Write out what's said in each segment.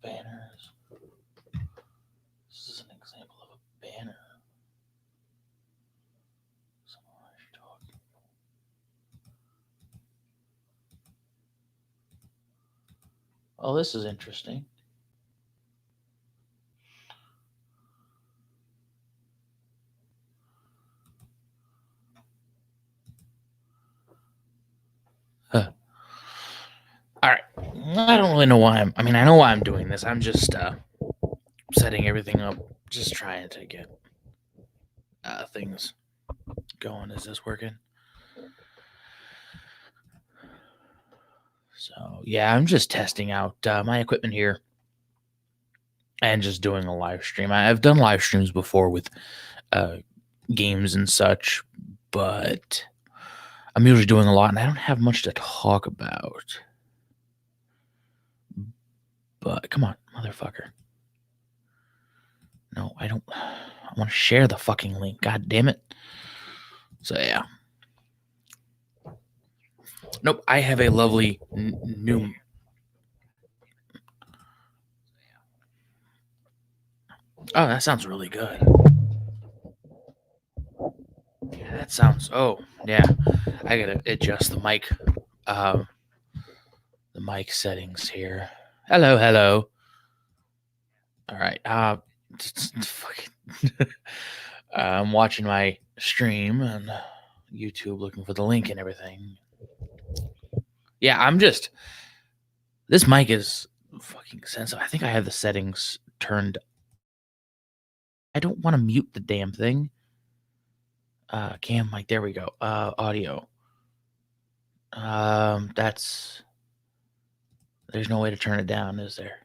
Banners. This is an example of a banner. Oh, this is interesting. Huh. All right. I don't really know why I know why I'm doing this. I'm just setting everything up, just trying to get things going. Is this working? So, yeah, I'm just testing out my equipment here and just doing a live stream. I've done live streams before with games and such, but I'm usually doing a lot and I don't have much to talk about. But come on, motherfucker. No, I don't. I want to share the fucking link. God damn it. So, yeah. Nope, I have a lovely new... Oh, that sounds really good. Yeah, that sounds... Oh, yeah. I gotta adjust the mic. The mic settings here. Hello. All right. I'm watching my stream on YouTube, looking for the link and everything. Yeah, I'm just... This mic is fucking sensitive. I think I have the settings turned... I don't want to mute the damn thing. Cam mic, there we go. Audio. That's... There's no way to turn it down, is there?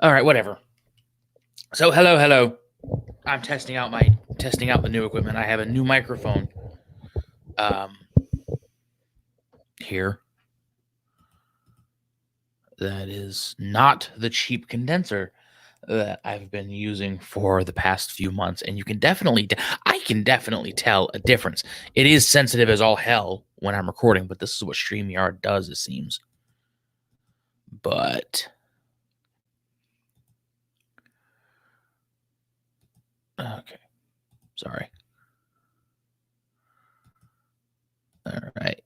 All right, whatever. So, hello. I'm testing out the new equipment. I have a new microphone. Here. That is not the cheap condenser that I've been using for the past few months, and I can definitely tell a difference. It is sensitive as all hell when I'm recording, but this is what StreamYard does, it seems. But okay, sorry. All right,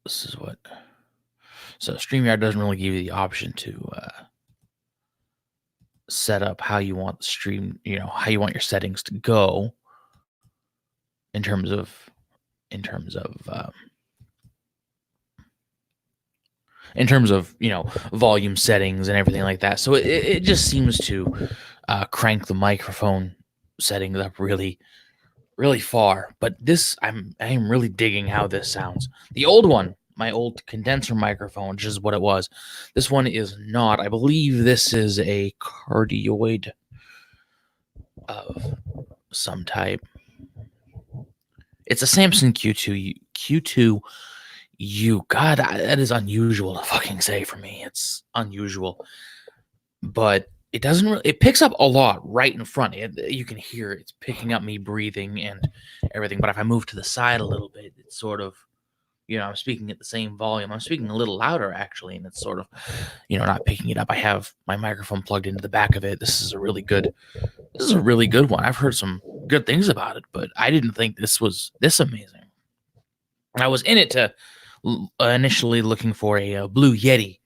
this is what. So StreamYard doesn't really give you the option to set up how you want the stream, how you want your settings to go in terms of volume settings and everything like that. So it just seems to crank the microphone settings up really, really far. But this, I am really digging how this sounds. The old one, my old condenser microphone, which is what it was. This one is not. I believe this is a cardioid of some type. It's a Samson Q2U. God, that is unusual to fucking say for me. It's unusual. But it doesn't really... It picks up a lot right in front. You can hear it's picking up me breathing and everything. But if I move to the side a little bit, it's sort of... I'm speaking at the same volume. I'm speaking a little louder, actually, and it's sort of, not picking it up. I have my microphone plugged into the back of it. This is a really good one. I've heard some good things about it, but I didn't think this was this amazing. I was in it to initially looking for a Blue Yeti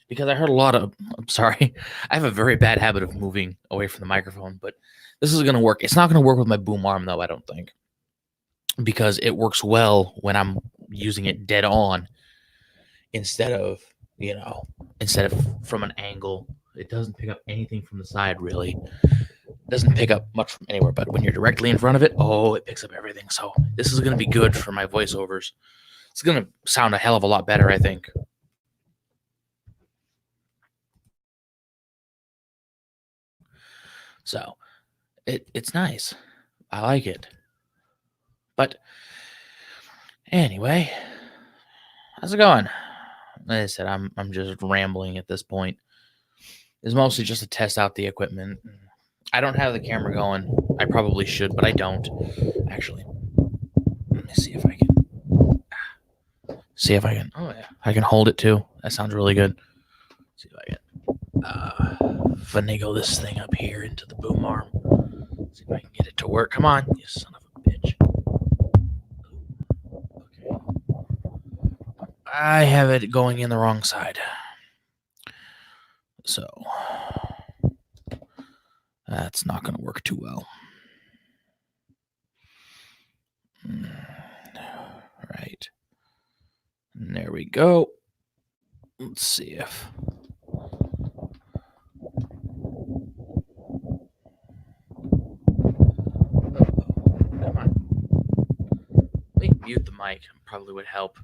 because I heard a lot of... I'm sorry. I have a very bad habit of moving away from the microphone, but this is going to work. It's not going to work with my boom arm, though, I don't think, because it works well when I'm using it dead on instead of from an angle. It doesn't pick up anything from the side, really. It doesn't pick up much from anywhere, but when you're directly in front of it, it picks up everything. So this is going to be good for my voiceovers. It's going to sound a hell of a lot better, I think. So it's nice. I like it. But anyway, how's it going? Like I said, I'm just rambling at this point. It's mostly just to test out the equipment. I don't have the camera going. I probably should, but I don't. Actually, let me see if I can. Oh yeah, I can hold it too. That sounds really good. See if I can finagle this thing up here into the boom arm. See if I can get it to work. Come on, you son of a bitch. Okay. I have it going in the wrong side. So that's not going to work too well. Right. And there we go. Let's see if. Come on. Let me mute the mic. Probably would help.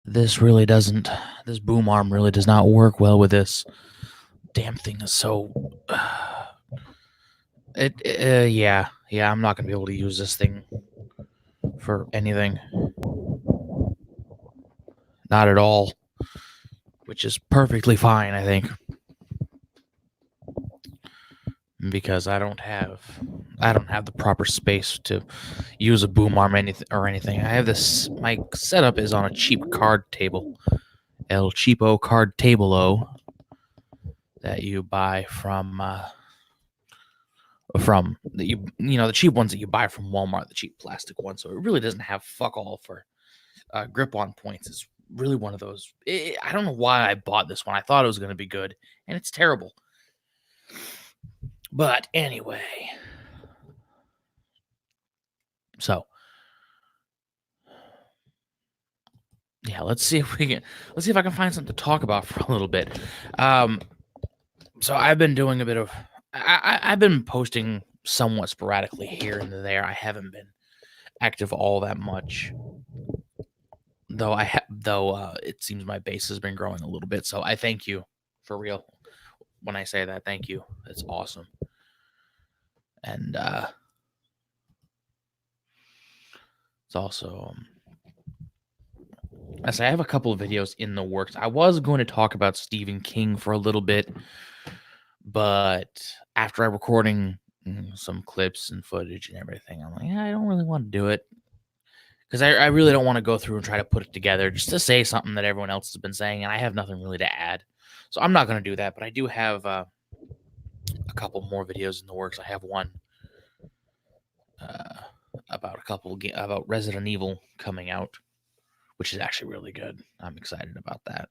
This really doesn't. This boom arm really does not work well with this. Damn thing is so. Yeah. I'm not gonna be able to use this thing for anything. Not at all. Which is perfectly fine, I think. Because I don't have the proper space to use a boom arm or anything. I have this. My setup is on a cheap card table, El Cheapo card table O, that you buy from the cheap ones that you buy from Walmart, the cheap plastic ones. So it really doesn't have fuck all for grip-on points. It's really one of those. I don't know why I bought this one. I thought it was going to be good, and it's terrible. But anyway, so yeah, let's see if I can find something to talk about for a little bit. So I've been doing a bit of. I've been posting somewhat sporadically here and there. I haven't been active all that much, though. It seems my base has been growing a little bit. So I thank you for real. When I say that, thank you. It's awesome. And it's also. As I have a couple of videos in the works. I was going to talk about Stephen King for a little bit, but after I recording some clips and footage and everything, I'm like, I don't really want to do it because I really don't want to go through and try to put it together just to say something that everyone else has been saying, and I have nothing really to add. So I'm not going to do that, but I do have a couple more videos in the works. I have one about Resident Evil coming out, which is actually really good. I'm excited about that.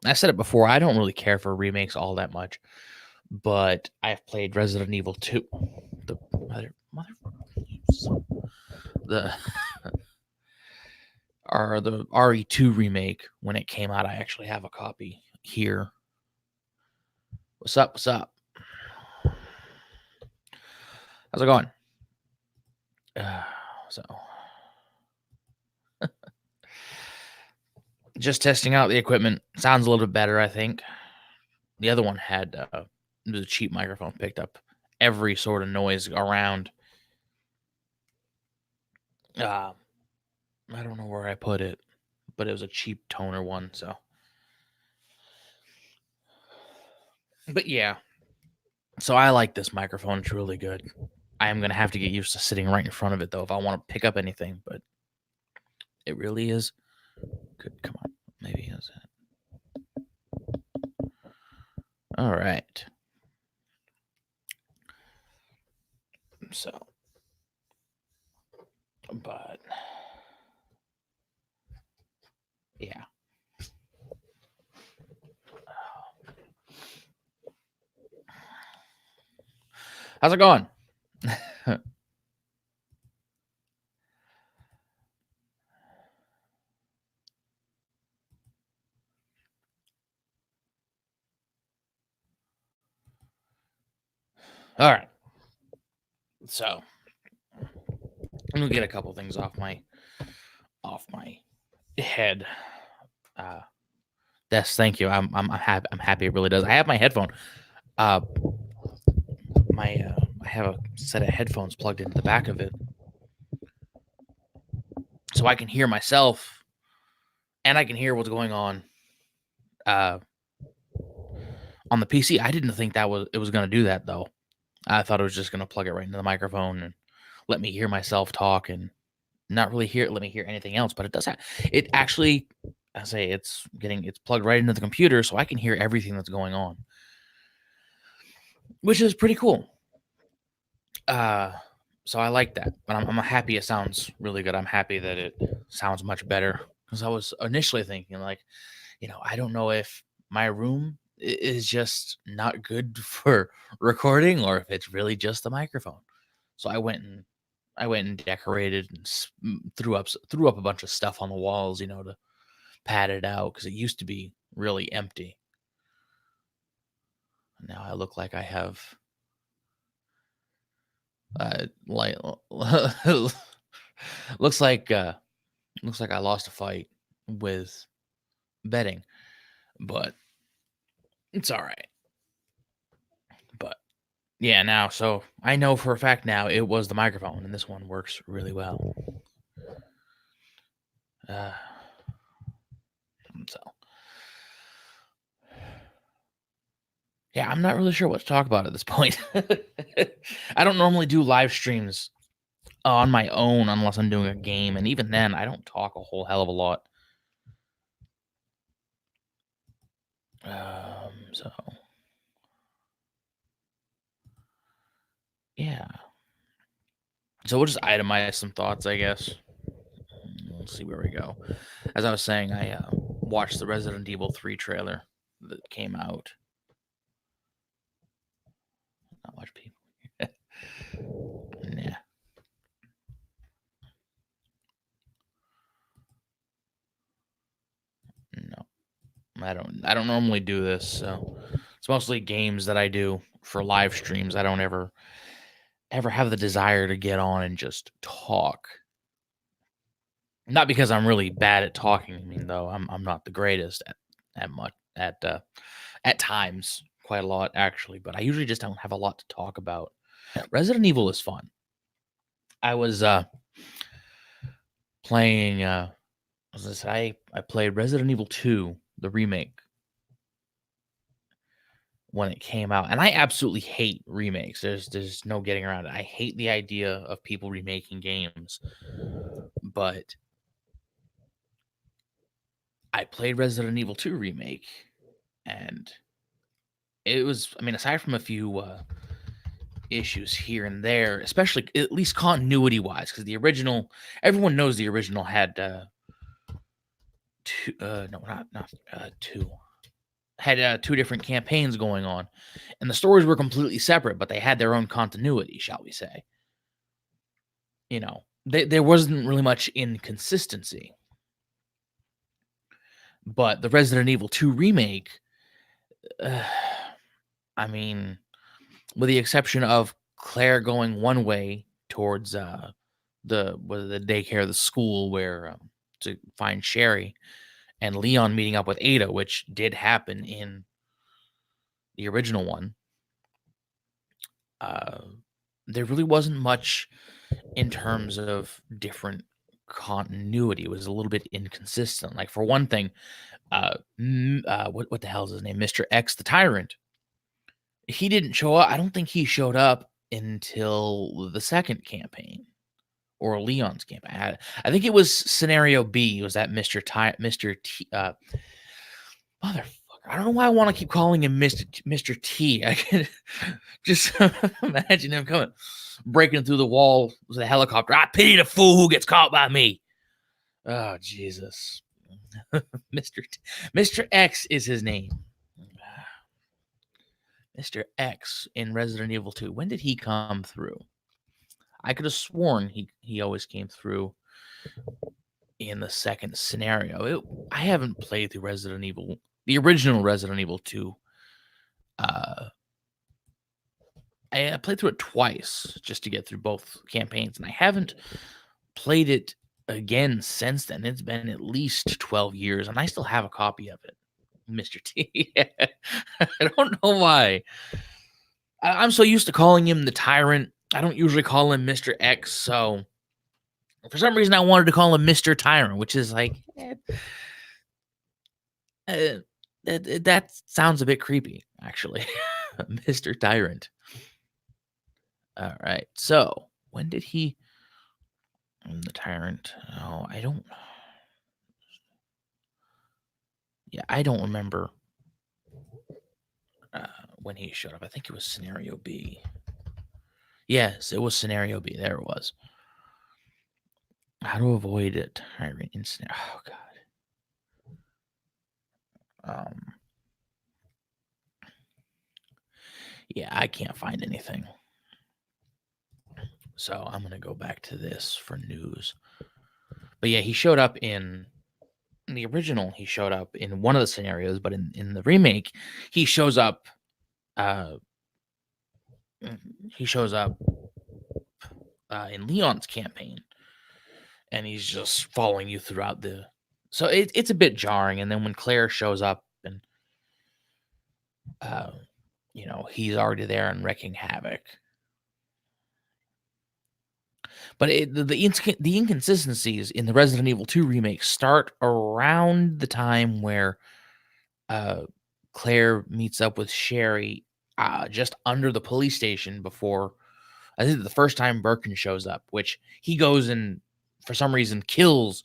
I said it before, I don't really care for remakes all that much, but I've played Resident Evil 2. The the RE2 remake when it came out. I actually have a copy here. What's up? How's it going? So just testing out the equipment. Sounds a little bit better, I think. The other one had it was a cheap microphone, picked up every sort of noise around. I don't know where I put it, but it was a cheap toner one. So, but yeah. So I like this microphone. It's really good. I am gonna have to get used to sitting right in front of it though if I want to pick up anything. But it really is good. Come on, maybe is it? All right. So, but yeah. How's it going? All right. So I'm gonna get a couple things off my head. Yes, thank you. I'm happy. I'm happy. It really does. I have my headphone. I have a set of headphones plugged into the back of it, so I can hear myself, and I can hear what's going on On the PC, I didn't think it was gonna do that, though. I thought it was just gonna plug it right into the microphone and let me hear myself talk and not really let me hear anything else, but it does it actually, I say it's plugged right into the computer, so I can hear everything that's going on, which is pretty cool. So I like that, but I'm happy it sounds really good. I'm happy that it sounds much better because I was initially thinking like, I don't know if my room is just not good for recording or if it's really just the microphone. So I went and decorated and threw up a bunch of stuff on the walls, to pad it out because it used to be really empty. Now I look like I have like looks like I lost a fight with betting, but it's all right. But yeah, now so I know for a fact now it was the microphone, and this one works really well. Uh, so yeah, I'm not really sure what to talk about at this point. I don't normally do live streams on my own unless I'm doing a game, and even then, I don't talk a whole hell of a lot. So yeah. So we'll just itemize some thoughts, I guess. We'll see where we go. As I was saying, I watched the Resident Evil 3 trailer that came out. Not much people. Nah. No. I don't normally do this, so it's mostly games that I do for live streams. I don't ever have the desire to get on and just talk. Not because I'm really bad at talking. I mean, though I'm not the greatest at much at times, quite a lot actually, but I usually just don't have a lot to talk about. Resident Evil is fun. I was playing I played Resident Evil 2, the remake, when it came out, and I absolutely hate remakes. There's no getting around it. I hate the idea of people remaking games. But I played Resident Evil 2 remake, and it was, I mean, aside from a few issues here and there, especially at least continuity wise, because the original, everyone knows the original had two, no, not two, had two different campaigns going on, and the stories were completely separate, but they had their own continuity, shall we say? There wasn't really much inconsistency. But the Resident Evil 2 remake, I mean, with the exception of Claire going one way towards the daycare, the school where to find Sherry, and Leon meeting up with Ada, which did happen in the original one. There really wasn't much in terms of different continuity. It was a little bit inconsistent. Like for one thing, what the hell is his name? Mr. X, the Tyrant. He didn't show up. I don't think he showed up until the second campaign or Leon's campaign. I think it was scenario B. Was that Mr. T? Motherfucker. I don't know why I want to keep calling him Mr. T. I can just imagine him coming, breaking through the wall with a helicopter. I pity the fool who gets caught by me. Oh, Jesus. Mr. X is his name. Mr. X in Resident Evil 2. When did he come through? I could have sworn he always came through in the second scenario. I haven't played the original Resident Evil 2. I played through it twice just to get through both campaigns, and I haven't played it again since then. It's been at least 12 years, and I still have a copy of it. Mr. T. I don't know why. I'm so used to calling him the Tyrant. I don't usually call him Mr. X, so for some reason I wanted to call him Mr. Tyrant, which is like that sounds a bit creepy. actually. Mr. Tyrant. All right. So when did he the Tyrant? Oh, I don't. Yeah, I don't remember when he showed up. I think it was Scenario B. Yes, it was Scenario B. There it was. How to avoid a tyrant in scenario? Oh god. Yeah, I can't find anything. So I'm gonna go back to this for news. But yeah, he showed up in the original. He showed up in one of the scenarios, but in the remake, he shows up. Uh, he shows up in Leon's campaign, and he's just following you throughout the. So it's a bit jarring. And then when Claire shows up and uh, he's already there and wreaking havoc. But the inconsistencies in the Resident Evil 2 remake start around the time where Claire meets up with Sherry just under the police station before I think the first time Birkin shows up, which he goes and for some reason kills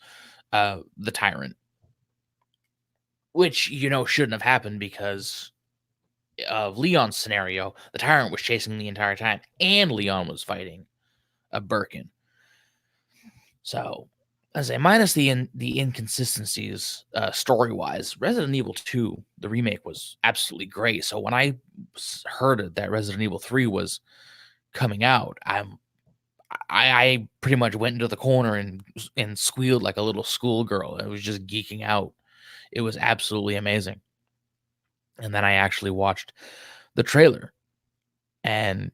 the tyrant, which shouldn't have happened because of Leon's scenario. The tyrant was chasing the entire time, and Leon was fighting a Birkin. So, as I say, minus the inconsistencies story wise, Resident Evil 2, the remake, was absolutely great. So when I heard that Resident Evil 3 was coming out, I pretty much went into the corner and squealed like a little schoolgirl. I was just geeking out. It was absolutely amazing. And then I actually watched the trailer, and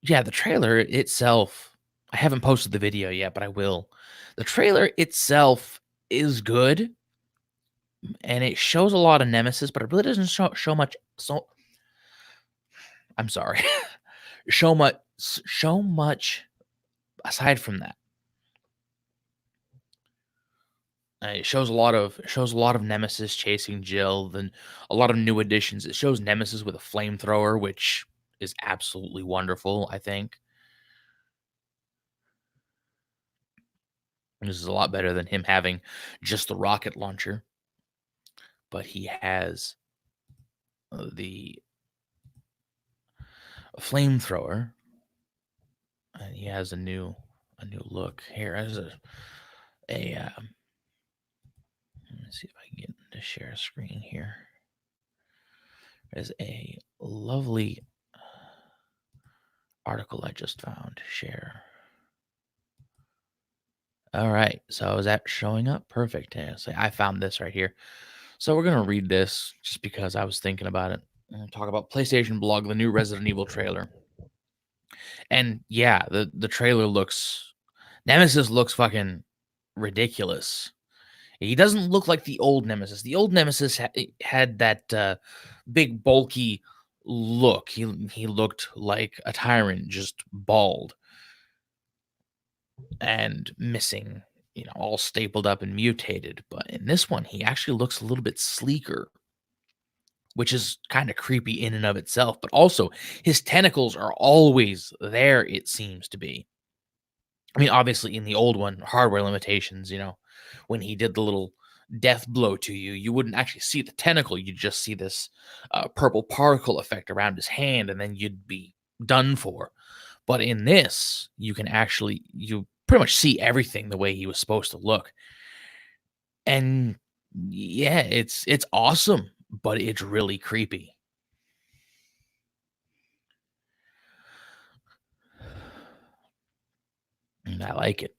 yeah, the trailer itself. I haven't posted the video yet, but I will. The trailer itself is good, and it shows a lot of Nemesis, but it really doesn't show much. So I'm sorry, show much aside from that. It shows a lot of Nemesis chasing Jill, then a lot of new additions. It shows Nemesis with a flamethrower, which is absolutely wonderful. I think this is a lot better than him having just the rocket launcher, but he has the flamethrower, and he has a new look here. As a let me see if I can get to share a screen here. There's a lovely article I just found. Share. All right, so is that showing up? Perfect. Yeah, so I found this right here. So we're gonna read this just because I was thinking about it. Talk about PlayStation Blog, the new Resident Evil trailer. And yeah, the trailer looks Nemesis looks fucking ridiculous. He doesn't look like the old Nemesis. The old Nemesis had that big bulky look. He looked like a tyrant, just bald and missing, all stapled up and mutated. But in this one, he actually looks a little bit sleeker, which is kind of creepy in and of itself. But also, his tentacles are always there, it seems to be. I mean, obviously, in the old one, hardware limitations, when he did the little death blow to you, you wouldn't actually see the tentacle. You'd just see this purple particle effect around his hand, and then you'd be done for. But in this, you pretty much see everything the way he was supposed to look. And yeah, it's awesome, but it's really creepy. And I like it.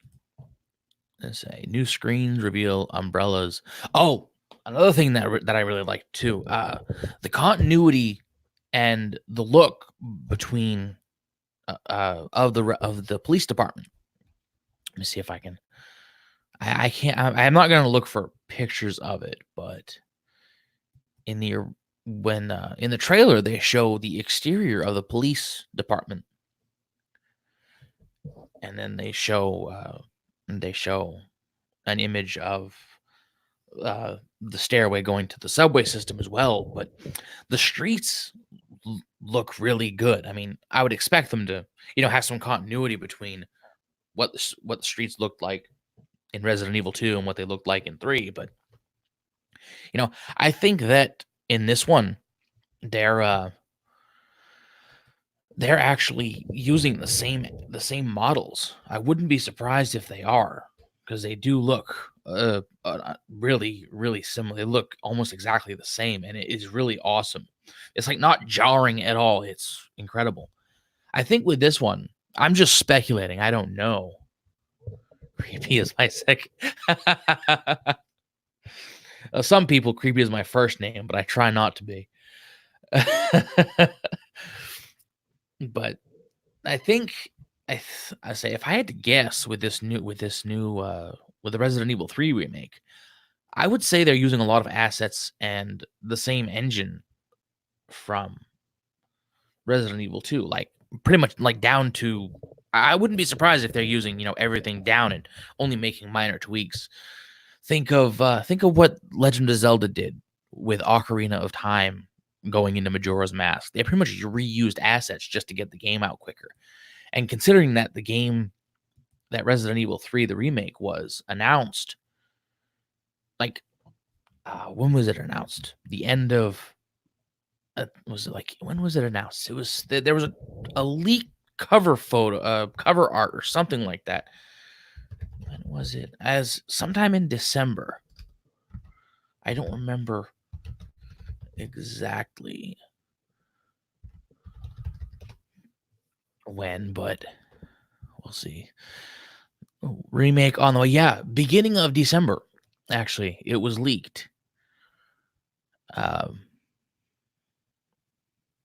Let's say new screens reveal umbrellas. Oh, another thing that I really like too, the continuity and the look between of the police department. Let me see if I can. I can't. I'm not going to look for pictures of it, but in the when in the trailer they show the exterior of the police department, and then they show an image of the stairway going to the subway system as well. But the streets look really good. I mean, I would expect them to, have some continuity between what the streets looked like in Resident Evil 2 and what they looked like in 3. But I think that in this one, they're uh, they're actually using the same models. I wouldn't be surprised if they are, because they do look really really similar. They look almost exactly the same, and it is really awesome. It's like not jarring at all. It's incredible. I think with this one, I'm just speculating. I don't know. Creepy is my second. Some people, creepy is my first name, but I try not to be. But I think I say if I had to guess with the Resident Evil 3 remake, I would say they're using a lot of assets and the same engine from Resident Evil 2, like pretty much like down to I wouldn't be surprised if they're using, everything down and only making minor tweaks. Think of what Legend of Zelda did with Ocarina of Time going into Majora's Mask. They pretty much reused assets just to get the game out quicker. And considering that that Resident Evil 3, the remake, was announced, like, when was it announced? The end of, was it like, when was it announced? It was, there was a leaked cover photo, cover art or something like that. When was it? As sometime in December. I don't remember exactly when, but we'll see. Remake on the way. Yeah, beginning of December. Actually, it was leaked. Um,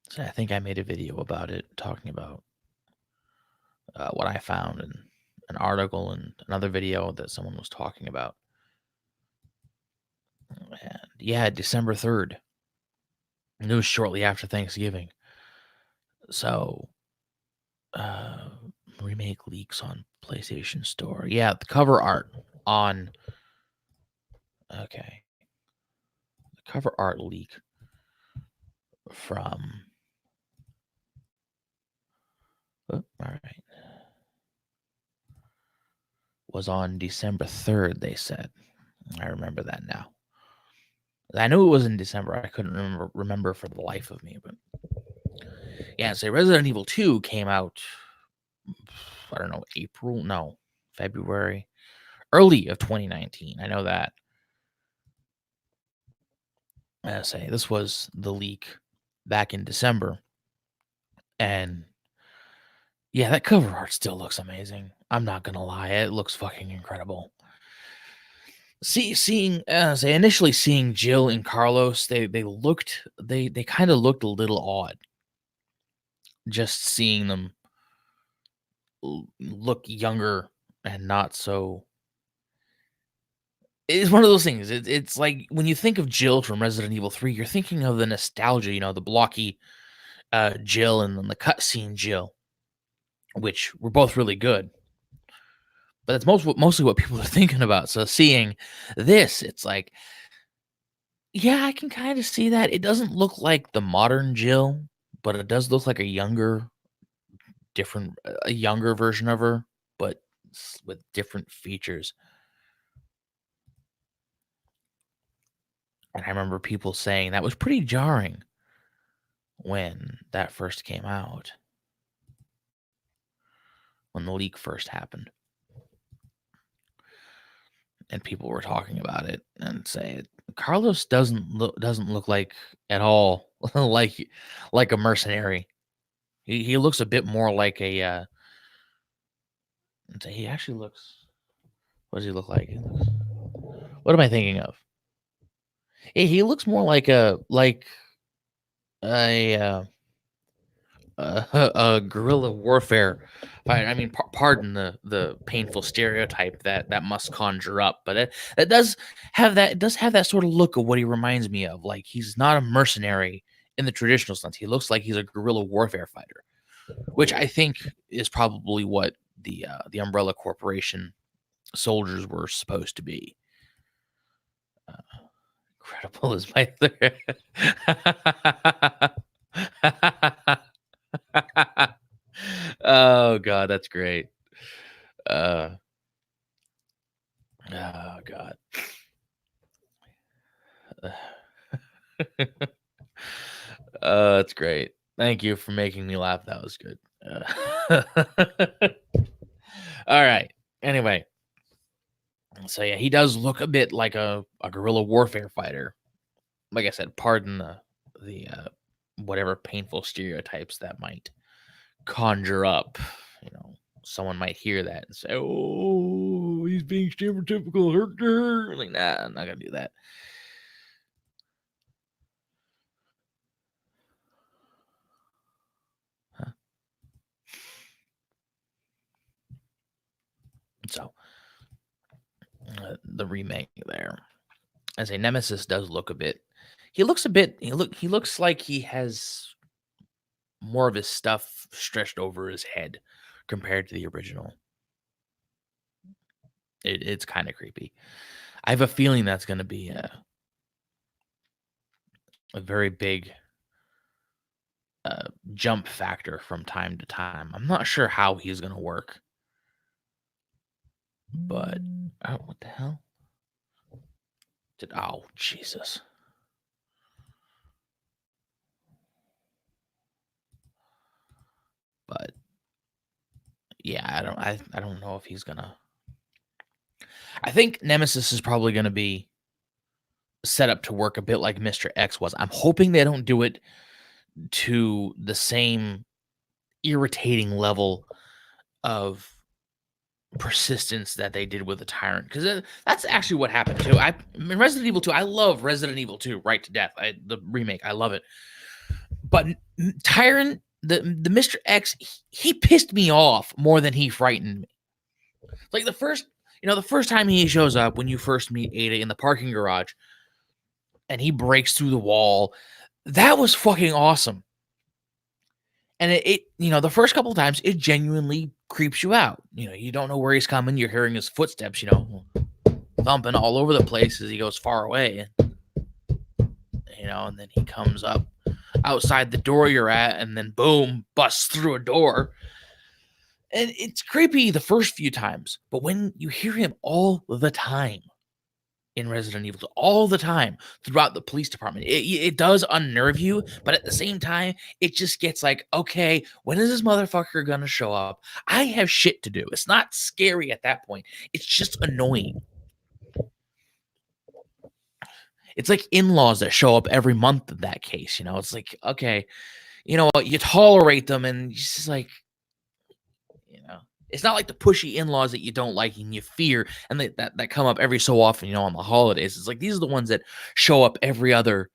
so I think I made a video about it, talking about what I found in an article and another video that someone was talking about. And yeah, December 3rd. And it was shortly after Thanksgiving. So, uh, remake leaks on PlayStation Store. Yeah, the cover art on. Okay. The cover art leak from. Oh, all right. Was on December 3rd, they said. I remember that now. I knew it was in December. I couldn't remember for the life of me, but yeah, so Resident Evil 2 came out, I don't know, April? No, February. Early of 2019. I know that. I say this was the leak back in December. And yeah, that cover art still looks amazing. I'm not gonna lie, it looks fucking incredible. Initially seeing Jill and Carlos, they kind of looked a little odd. Just seeing them look younger and not so. It's one of those things. It's like when you think of Jill from Resident Evil 3, you're thinking of the nostalgia, the blocky Jill and then the cutscene Jill, which were both really good. But that's mostly what people are thinking about. So seeing this, it's like, yeah, I can kind of see that. It doesn't look like the modern Jill, but it does look like a younger version of her, but with different features. And I remember people saying that was pretty jarring when that first came out, when the leak first happened. And people were talking about it and say Carlos doesn't look like at all like a mercenary. He looks a bit more like a he actually looks. What does he look like? What am I thinking of? He looks more like a a guerrilla warfare. I mean, pardon the painful stereotype that must conjure up, but it does have that. It does have that sort of look of what he reminds me of. Like he's not a mercenary in the traditional sense. He looks like he's a guerrilla warfare fighter, which I think is probably what the Umbrella Corporation soldiers were supposed to be. try to pull his mic there. Oh god, that's great. Uh, oh god. That's great. Thank you for making me laugh. That was good. All right. Anyway, so yeah, he does look a bit like a guerrilla warfare fighter. Like I said, pardon the whatever painful stereotypes that might conjure up. You know, someone might hear that and say, "Oh, he's being stereotypical." Hurt. Like, nah, I'm not gonna do that. Huh. So, the remake there, I say Nemesis does look a bit. He looks a bit. He looks like he has more of his stuff stretched over his head compared to the original. It's kind of creepy. I have a feeling that's going to be a very big jump factor from time to time. I'm not sure how he's going to work, but oh, what the hell? Oh, Jesus. But yeah, I don't know if he's gonna. I think Nemesis is probably gonna be set up to work a bit like Mr. X was. I'm hoping they don't do it to the same irritating level of persistence that they did with the Tyrant, because that's actually what happened too. In Resident Evil 2, I love Resident Evil 2 right to death. The remake, I love it. But Tyrant, the Mr. X, he pissed me off more than he frightened me. Like the first time he shows up when you first meet Ada in the parking garage and he breaks through the wall, that was fucking awesome. And it the first couple of times it genuinely creeps you out. You don't know where he's coming. You're hearing his footsteps, thumping all over the place as he goes far away. And then he comes up outside the door you're at and then boom, busts through a door. And it's creepy the first few times, but when you hear him all the time in Resident Evil, all the time throughout the police department, it does unnerve you, but at the same time, it just gets like, okay, when is this motherfucker gonna show up? I have shit to do. It's not scary at that point. It's just annoying. It's like in-laws that show up every month in that case. It's like, okay, you know what, you tolerate them and it's just like, it's not like the pushy in-laws that you don't like and you fear and that come up every so often, on the holidays. It's like these are the ones that show up every other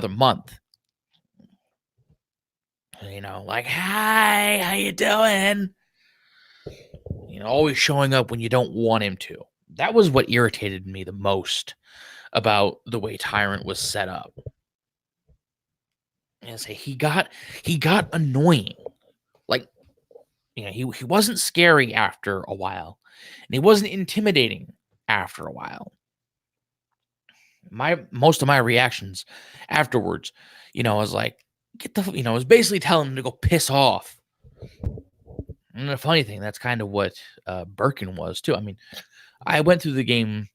month. Like, hi, how you doing? Always showing up when you don't want him to. That was what irritated me the most about the way Tyrant was set up. And say he got annoying. Like, he wasn't scary after a while, and he wasn't intimidating after a while. Most of my reactions afterwards, I was like, I was basically telling him to go piss off. And the funny thing, that's kind of what Birkin was too. I mean, I went through the game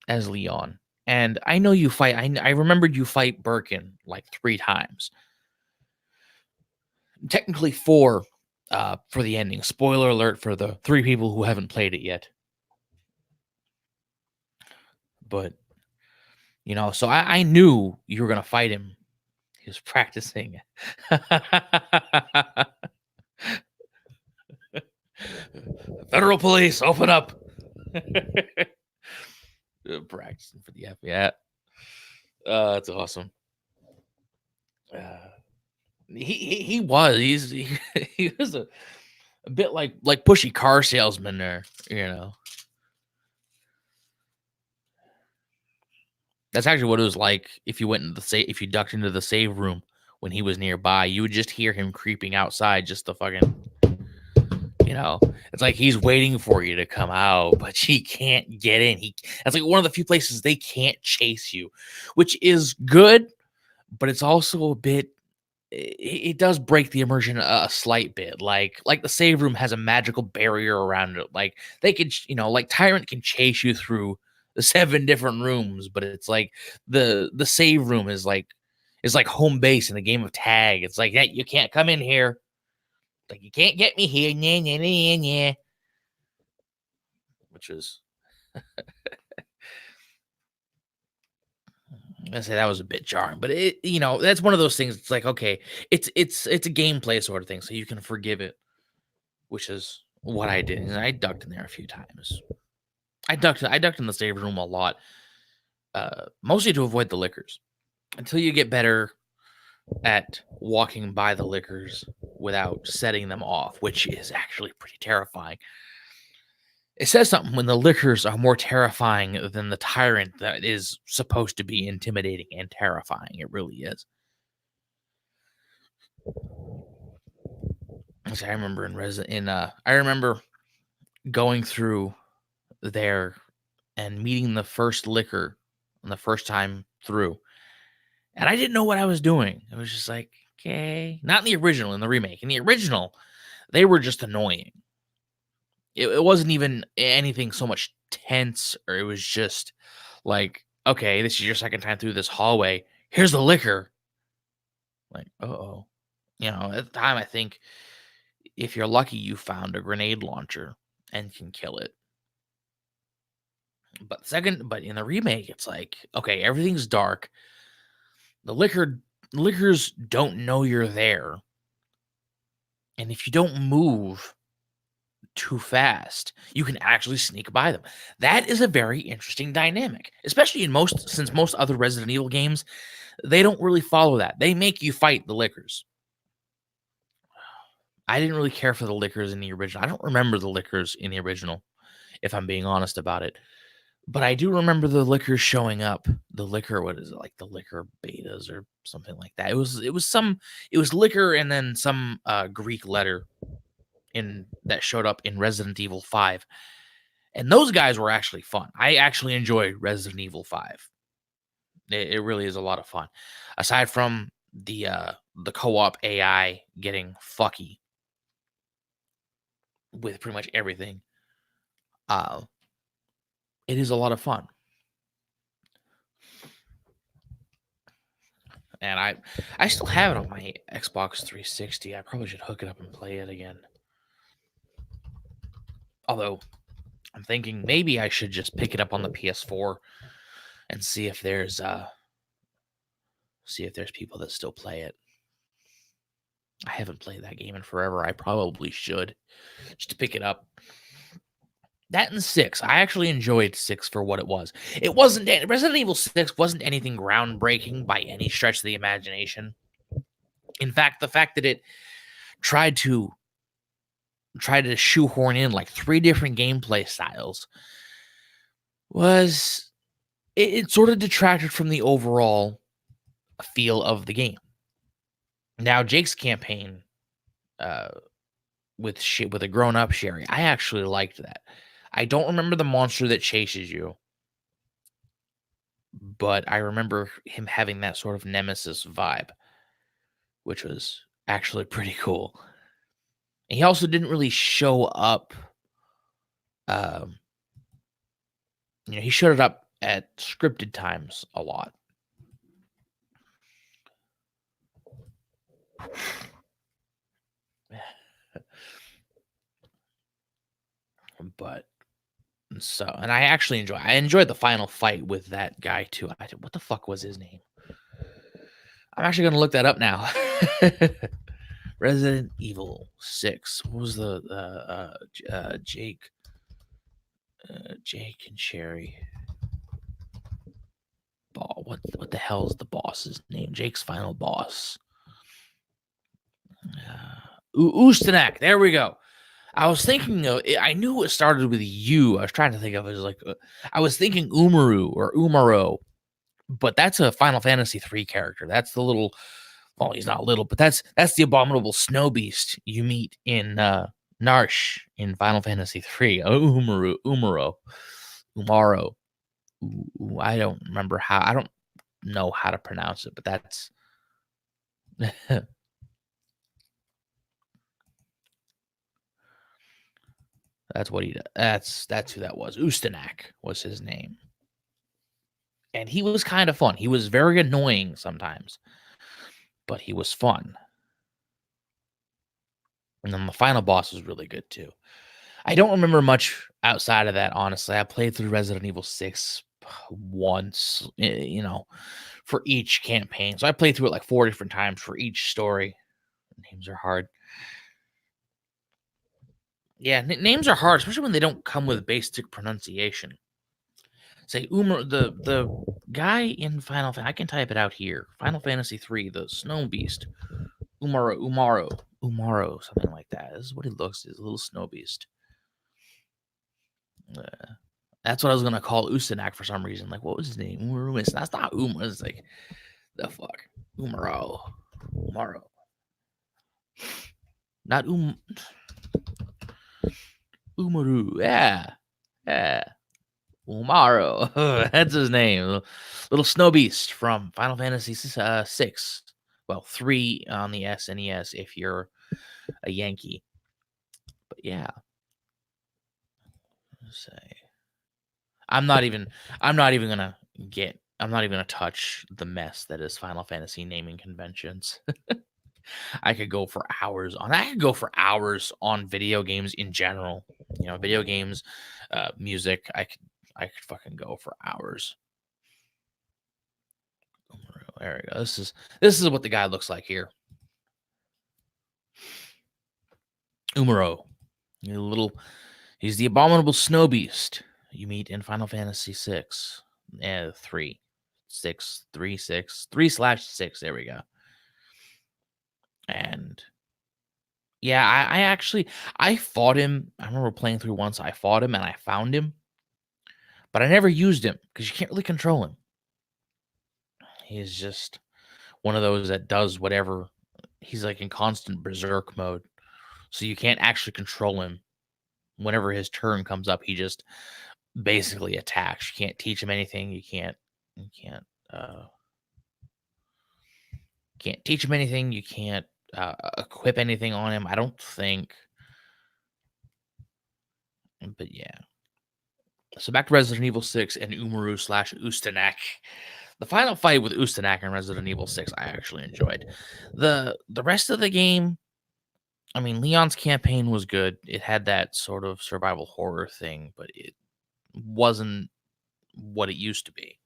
as Leon, and I know you fight. I remembered you fight Birkin like 3 times. Technically 4 for the ending. Spoiler alert for the 3 people who haven't played it yet. But so I knew you were gonna fight him. He was practicing. Federal police, open up. Practicing for the FBI. That's awesome. He was a bit like pushy car salesman there, That's actually what it was like if you went into if you ducked into the save room when he was nearby. You would just hear him creeping outside just to fucking You know, it's like he's waiting for you to come out, but he can't get in. That's like one of the few places they can't chase you, which is good, but it's also a bit. It does break the immersion a slight bit. Like the save room has a magical barrier around it. Like they could, like Tyrant can chase you through the 7 different rooms, but it's like the save room is like home base in the game of tag. It's like that you can't come in here. Like you can't get me here. Nah, nah, nah, nah. Which is I say that was a bit jarring, but that's one of those things. It's like, okay, it's a gameplay sort of thing, so you can forgive it, which is what I did. And I ducked in there a few times. I ducked in the save room a lot, mostly to avoid the lickers. Until you get better at walking by the lickers without setting them off, which is actually pretty terrifying. It says something when the lickers are more terrifying than the tyrant that is supposed to be intimidating and terrifying. It really is. I remember I remember going through there and meeting the first licker on the first time through. And I didn't know what I was doing. It was just like, okay. Not in the original, in the remake. In the original, they were just annoying. It wasn't even anything so much tense, or it was just like, okay, this is your second time through this hallway. Here's the liquor. Like, oh. At the time, I think if you're lucky, you found a grenade launcher and can kill it. But in the remake, it's like, okay, everything's dark. The liquors don't know you're there. And if you don't move too fast, you can actually sneak by them. That is a very interesting dynamic, especially since most other Resident Evil games, they don't really follow that. They make you fight the lickers. I didn't really care for the lickers in the original. I don't remember the lickers in the original, if I'm being honest about it. But I do remember the liquor showing up. The liquor, what is it, like the liquor betas or something like that? It was liquor and then some Greek letter that showed up in Resident Evil 5. And those guys were actually fun. I actually enjoyed Resident Evil 5. It really is a lot of fun. Aside from the co-op AI getting fucky with pretty much everything. It is a lot of fun. And I still have it on my Xbox 360. I probably should hook it up and play it again. Although I'm thinking maybe I should just pick it up on the PS4 and see if there's people that still play it. I haven't played that game in forever. I probably should just to pick it up. That and 6. I actually enjoyed 6 for what it was. Resident Evil 6 wasn't anything groundbreaking by any stretch of the imagination. In fact, the fact that it tried to shoehorn in like 3 different gameplay styles was it sort of detracted from the overall feel of the game. Now, Jake's campaign with a grown-up Sherry, I actually liked that. I don't remember the monster that chases you, but I remember him having that sort of nemesis vibe, which was actually pretty cool. And he also didn't really show up. He showed up at scripted times a lot. But and I enjoyed the final fight with that guy too. What the fuck was his name? I'm actually gonna look that up now. Resident Evil 6. What was the Jake? Jake and Sherry. What the hell is the boss's name? Jake's final boss. Ustanak. There we go. I was thinking I knew it started with U. I was trying to think of it as like I was thinking Umaru or Umaro, but that's a Final Fantasy 3 character. That's the little. Well, he's not little, but that's the abominable snow beast you meet in Narsh in Final Fantasy 3. Umaro. I don't remember how. I don't know how to pronounce it, but that's that's what he. That's who that was. Ustanak was his name, and he was kind of fun. He was very annoying sometimes, but he was fun. And then the final boss was really good too. I don't remember much outside of that, honestly. I played through Resident Evil 6 once, for each campaign. So I played through it like 4 different times for each story. Names are hard. Yeah, names are hard, especially when they don't come with basic pronunciation. Say the guy in I can type it out here. Final Fantasy 3, the Snow Beast. Umaro, something like that. This is what he looks. He's a little snow beast. That's what I was gonna call Ustanak for some reason. Like, what was his name? Umarumis. That's not Uma. It's like the fuck. Umaro. Not Umaru. Yeah. Umaro. That's his name. Little snow beast from Final Fantasy 6. Well, 3 on the SNES if you're a Yankee. But yeah. Let's say I'm not even gonna touch the mess that is Final Fantasy naming conventions. I could go for hours on video games in general. Video games, music. I could fucking go for hours. There we go. This is what the guy looks like here. Umaro. He's the abominable snow beast you meet in Final Fantasy 6. 3. 6, 3, 6, 3/6. There we go. And yeah, I fought him. I remember playing through once. I fought him and I found him, but I never used him because you can't really control him. He's just one of those that does whatever. He's like in constant berserk mode, so you can't actually control him. Whenever his turn comes up, he just basically attacks. You can't teach him anything. You can't teach him anything. You can't equip anything on him. I don't think. But yeah. So back to Resident Evil 6 and Umaru / Ustanak. The final fight with Ustanak in Resident Evil 6, I actually enjoyed. The rest of the game, I mean, Leon's campaign was good. It had that sort of survival horror thing, but it wasn't what it used to be.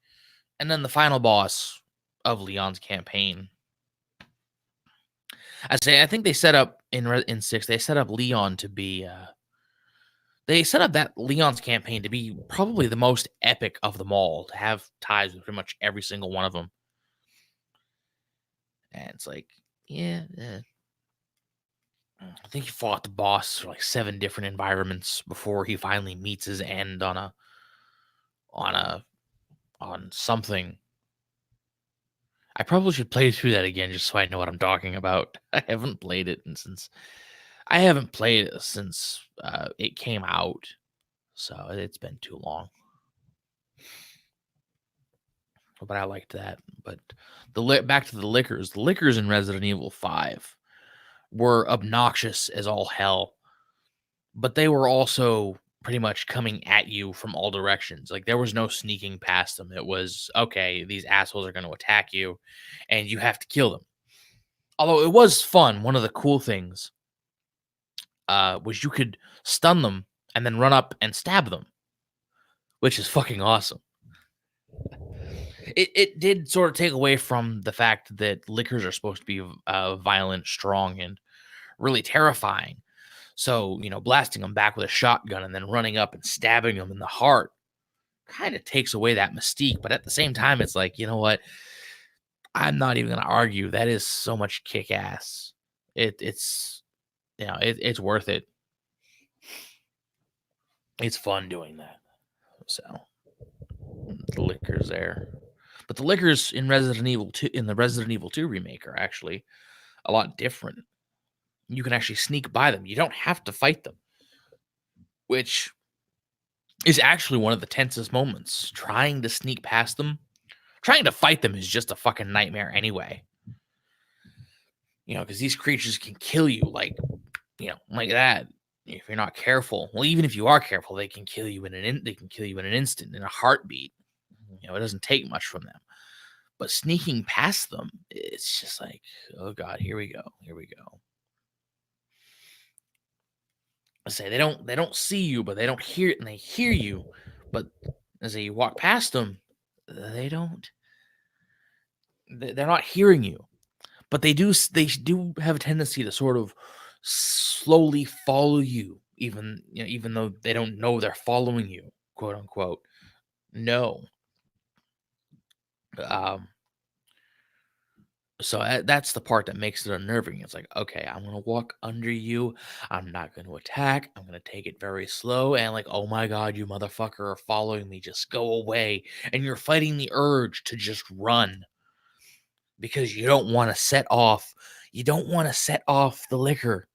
And then the final boss of Leon's campaign, I think they set up in 6, they set up Leon to be they set up that Leon's campaign to be probably the most epic of them all, to have ties with pretty much every single one of them. And it's like, yeah. I think he fought the boss for like 7 different environments before he finally meets his end on something. I probably should play through that again just so I know what I'm talking about. I haven't played it since it came out, so it's been too long. But I liked that. But back to the Lickers. The Lickers in Resident Evil 5 were obnoxious as all hell, but they were also pretty much coming at you from all directions. Like, there was no sneaking past them. It was, okay, these assholes are going to attack you, and you have to kill them. Although it was fun, one of the cool things was you could stun them and then run up and stab them, which is fucking awesome. It did sort of take away from the fact that Lickers are supposed to be violent, strong, and really terrifying. So, blasting them back with a shotgun and then running up and stabbing them in the heart kind of takes away that mystique. But at the same time, it's like, you know what? I'm not even going to argue. That is so much kick ass. It's worth it. It's fun doing that. So the Lickers there. But the Lickers in the Resident Evil 2 remake are actually a lot different. You can actually sneak by them. You don't have to fight them, which is actually one of the tensest moments. Trying to sneak past them, trying to fight them is just a fucking nightmare anyway. Because these creatures can kill you like that if you're not careful. Well, even if you are careful, they can kill you in an instant, in a heartbeat. It doesn't take much from them. But sneaking past them, it's just like, oh god, here we go. I say they don't see you, but they don't hear it, and they hear you. But as you walk past them, they're not hearing you. But they do have a tendency to sort of slowly follow you, even though they don't know they're following you, quote unquote. No. So that's the part that makes it unnerving. It's like, okay, I'm gonna walk under you. I'm not gonna attack. I'm gonna take it very slow. And like, oh my god, you motherfucker are following me. Just go away. And you're fighting the urge to just run because you don't want to set off. You don't want to set off the liquor.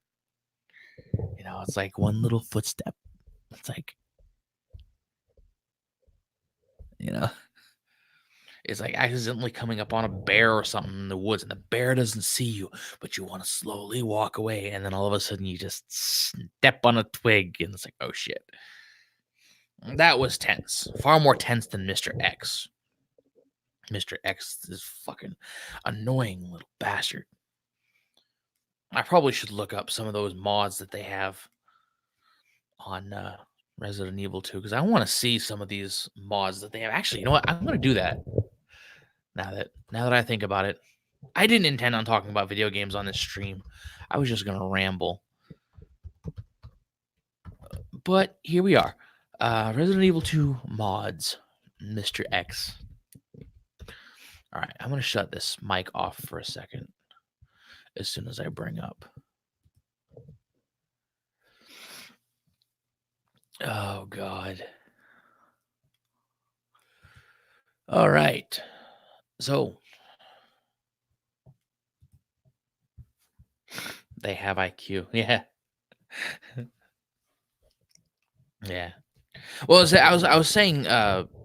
It's like one little footstep. It's like, it's like accidentally coming up on a bear or something in the woods, and the bear doesn't see you, but you want to slowly walk away, and then all of a sudden you just step on a twig, and it's like, oh shit. That was tense. Far more tense than Mr. X. Mr. X is fucking annoying little bastard. I probably should look up some of those mods that they have on Resident Evil 2, because I want to see some of these mods that they have. Actually, you know what? I'm going to do that. Now that I think about it, I didn't intend on talking about video games on this stream. I was just gonna ramble, but here we are. Resident Evil 2 mods, Mr. X. All right, I'm gonna shut this mic off for a second as soon as I bring up. Oh God. All right. So they have IQ. Yeah. Yeah. Well, I was saying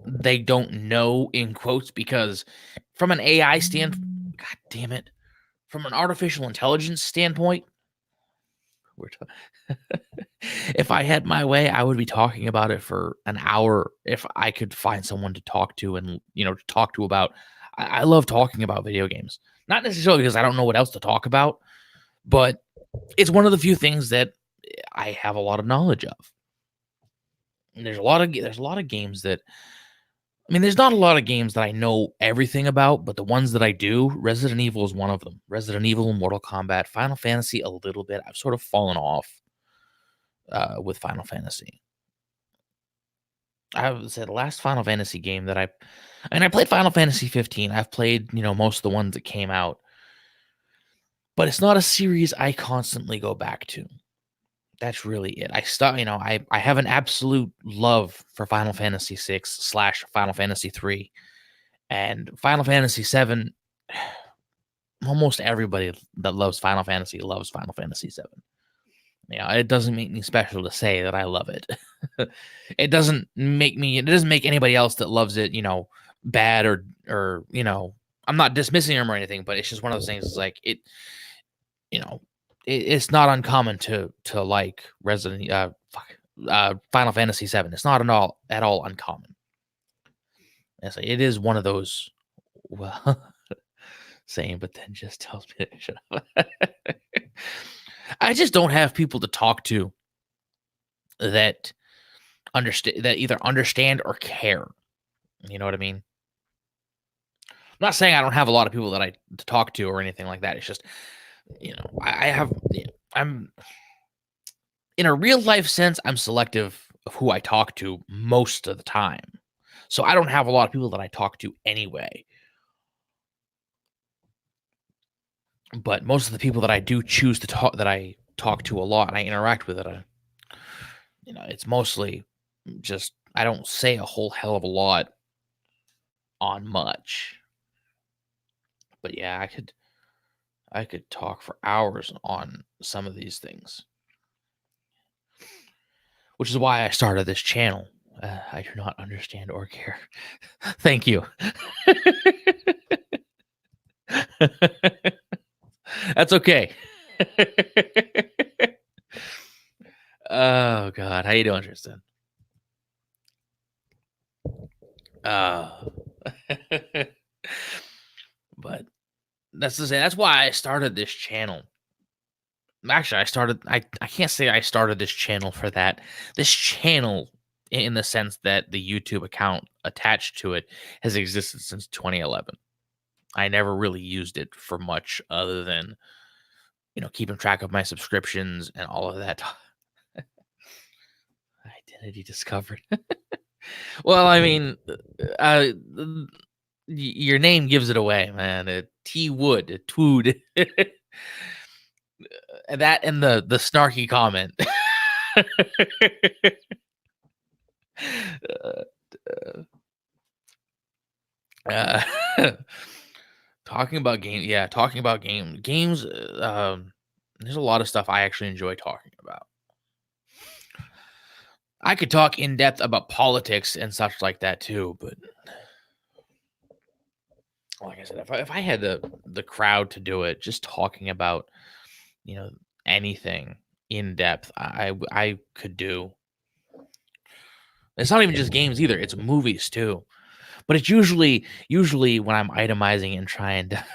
they don't know in quotes because from an AI standpoint, god damn it, from an artificial intelligence standpoint, if I had my way, I would be talking about it for an hour if I could find someone to talk to and to talk to about. I love talking about video games, not necessarily because I don't know what else to talk about, but it's one of the few things that I have a lot of knowledge of. And there's a lot of games that there's not a lot of games that I know everything about, but the ones that I do, Resident Evil is one of them. Resident Evil, Mortal Kombat, Final Fantasy a little bit. I've sort of fallen off with Final Fantasy. I would say the last Final Fantasy game that I played Final Fantasy 15. I've played, most of the ones that came out, but it's not a series I constantly go back to. That's really it. I have an absolute love for Final Fantasy 6 / Final Fantasy 3 and Final Fantasy 7. Almost everybody that loves Final Fantasy loves Final Fantasy 7. It doesn't make me special to say that I love it. It doesn't make anybody else that loves it, bad or I'm not dismissing them or anything, but it's just one of those things. It's like it's not uncommon to like Final Fantasy 7. It's not at all uncommon. It is one of those, well, saying, but then just tells me to shut up. I just don't have people to talk to that either understand or care. You know what I mean? I'm not saying I don't have a lot of people that I to talk to or anything like that. It's just, I'm in a real life sense, I'm selective of who I talk to most of the time. So I don't have a lot of people that I talk to anyway. But most of the people that I do choose to talk, that I talk to a lot and I interact with it, it's mostly just I don't say a whole hell of a lot on much. But yeah, I could talk for hours on some of these things, which is why I started this channel. I do not understand or care. Thank you. That's okay. Oh God, how you doing, Tristan? Uh, but that's to say, that's why I started this channel. Actually, I can't say I started this channel for that. This channel, in the sense that the YouTube account attached to it, has existed since 2011. I never really used it for much other than, keeping track of my subscriptions and all of that. Identity discovered. Well, I mean, your name gives it away, man. T Wood, Twood. That and the snarky comment. uh, talking about games. There's a lot of stuff I actually enjoy talking about. I could talk in depth about politics and such like that too, but like I said, if I had the crowd to do it, just talking about anything in depth, I could do. It's not even just games either; it's movies too. But it's usually when I'm itemizing and trying to.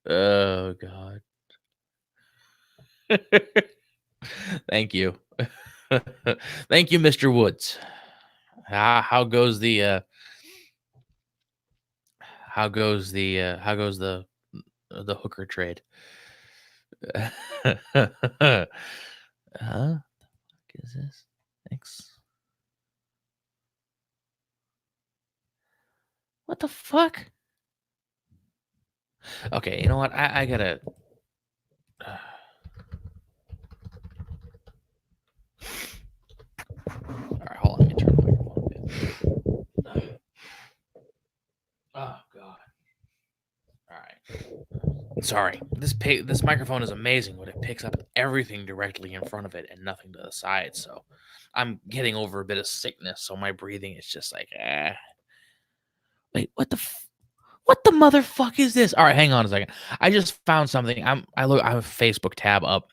Oh God! Thank you, thank you, Mr. Woods. How goes the the hooker trade? Huh? What is this? Thanks. What the fuck? Okay, you know what? I gotta. All right, hold on. Let me turn the microphone a bit. Oh God. All right. Sorry. This microphone is amazing, but it picks up everything directly in front of it and nothing to the side. So I'm getting over a bit of sickness, so my breathing is just like, eh. Wait, what the motherfuck is this? All right, hang on a second. I just found something. I have a Facebook tab up,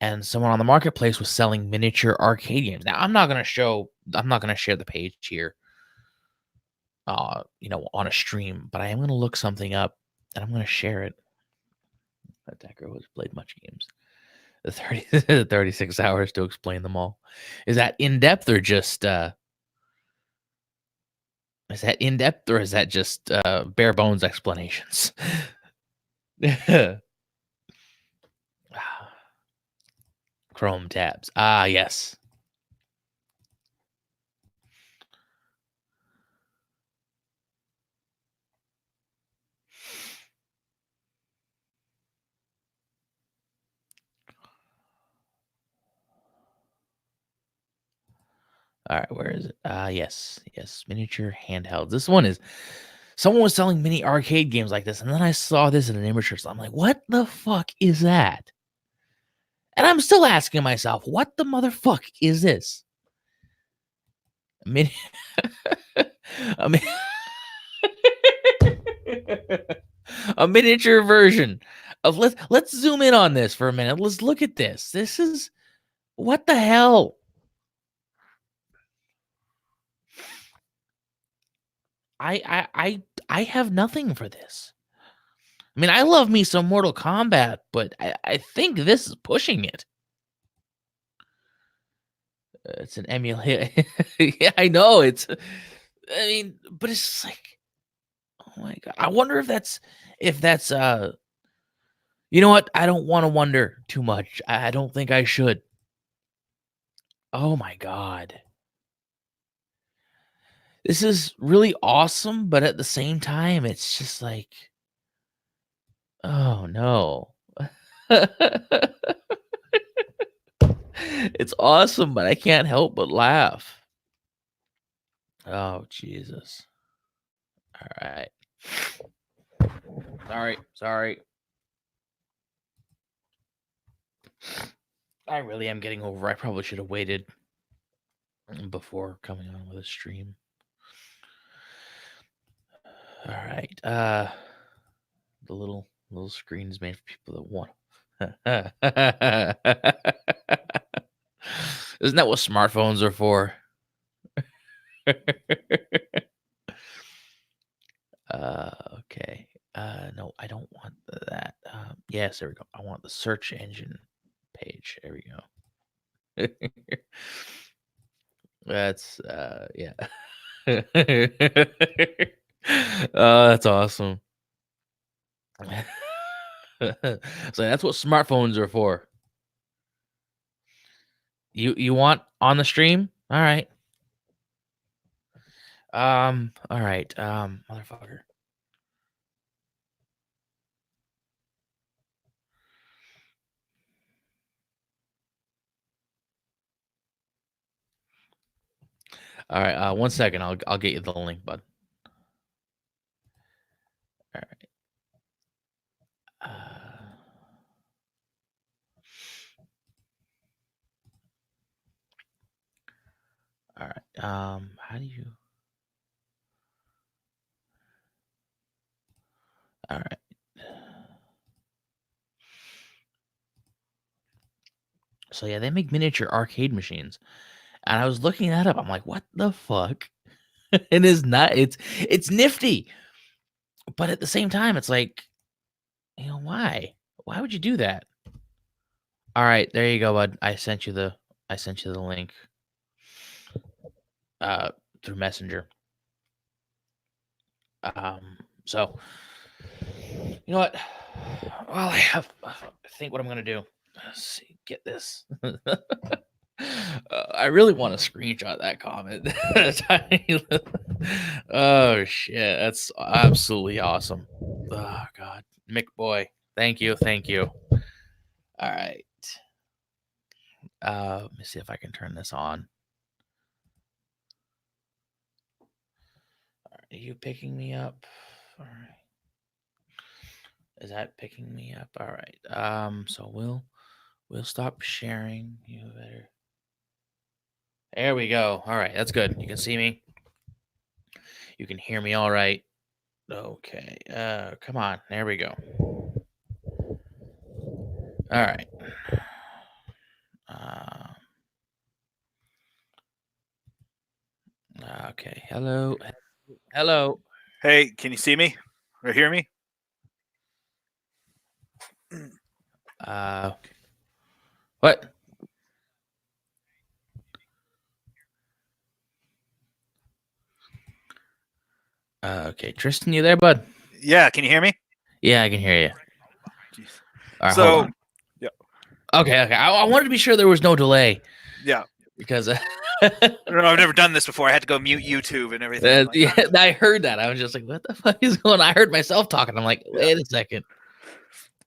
and someone on the marketplace was selling miniature arcade games. Now I'm not gonna share the page here, on a stream, but I am gonna look something up and I'm gonna share it. That girl has played much games. The 36 hours to explain them all. Is that in depth or just is that in depth or is that just bare bones explanations? Chrome tabs. Ah, yes. All right, where is it? Yes, miniature handheld. This one is someone was selling mini arcade games like this, and then I saw this in an image. So I'm like, what the fuck is that? And I'm still asking myself, what the motherfuck is this? Mini, a, mi- a miniature version of let's zoom in on this for a minute. Let's look at this. This is what the hell? I have nothing for this. I mean, I love me some Mortal Kombat, but I think this is pushing it. It's an emulator. Yeah, I know. I mean, but it's just like, oh my God. I wonder if that's you know what? I don't want to wonder too much. I don't think I should. Oh my God. This is really awesome, but at the same time, it's just like, oh no. It's awesome, but I can't help but laugh. Oh, Jesus. All right. Sorry. I really am getting over. I probably should have waited before coming on with a stream. All right. The little screen is made for people that want. Isn't that what smartphones are for? Okay. No, I don't want that. Yes, there we go. I want the search engine page. There we go. That's yeah. That's awesome. So that's what smartphones are for. You want on the stream? All right. All right. Motherfucker. All right. 1 second. I'll get you the link, bud. All right. All right. How do you? All right. So yeah, they make miniature arcade machines, and I was looking that up. I'm like, what the fuck? It is not. It's nifty, but at the same time, it's like, why? Why would you do that? All right, there you go, bud. I sent you the link through Messenger. So you know what? Well, I think what I'm gonna do. Let's see, get this. I really want to screenshot that comment. Oh shit, that's absolutely awesome. Oh god, Mick boy, thank you. All right. Let me see if I can turn this on. Are you picking me up? All right. Is that picking me up? All right. So we'll stop sharing. You better. There we go. All right, that's good. You can see me. You can hear me all right. Okay. Come on. There we go. All right. Okay. Hello. Hey, can you see me or hear me? What? Okay, Tristan, you there, bud? Yeah, can you hear me? Yeah, I can hear you. Jeez. All right, So, hold on. yeah. Okay. I wanted to be sure there was no delay. Yeah. Because I've never done this before. I had to go mute YouTube and everything. Yeah, I heard that. I was just like, what the fuck is going on? I heard myself talking. I'm like, wait a second.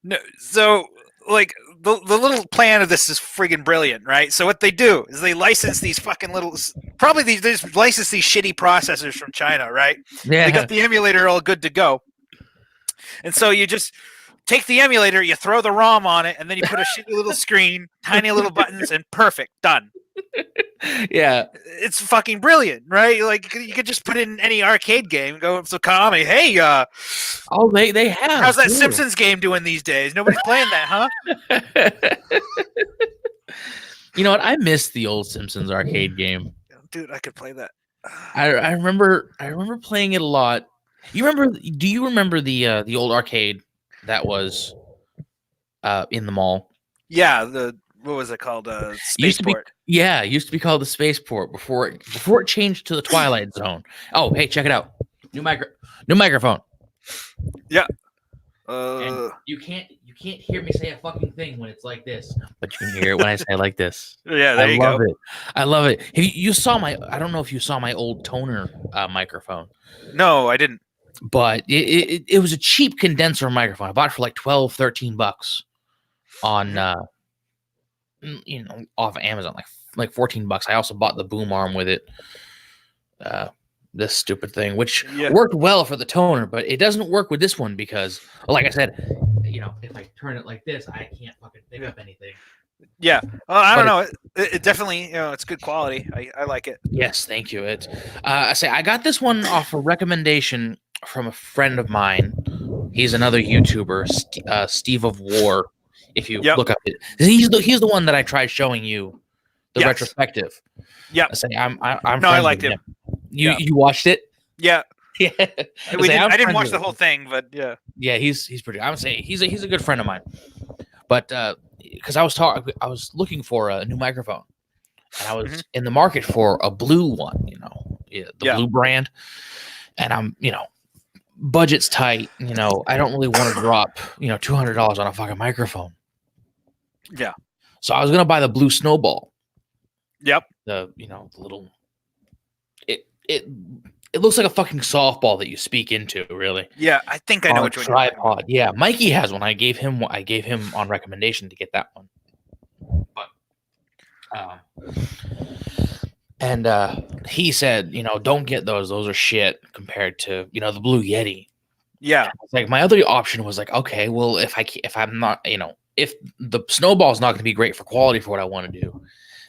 No, so like the little plan of this is friggin' brilliant, right? So what they do is they license these fucking little, probably they just license these shitty processors from China, right? Yeah. They got the emulator all good to go, and so you just take the emulator, you throw the ROM on it, and then you put a shitty little screen, tiny little buttons, and perfect, done. Yeah, it's fucking brilliant, right? Like you could just put in any arcade game, go to Konami. Hey, oh, they have. How's that Simpsons game doing these days? Nobody's playing that, huh? You know what? I miss the old Simpsons arcade game. Dude, I could play that. I remember playing it a lot. Do you remember the old arcade that was in the mall? Yeah, what was it called? Spaceport. It used to be called the Spaceport before it changed to the Twilight Zone. Oh, hey, check it out. New microphone. Yeah. And you can't hear me say a fucking thing when it's like this, but you can hear it when I say it like this. Yeah, there you go. I love it. You saw I don't know if you saw my old toner microphone. No, I didn't. But it was a cheap condenser microphone. I bought it for like $12-13 on off Amazon, like $14. I also bought the boom arm with it. this stupid thing, which Yeah. worked well for the toner, but it doesn't work with this one because, like I said, if I turn it like this, I can't fucking pick up anything. Yeah. I But don't know. It definitely, it's good quality. I like it. Yes, thank you. I got this one off a recommendation from a friend of mine. He's another YouTuber, Steve of War. If you Yep. look up it, he's the one that I tried showing you the Yes. retrospective. Yep. I say I'm No, I friends liked with him. You watched it? Yeah. Yeah. I didn't watch the whole thing, but yeah. Yeah, he's pretty. I would say he's a good friend of mine. But because I was looking for a new microphone, and I was in the market for a blue one, the blue brand, and I'm budget's tight. I don't really want to drop $200 on a fucking microphone. Yeah. So I was gonna buy the blue Snowball. Yep. The little. It looks like a fucking softball that you speak into, really. Yeah, I think I know which one. Tripod. Yeah, Mikey has one. I gave him on recommendation to get that one. But he said, don't get those. Those are shit compared to the Blue Yeti. Yeah. Like my other option was like, okay, well, if I'm not, if the Snowball's not going to be great for quality for what I want to do,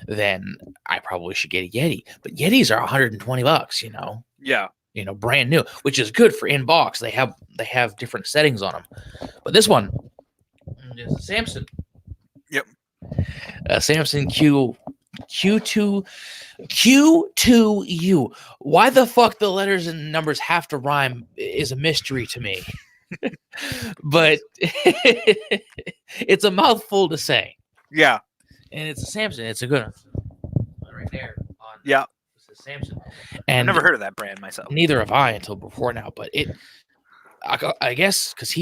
then I probably should get a Yeti. But Yetis are $120, Yeah. Brand new, which is good for in box. They have different settings on them. But this one is a Samson. Yep. A Samson Q2U. Why the fuck the letters and numbers have to rhyme is a mystery to me. But it's a mouthful to say. Yeah. And it's a Samson. It's a good one. Right there. Yeah. It's a Samson. And I've never heard of that brand myself. Neither have I until before now. But I guess because I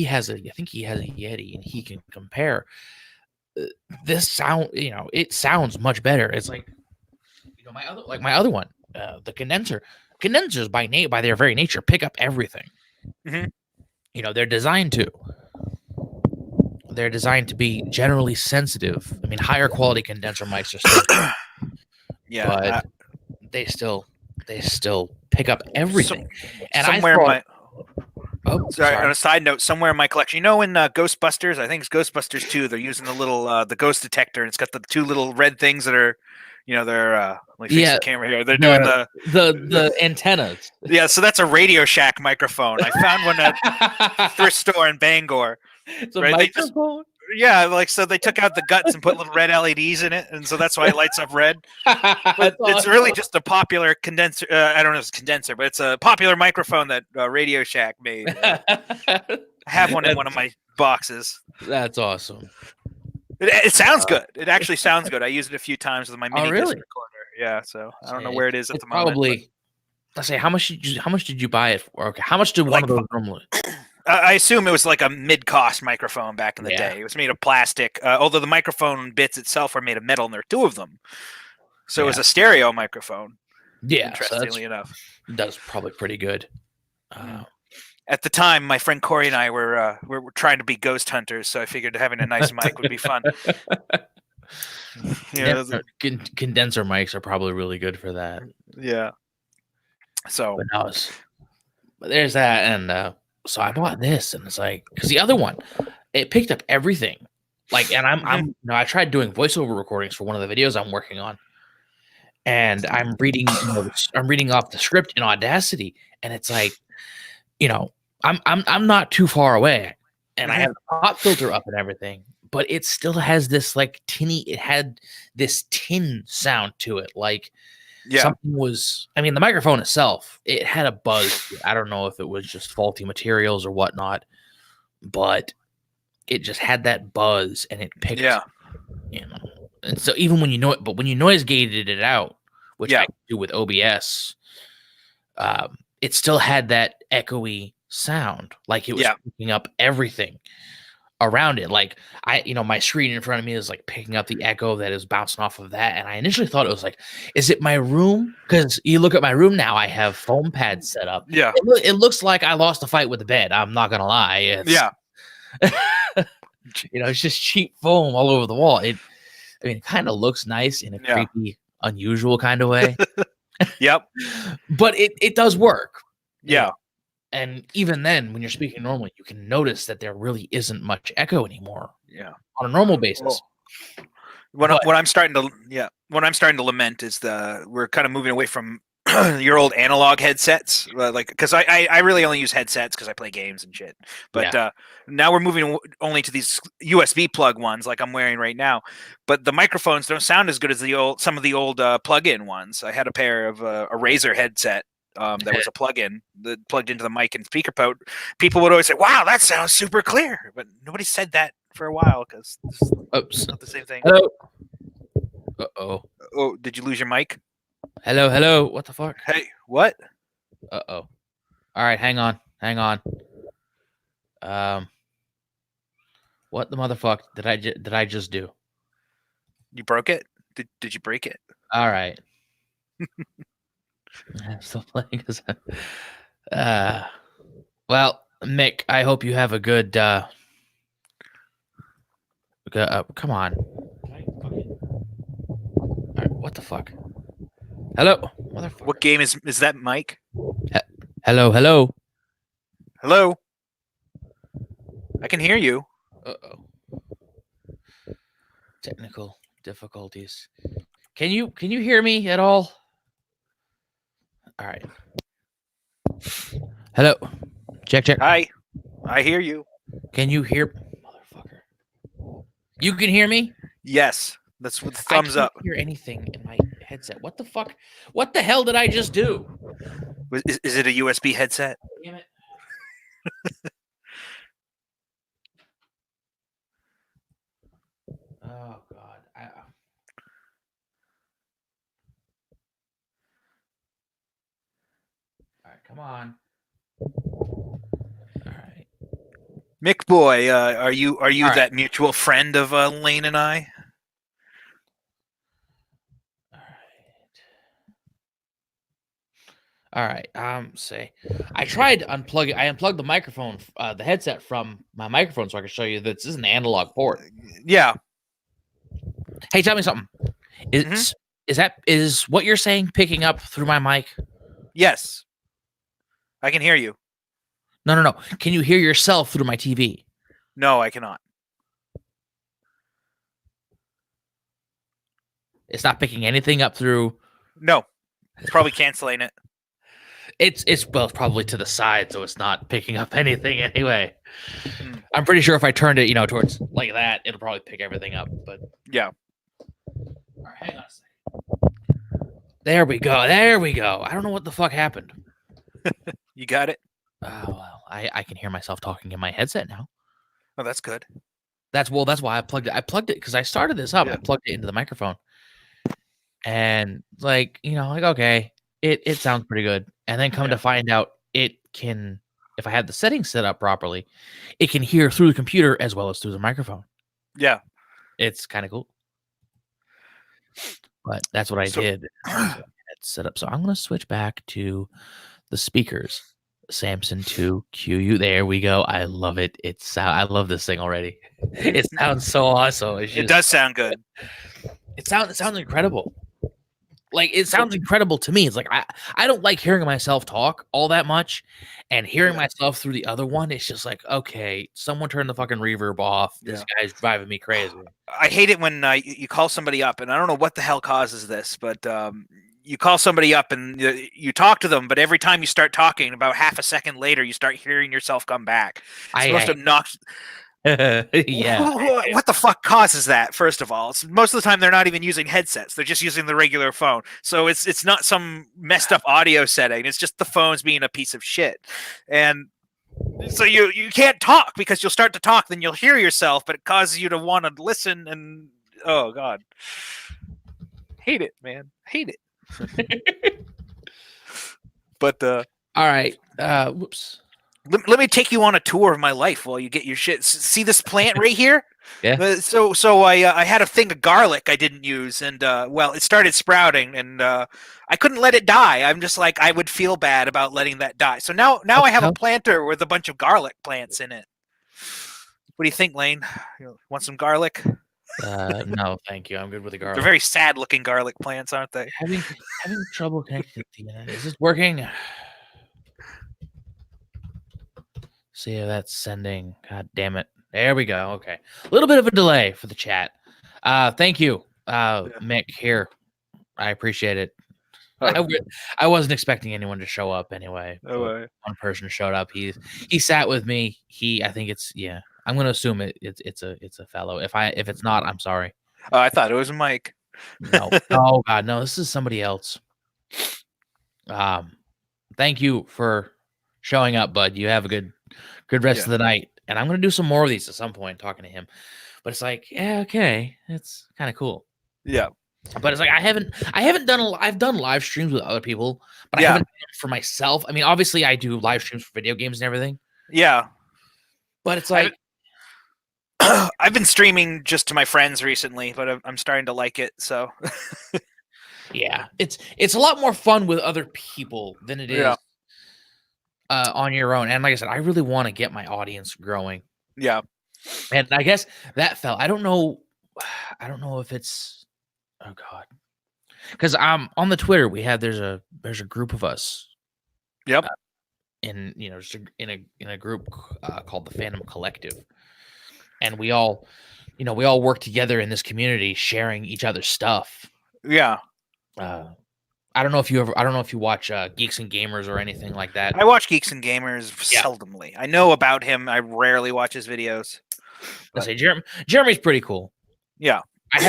think he has a Yeti and he can compare. This sound, it sounds much better. It's like, my other one, the condensers by their very nature pick up everything. Mm-hmm. They're designed to be generally sensitive. I mean, higher quality condenser mics are still, yeah, but they still pick up everything. And on a side note, somewhere in my collection, in Ghostbusters, I think it's Ghostbusters 2, they're using the little the ghost detector, and it's got the two little red things that are, they're let me fix the camera here. They're doing the antennas. Yeah, so that's a Radio Shack microphone. I found one at thrift store in Bangor. It's a microphone. So they took out the guts and put little red LEDs in it, and so that's why it lights up red. But it's really just a popular condenser. I don't know if it's a condenser, but it's a popular microphone that Radio Shack made. I have one in one of my boxes. That's awesome. It sounds good. It actually sounds good. I used it a few times with my mini disc recorder. Yeah, so I don't know where it is at the moment. Probably. Let's say how much did you buy it for? Okay, how much did one of those normally? I assume it was like a mid-cost microphone back in the day. It was made of plastic, although the microphone bits itself were made of metal, and there are two of them. So it was a stereo microphone. Yeah, interestingly enough, that's probably pretty good. At the time, my friend Corey and I were trying to be ghost hunters, so I figured having a nice mic would be fun. Condenser mics are probably really good for that. Yeah. So but there's that, and so I bought this, and it's like, because the other one, it picked up everything. Like, and I tried doing voiceover recordings for one of the videos I'm working on, and I'm reading off the script in Audacity, and it's like, I'm not too far away, and I have the pop filter up and everything, but it still has this like it had this tin sound to it, like. Yeah. Something was, the microphone itself, it had a buzz. I don't know if it was just faulty materials or whatnot, but it just had that buzz and it picked, and so even when when you noise gated it out, which I do with OBS, it still had that echoey sound, like it was picking up everything around it. Like my screen in front of me is like picking up the echo that is bouncing off of that, and I initially thought it was like, is it my room? Because you look at my room now, I have foam pads set up. Yeah, it looks like I lost a fight with the bed. I'm not gonna lie. It's just cheap foam all over the wall. It kind of looks nice in a creepy, unusual kind of way. Yep. But it does work. you Yeah. know. And even then, when you're speaking normally, you can notice that there really isn't much echo anymore Yeah. on a normal basis. But What I'm starting to lament is we're kind of moving away from your old analog headsets, like because I really only use headsets because I play games and shit. But now we're moving only to these USB plug ones, like I'm wearing right now. But the microphones don't sound as good as some of the old plug-in ones. I had a pair of a Razer headset. That was a plug-in that plugged into the mic and speaker port. People would always say, "Wow, that sounds super clear," but nobody said that for a while because it's not the same thing. Hello. Uh-oh. Oh, did you lose your mic? Hello. What the fuck? Hey, what? Uh-oh. All right, hang on. What the motherfuck did I just do? You broke it? Did you break it? All right. I'm still playing. Well, Mick, I hope you have a good. Come on. All right, what the fuck? Hello, motherfucker. What game is that, Mike? Hello. Hello. I can hear you. Uh-oh. Technical difficulties. Can you hear me at all? All right. Hello. Check. Hi. I hear you. Can you hear, motherfucker? You can hear me? Yes. That's with the thumbs up. I can't hear anything in my headset. What the fuck? What the hell did I just do? Is it a USB headset? Damn it. Oh god. All right, come on. All right. Mick boy, are you right. that mutual friend of Lane and I? All right. Say, I tried unplugging. I unplugged the microphone, the headset from my microphone, so I can show you that this is an analog port. Yeah. Hey, tell me something. Is what you're saying picking up through my mic? Yes. I can hear you. No. Can you hear yourself through my TV? No, I cannot. It's not picking anything up through. No, it's probably canceling it. It's probably to the side, so it's not picking up anything anyway. I'm pretty sure if I turned it, towards like that, it'll probably pick everything up. But yeah. All right, hang on a second. There we go. I don't know what the fuck happened. You got it? Oh well, I can hear myself talking in my headset now. Oh, that's good. That's why I plugged it. I plugged it because I started this up. Yeah. I plugged it into the microphone, and okay, it sounds pretty good. And then come to find out, it can, if I had the settings set up properly, it can hear through the computer as well as through the microphone. Yeah, it's kind of cool. But that's what I did. Set up. So I'm going to switch back to the speakers. Samson 2 QU. There we go. I love it. I love this thing already. It sounds so awesome. It does sound good. It sounds incredible. Like, it sounds incredible to me. It's like I don't like hearing myself talk all that much, and hearing myself through the other one, it's just like, okay, someone turn the fucking reverb off. This guy's driving me crazy. I hate it when you call somebody up, and I don't know what the hell causes this, but you call somebody up and you talk to them, but every time you start talking, about half a second later, you start hearing yourself come back. It's most obnoxious. Yeah. What the fuck causes that? First of all, most of the time they're not even using headsets; they're just using the regular phone. So it's not some messed up audio setting. It's just the phone's being a piece of shit, and so you can't talk because you'll start to talk, then you'll hear yourself, but it causes you to want to listen. And oh god, hate it, man, hate it. But all right, whoops. Let me take you on a tour of my life while you get your shit. See this plant right here? Yeah. So I had a thing of garlic I didn't use, and it started sprouting, and I couldn't let it die. I'm just like, I would feel bad about letting that die. So now I have a planter with a bunch of garlic plants in it. What do you think, Lane? Want some garlic? No, thank you. I'm good with the They're garlic. very sad-looking garlic plants, aren't they? Having trouble connecting to the internet. Is this working? See if that's sending. God damn it. There we go. Okay. A little bit of a delay for the chat. Thank you, Mick. Here. I appreciate it. Oh, I wasn't expecting anyone to show up anyway. But one person showed up. He sat with me. I think it's I'm gonna assume it's a fellow. If it's not, I'm sorry. Oh, I thought it was Mike. No. Oh God, no. This is somebody else. Thank you for showing up, bud. You have a good rest of the night. And I'm gonna do some more of these at some point, talking to him. But it's like, yeah, okay, it's kind of cool. Yeah. But it's like I've done live streams with other people, but I haven't done it for myself. I mean, obviously I do live streams for video games and everything. Yeah. But it's like I've been streaming just to my friends recently, but I'm starting to like it. So yeah, it's a lot more fun with other people than it is on your own. And like I said, I really want to get my audience growing. Yeah. And I guess that fell. I don't know if it's oh God. Because on the Twitter there's a group of us. Yep. In a group called the Phantom Collective. And we all work together in this community, sharing each other's stuff. Yeah. I don't know if you watch Geeks and Gamers or anything like that. I watch Geeks and Gamers seldomly. I know about him. I rarely watch his videos. I say Jeremy's pretty cool. Yeah. I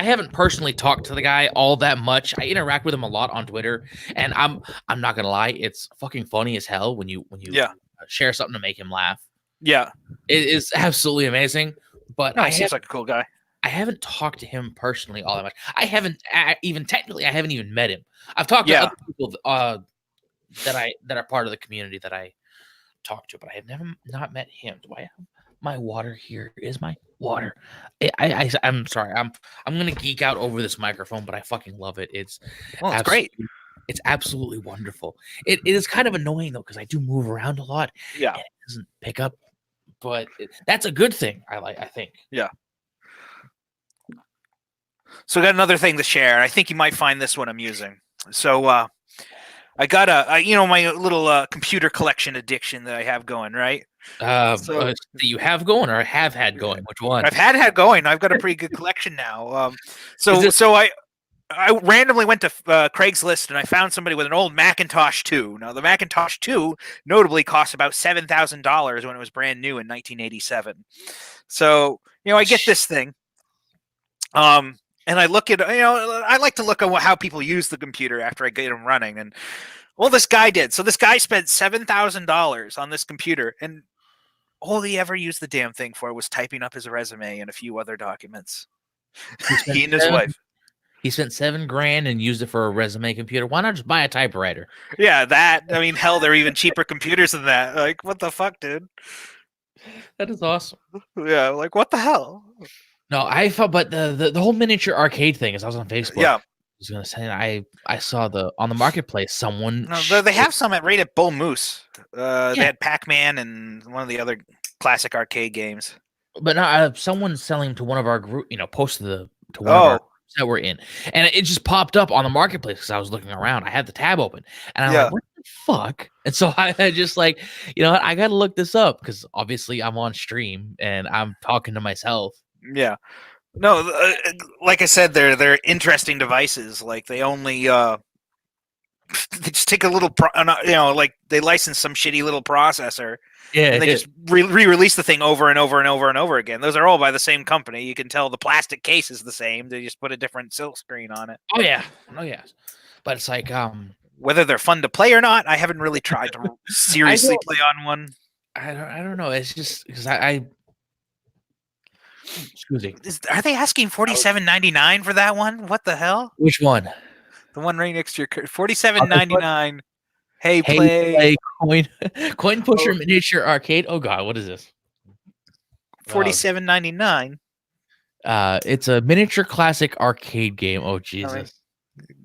haven't personally talked to the guy all that much. I interact with him a lot on Twitter, and I'm not gonna lie, it's fucking funny as hell when you share something to make him laugh. Yeah, it is absolutely amazing. But he seems like a cool guy. I haven't talked to him personally all that much. I haven't even met him. I've talked to other people that are part of the community that I talk to, but I have not met him. Do I have my water here? Is my water? I'm sorry. I'm gonna geek out over this microphone, but I fucking love it. It's great. It's absolutely wonderful. It is kind of annoying though because I do move around a lot. Yeah, and it doesn't pick up, but that's a good thing. I think. Yeah. So I got another thing to share. I think you might find this one amusing. So I got my little computer collection addiction that I have going, right? That you have going or have had going? Which one? I've had going. I've got a pretty good collection now. So I randomly went to Craigslist and I found somebody with an old Macintosh 2. Now the Macintosh 2 notably cost about $7,000 when it was brand new in 1987. So I get this thing. And I look at, I like to look at how people use the computer after I get them running. And well, this guy did. So this guy spent $7,000 on this computer, and all he ever used the damn thing for was typing up his resume and a few other documents. He and his wife. He spent $7,000 and used it for a resume computer. Why not just buy a typewriter? Yeah, hell, there are even cheaper computers than that. Like, what the fuck, dude? That is awesome. Yeah, like, what the hell? No, I thought, but the whole miniature arcade thing, as I was on Facebook. Yeah, I was gonna say I saw on the marketplace someone. No, they have some at Bull Moose. They had Pac-Man and one of the other classic arcade games. But no, someone selling to one of our group, posted to one of our groups that we're in, and it just popped up on the marketplace because I was looking around. I had the tab open, and I'm like, what the fuck? And so I just like, I got to look this up because obviously I'm on stream and I'm talking to myself. Yeah. No, like I said, they're interesting devices. Like they only they just take a little like they license some shitty little processor. Yeah, and they just re-release the thing over and over and over and over again. Those are all by the same company. You can tell the plastic case is the same. They just put a different silk screen on it. Oh yeah. But it's like whether they're fun to play or not, I haven't really tried to seriously play on one. I don't know. It's just because I excuse me. Are they asking $47.99 for that one? What the hell? Which one? The one right next to your $47.99. Hey, play coin pusher miniature arcade. Oh god, what is this? $47.99. It's a miniature classic arcade game. Oh Jesus.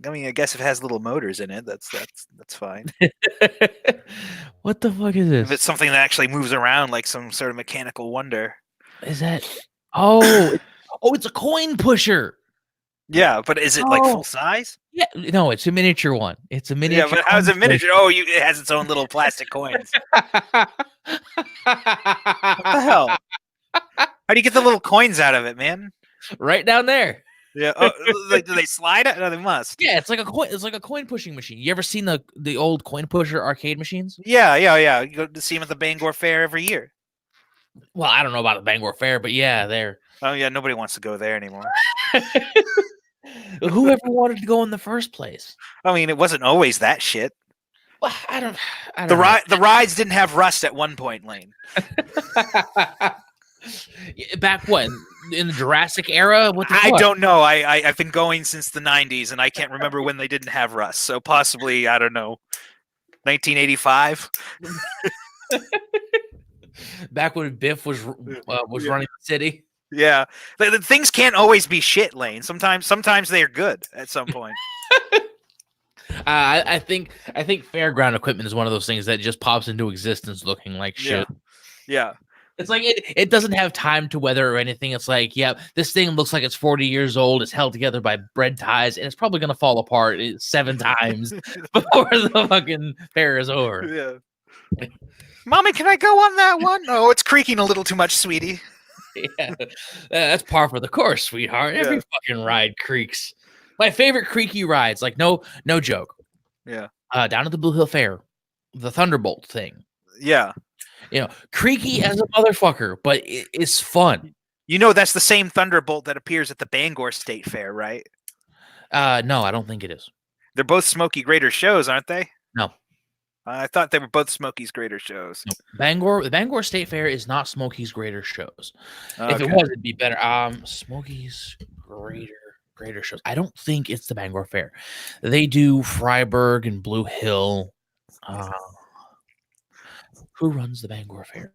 I guess if it has little motors in it, that's fine. What the fuck is this? If it's something that actually moves around like some sort of mechanical wonder. Is that? Oh, Oh, it's a coin pusher. Yeah, but is it like Oh. full size? Yeah, no, it's a miniature one. It's a miniature. Yeah, but how's it coin miniature? Oh, it has its own little plastic coins. pusher. What the hell? How do you get the little coins out of it, man? Right down there. Yeah. Oh, like, do they slide it? No, they must. Yeah, it's like a coin. It's like a coin pushing machine. You ever seen the old coin pusher arcade machines? Yeah, yeah, yeah. You go to see them at the Bangor Fair every year. Well, I don't know about the Bangor Fair, but yeah, they're. Oh yeah, nobody wants to go there anymore. Whoever wanted to go in the first place? I mean, it wasn't always that shit. Well, I don't The rides didn't have rust at one point, Lane. Back when in the Jurassic era? What the I fuck? don't know. I've been going since the 90s, and I can't remember when they didn't have rust. So possibly, I don't know, 1985. Back when Biff was running the city. Yeah, the things can't always be shit, Lane. Sometimes they are good at some point. I think fairground equipment is one of those things that just pops into existence looking like shit. Yeah. It's like it doesn't have time to weather or anything. It's like, yeah, this thing looks like it's 40 years old. It's held together by bread ties, and it's probably gonna fall apart 7 times before the fucking fair is over. Yeah. Mommy, can I go on that one? Oh, it's creaking a little too much, sweetie. Yeah, that's par for the course, sweetheart. Every fucking ride creaks. My favorite creaky rides, like no joke. Yeah. Down at the Blue Hill Fair, the Thunderbolt thing. Yeah. You know, creaky as a motherfucker, but it's fun. You know, that's the same Thunderbolt that appears at the Bangor State Fair, right? No, I don't think it is. They're both Smokey Grader shows, aren't they? No. I thought they were both Smokey's Grader shows. No. The Bangor State Fair is not Smokey's Greater shows. Okay. If it was, it'd be better. Smokey's Greater shows. I don't think it's the Bangor Fair. They do Freiburg and Blue Hill. Who runs the Bangor Fair?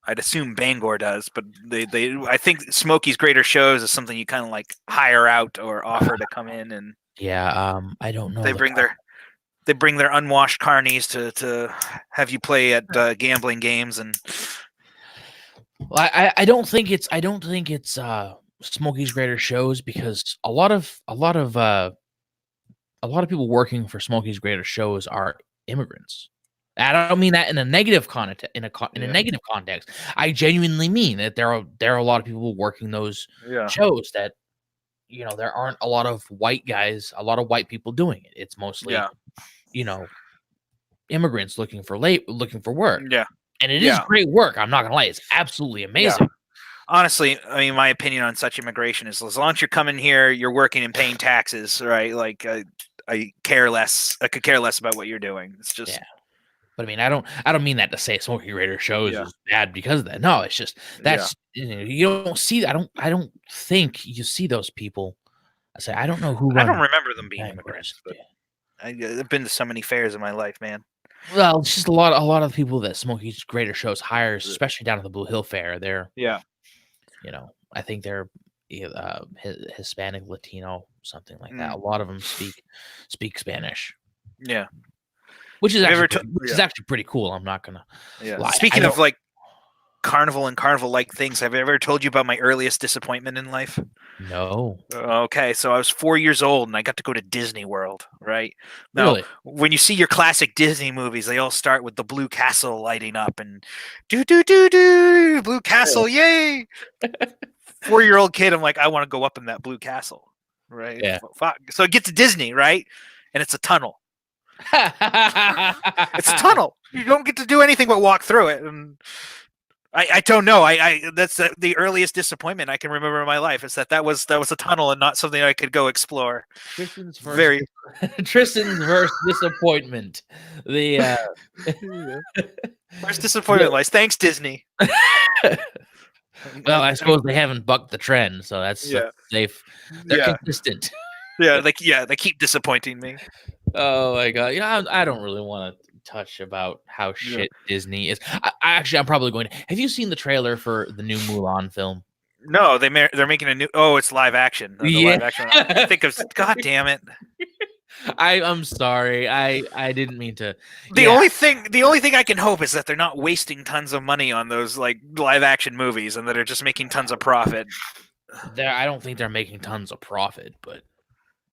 I'd assume Bangor does, but I think Smokey's Greater shows is something you kind of like hire out or offer to come in, and I don't know. They bring their unwashed carnies to have you play at gambling games, and well, I don't think it's Smokey's Greater shows, because a lot of people working for Smokey's Greater shows are immigrants. I don't mean that in a negative context. In a negative context, I genuinely mean that there are a lot of people working those shows that, you know, there aren't a lot of white guys, a lot of white people doing it. It's mostly, you know, immigrants looking for work. Yeah, and it is great work. I'm not gonna lie, it's absolutely amazing. Yeah. Honestly, I mean, my opinion on such immigration is, as long as you're coming here, you're working and paying taxes, right? Like, I care less. I could care less about what you're doing. It's just. But I mean, I don't mean that to say Smokey Grader shows is bad because of that. No, it's just you don't see. I don't think you see those people. I don't know who. I don't remember them being immigrants. But I've been to so many fairs in my life, man. Well, it's just a lot of people that Smokey's Greater shows hires, especially down at the Blue Hill Fair. They're you know, I think they're Hispanic, Latino, something like that. A lot of them speak Spanish. Yeah. Which is actually pretty cool. I'm not gonna lie. Speaking of like carnival and carnival-like things, have I ever told you about my earliest disappointment in life? No. Okay, so I was 4 years old and I got to go to Disney World, right? Now, Really? when you see your classic Disney movies, they all start with the Blue Castle lighting up and do Blue Castle, yay! 4-year-old kid, I'm like, I want to go up in that Blue Castle, right? Yeah. So I get to Disney, right? And it's a tunnel. It's a tunnel. You don't get to do anything but walk through it, and I don't know. I that's the earliest disappointment I can remember in my life, is that was a tunnel and not something I could go explore. Tristan's first disappointment. The first disappointment lies. Thanks, Disney. Well, I suppose they haven't bucked the trend, so that's safe. They're consistent. They keep disappointing me. Oh my god! I don't really want to touch about how shit Disney is. I'm probably going to. Have you seen the trailer for the new Mulan film? No, they're making a new. Oh, it's live action. Live action. I think of. God damn it! I'm sorry. I didn't mean to. The only thing I can hope is that they're not wasting tons of money on those like live action movies and that are just making tons of profit. I don't think they're making tons of profit, but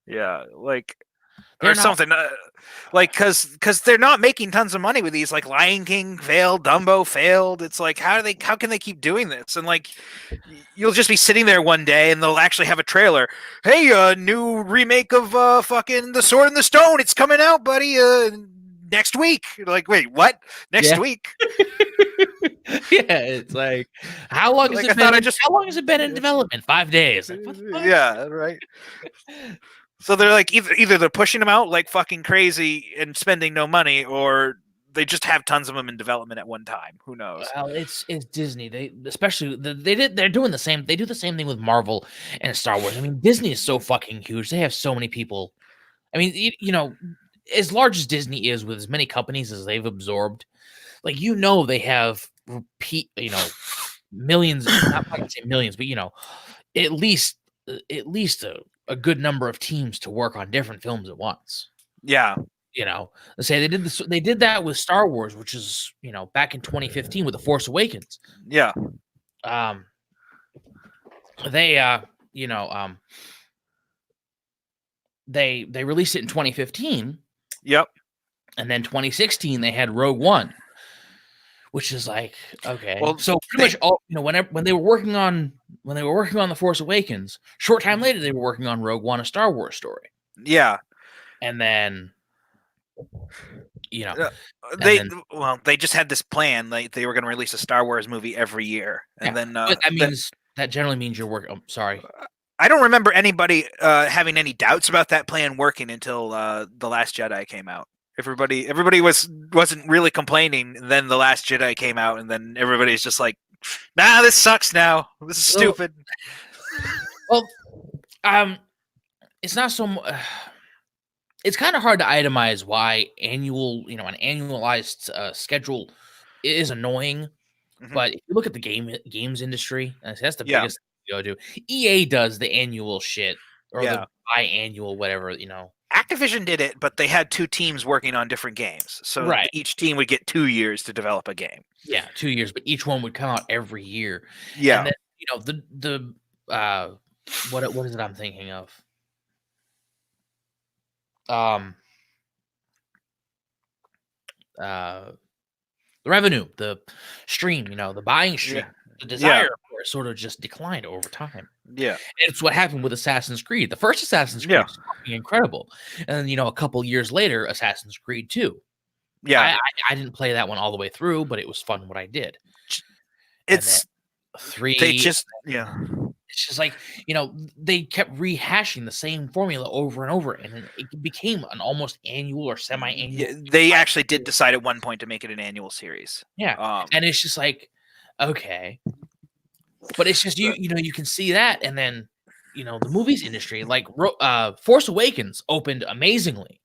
Yeah, like they're or not. something like because they're not making tons of money with these. Like Lion King failed, Dumbo failed. It's like how can they keep doing this? And like you'll just be sitting there one day and they'll actually have a trailer. Hey, new remake of fucking The Sword and the Stone. It's coming out, buddy. Next week. You're like, wait, what? Next Yeah. week? Yeah, it's like how long Like, has I it thought been? I just How long has it been in development? 5 days. Like, what the fuck? yeah, right. So they're like either they're pushing them out like fucking crazy and spending no money, or they just have tons of them in development at one time. Who knows? Well, it's Disney. They especially they're doing the same. They do the same thing with Marvel and Star Wars. I mean, Disney is so fucking huge. They have so many people. I mean, you know, as large as Disney is with as many companies as they've absorbed, like they have millions. Not gonna say millions, but at least a good number of teams to work on different films at once. Yeah, Let's say they did this. They did that with Star Wars, which is back in 2015 with The Force Awakens. yeah, Um, they they released it in 2015, yep, and then 2016 they had Rogue One, which is like okay. Well, So pretty much all when they were working on The Force Awakens, short time later they were working on Rogue One, a Star Wars story, yeah. and then They just had this plan. Like they were going to release a Star Wars movie every year, and then but that generally means you're working. Oh, sorry. I don't remember anybody having any doubts about that plan working until The Last Jedi came out. Everybody wasn't really complaining. And then The Last Jedi came out, and then everybody's just like, "Nah, this sucks now. This is stupid." Well, it's not so. It's kind of hard to itemize why an annualized schedule is annoying. Mhm. But if you look at the games industry, that's the Yeah. biggest thing to go to. EA does the annual shit or Yeah. the biannual, whatever. Activision did it, but they had two teams working on different games, so Right. each team would get 2 years to develop a game. Yeah, 2 years, but each one would come out every year. Yeah, And then what is it I'm thinking of? The revenue, the stream, the buying stream, the desire for it sort of just declined over time. yeah, And it's what happened with Assassin's Creed. The first Assassin's Creed was fucking incredible, and then a couple years later, Assassin's Creed 2. yeah. I didn't play that one all the way through, but it was fun what I did. It's 3. they just It's just like they kept rehashing the same formula over and over, and it became an almost annual or semi-annual. Yeah, they actually did decide at one point to make it an annual series. Yeah, and it's just like, okay, but it's just you can see that, and then the movies industry, like Force Awakens opened amazingly.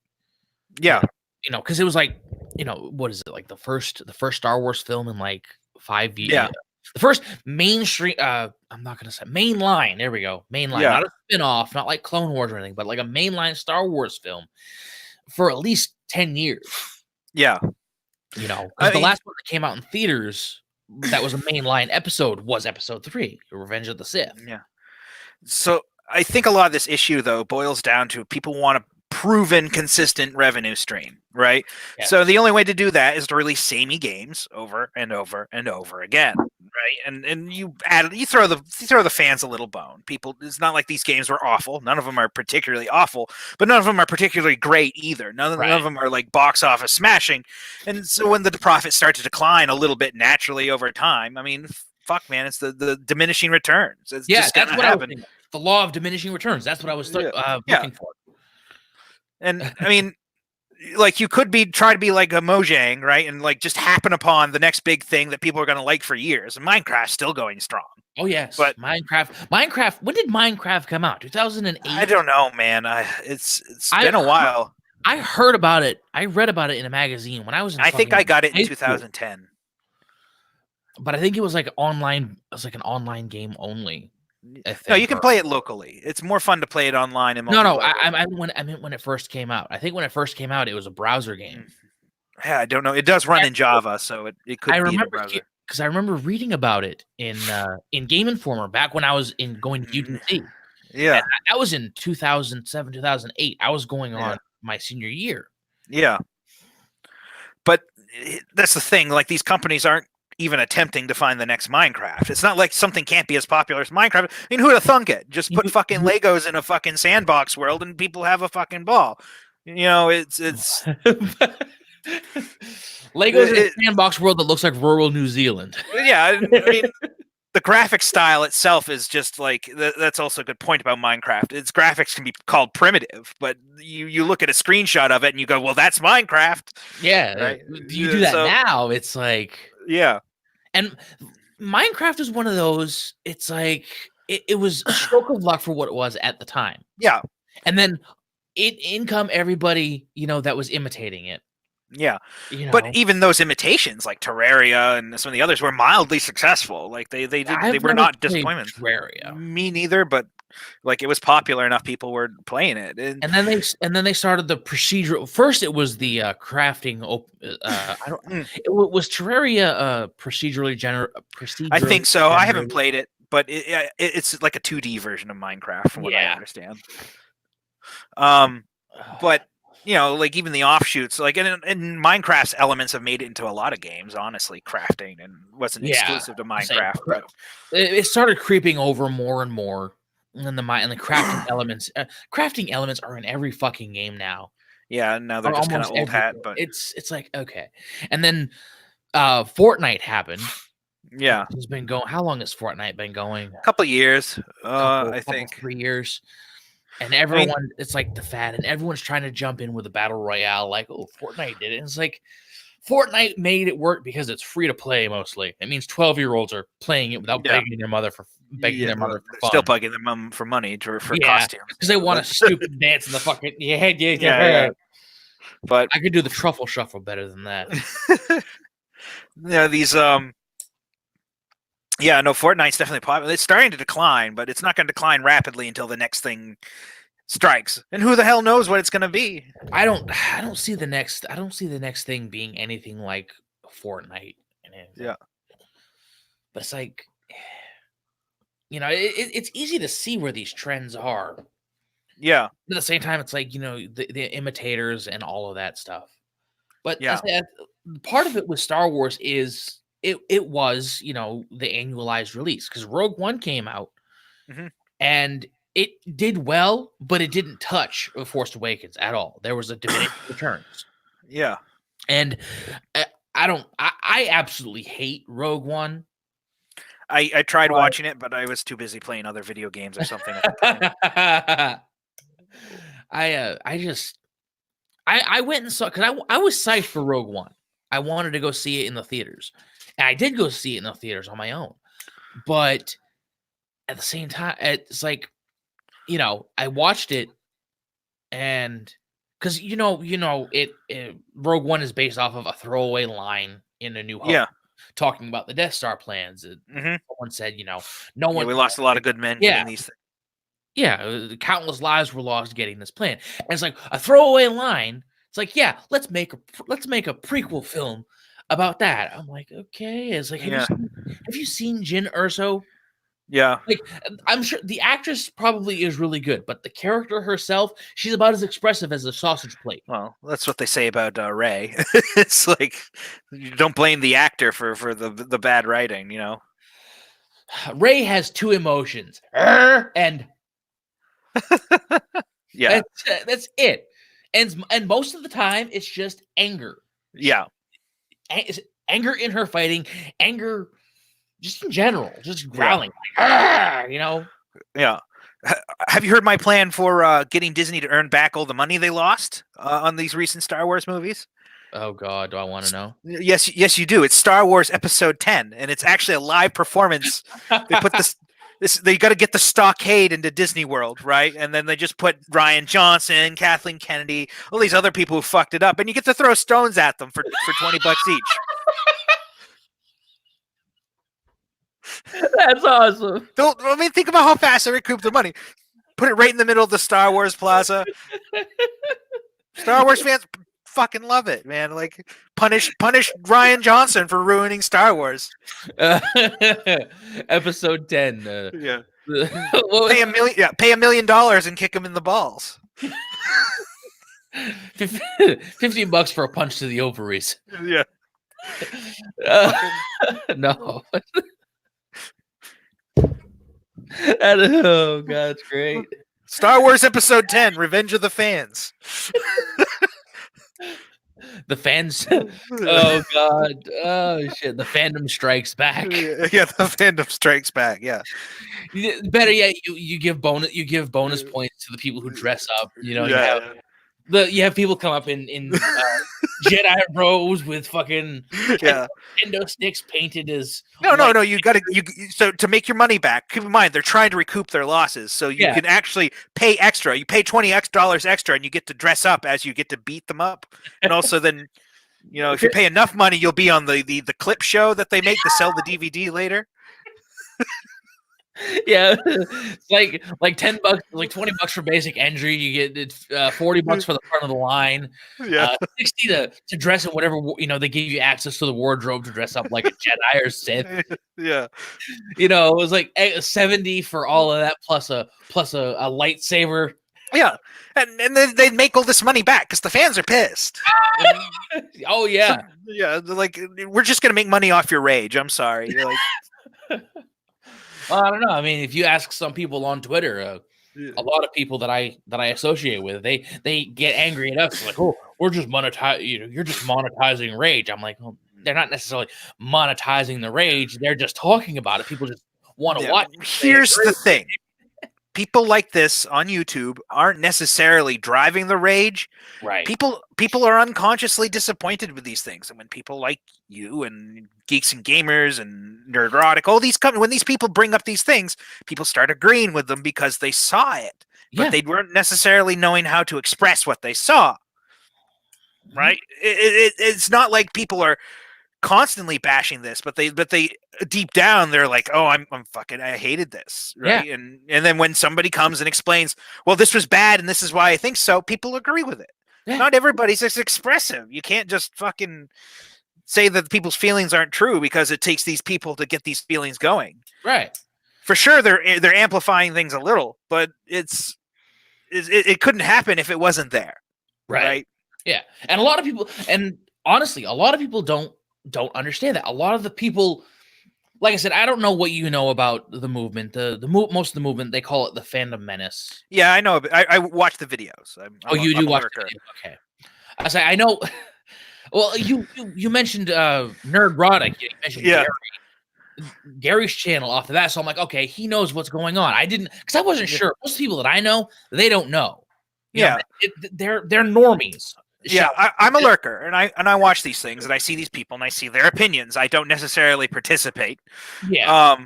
Yeah, because it was like what is it, like the first Star Wars film in like 5 years. Yeah. The first mainstream, I'm not gonna say mainline. There we go, mainline, Yeah. not a spin-off, not like Clone Wars or anything, but like a mainline Star Wars film for at least 10 years. Yeah, The last one that came out in theaters that was a mainline episode was Episode 3, Revenge of the Sith. Yeah. So I think a lot of this issue though boils down to people want a proven, consistent revenue stream, right? Yeah. So the only way to do that is to release samey games over and over and over again, right? And you throw the fans a little bone. People, it's not like these games were awful. None of them are particularly awful, but none of them are particularly great either. None of them are like box office smashing. And so when the profits start to decline a little bit naturally over time, I mean, fuck, man, it's the diminishing returns. It's just that's gonna what happen. I was thinking. The law of diminishing returns. That's what I was looking for. And I mean, like you could try to be like a Mojang, right? And like just happen upon the next big thing that people are going to like for years. And Minecraft's still going strong. Oh yes, but Minecraft. When did Minecraft come out? 2008. I don't know, man. It's been a while. I heard about it. I read about it in a magazine when I was in. I think I got it in 2010. But I think it was like online. It was like an online game only. I think, No, you can or- play it locally. It's more fun to play it online and No, multiplayer. I meant when it first came out. I think when it first came out, it was a browser game. Yeah, I don't know. It does run in Java, so it could I be in a remember browser. because I remember reading about it in Game Informer back when I was going to UTC. Yeah, And that was in 2007, 2008. I was going on Yeah. my senior year. yeah. But that's the thing. Like, these companies aren't even attempting to find the next Minecraft. It's not like something can't be as popular as Minecraft. I mean, who'd have thunk it? Just put fucking Legos in a fucking sandbox world and people have a fucking ball. You know, it's Legos in a sandbox world that looks like rural New Zealand. yeah. I mean, the graphic style itself is just like that's also a good point about Minecraft. Its graphics can be called primitive, but you look at a screenshot of it and you go, "Well, that's Minecraft." Yeah, Right? you do that So- now. It's like, Yeah, and Minecraft is one of those. It's like it was a stroke of luck for what it was at the time, yeah, and then in come everybody that was imitating it. yeah. You know, But even those imitations, like Terraria and some of the others, were mildly successful. Like they were not disappointments. Terraria. Me neither, but like it was popular enough, people were playing it. And then they started the procedural. First, it was the crafting. It was Terraria procedurally procedural. I think so. I haven't played it, but it's like a 2D version of Minecraft, from what I understand. But like even the offshoots, like in Minecraft's elements have made it into a lot of games. Honestly, crafting and wasn't exclusive to Minecraft, but it started creeping over more and more. And the crafting elements, are in every fucking game now. Yeah, now they're just kind of old hat, but it's like okay. And then Fortnite happened. Yeah, it's been going. How long has Fortnite been going? A couple years, I think 3 years. And everyone, it's like the fad, and everyone's trying to jump in with a battle royale. Like, oh, Fortnite did it. And it's like Fortnite made it work because it's free to play mostly. It means 12-year-olds are playing it without begging their mother for fun. Still bugging their mom for money for costumes because they want a stupid dance in the fucking yeah. But I could do the truffle shuffle better than that. These Yeah, no, Fortnite's definitely popular. It's starting to decline, but it's not going to decline rapidly until the next thing strikes. And who the hell knows what it's going to be? I don't see the next thing being anything like Fortnite. Yeah. But it's like, it's easy to see where these trends are. Yeah. At the same time, it's like, the imitators and all of that stuff. But yeah, part of it with Star Wars is it was, the annualized release, because Rogue One came out and it did well, but it didn't touch Force Awakens at all. There was a diminishing returns. Yeah. And I absolutely hate Rogue One. I tried watching it, but I was too busy playing other video games or something at the time. I went and saw, because I was psyched for Rogue One. I wanted to go see it in the theaters. And I did go see it in the theaters on my own. But at the same time, it's like, I watched it, and because Rogue One is based off of a throwaway line in A New Hope, talking about the Death Star plans. Someone said, no one. We lost a lot of good men. Yeah. In these things. Yeah, countless lives were lost getting this plan. And it's like a throwaway line. It's like, yeah, let's make a prequel film about that. I'm like, okay. It's like, have you seen Jyn Erso? Yeah. Like, I'm sure the actress probably is really good, but the character herself, she's about as expressive as a sausage plate. Well, that's what they say about Rey. It's like, you don't blame the actor for the bad writing, Rey has two emotions, and yeah, that's it. And most of the time, it's just anger. Yeah. Anger in her fighting, anger just in general, just growling, Yeah. Have you heard my plan for getting Disney to earn back all the money they lost on these recent Star Wars movies? Oh God, do I want to know? Yes, you do. It's Star Wars Episode 10, and it's actually a live performance. They put they got to get the stockade into Disney World, right? And then they just put Ryan Johnson, Kathleen Kennedy, all these other people who fucked it up, and you get to throw stones at them for $20 each. That's awesome. Think about how fast they recoup the money. Put it right in the middle of the Star Wars Plaza. Star Wars fans fucking love it, man. Like punish Ryan Johnson for ruining Star Wars. Episode 10. Yeah. What Pay $1 million and kick him in the balls. was- $15 for a punch to the ovaries. Yeah. No. Oh god, that's great. Star Wars Episode 10, Revenge of the Fans. The fans. Oh god. Oh shit. The fandom strikes back. Yeah, the fandom strikes back. Yeah. Better yet, you give bonus points to the people who dress up. You know, Yeah. you have people come up in Jedi robes with fucking Yeah. Nintendo sticks painted as No. You got to so to make your money back. Keep in mind they're trying to recoup their losses, so you Yeah. can actually pay extra. You pay $20 extra, and you get to dress up as you get to beat them up. And also, then if you pay enough money, you'll be on the clip show that they make to sell the DVD later. Yeah, it's like $10, like $20 for basic entry. You get $40 for the front of the line. Yeah. 60 to dress in whatever they give you access to the wardrobe to dress up like a Jedi or Sith. Yeah. It was like 70 for all of that plus a lightsaber. Yeah. And then they make all this money back because the fans are pissed. Oh yeah. Yeah, they're like, we're just gonna make money off your rage. I'm sorry. You're like, Well, I don't know. I mean, if you ask some people on Twitter, a lot of people that I associate with, they get angry at us like, oh, we're just monetizing. You're just monetizing rage. I'm like, well, they're not necessarily monetizing the rage. They're just talking about it. People just want to watch. Here's the thing. People like this on YouTube aren't necessarily driving the rage. Right. People are unconsciously disappointed with these things, and when people like you and Geeks and Gamers and Nerdrotic, all these when these people bring up these things, people start agreeing with them because they saw it, but they weren't necessarily knowing how to express what they saw. Right? It's not like people are constantly bashing this, but they deep down they're like, oh, I'm fucking, I hated this, right? And then when somebody comes and explains, well, this was bad and this is why I think so, people agree with it. Not everybody's just expressive. You can't just fucking say that people's feelings aren't true because it takes these people to get these feelings going. Right. For sure, they're amplifying things a little, but it couldn't happen if it wasn't there. Right? Yeah. And a lot of people, and honestly, a lot of people don't understand that. A lot of the people, like I said, I don't know what you know about the movement. Most of the movement, they call it the fandom menace. Yeah, I know. I watch the videos. You do watch the videos. Okay. I say I know. Well, you mentioned Nerdrotic. You mentioned Gary's channel off of that, so I'm like, okay, he knows what's going on. I didn't, because I wasn't sure. Most people that I know, they don't know. You know, they're normies. Yeah, I'm a lurker, and I watch these things, and I see these people, and I see their opinions. I don't necessarily participate. Yeah.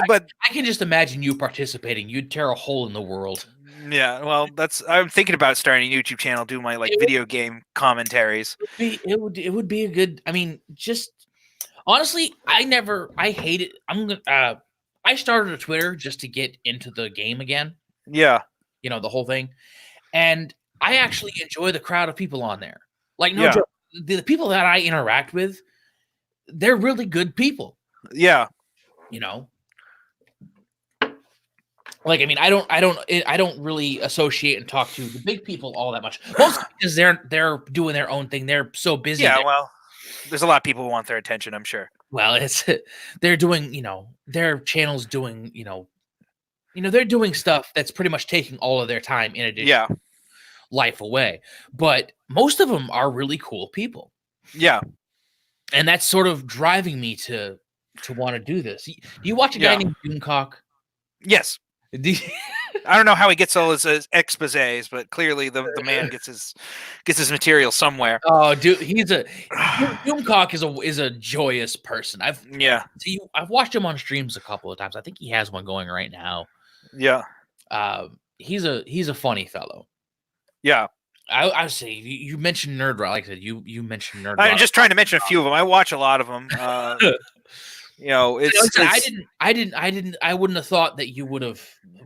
But I can just imagine you participating. You'd tear a hole in the world. Yeah, well, I'm thinking about starting a YouTube channel, do my video game commentaries. It would be a good. I mean, just honestly, I hate it. I started a Twitter just to get into the game again. Yeah, the whole thing, and I actually enjoy the crowd of people on there. Like, no joke, the people that I interact with, they're really good people. Yeah. Like, I mean, I don't really associate and talk to the big people all that much. Mostly because they're doing their own thing. They're so busy. Yeah, well, there's a lot of people who want their attention, I'm sure. Well, they're doing, their channel's doing, they're doing stuff that's pretty much taking all of their time in addition. Yeah. Life away, but most of them are really cool people. Yeah, and that's sort of driving me to want to do this. Do you watch a guy named Doomcock? Yes. I don't know how he gets all his exposés, but clearly the man gets his material somewhere. Oh, dude, Doomcock is a joyous person. I've watched him on streams a couple of times. I think he has one going right now. Yeah. He's a funny fellow. Yeah. I would say you mentioned Nerdrotic. Like I said, you mentioned Nerdrotic. I'm just trying to mention a few of them. I watch a lot of them. You know, Like it's, I said, I wouldn't have thought that you would have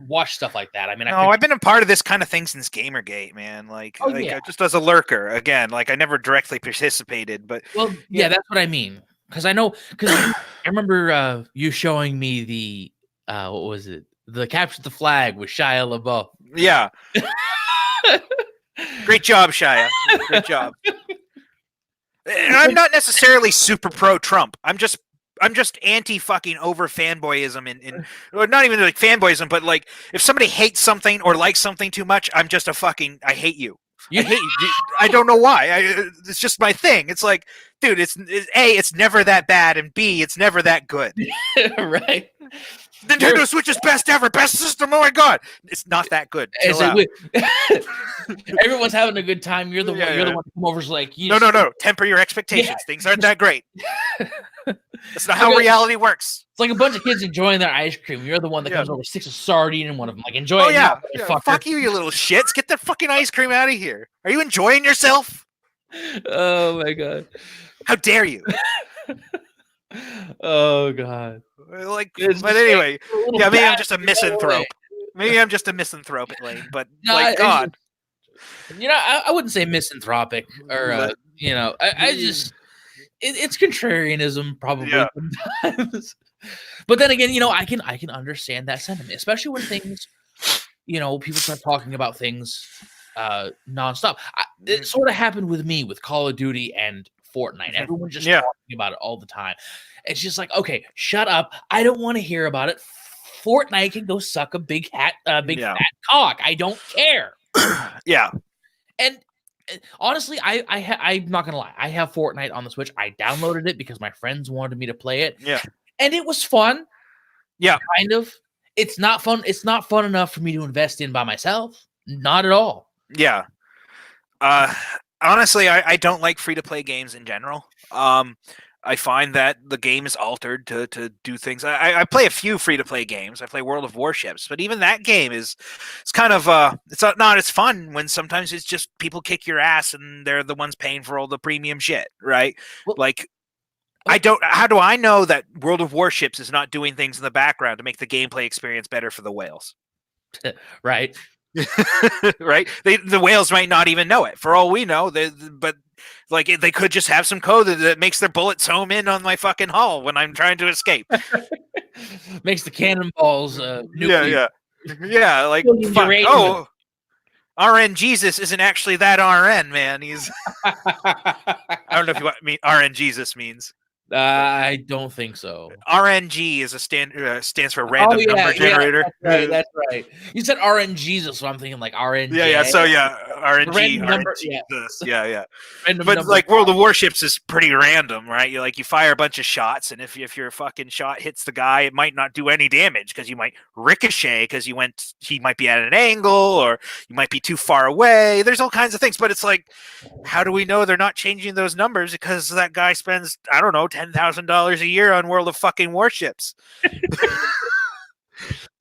watched stuff like that. I mean, no, I've been a part of this kind of thing since Gamergate, man. Like, oh yeah. just as a lurker, again, like I never directly participated, but Well, yeah, that's what I mean. Because I know, because I remember you showing me the what was it? The Capture the Flag with Shia LaBeouf. yeah, great job, Shia. Great job. And I'm not necessarily super pro Trump. I'm just anti fucking over fanboyism and or not even like fanboyism, but like if somebody hates something or likes something too much, I'm just I hate you. I hate you. I don't know why. It's just my thing. It's like, dude, it's A, it's never that bad, and B, it's never that good. Right. Nintendo Switch is best ever, best system. Oh my god, it's not that good. Chill out. Everyone's having a good time. You're the one. You're the one who come over's like, no. Temper your expectations. Things aren't that great. That's not how reality works. It's like a bunch of kids enjoying their ice cream. You're the one that comes over, sticks a sardine in one of them, like enjoy. Oh it. yeah, fuck you, you little shits. Get that fucking ice cream out of here. Are you enjoying yourself? Oh my god. How dare you? Oh god. Like, but anyway, yeah, maybe I'm just a misanthrope. Maybe I'm just a misanthrope, Lane. But no, like, God, you know, I wouldn't say misanthropic or you know, I just it's contrarianism probably sometimes. But then again, you know, I can understand that sentiment, especially when things, you know, people start talking about things nonstop. It sort of happened with me with Call of Duty and Fortnite. Everyone's just talking about it all the time. It's just like, okay, shut up. I don't want to hear about it. Fortnite can go suck a big fat cock. I don't care. Yeah. And honestly, I'm not gonna lie. I have Fortnite on the Switch. I downloaded it because my friends wanted me to play it. Yeah. And it was fun. Yeah. Kind of. It's not fun. It's not fun enough for me to invest in by myself. Not at all. Yeah. Honestly, I don't like free-to-play games in general. I find that the game is altered to do things. I play a few free-to-play games. I play World of Warships, but even that game it's kind of it's not as fun when sometimes it's just people kick your ass and they're the ones paying for all the premium shit, right? Well, like, how do I know that World of Warships is not doing things in the background to make the gameplay experience better for the whales? Right. Right, the whales might not even know it. For all we know, but like they could just have some code that makes their bullets home in on my fucking hull when I'm trying to escape. Makes the cannonballs nuclear. Yeah. Like, fuck. Oh, RN Jesus isn't actually that RN, man. He's I don't know if you mean RN Jesus means. I don't think so. RNG is a stands for random number generator. That's right. You said RNG, so I'm thinking like RNG. Yeah. So RNG, number, Jesus. Yeah. Random but number. Like World of Warships is pretty random, right? You fire a bunch of shots, and if your fucking shot hits the guy, it might not do any damage because you might ricochet because he might be at an angle, or you might be too far away. There's all kinds of things, but it's like, how do we know they're not changing those numbers because that guy spends, I don't know, $10,000 a year on World of fucking Warships?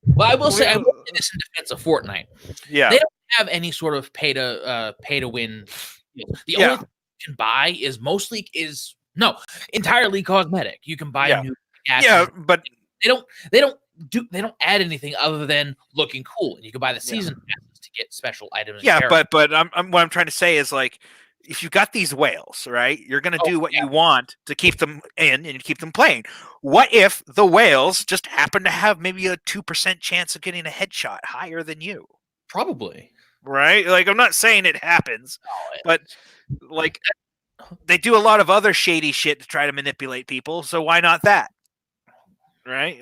Well, I will say this in defense of Fortnite. Yeah, they don't have any sort of pay to win. The only thing you can buy is entirely cosmetic. You can buy new assets. Yeah, but they don't add anything other than looking cool, and you can buy the season passes to get special items. Yeah, but what I'm trying to say is, like, if you got these whales, right, you're going to do what you want to keep them in and keep them playing. What if the whales just happen to have maybe a 2% chance of getting a headshot higher than you? Probably. Right? Like, I'm not saying it happens, but like, they do a lot of other shady shit to try to manipulate people. So why not that? Right?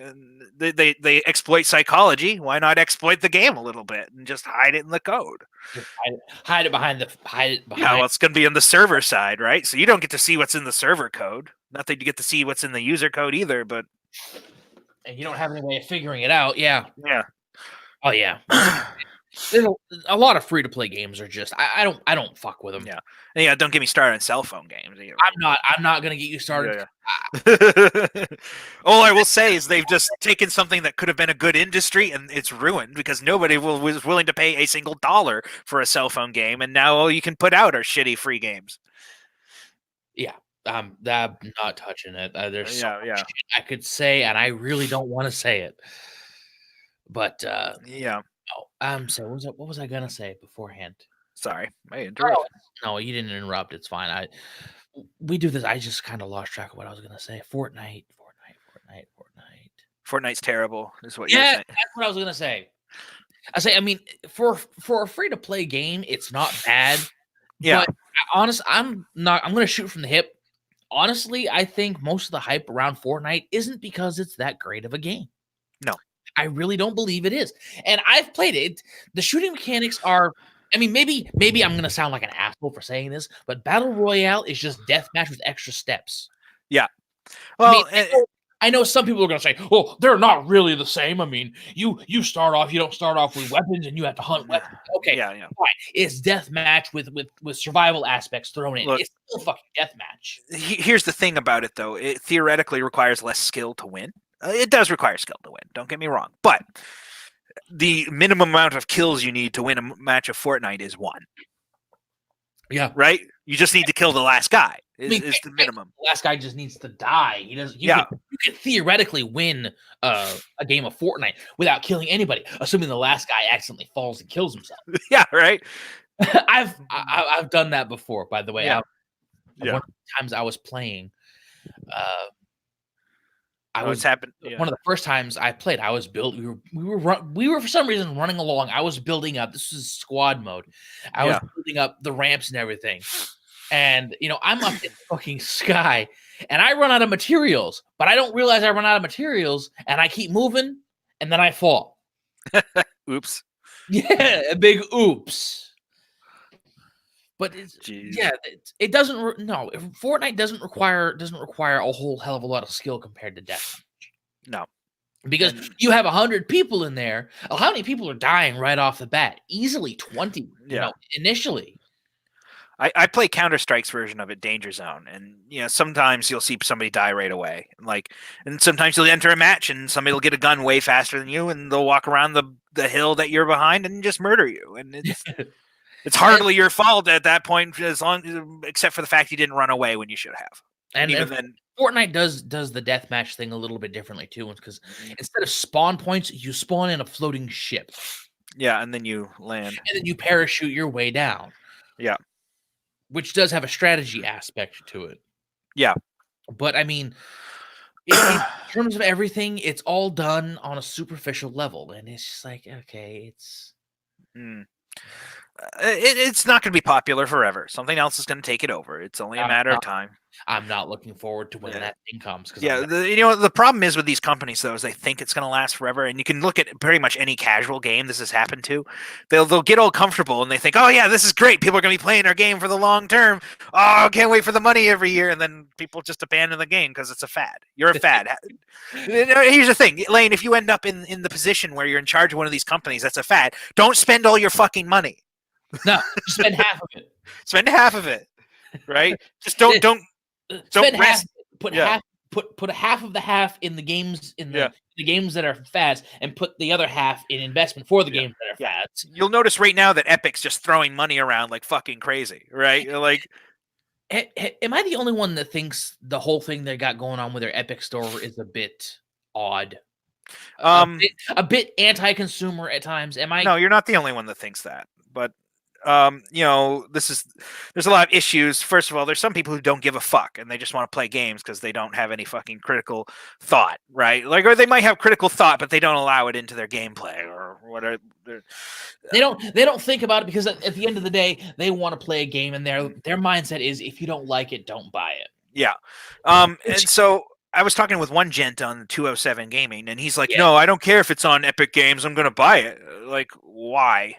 They exploit psychology. Why not exploit the game a little bit and just hide it in the code? Hide it behind. Yeah, well, it's going to be on the server side, right? So you don't get to see what's in the server code. Not that you get to see what's in the user code either, but and you don't have any way of figuring it out. Yeah. Oh yeah. There's a lot of free to play games are just I don't fuck with them. Yeah. Don't get me started on cell phone games either. I'm not gonna get you started. All I will say is they've just taken something that could have been a good industry and it's ruined because nobody was willing to pay a single dollar for a cell phone game, and now all you can put out are shitty free games. Yeah. I'm not touching it. There's so Yeah, much yeah, shit I could say, and I really don't want to say it. But yeah. so what was I gonna say beforehand? Sorry, I Oh, interrupted. no, you didn't interrupt. It's fine. We do this. I just kind of lost track of what I was gonna say. Fortnite. Fortnite's terrible, is what you're Yeah, saying. that's what I was gonna say. I mean, for a free to play game, it's not bad. Yeah, But honest, I'm not. I'm gonna shoot from the hip. Honestly, I think most of the hype around Fortnite isn't because it's that great of a game. no, I really don't believe it is. And I've played it. The shooting mechanics are. I mean, maybe I'm gonna sound like an asshole for saying this, but battle royale is just deathmatch with extra steps. yeah. I mean, Well, I know some people are gonna say, "Oh, they're not really the same." I mean, you start off, you don't start off with weapons, and you have to hunt weapons. Okay, yeah, yeah. fine. It's deathmatch with survival aspects thrown in. Look, It's still fucking deathmatch. here's the thing about it, though. It theoretically requires less skill to win. It does require skill to win. Don't get me wrong, but the minimum amount of kills you need to win a match of Fortnite is 1. Yeah. Right? You just need to kill the last guy. I mean, Is the minimum. the last guy just needs to die. He doesn't. Yeah. You can theoretically win a game of Fortnite without killing anybody, assuming the last guy accidentally falls and kills himself. Yeah, right. I've done that before, by the way. Yeah. One of the times I was playing, It's happened. Yeah. one of the first times I played. I was built. We were for some reason running along. I was building up. This is squad mode. I was building up the ramps and everything. And I'm up in the fucking sky, and I run out of materials. But I don't realize I run out of materials, and I keep moving, and then I fall. Oops. Yeah, a big oops. But Jeez. it doesn't. No, Fortnite doesn't require a whole hell of a lot of skill compared to deathmatch. No, because you have 100 people in there. How many people are dying right off the bat? Easily 20. Initially. I play Counter-Strike's version of it, Danger Zone, and sometimes you'll see somebody die right away. And sometimes you'll enter a match and somebody will get a gun way faster than you, and they'll walk around the hill that you're behind and just murder you. And it's hardly your fault at that point, except for the fact you didn't run away when you should have. And even then, Fortnite does the deathmatch thing a little bit differently too, because instead of spawn points, you spawn in a floating ship. Yeah, and then you land, and then you parachute your way down. Yeah. Which does have a strategy aspect to it. Yeah. But I mean, in terms of everything, it's all done on a superficial level. And it's just like, okay, it's... It's not going to be popular forever. Something else is going to take it over. It's only a matter of time. I'm not looking forward to when that thing comes. The problem is with these companies, though, is they think it's going to last forever. And you can look at pretty much any casual game this has happened to. They'll get all comfortable and they think, oh, yeah, this is great. People are going to be playing our game for the long term. Oh, can't wait for the money every year. And then people just abandon the game because it's a fad. You're a fad. Here's the thing, Lane, if you end up in the position where you're in charge of one of these companies that's a fad, don't spend all your fucking money. No, spend half of it. Spend half of it, right? Just don't rest. Put a half of the half in the games the games that are fads, and put the other half in investment for the games that are fads. You'll notice right now that Epic's just throwing money around like fucking crazy, right? Like, am I the only one that thinks the whole thing they got going on with their Epic store is a bit odd? A bit anti-consumer at times. Am I? No, you're not the only one that thinks that, but. There's a lot of issues. First of all, there's some people who don't give a fuck and they just want to play games because they don't have any fucking critical thought, right? Or they might have critical thought, but they don't allow it into their gameplay or whatever. They don't think about it because at the end of the day, they want to play a game and their mindset is if you don't like it, don't buy it. Yeah. And so I was talking with one gent on 207 Gaming and he's like, no, I don't care if it's on Epic Games. I'm going to buy it. Like, why?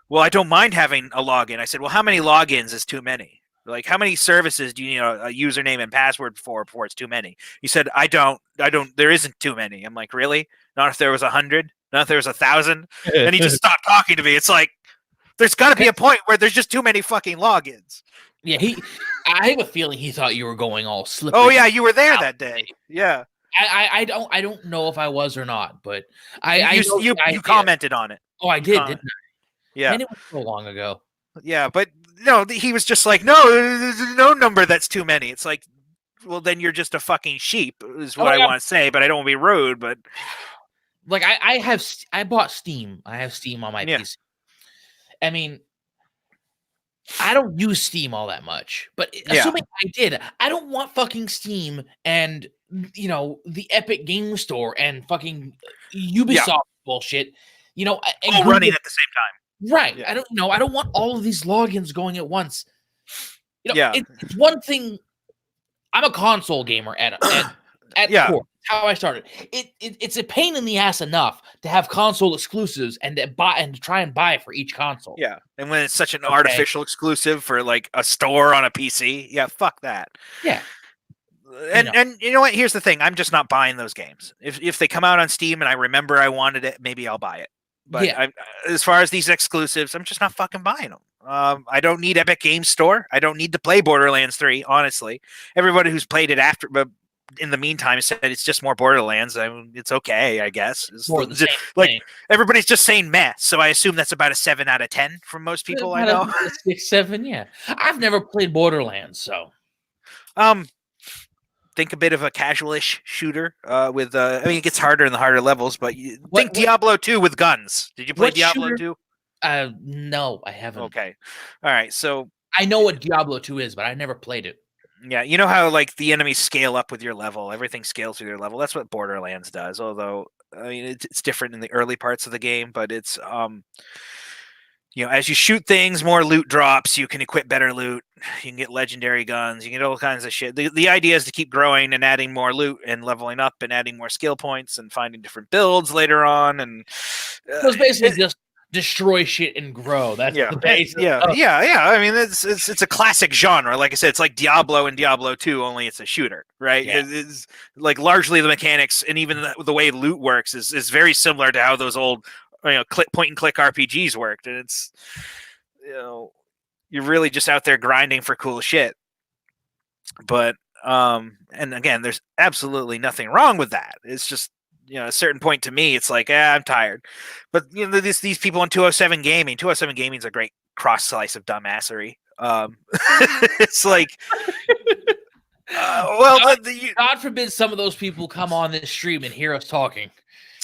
Well, I don't mind having a login. I said, well, how many logins is too many? Like, how many services do you need a username and password for before it's too many? He said, I don't, there isn't too many. I'm like, really? Not if there was 100? Not if there was 1,000? And he just stopped talking to me. It's like, there's got to be a point where there's just too many fucking logins. Yeah, I have a feeling he thought you were going all slippery. Oh, yeah, you were there that day. Yeah. I don't know if I was or not, but you commented on it. Oh, I did, didn't I? Yeah. And it was so long ago. Yeah, but no, he was just like, no, there's no number that's too many. It's like, well, then you're just a fucking sheep, is Oh what my I God. want to say. But I don't want to be rude. But Like I bought Steam. I have Steam on my Yeah. PC. I mean, I don't use Steam all that much, but Yeah. assuming I did, I don't want fucking Steam and the Epic Game Store and fucking Ubisoft bullshit. And all Google- running at the same time. right. Yeah. I don't know. I don't want all of these logins going at once. Yeah. It's one thing. I'm a console gamer at Yeah. core. How I started. It's a pain in the ass enough to have console exclusives and to try and buy for each console. Yeah, and when it's such an Okay. artificial exclusive for like a store on a PC, yeah, fuck that. Yeah. And you know what? Here's the thing: I'm just not buying those games. If they come out on Steam and I remember I wanted it, maybe I'll buy it. But Yeah. as far as these exclusives, I'm just not fucking buying them. I don't need Epic Games Store. I don't need to play Borderlands 3. Honestly, everybody who's played it after, but in the meantime, said it's just more Borderlands. It's okay, I guess. It's More of the just, same like thing. everybody's just saying meh. So I assume that's about a 7 out of 10 from most people I know. 6, 7, yeah. I've never played Borderlands, so Think a bit of a casual-ish shooter with I mean, it gets harder in the harder levels, but What- Diablo 2 with guns. Did you play What Diablo shooter- 2? no, I haven't. Okay. All right. So I know what Diablo 2 is, but I never played it. yeah, you know how like the enemies scale up with your level, everything scales with your level. That's what Borderlands does. Although I mean it's different in the early parts of the game, but it's as you shoot things, more loot drops. You can equip better loot. You can get legendary guns. You can get all kinds of shit. The idea is to keep growing and adding more loot and leveling up and adding more skill points and finding different builds later on. And So it's basically just destroy shit and grow. That's the base. yeah. I mean, it's a classic genre. Like I said, it's like Diablo and Diablo 2, only it's a shooter, right? Yeah. It's like largely the mechanics and even the way loot works is very similar to how those old point and click RPGs worked. And it's you're really just out there grinding for cool shit. But and again, there's absolutely nothing wrong with that. It's just a certain point to me, it's like, I'm tired. But these people on 207 Gaming, 207 Gaming is a great cross slice of dumbassery. It's like, God forbid some of those people come on this stream and hear us talking.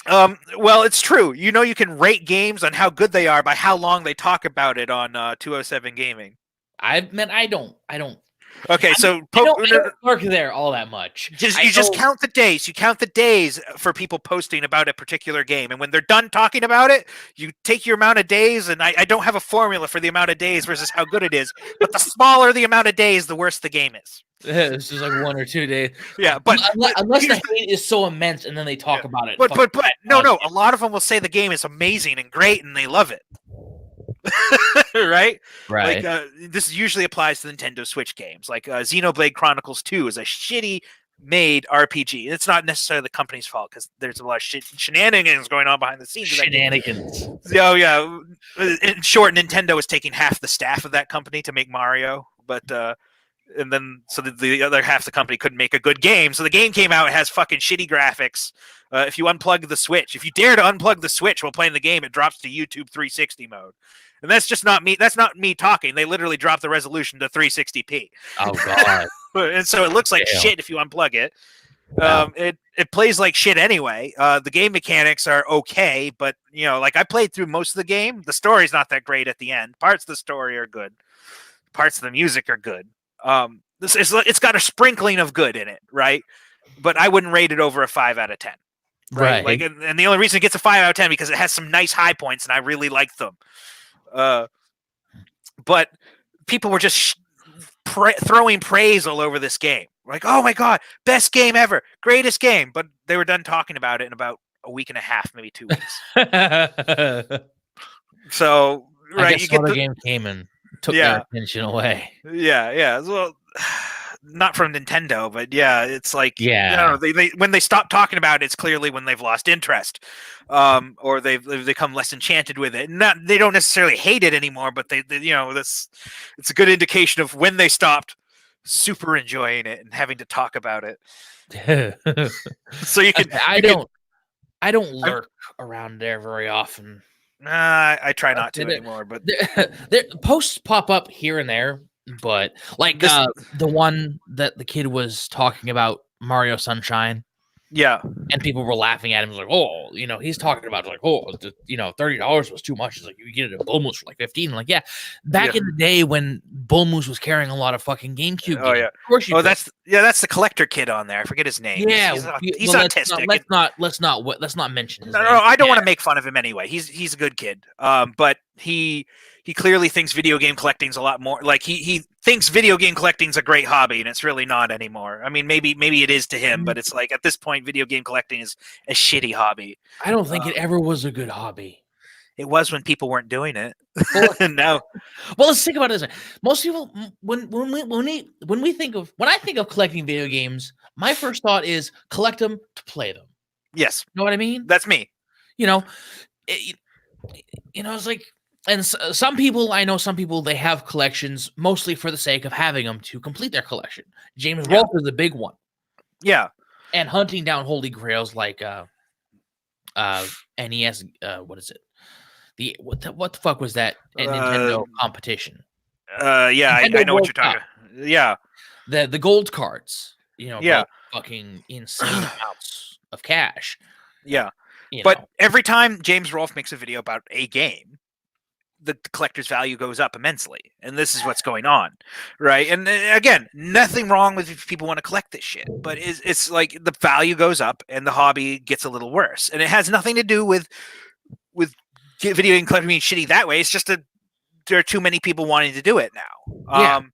Well, it's true. You can rate games on how good they are by how long they talk about it on 207 Gaming. I don't. Okay, so I don't work there all that much. You just count the days. You count the days for people posting about a particular game, and when they're done talking about it, you take your amount of days. And I don't have a formula for the amount of days versus how good it is, but the smaller the amount of days, the worse the game is. It's just like 1 or 2 days. Yeah, but unless the hate is so immense, and then they talk about it. But no, a lot of them will say the game is amazing and great, and they love it. Right. Like this usually applies to Nintendo Switch games. Like Xenoblade Chronicles 2 is a shitty made RPG. It's not necessarily the company's fault because there's a lot of shenanigans going on behind the scenes. Shenanigans. Oh yeah. In short, Nintendo is taking half the staff of that company to make Mario, but and then so the other half of the company couldn't make a good game. So the game came out, it has fucking shitty graphics. If you unplug the Switch, if you dare to unplug the Switch while playing the game, it drops to YouTube 360 mode. And that's just not me. That's not me talking. They literally dropped the resolution to 360p. Oh god! And so it looks like shit if you unplug it. It plays like shit anyway. The game mechanics are okay, but like I played through most of the game. The story's not that great at the end. Parts of the story are good. Parts of the music are good. It's got a sprinkling of good in it, right? But I wouldn't rate it over a 5 out of 10. Right. Like, and the only reason it gets a 5 out of 10 because it has some nice high points, and I really like them. But people were just throwing praise all over this game. Like, oh my god, best game ever, greatest game. But they were done talking about it in about a week and a half, maybe 2 weeks. So, right, you get the game came and took their attention away. Yeah. Well, not from Nintendo, but it's like, they when they stop talking about it, it's clearly when they've lost interest, or they've become less enchanted with it. They don't necessarily hate it anymore, but it's a good indication of when they stopped super enjoying it and having to talk about it. So you can. I don't lurk around there very often. I try not to anymore, but posts pop up here and there. But like This- the one that the kid was talking about, Mario Sunshine, Yeah, and people were laughing at him like, oh, he's talking about like, oh, $30 was too much. It's like you get it at Bull Moose for like 15. Like, yeah, back in the day when Bull Moose was carrying a lot of fucking GameCube Oh, games, yeah. of course you. Oh, could. that's the collector kid on there. I forget his name. Yeah, he's well, autistic. Let's not mention his No, name. I don't want to make fun of him anyway. He's a good kid. But he clearly thinks video game collecting's a lot more. Like he thinks video game collecting's a great hobby, and it's really not anymore. I mean, maybe it is to him, but it's like at this point, video game collecting is a shitty hobby. I don't think it ever was a good hobby. It was when people weren't doing it. Well, No. Well, let's think about it this way. Most people, when I think of collecting video games, my first thought is collect them to play them. Yes, You know what I mean? that's me. It's like, and some people, I know some people, they have collections mostly for the sake of having them to complete their collection. James Yeah. Rolfe is a big one, Yeah. and hunting down holy grails like NES. What is it? What the fuck was that Nintendo competition? Yeah, Nintendo I know what World you're talking about. Yeah. The gold cards. Yeah. Fucking insane amounts of cash. Yeah. you But know. every time James Rolfe makes a video about a game, the collector's value goes up immensely. And this is what's going on, right? And again, nothing wrong with if people want to collect this shit, but it's like the value goes up and the hobby gets a little worse. And it has nothing to do with video game collecting being shitty that way. It's just there are too many people wanting to do it now. Yeah. And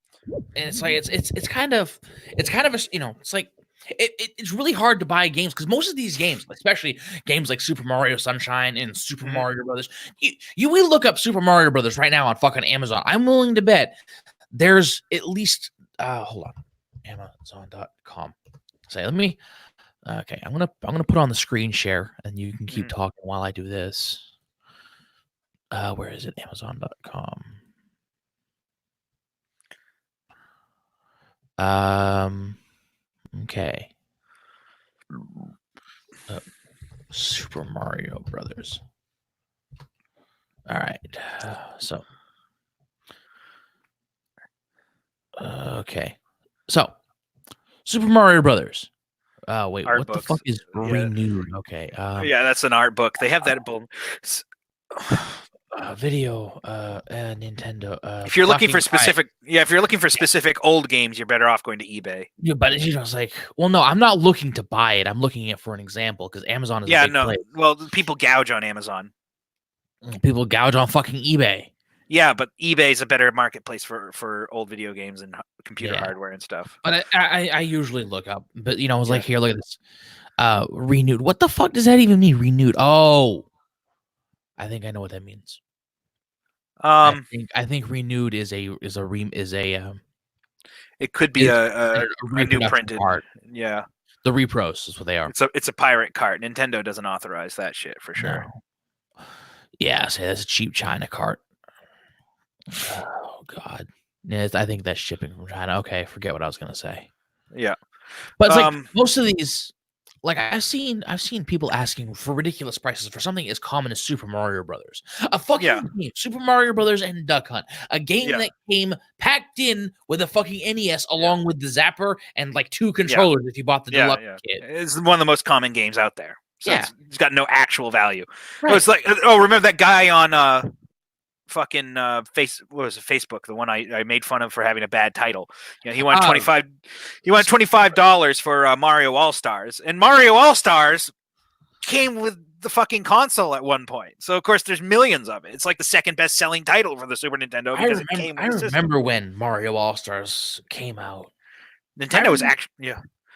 it's like it's kind of it's like it's really hard to buy games because most of these games, especially games like Super Mario Sunshine and Super Mario Brothers, we look up Super Mario Brothers right now on fucking Amazon. I'm willing to bet there's at least hold on, Amazon.com. Say, let me. Okay, I'm gonna put on the screen share and you can keep talking while I do this. Where is it? Amazon.com. Okay. Super Mario Brothers. All right. So. Okay. So, Super Mario Brothers. Wait, Art what books. the fuck is Yeah. renewed? Okay. Yeah, that's an art book. They have that Video. Nintendo. if you're looking for fucking- specific, if you're looking for specific old games, you're better off going to eBay. Yeah, but it's like, well, no, I'm not looking to buy it. I'm looking at for an example because Amazon is a big place. Well, people gouge on Amazon. People gouge on fucking eBay. Yeah, but eBay is a better marketplace for old video games and computer Yeah. hardware and stuff. But I usually look up. But I was like, here, look at this. Renewed. What the fuck does that even mean? Renewed. Oh, I think I know what that means. I think renewed is a it could be a new reproduction printed. art. Yeah, The repros is what they are. it's a pirate cart. Nintendo doesn't authorize that shit for sure. No. Yeah, say that's a cheap China cart. Oh God. Yeah, I think that's shipping from China. Okay, forget what I was gonna say. Yeah, But it's like most of these, like I've seen people asking for ridiculous prices for something as common as Super Mario Brothers. A fucking game, Super Mario Brothers and Duck Hunt, a game that came packed in with a fucking NES along with the Zapper and like 2 controllers if you bought the deluxe kit. It's one of the most common games out there. So it's got no actual value. Right. It's like, remember that guy on fucking Facebook, the one I made fun of for having a bad title. He wanted $25 for Mario All Stars, and Mario All Stars came with the fucking console at one point. So of course there's millions of it. It's like the second best selling title for the Super Nintendo because it came with I the system. remember when Mario All Stars came out. Nintendo was actually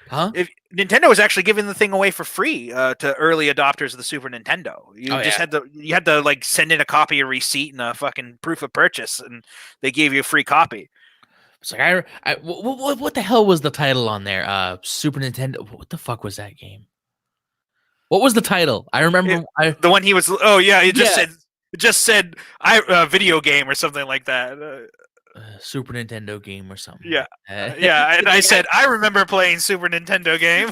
Huh? Nintendo was actually giving the thing away for free to early adopters of the Super Nintendo. You had to like send in a copy of receipt and a fucking proof of purchase, and they gave you a free copy. It's like what the hell was the title on there? Super Nintendo. What the fuck was that game? What was the title? I remember the one he was. Oh yeah, it just said video game or something like that. Super Nintendo game or something. Yeah, yeah. And I said I remember playing Super Nintendo game.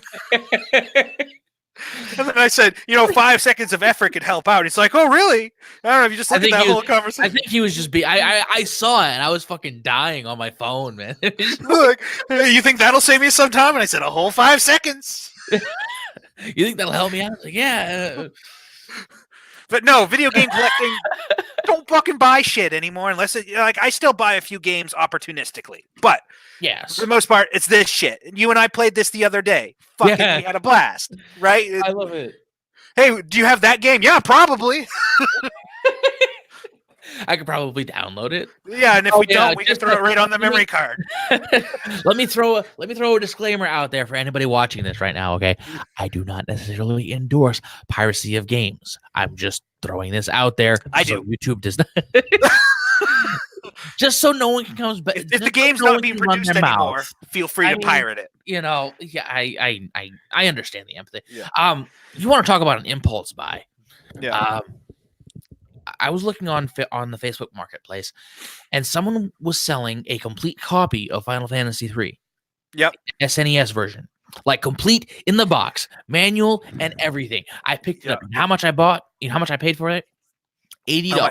And then I said, 5 seconds of effort could help out. He's like, oh, really? I don't know. If you just look at that whole conversation. I think he was just I saw it and I was fucking dying on my phone, man. Look, hey, you think that'll save me some time? And I said, a whole 5 seconds. You think that'll help me out? Like, yeah. But no, video game collecting, don't fucking buy shit anymore unless I still buy a few games opportunistically. But yes, for the most part, it's this shit. You and I played this the other day. Fucking, we had a blast, right? I love it. Hey, do you have that game? Yeah, probably. I could probably download it. Yeah, and if we don't, we can throw it right on the memory card. Let me throw a disclaimer out there for anybody watching this right now, okay? I do not necessarily endorse piracy of games. I'm just throwing this out there. I do. YouTube does not. Just so no one can come back. If the game's not being produced anymore, feel free to pirate it. Yeah, I understand the empathy. Yeah. You want to talk about an impulse buy? Yeah. I was looking on the Facebook Marketplace, and someone was selling a complete copy of Final Fantasy III. Yep. SNES version, like complete in the box, manual and everything. I picked it up. And how much I bought? You know how much I paid for it? $80.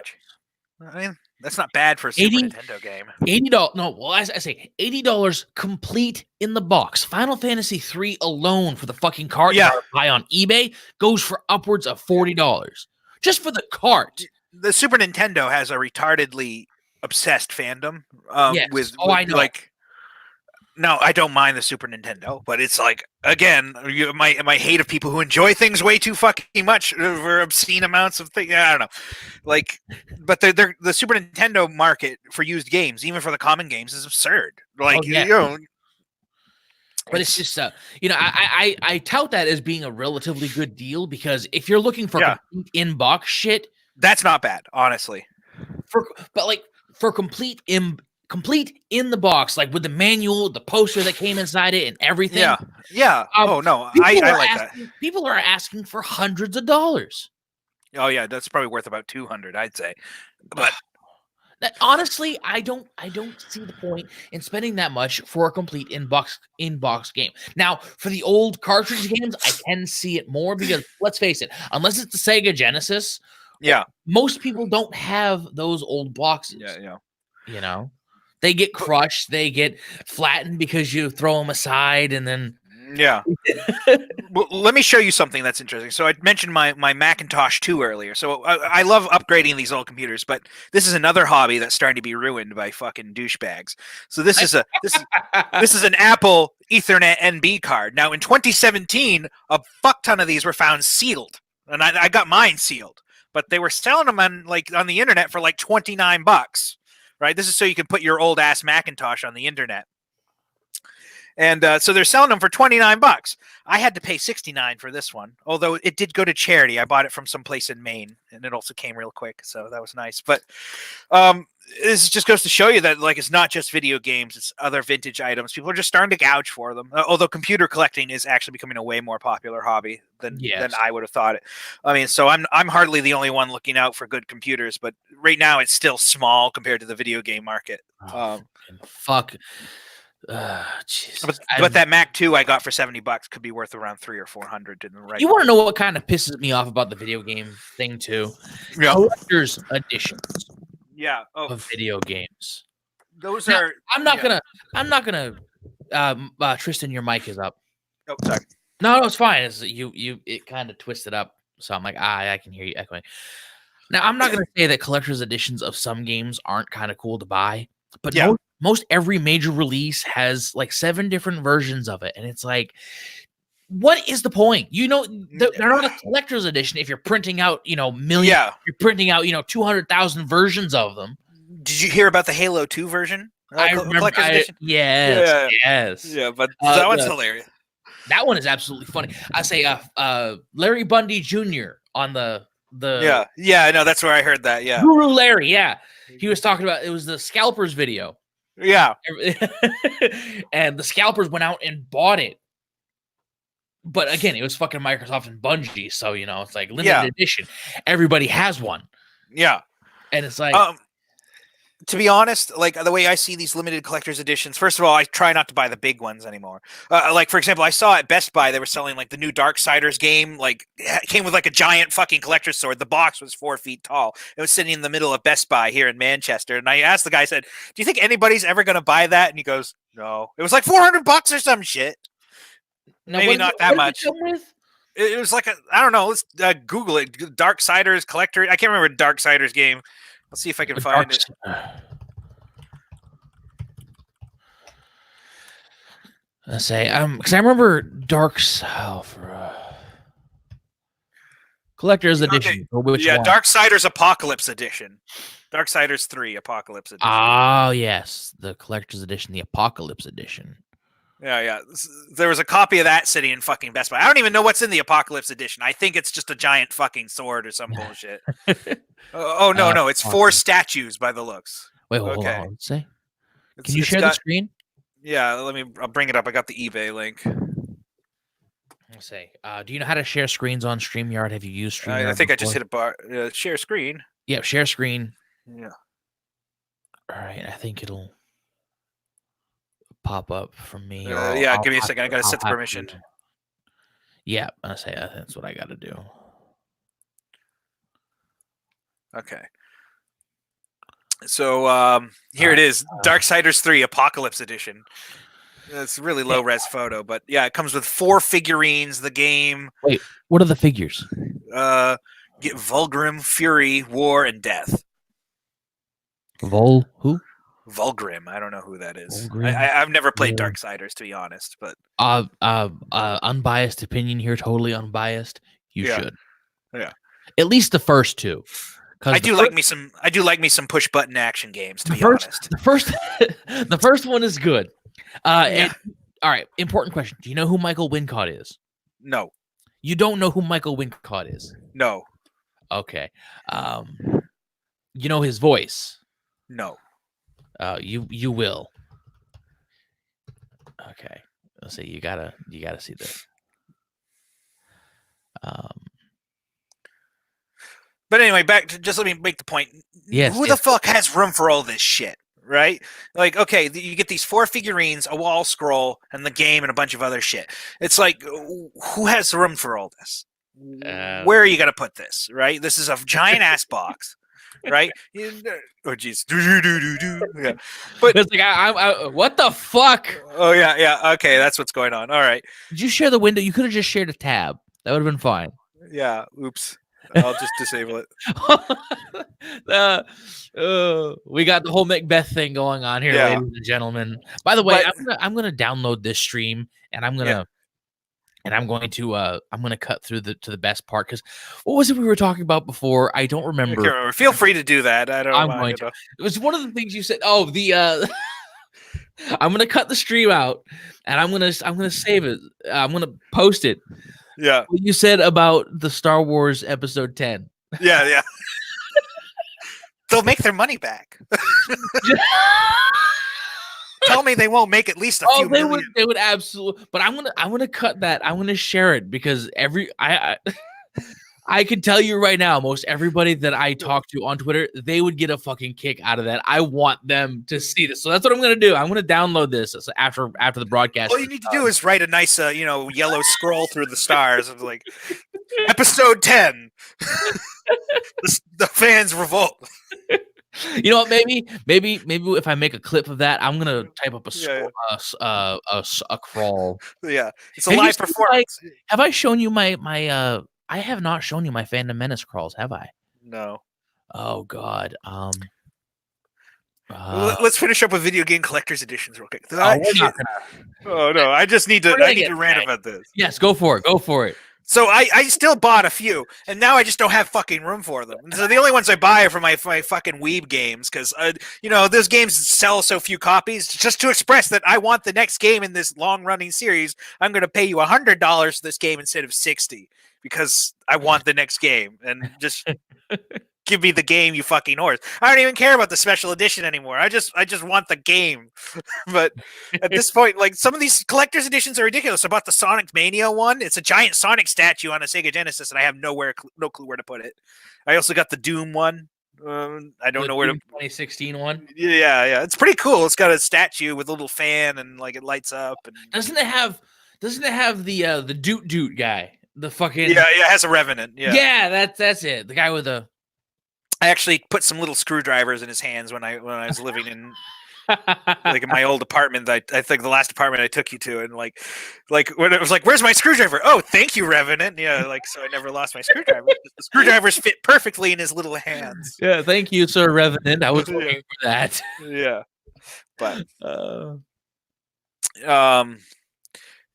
I mean, that's not bad for a Super Nintendo game. $80. No, well, I say $80 complete in the box. Final Fantasy III alone for the fucking cart you buy on eBay goes for upwards of $40 just for the cart. The Super Nintendo has a retardedly obsessed fandom. Yes. I know. Like, no, I don't mind the Super Nintendo, but it's like, again, my hate of people who enjoy things way too fucking much for obscene amounts of things. I don't know, like, but the Super Nintendo market for used games, even for the common games, is absurd. Like, But it's just, I tout that as being a relatively good deal because if you're looking for complete in-box shit, that's not bad, honestly. For complete in the box, like with the manual, the poster that came inside it, and everything. Yeah. Oh no, I like that. People are asking for hundreds of dollars. Oh yeah, that's probably worth about 200, I'd say. But honestly, I don't see the point in spending that much for a complete in-box game. Now, for the old cartridge games, I can see it more because let's face it, unless it's the Sega Genesis. Yeah. Most people don't have those old boxes. Yeah. They get crushed, they get flattened because you throw them aside and then Well, let me show you something that's interesting. So I mentioned my Macintosh 2 earlier. So I love upgrading these old computers, but this is another hobby that's starting to be ruined by fucking douchebags. So this is this is an Apple Ethernet NB card. Now in 2017, a fuck ton of these were found sealed, and I got mine sealed. But they were selling them on the internet for like $29, right? This is so you can put your old ass Macintosh on the internet. And so they're selling them for $29. I had to pay $69 for this one, although it did go to charity. I bought it from some place in Maine, and it also came real quick, so that was nice. But this just goes to show you that it's not just video games; it's other vintage items. People are just starting to gouge for them. Although computer collecting is actually becoming a way more popular hobby than I would have thought it. I mean, so I'm hardly the only one looking out for good computers, but right now it's still small compared to the video game market. Fuck. But that Mac 2 I got for $70 could be worth around $300 or $400 in the right. You want to know what kind of pisses me off about the video game thing too? Yeah. Collector's editions. Yeah. Of video games. Those now, are. I'm not gonna. Tristan, your mic is up. Oh, sorry. No, it's fine. It kind of twisted up, so I'm like, I can hear you echoing. Now, I'm not gonna say that collector's editions of some games aren't kind of cool to buy, but most every major release has like 7 different versions of it, and it's like, what is the point? They're not a collector's edition if you're printing out, million. Yeah. You're printing out, 200,000 versions of them. Did you hear about the Halo 2 version? I remember. Yes. Yeah, but that one's hilarious. That one is absolutely funny. I say, Larry Bundy Jr. on the. Yeah. No, that's where I heard that. Yeah. Guru Larry. Yeah. He was talking about, it was the Scalpers video. Yeah. And the Scalpers went out and bought it. But again, it was fucking Microsoft and Bungie. So, it's like limited edition. Everybody has one. Yeah. And it's like. to be honest, like the way I see these limited collector's editions, first of all, I try not to buy the big ones anymore. Like for example, I saw at Best Buy they were selling like the new Darksiders game. Like it came with like a giant fucking collector's sword. The box was 4 feet tall. It was sitting in the middle of Best Buy here in Manchester. And I asked the guy, I said, "Do you think anybody's ever going to buy that?" And he goes, "No." It was like $400 or some shit. Now, Maybe not that much. What did it come with? It was like I don't know. Let's Google it. Darksiders collector. I can't remember Darksiders game. Let's see if I can find it. Let's say because I remember collector's edition. Which yeah, one? Darksiders Apocalypse Edition. Darksiders 3 Apocalypse Edition. Oh yes, the collector's edition, the Apocalypse Edition. Yeah. There was a copy of that sitting in fucking Best Buy. I don't even know what's in the Apocalypse Edition. I think it's just a giant fucking sword or some bullshit. No, it's 4 statues by the looks. Wait, hold on. Let's see. Can you share the screen? Yeah, I'll bring it up. I got the eBay link. Let's see. Do you know how to share screens on StreamYard? Have you used StreamYard? I think before? I just hit a bar. Share screen. Yeah, share screen. Yeah. All right, I think it'll pop up from me. Yeah, give me a second. I gotta set the permission. Yeah, I say that's what I gotta do. Okay. So here it is, Darksiders 3 Apocalypse Edition. It's a really low res photo, but yeah, it comes with 4 figurines. The game. Wait, what are the figures? Get Vulgrim, Fury, War, and Death. Who? Vulgrim. I don't know who that is. I've never played Darksiders, to be honest, but unbiased opinion here, totally unbiased. You should. Yeah. At least the first 2. I do like me some push button action games, to be honest. The first one is good. All right, important question. Do you know who Michael Wincott is? No. You don't know who Michael Wincott is? No. Okay. You know his voice? No. You will. Okay. Let's see. You gotta see this. But anyway, back to just let me make the point. Yes. Who the fuck has room for all this shit? Right? Like, okay, you get these 4 figurines, a wall scroll, and the game, and a bunch of other shit. It's like, who has room for all this? Where are you going to put this? Right? This is a giant ass box, right? Oh, jeez. Yeah. But it's like, I what the fuck? Oh, yeah. Okay, that's what's going on. All right. Did you share the window? You could have just shared a tab. That would have been fine. Yeah. Oops. I'll just disable it. We got the whole Macbeth thing going on here, ladies and gentlemen. By the way, I'm gonna download this stream, and I'm going to cut through to the best part, because what was it we were talking about before? I don't remember. Feel free to do that. I don't know. I'm going to. It was one of the things you said. Oh, I'm gonna cut the stream out, and I'm gonna save it. I'm gonna post it. Yeah. What you said about the Star Wars Episode 10. Yeah. They'll make their money back. Tell me they won't make at least a few million. They would absolutely. But I'm gonna cut that. I'm gonna share it, because I can tell you right now, most everybody that I talk to on Twitter, they would get a fucking kick out of that. I want them to see this. So that's what I'm going to do. I'm going to download this after the broadcast. All you need to do is write a nice, yellow scroll through the stars of like Episode 10. The fans revolt. You know what? Maybe if I make a clip of that, I'm gonna type up a crawl. Yeah, it's a live performance. Have I shown you my I have not shown you my Phantom Menace crawls, have I? No. Oh God. Let's finish up with video game collector's editions real quick. Oh no, I need to rant about this. Yes, go for it. So I still bought a few, and now I just don't have fucking room for them. So the only ones I buy are for my fucking weeb games, because those games sell so few copies. Just to express that I want the next game in this long running series, I'm going to pay you $100 for this game instead of $60, because I want the next game, and just give me the game, you fucking horse. I don't even care about the special edition anymore. I just want the game. But at this point, like, some of these collector's editions are ridiculous. I bought the Sonic Mania one. It's a giant Sonic statue on a Sega Genesis, and I have no clue where to put it. I also got the Doom one. I don't know where to. 2016 one. Yeah, it's pretty cool. It's got a statue with a little fan and like it lights up. And Doesn't it have the doot doot guy? The fucking yeah, it has a Revenant. Yeah, that's it. The guy with the I actually put some little screwdrivers in his hands when I was living in like in my old apartment. I think the last apartment I took you to, and like when it was like, "Where's my screwdriver?" Oh, thank you, Revenant. Yeah, like so I never lost my screwdriver. The screwdrivers fit perfectly in his little hands. Yeah, thank you, Sir Revenant. I was looking for that. Yeah, but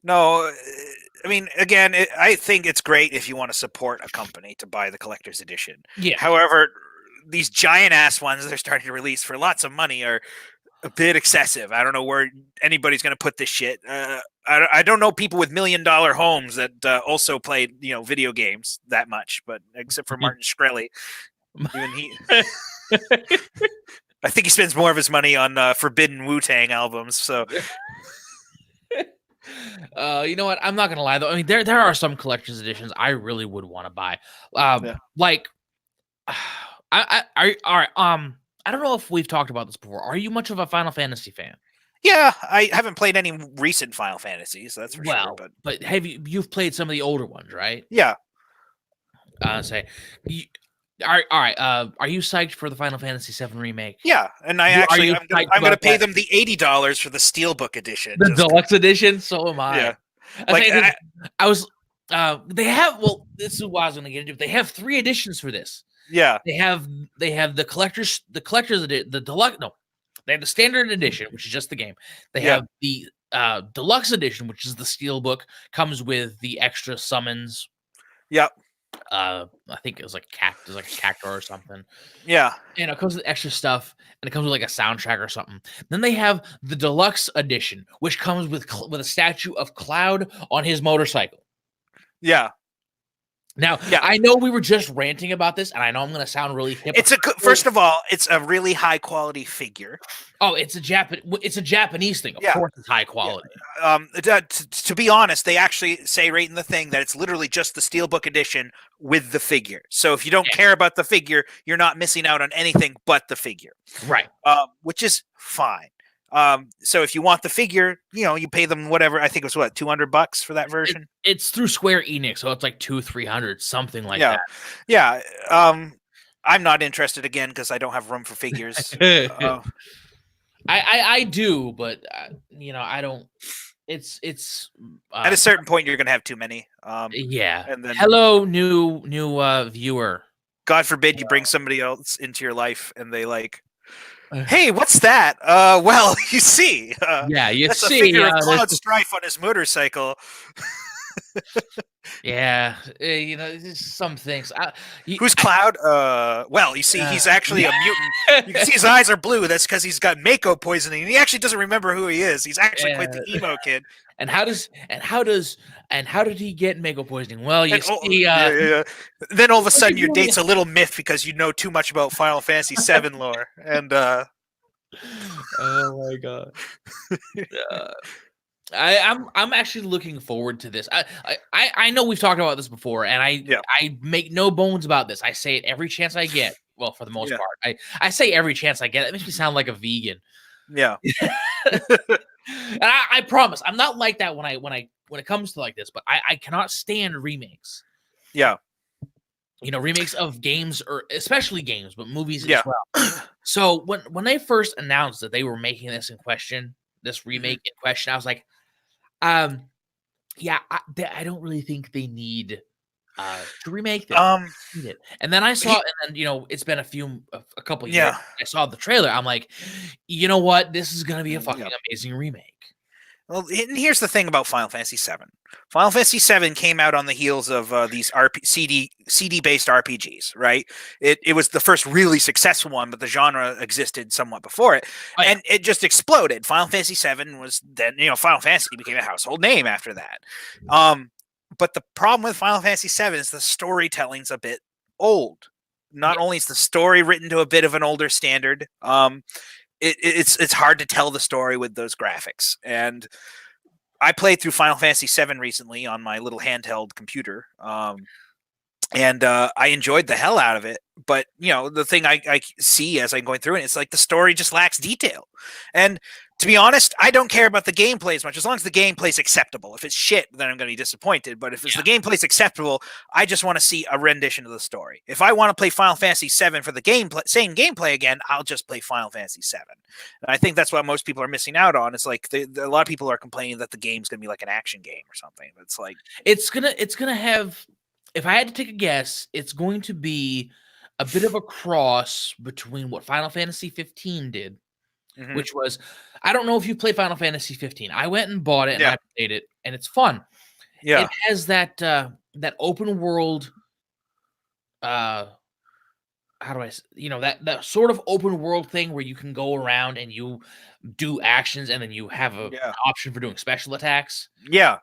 no. I mean, again, I think it's great if you want to support a company to buy the collector's edition. Yeah. However, these giant ass ones they're starting to release for lots of money are a bit excessive. I don't know where anybody's going to put this shit. I don't know people with $1 million homes that also play video games that much, but except for Martin Shkreli, even he. I think he spends more of his money on Forbidden Wu-Tang albums. So. You know what? I'm not gonna lie though. I mean, there are some collector's editions I really would want to buy. Like, I all right. I don't know if we've talked about this before. Are you much of a Final Fantasy fan? Yeah, I haven't played any recent Final Fantasies, that's for sure. But have you've played some of the older ones, right? Yeah. All right. Are you psyched for the Final Fantasy VII remake? Yeah, and I'm going to pay them the $80 for the Steelbook edition, the deluxe edition. So am I. Yeah, I was. They have. Well, this is what I was going to get into. They have 3 editions for this. Yeah, they have the collector's the deluxe. No, they have the standard edition, which is just the game. They have the deluxe edition, which is the Steelbook, comes with the extra summons. Yep. I think it was like a cactus or something. Yeah. And it comes with extra stuff, and it comes with like a soundtrack or something. Then they have the deluxe edition, which comes with a statue of Cloud on his motorcycle. Yeah. Now, I know we were just ranting about this, and I know I'm going to sound really hip. First of all, it's a really high quality figure. Oh, it's a Japanese thing. Of course, it's high quality. Yeah. To be honest, they actually say right in the thing that it's literally just the Steelbook edition with the figure. So if you don't care about the figure, you're not missing out on anything but the figure. Right. Which is fine. So if you want the figure, you pay them whatever. I think it was $200 for that version. It's through Square Enix, so it's like $200-$300, something like that. Yeah. I'm not interested again because I don't have room for figures. I do, but I don't. It's at a certain point you're gonna have too many. Yeah. And then hello, new viewer. God forbid you bring somebody else into your life and they like. Hey, what's that? Well, you see. That's a figure of Cloud Strife on his motorcycle. Yeah, some things. Who's Cloud? Well, you see, he's actually a mutant. You can see his eyes are blue. That's because he's got Mako poisoning. And he actually doesn't remember who he is. He's actually quite the emo kid. And how did he get Mako poisoning? Well, you see, then all of a sudden your date's a little myth because you know too much about Final Fantasy VII lore. And oh my god. I'm actually looking forward to this. I know we've talked about this before, and I make no bones about this. I say it every chance I get. Well, for the most part, I say every chance I get. It makes me sound like a vegan. Yeah. And I promise I'm not like that when it comes to like this. But I cannot stand remakes. Yeah. Remakes of games, or especially games, but movies as well. So when they first announced that they were making this remake in question, I was like, I don't really think they need to remake this. And then I saw, and then it's been a couple years. Yeah. I saw the trailer. I'm like, you know what? This is gonna be a fucking amazing remake. Well, and here's the thing about Final Fantasy VII. Final Fantasy VII came out on the heels of these CD-based RPGs, right? It was the first really successful one, but the genre existed somewhat before it, and it just exploded. Final Fantasy VII was then, Final Fantasy became a household name after that. But the problem with Final Fantasy VII is the storytelling's a bit old. Not only is the story written to a bit of an older standard, it's hard to tell the story with those graphics. And I played through Final Fantasy VII recently on my little handheld computer. and I enjoyed the hell out of it. But the thing I see as I'm going through it, it's like the story just lacks detail. And to be honest, I don't care about the gameplay as much, as long as the gameplay's acceptable. If it's shit, then I'm going to be disappointed. But if the gameplay's acceptable, I just want to see a rendition of the story. If I want to play Final Fantasy VII for the same gameplay again, I'll just play Final Fantasy VII. And I think that's what most people are missing out on. It's like a lot of people are complaining that the game's going to be like an action game or something. But it's like it's gonna have. If I had to take a guess, it's going to be a bit of a cross between what Final Fantasy 15 did, which was, I don't know if you play Final Fantasy 15. I went and bought it and I played it, and it's fun. Yeah, it has that open world. How do I? That sort of open world thing where you can go around and you do actions, and then you have an option for doing special attacks. Yeah.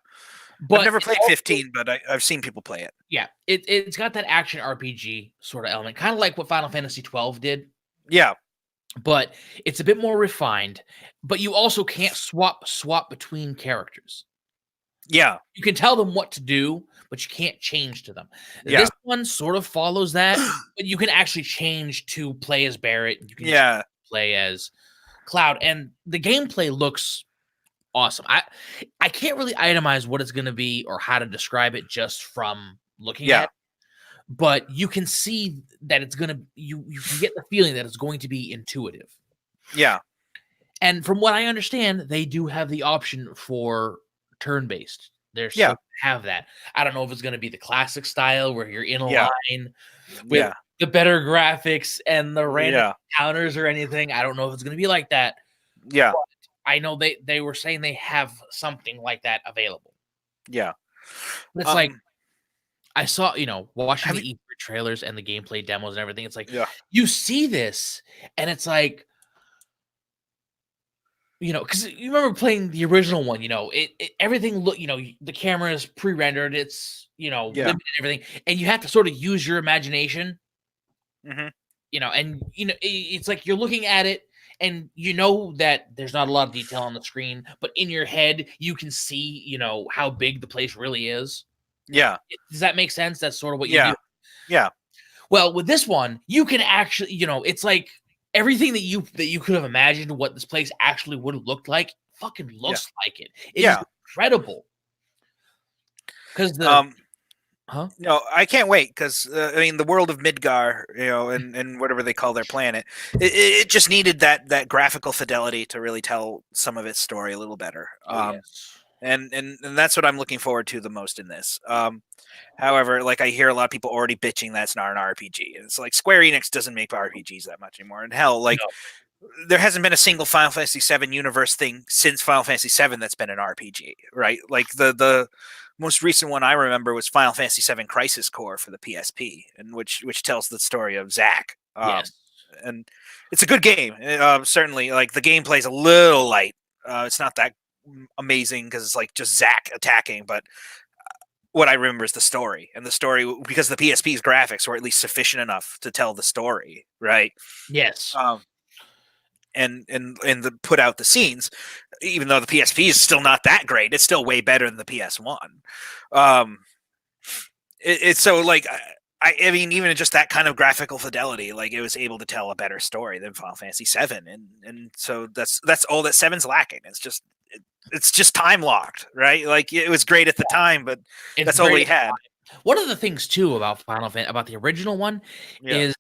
But I've never played 15, but I've seen people play it. Yeah, it's got that action RPG sort of element, kind of like what Final Fantasy 12 did. Yeah, but it's a bit more refined. But you also can't swap between characters. Yeah, you can tell them what to do, but you can't change to them. Yeah. This one sort of follows that, but you can actually change to play as Barret. You can play as Cloud, and the gameplay looks awesome. I can't really itemize what it's going to be or how to describe it just from looking at it, but you can see that it's going to you can get the feeling that it's going to be intuitive. Yeah. And from what I understand, they do have the option for turn-based. They're still have that. I don't know if it's going to be the classic style where you're in a line with the better graphics and the random counters or anything. I don't know if it's going to be like that. Yeah. But I know they were saying they have something like that available. Yeah. But it's like, I saw, watching the E3 trailers and the gameplay demos and everything. It's like, you see this and it's like, because you remember playing the original one, everything look, the camera is pre-rendered. It's, limited and everything. And you have to sort of use your imagination, and, it's like you're looking at it, and that there's not a lot of detail on the screen, but in your head, you can see, how big the place really is. Yeah. Does that make sense? That's sort of what you do. Yeah. Well, with this one, you can actually, it's like everything that you could have imagined what this place actually would have looked like fucking looks like it. It is incredible. Because No, I can't wait because the world of Midgar, and whatever they call their planet, it just needed that graphical fidelity to really tell some of its story a little better. And that's what I'm looking forward to the most in this. However, like I hear a lot of people already bitching that's not an RPG. It's like Square Enix doesn't make RPGs that much anymore. And hell, there hasn't been a single Final Fantasy VII universe thing since Final Fantasy VII that's been an RPG, right? Like the most recent one I remember was Final Fantasy VII Crisis Core for the PSP, and which tells the story of Zack. And it's a good game. Certainly, like the gameplay's a little light. It's not that amazing because it's like just Zack attacking, but what I remember is the story, and the story because the PSP's graphics were at least sufficient enough to tell the story, right? Yes. And put out the scenes, even though the PSP is still not that great, it's still way better than the PS1. It's so like I mean, even just that kind of graphical fidelity, like it was able to tell a better story than Final Fantasy VII, and so that's all that 7's lacking. It's just time locked, right? Like it was great at the time, but that's all we had. One of the things too about Final Fantasy, about the original one, is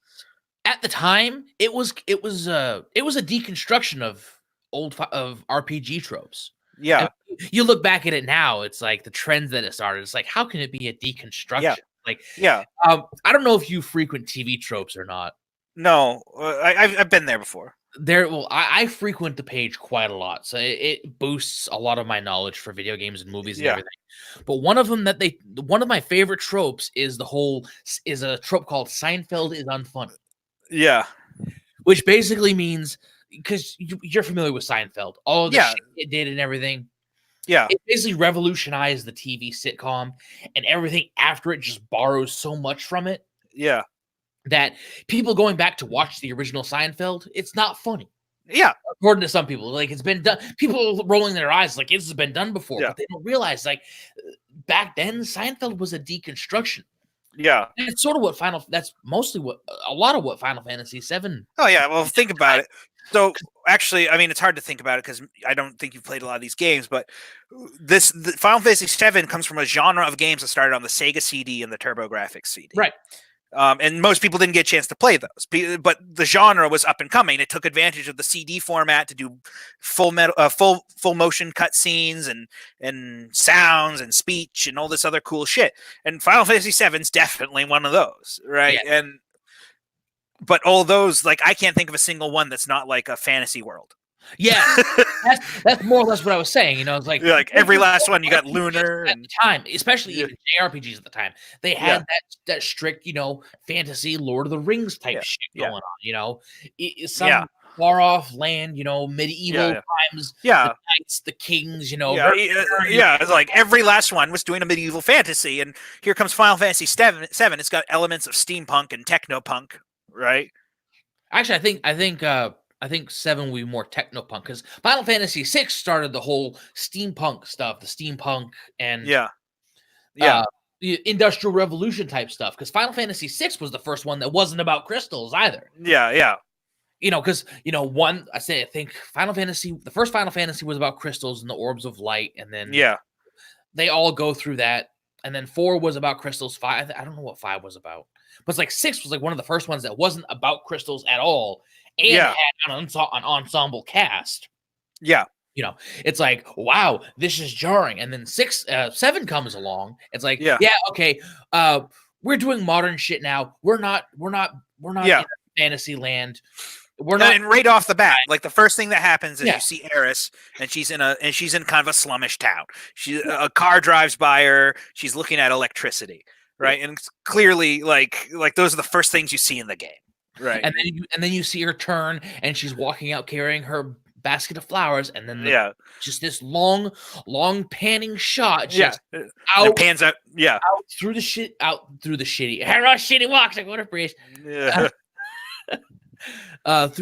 at the time it was a deconstruction of of RPG tropes. Yeah, and you look back at it now, it's like the trends that it started. It's like, how can it be a deconstruction? Yeah. Like, I don't know if you frequent TV tropes or not. No, I've been there before. I frequent the page quite a lot, so it boosts a lot of my knowledge for video games and movies and everything. But one of my favorite tropes is a trope called Seinfeld is unfunny. Yeah, which basically means, because you're familiar with Seinfeld, all of the shit it did and everything. Yeah, it basically revolutionized the TV sitcom, and everything after it just borrows so much from it. Yeah. That people going back to watch the original Seinfeld, it's not funny. Yeah. According to some people, like it's been done. People rolling their eyes like this has been done before, but they don't realize like back then Seinfeld was a deconstruction. Yeah. That's sort of what Final. That's mostly what a lot of what Final Fantasy VII. Oh yeah. Well, think about it. So actually, I mean, it's hard to think about it because I don't think you've played a lot of these games. But the Final Fantasy VII comes from a genre of games that started on the Sega CD and the TurboGrafx CD. Right. And most people didn't get a chance to play those, but the genre was up and coming. It took advantage of the CD format to do full motion cutscenes and sounds and speech and all this other cool shit. And Final Fantasy VII is definitely one of those, right? Yeah. But all those, like, I can't think of a single one that's not like a fantasy world. Yeah, that's more or less what I was saying. It's like every last one. You got Lunar at the time, especially even JRPGs at the time. They had that strict, fantasy Lord of the Rings type shit going on. Some far off land, medieval times. Yeah, the knights, the kings. It's like every last one was doing a medieval fantasy, and here comes Final Fantasy VII. It's got elements of steampunk and technopunk, right? Actually, I think 7 will be more technopunk because Final Fantasy VI started the whole steampunk stuff, the steampunk and Industrial Revolution type stuff. Because Final Fantasy VI was the first one that wasn't about crystals either. Yeah. Because I think the first Final Fantasy was about crystals and the orbs of light, and then they all go through that. And then 4 was about crystals. 5, I don't know what 5 was about, but it's like 6 was like one of the first ones that wasn't about crystals at all. And had an ensemble cast. Yeah. It's like, wow, this is jarring. And then 7 comes along. It's like, okay, we're doing modern shit now. We're not in fantasy land. We're not. And right off the bat, like the first thing that happens is you see Aeris, and she's in kind of a slummish town. A car drives by her. She's looking at electricity, right? And it's clearly like those are the first things you see in the game. Right. And then you see her turn and she's walking out carrying her basket of flowers, and then just this long panning shot just out, it pans out out through the shitty shitty walks like what a breeze through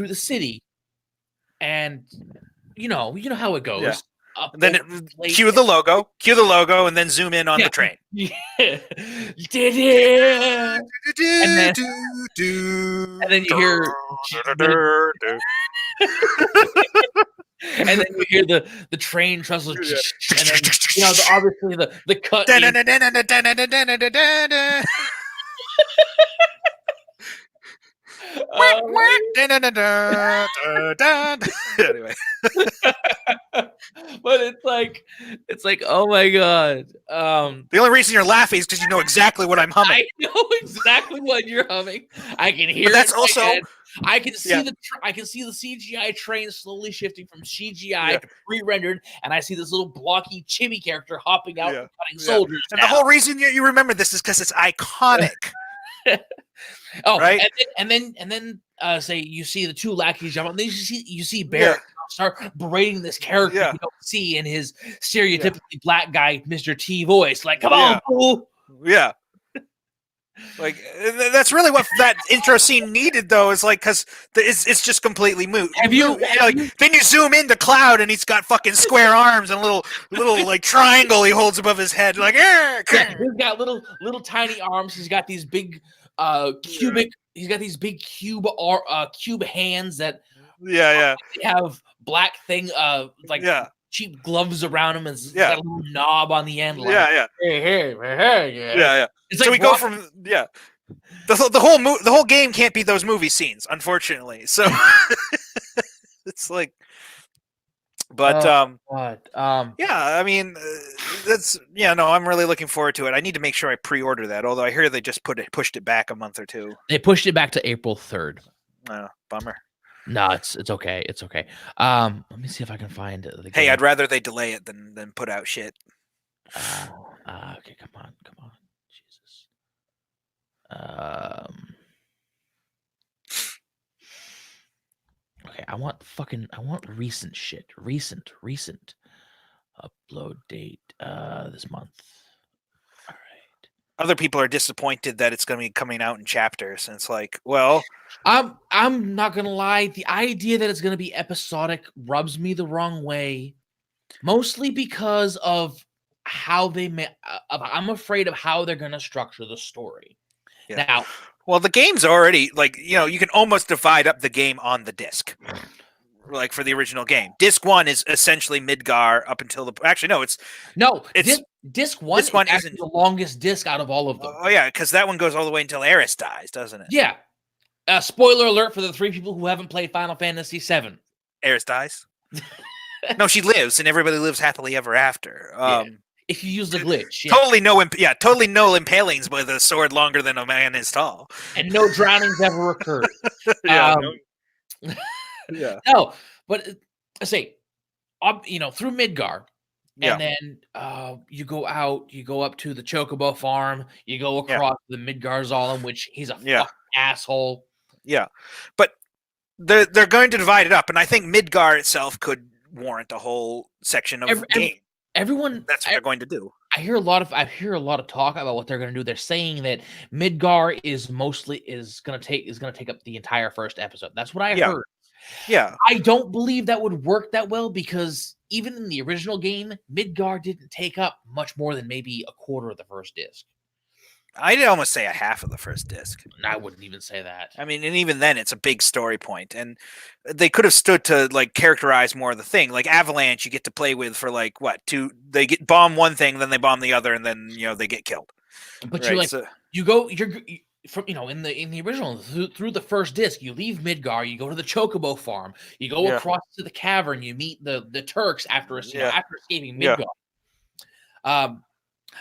the city, and you know how it goes. And then cue the logo, and then zoom in on the train. And then you hear and then you hear the train trestle, and then obviously the cut. Anyway. But it's like oh my god. The only reason you're laughing is because you know exactly what I'm humming. I know exactly what you're humming. I can hear. But that's also. I can see the CGI train slowly shifting from CGI to pre-rendered, and I see this little blocky chibi character hopping out and cutting soldiers. And the whole reason you remember this is because it's iconic. Right. And then say you see the two lackeys jump, and then you see Barrett start berating this character you don't see in his stereotypically black guy Mr. T voice. Like, come on, fool. Yeah. Like that's really what that intro scene needed, though. Is like because it's just completely moot. Then you zoom into Cloud, and he's got fucking square arms and a little like triangle he holds above his head. Like, he's got little tiny arms. He's got these big cubic. He's got these big cube hands that have black thing cheap gloves around him, and got a little knob on the end. Like, Hey. It's so we go from the whole game can't be those movie scenes, unfortunately. So it's like, but I mean, that's I'm really looking forward to it. I need to make sure I pre-order that. Although I hear they just pushed it back a month or two. They pushed it back to April 3rd. Bummer. No, it's okay. It's okay. Let me see if I can find the game. Hey, I'd rather they delay it than put out shit. Okay, come on. Jesus. Okay, I want recent shit. Recent upload date this month. All right. Other people are disappointed that it's going to be coming out in chapters, and it's like, well, I'm not gonna lie. The idea that it's gonna be episodic rubs me the wrong way, mostly because of how they I'm afraid of how they're gonna structure the story. Yeah. Now, Well, the game's already like you can almost divide up the game on the disc. Like for the original game, disc 1 is essentially Midgar up until the. Actually, no, it's disc one Disc 1 is actually isn't. the longest disc out of all of them. Oh yeah, because that one goes all the way until Aerith dies, doesn't it? Yeah. Spoiler alert for the 3 people who haven't played Final Fantasy VII. Aerith dies. No, she lives, and everybody lives happily ever after. If you use the glitch, yeah. Totally no impalings with a sword longer than a man is tall, and no drownings ever occurred. yeah, yeah. No, but I say, through Midgar, and then you go out, you go up to the Chocobo farm, you go across the Midgar Zolom, which he's a fucking asshole. Yeah, but they're going to divide it up, and I think Midgar itself could warrant a whole section of game. Everyone, that's what they're going to do. I hear a lot of talk about what they're going to do. They're saying that Midgar is going to take up the entire first episode. That's what I heard. Yeah, I don't believe that would work that well because even in the original game, Midgar didn't take up much more than maybe a quarter of the first disc. I'd almost say a half of the first disc. I wouldn't even say that. I mean, and even then, it's a big story point, and they could have stood to like characterize more of the thing. Like Avalanche, you get to play with for like what? They get bomb one thing, then they bomb the other, and then they get killed. But you're from in the original through the first disc, you leave Midgar, you go to the Chocobo farm, you go across to the cavern, you meet the Turks after escaping Midgar.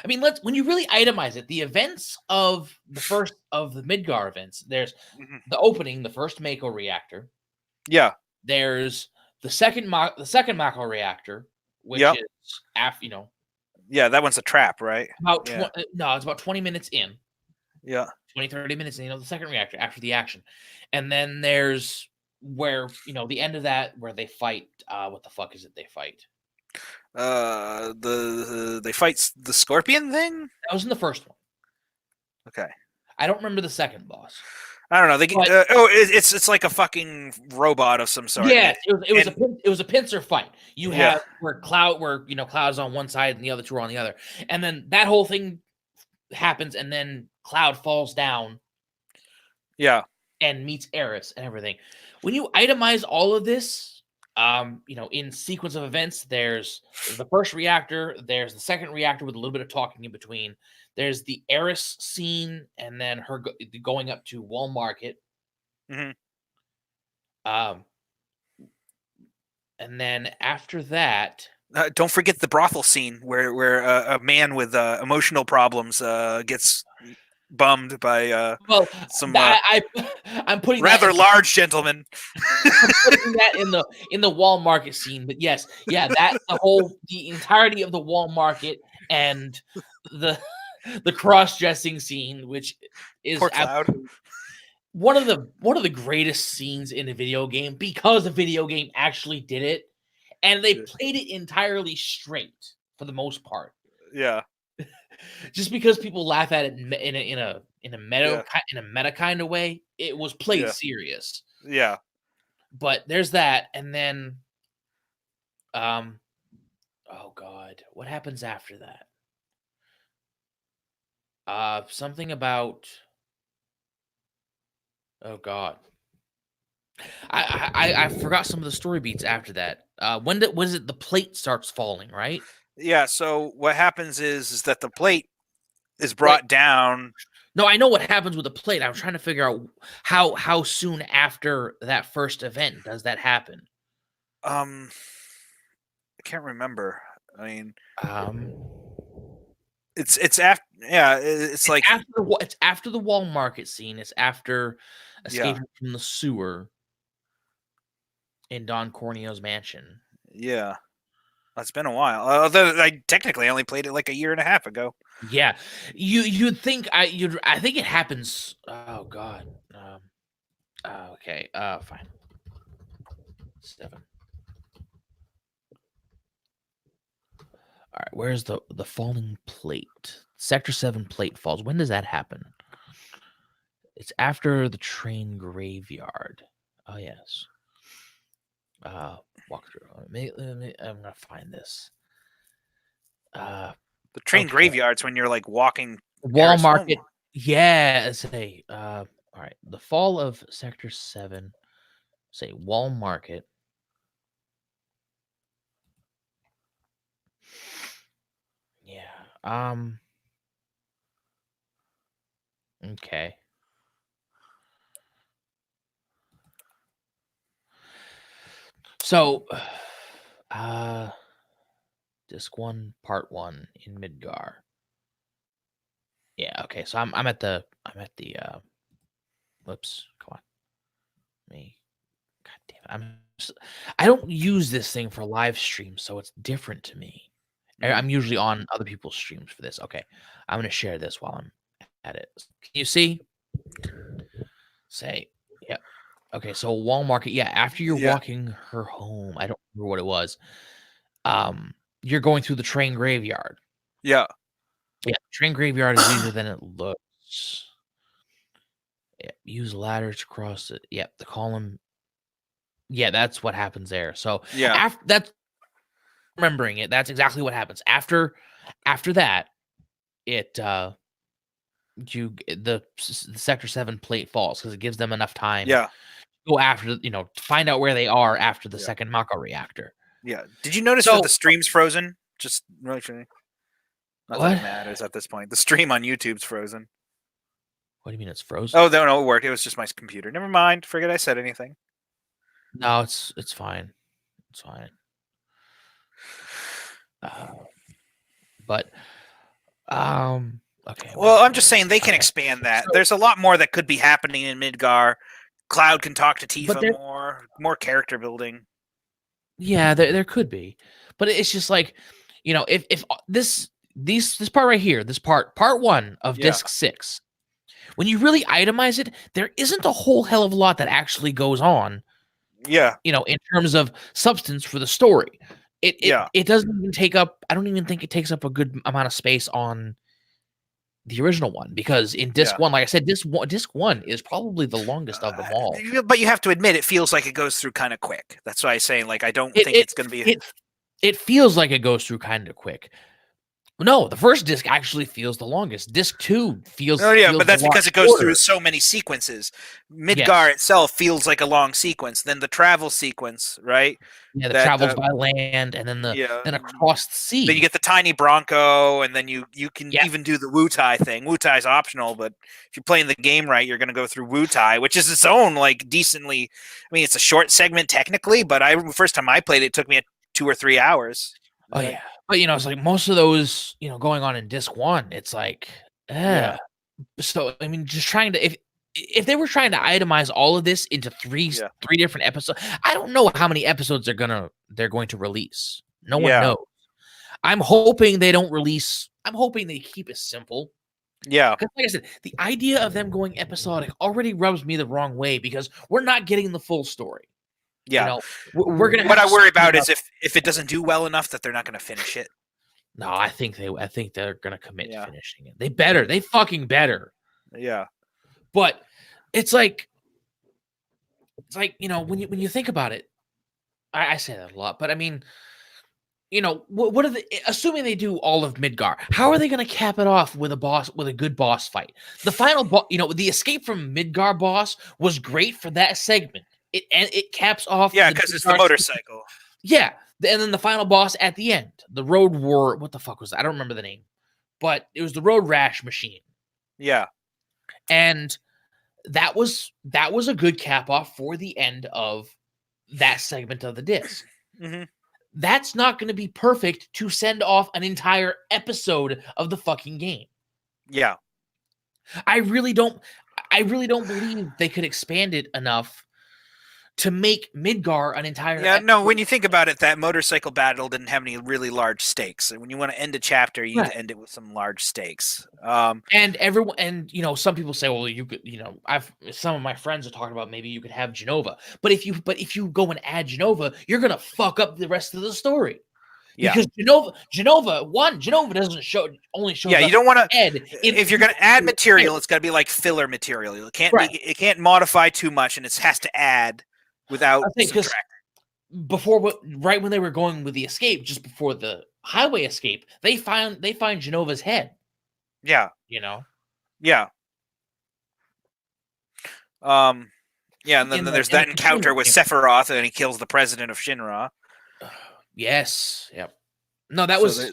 I mean, when you really itemize it, the events of the Midgar events, there's the opening, the first Mako reactor. Yeah. There's the second Mako reactor, which is after Yeah, that one's a trap, right? It's about 20 minutes in. Yeah. 20, 30 minutes in, the second reactor after the action. And then there's where, the end of that where they fight. What the fuck is it they fight? They fight the scorpion thing? That was in the first one. Okay. I don't remember the second boss. I don't know. It's like a fucking robot of some sort. Yeah, it was a pincer fight. You have where Cloud's on one side and the other two are on the other. And then that whole thing happens and then Cloud falls down. Yeah. And meets Aeris and everything. When you itemize all of this, in sequence of events, there's the first reactor, there's the second reactor with a little bit of talking in between. There's the Aeris scene, and then her going up to Wall Market. Mm-hmm. And then after that, don't forget the brothel scene where a man with emotional problems gets bummed by some I'm putting rather large gentlemen. I'm putting that in the Wall Market scene, but yes, that's the entirety of the Wall Market and the cross-dressing scene, which is one of the greatest scenes in a video game because a video game actually did it, and they played it entirely straight for the most part. Yeah. Just because people laugh at it in a meta kind of way, it was played serious. Yeah. But there's that, and then, oh god, what happens after that? Something about, oh god, I forgot some of the story beats after that. Was it the plate starts falling, right? Yeah, so what happens is that the plate is brought down. No, I know what happens with the plate. I'm trying to figure out how soon after that first event does that happen. I can't remember. I mean, it's after. Yeah, it's like after the Wall Market scene. It's after escaping from the sewer in Don Corneo's mansion. Yeah. It's been a while. Although I technically only played it like a year and a half ago. Yeah, you'd think I think it happens. Oh god. Okay. Fine. 7. All right. Where's the falling plate? Sector 7 plate falls. When does that happen? It's after the train graveyard. Oh yes. Walk through. I'm gonna find this. The train graveyards when you're like walking. Wall Market. Yeah, say all right. The fall of Sector 7, say Wall Market. Yeah. Okay. So uh Disc 1 Part 1 in Midgar. Yeah, okay. So I'm at the whoops, come on. Me. God damn it. I don't use this thing for live stream, so it's different to me. I'm usually on other people's streams for this. Okay. I'm gonna share this while I'm at it. Can you see? Say, yeah. Okay, so Wall Market, yeah, after you're Yeah. walking her home, I don't remember what it was. You're going through the train graveyard. Yeah. Yeah, train graveyard is easier than it looks. Yeah, use ladders to cross it. Yep, the column. Yeah, that's what happens there. So Yeah. after that's remembering it, that's exactly what happens. After that, it the Sector 7 plate falls because it gives them enough time Yeah. to go after, to find out where they are after the Yeah. second Mako reactor. Yeah. Did you notice that the stream's frozen? Just really funny. Not that it matters at this point. The stream on YouTube's frozen. What do you mean it's frozen? Oh, no, it worked. It was just my computer. Never mind. Forget I said anything. No, it's fine. It's fine. But okay. Well, I'm just saying they can expand that. So, there's a lot more that could be happening in Midgar. Cloud can talk to Tifa more character building. Yeah, there could be, but it's just like, if this part right here, this part 1 of disc 6, when you really itemize it, there isn't a whole hell of a lot that actually goes on. Yeah, in terms of substance for the story, it doesn't even take up. I don't even think it takes up a good amount of space on the original one, because in disc 1, like I said, disc 1 is probably the longest of them all. But you have to admit, it feels like it goes through kind of quick. That's why I'm saying, like, I don't think it's going to be. It feels like it goes through kind of quick. No, the first disc actually feels the longest. Disc 2 feels. Oh yeah, but that's because it goes through so many sequences. Midgar itself feels like a long sequence. Then the travel sequence, right? Yeah, the travels by land, and then then across the sea. Then you get the tiny Bronco, and then you can even do the Wutai thing. Wutai's optional, but if you're playing the game right, you're going to go through Wutai, which is its own decently. I mean, it's a short segment technically, but first time I played it took me 2 or 3 hours. Oh yeah. But it's like most of those, going on in disc 1, it's like, So I mean, just trying to if they were trying to itemize all of this into three different episodes, I don't know how many episodes they're going to release. No one knows. I'm hoping they don't release. I'm hoping they keep it simple. Yeah. Because like I said, the idea of them going episodic already rubs me the wrong way, because we're not getting the full story. Yeah, we're gonna. What I worry about is if it doesn't do well enough that they're not going to finish it. No, I think they're going to commit to finishing it. They better. They fucking better. Yeah, but it's like when you think about it, I say that a lot, but I mean, what are they? Assuming they do all of Midgar, how are they going to cap it off with a good boss fight? The final the escape from Midgar boss was great for that segment. It caps off. Yeah, because it's the motorcycle. Yeah, and then the final boss at the end, the Road War. What the fuck was that? I don't remember the name, but it was the Road Rash machine. Yeah, and that was a good cap off for the end of that segment of the disc. Mm-hmm. That's not going to be perfect to send off an entire episode of the fucking game. Yeah, I really don't believe they could expand it enough to make Midgar an entire. Yeah, no. When you think about it, that motorcycle battle didn't have any really large stakes. And when you want to end a chapter, you need to end it with some large stakes. And everyone, and some people say, well, you could, some of my friends are talking about maybe you could have Jenova, but if you go and add Jenova, you're gonna fuck up the rest of the story. Yeah. Because Jenova doesn't only shows. Yeah, you don't want to. If you're going to add material, it's got to be like filler material. It can't modify too much, and it has to add without subtracting. Right when they were going with the escape, just before the highway escape, they find Jenova's head. Yeah. Yeah. Yeah, and then there's that encounter with Sephiroth, and he kills the president of Shinra. Yes. Yep. No, that was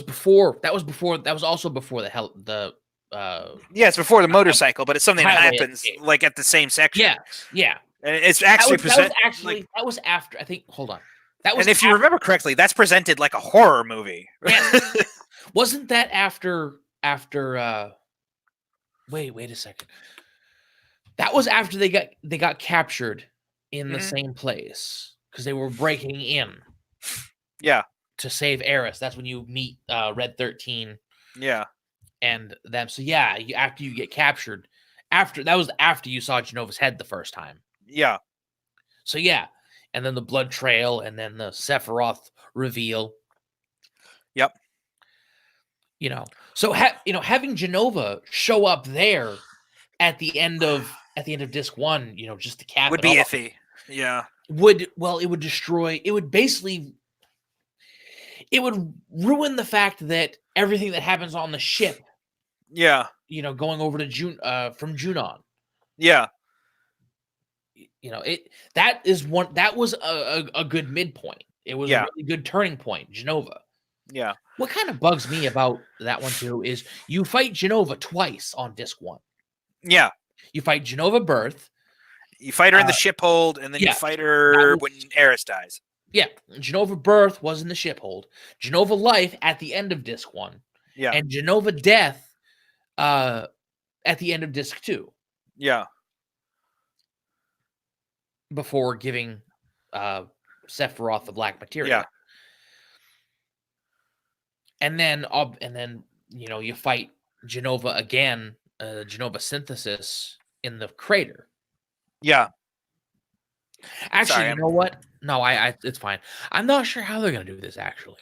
before. That was also before the. Yeah, it's before the motorcycle, but it's something that happens like at the same section. Yeah. Yeah. And it's actually presented. That was after. I think. Hold on. That was. And if you remember correctly, that's presented like a horror movie. Yeah. Wasn't that after? Wait a second. That was after they got captured in the same place because they were breaking in. Yeah. To save Aeris. That's when you meet Red 13. Yeah. And them. So yeah, after you get captured, that was after you saw Jenova's head the first time. Yeah. So yeah, and then the blood trail, and then the Sephiroth reveal. Yep. So having Jenova show up there at the end of disc 1, just to cap would it be off, iffy. Yeah. It would destroy. It would basically. It would ruin the fact that everything that happens on the ship. Yeah. Going over to from Junon. Yeah. That was a good midpoint. It was a really good turning point, Jenova. Yeah. What kind of bugs me about that one too is you fight Jenova twice on disc 1. Yeah. You fight Jenova Birth. You fight her in the ship hold, and then you fight her when Aeris dies. Yeah. Jenova Birth was in the ship hold. Jenova Life at the end of disc 1. Yeah. And Jenova Death at the end of disc 2. Yeah. Before giving Sephiroth the black materia. Yeah. And then you fight Jenova again, Jenova Synthesis in the crater. Yeah. Actually, Sorry, you know what? No, it's fine. I'm not sure how they're going to do this, actually.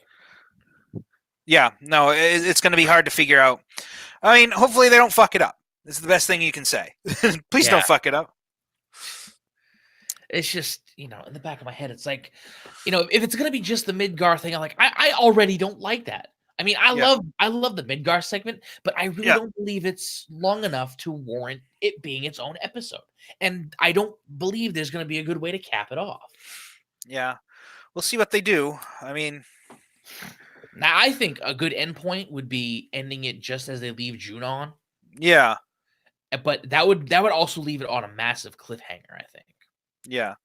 Yeah, no, it's going to be hard to figure out. I mean, hopefully they don't fuck it up. This is the best thing you can say. Please don't fuck it up. It's just, in the back of my head, it's like, if it's going to be just the Midgar thing, I'm like, I already don't like that. I mean, I love the Midgar segment, but I really don't believe it's long enough to warrant it being its own episode. And I don't believe there's going to be a good way to cap it off. Yeah. We'll see what they do. I mean, now I think a good endpoint would be ending it just as they leave Junon. Yeah. But that would also leave it on a massive cliffhanger, I think. Yeah.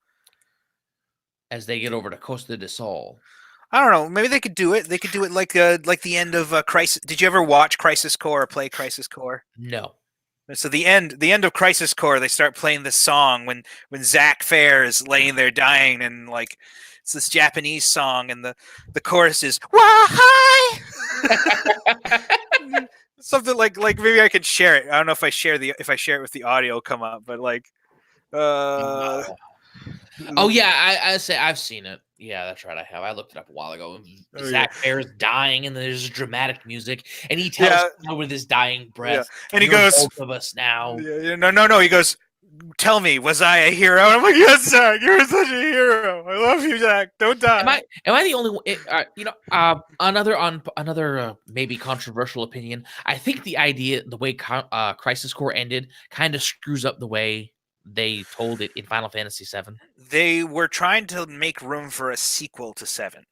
As they get over to Costa del Sol. I don't know. Maybe they could do it. They could do it like the end of Crisis. Did you ever watch Crisis Core or play Crisis Core? No. So the end of Crisis Core, they start playing this song when Zack Fair is laying there dying, and like it's this Japanese song, and the chorus is "Why." Something like maybe I could share it. I don't know if I share it with the audio come up, but like. Oh yeah, I've seen it. Yeah, that's right. I have. I looked it up a while ago. Zack Fair's dying, and there's dramatic music, and he tells with his dying breath, and he goes, "Both of us now." No. He goes, "Tell me, was I a hero?" And I'm like, "Yes, Zack. You're such a hero. I love you, Zack. Don't die." Am I the only one? Another maybe controversial opinion. I think the way Crisis Core ended kind of screws up the way they told it in Final Fantasy VII. They were trying to make room for a sequel to 7.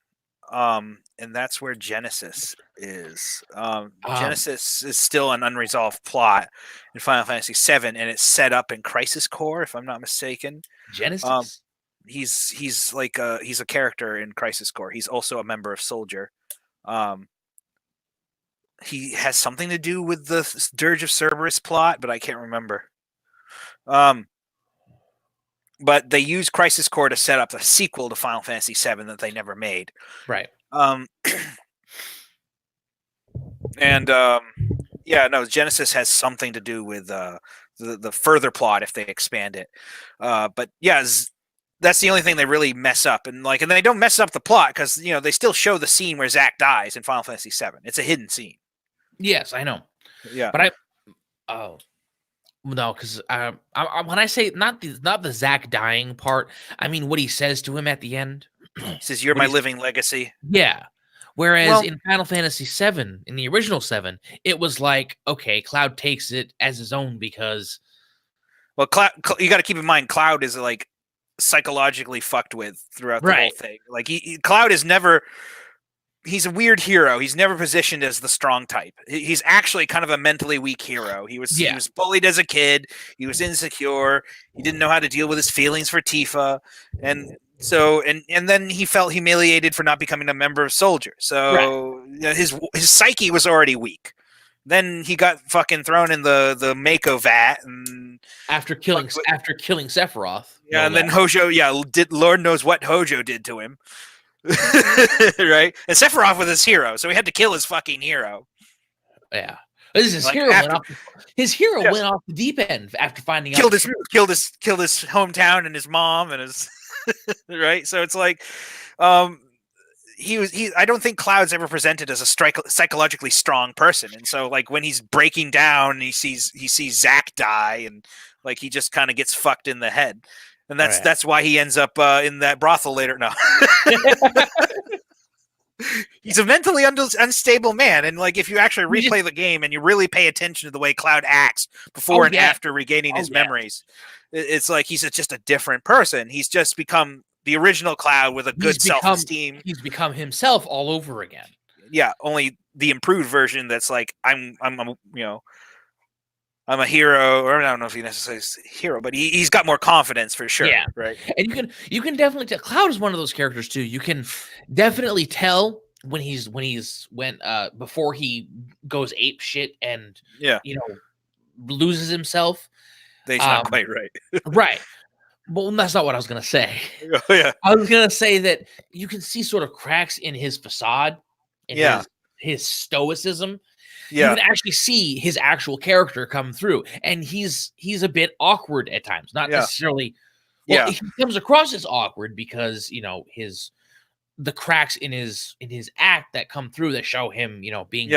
And that's where Genesis is. Genesis is still an unresolved plot in Final Fantasy VII, and it's set up in Crisis Core, if I'm not mistaken. Genesis? He's like he's a character in Crisis Core. He's also a member of Soldier. He has something to do with the Dirge of Cerberus plot, but I can't remember. But they used Crisis Core to set up a sequel to Final Fantasy VII that they never made. Right. Genesis has something to do with the further plot if they expand it. But yeah, that's the only thing they really mess up, and they don't mess up the plot because they still show the scene where Zack dies in Final Fantasy VII. It's a hidden scene. Yes, I know. Yeah, but no, because when I say not the Zack dying part, I mean what he says to him at the end. He says, "You're my living legacy." Yeah. Whereas in Final Fantasy VII, in the original 7, it was like, okay, Cloud takes it as his own because, Well, you got to keep in mind, Cloud is like psychologically fucked with throughout the whole thing. Like Cloud is never. He's a weird hero. He's never positioned as the strong type. He's actually kind of a mentally weak hero. He was bullied as a kid. He was insecure. He didn't know how to deal with his feelings for Tifa, and so and then he felt humiliated for not becoming a member of Soldier. So his psyche was already weak. Then he got fucking thrown in the Mako vat, and after killing Sephiroth. Yeah, and then Hojo, did Lord knows what Hojo did to him. Right? And Sephiroth was his hero, so he had to kill his fucking hero. Yeah. His hero went off the deep end after finding out killed his hometown and his mom and his right? So it's like I don't think Cloud's ever presented as a psychologically strong person. And so like when he's breaking down and he sees Zack die and like he just kind of gets fucked in the head. And that's why he ends up in that brothel later. No, he's a mentally unstable man. And like, if you actually replay the game and you really pay attention to the way Cloud acts before and after regaining his memories, it's like he's just a different person. He's just become the original Cloud with a good self-esteem. He's become himself all over again. Yeah, only the improved version. That's like I'm a hero, or I don't know if he necessarily is a hero, but he's got more confidence for sure. Yeah, right. And you can definitely tell. Cloud is one of those characters too. You can definitely tell when before he goes ape shit and loses himself. He's not quite right. Right. Well, that's not what I was gonna say. Oh, yeah. I was gonna say that you can see sort of cracks in his facade and his stoicism. Yeah. You can actually see his actual character come through, and he's a bit awkward at times. Not necessarily. Well, he comes across as awkward because the cracks in his act that come through that show him being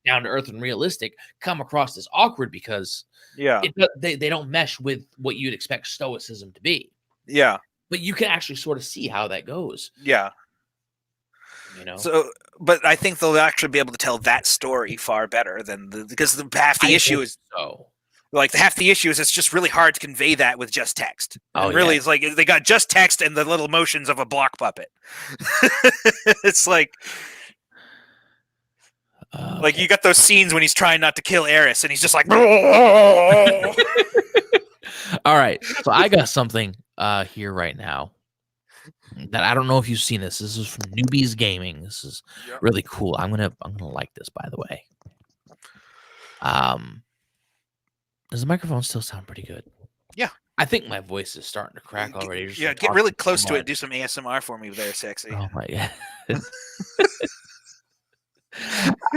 down to earth and realistic come across as awkward because they don't mesh with what you'd expect stoicism to be. Yeah, but you can actually sort of see how that goes. Yeah. So, but I think they'll actually be able to tell that story far better than because half the issue is it's just really hard to convey that with just text. It's like they got just text and the little motions of a block puppet. It's like you got those scenes when he's trying not to kill Aerith and he's just like. All right, so I got something here right now that I don't know if you've seen this. This is from Newbies Gaming. This is really cool. I'm gonna like this, by the way. Does the microphone still sound pretty good? Yeah. I think my voice is starting to crack already. Get really close to it. Do some ASMR for me there, sexy. Oh my god.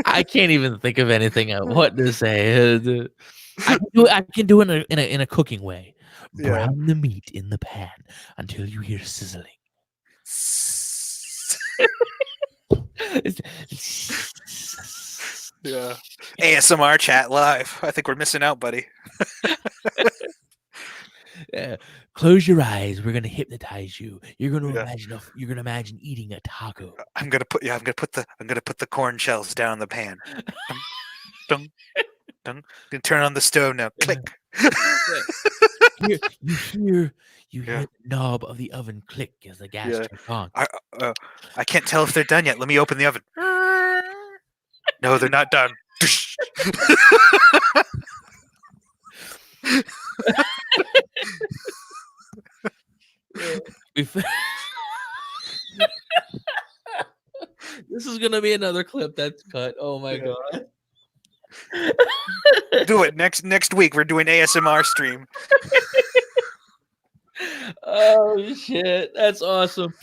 I can't even think of anything I want to say. I can do it in a cooking way. Brown the meat in the pan until you hear sizzling. Yeah. ASMR chat live. I think we're missing out, buddy. Close your eyes. We're gonna hypnotize you. You're gonna imagine eating a taco. I'm gonna put the corn shells down in the pan. Dun, dun. Gonna turn on the stove now. Click. You hear the knob of the oven click as the gas turns on. I can't tell if they're done yet. Let me open the oven. No, they're not done. This is gonna be another clip that's cut. Oh my god. Do it next week. We're doing ASMR stream. Oh shit, that's awesome.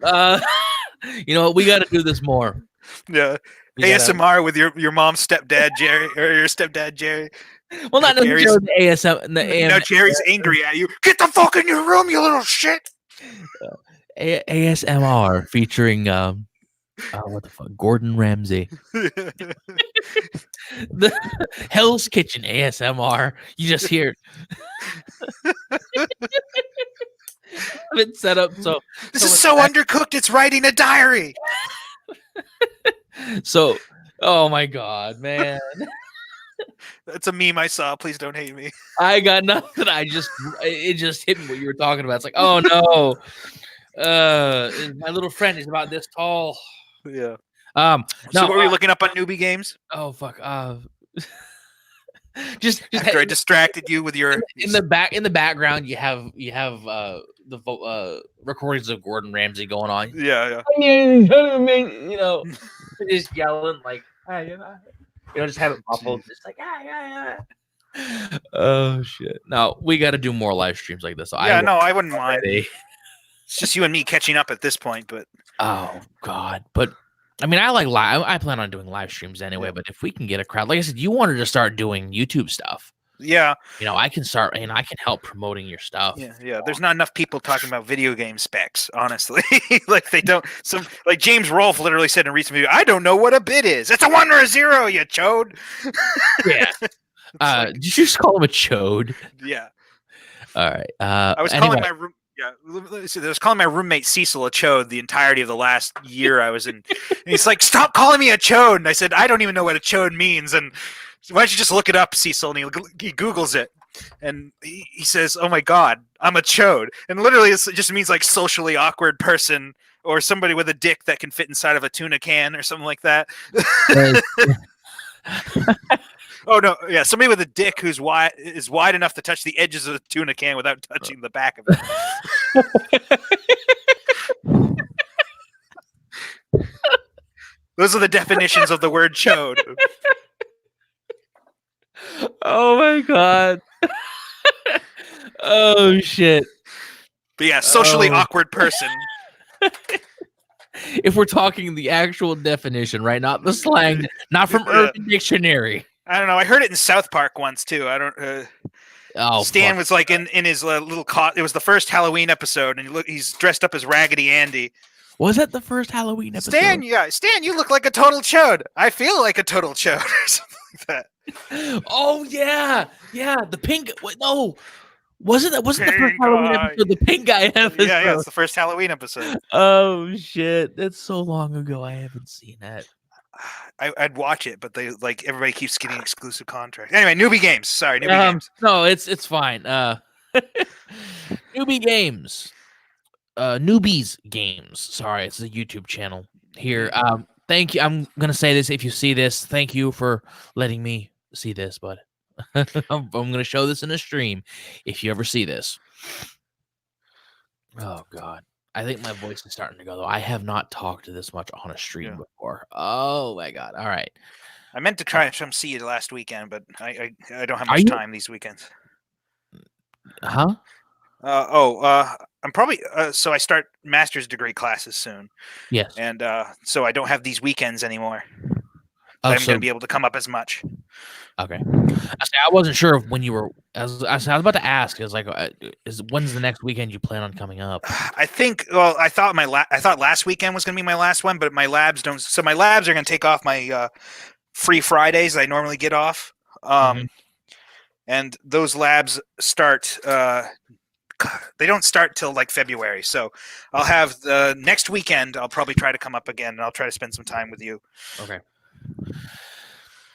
We got to do this more. Yeah, ASMR with your mom's stepdad Jerry or your stepdad Jerry. Well, not necessarily the ASM. Now Jerry's angry at you. Get the fuck in your room, you little shit. ASMR featuring what the fuck, Gordon Ramsay. The Hell's Kitchen ASMR. You just hear it's set up so this is so undercooked. It's writing a diary. So, oh my god, man. That's a meme I saw. Please don't hate me. I got nothing. It just hit me what you were talking about. It's like, oh no, my little friend is about this tall. Yeah. No, So what were you looking up on newbie games? oh fuck, just After I distracted you with your in the background, you have the recordings of Gordon Ramsay going on. yeah. You know, just yelling like, just have it muffled, just like, yeah. Oh shit! No, we got to do more live streams like this. Yeah, no, I wouldn't mind. Already. It's just you and me catching up at this point, but Oh god, but I mean, I like live. I plan on doing live streams anyway. Yeah. But if we can get a crowd, like I said, you wanted to start doing YouTube stuff. yeah, I can start and I can help promoting your stuff. yeah. There's not enough people talking about video game specs, honestly. Like they don't. Some like James Rolfe literally said in a recent video, "I don't know what a bit is. It's a 1 or a 0, you chode." Yeah. Did you just call him a chode? Yeah. All right. I was calling my room. Yeah, I was calling my roommate Cecil a chode the entirety of the last year I was in. And he's like, "Stop calling me a chode." And I said, "I don't even know what a chode means." And why don't you just look it up, Cecil? And he Googles it, and he says, "Oh my God, I'm a chode." And literally, it just means like socially awkward person or somebody with a dick that can fit inside of a tuna can or something like that. Oh no, yeah, somebody with a dick who's wide enough to touch the edges of the tuna can without touching the back of it. Those are the definitions of the word chode. Oh my god. Oh shit. But yeah, socially awkward person. If we're talking the actual definition, right? Not the slang, not from Urban Dictionary. I don't know. I heard it in South Park once too. I don't. Stan was like in his little it was the first Halloween episode, and he's dressed up as Raggedy Andy. Was that the first Halloween episode? Stan, you look like a total chode. I feel like a total chode, or something like that. Oh yeah, the pink. Wait, no, wasn't the first Halloween episode the pink guy episode? Yeah, it's the first Halloween episode. Oh shit, that's so long ago. I haven't seen that. I'd watch it, but everybody keeps getting exclusive contracts. Anyway, newbie games. Sorry, newbie games. No, it's fine. Newbie games. Newbies games. Sorry, it's a YouTube channel here. Thank you. I'm gonna say this. If you see this, thank you for letting me see this, but I'm gonna show this in a stream. If you ever see this. Oh god. I think my voice is starting to go though. I have not talked this much on a stream before. Oh my god! All right, I meant to try some seed last weekend, but I don't have much time these weekends. Huh? I'm probably so I start master's degree classes soon. Yes, and so I don't have these weekends anymore. So I'm going to be able to come up as much. Okay. I wasn't sure if when you were. I was about to ask. It was like, when's the next weekend you plan on coming up? I think. Well, I thought last weekend was going to be my last one, but my labs don't. So my labs are going to take off my free Fridays I normally get off. And those labs start. They don't start till like February. So I'll have the next weekend. I'll probably try to come up again, and I'll try to spend some time with you. Okay.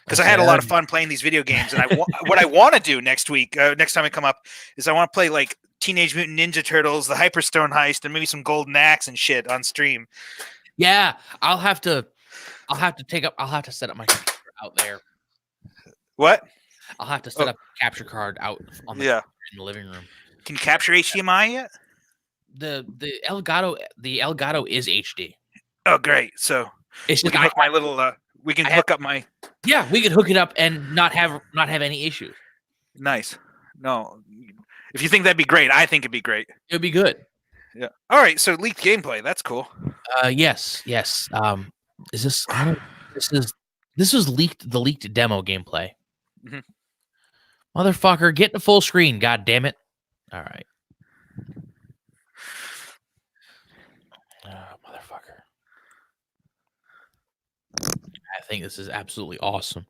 Because I had a lot of fun playing these video games, and what I want to do next week, next time I come up, is I want to play like Teenage Mutant Ninja Turtles, the Hyperstone Heist, and maybe some Golden Axe and shit on stream. Yeah, I'll have to set up my computer out there. What? I'll have to set up a capture card out on in the living room. Can you capture HDMI yet? The Elgato is HD. Oh, great! So it's we can hook my little. We can hook up my. Yeah, we could hook it up and not have any issues. Nice. No, if you think that'd be great, I think it'd be great. It'd be good. Yeah. All right. So leaked gameplay. That's cool. Yes. Is this? This is leaked. The leaked demo gameplay. Mm-hmm. Motherfucker, get to full screen. God damn it! All right. Motherfucker. I think this is absolutely awesome.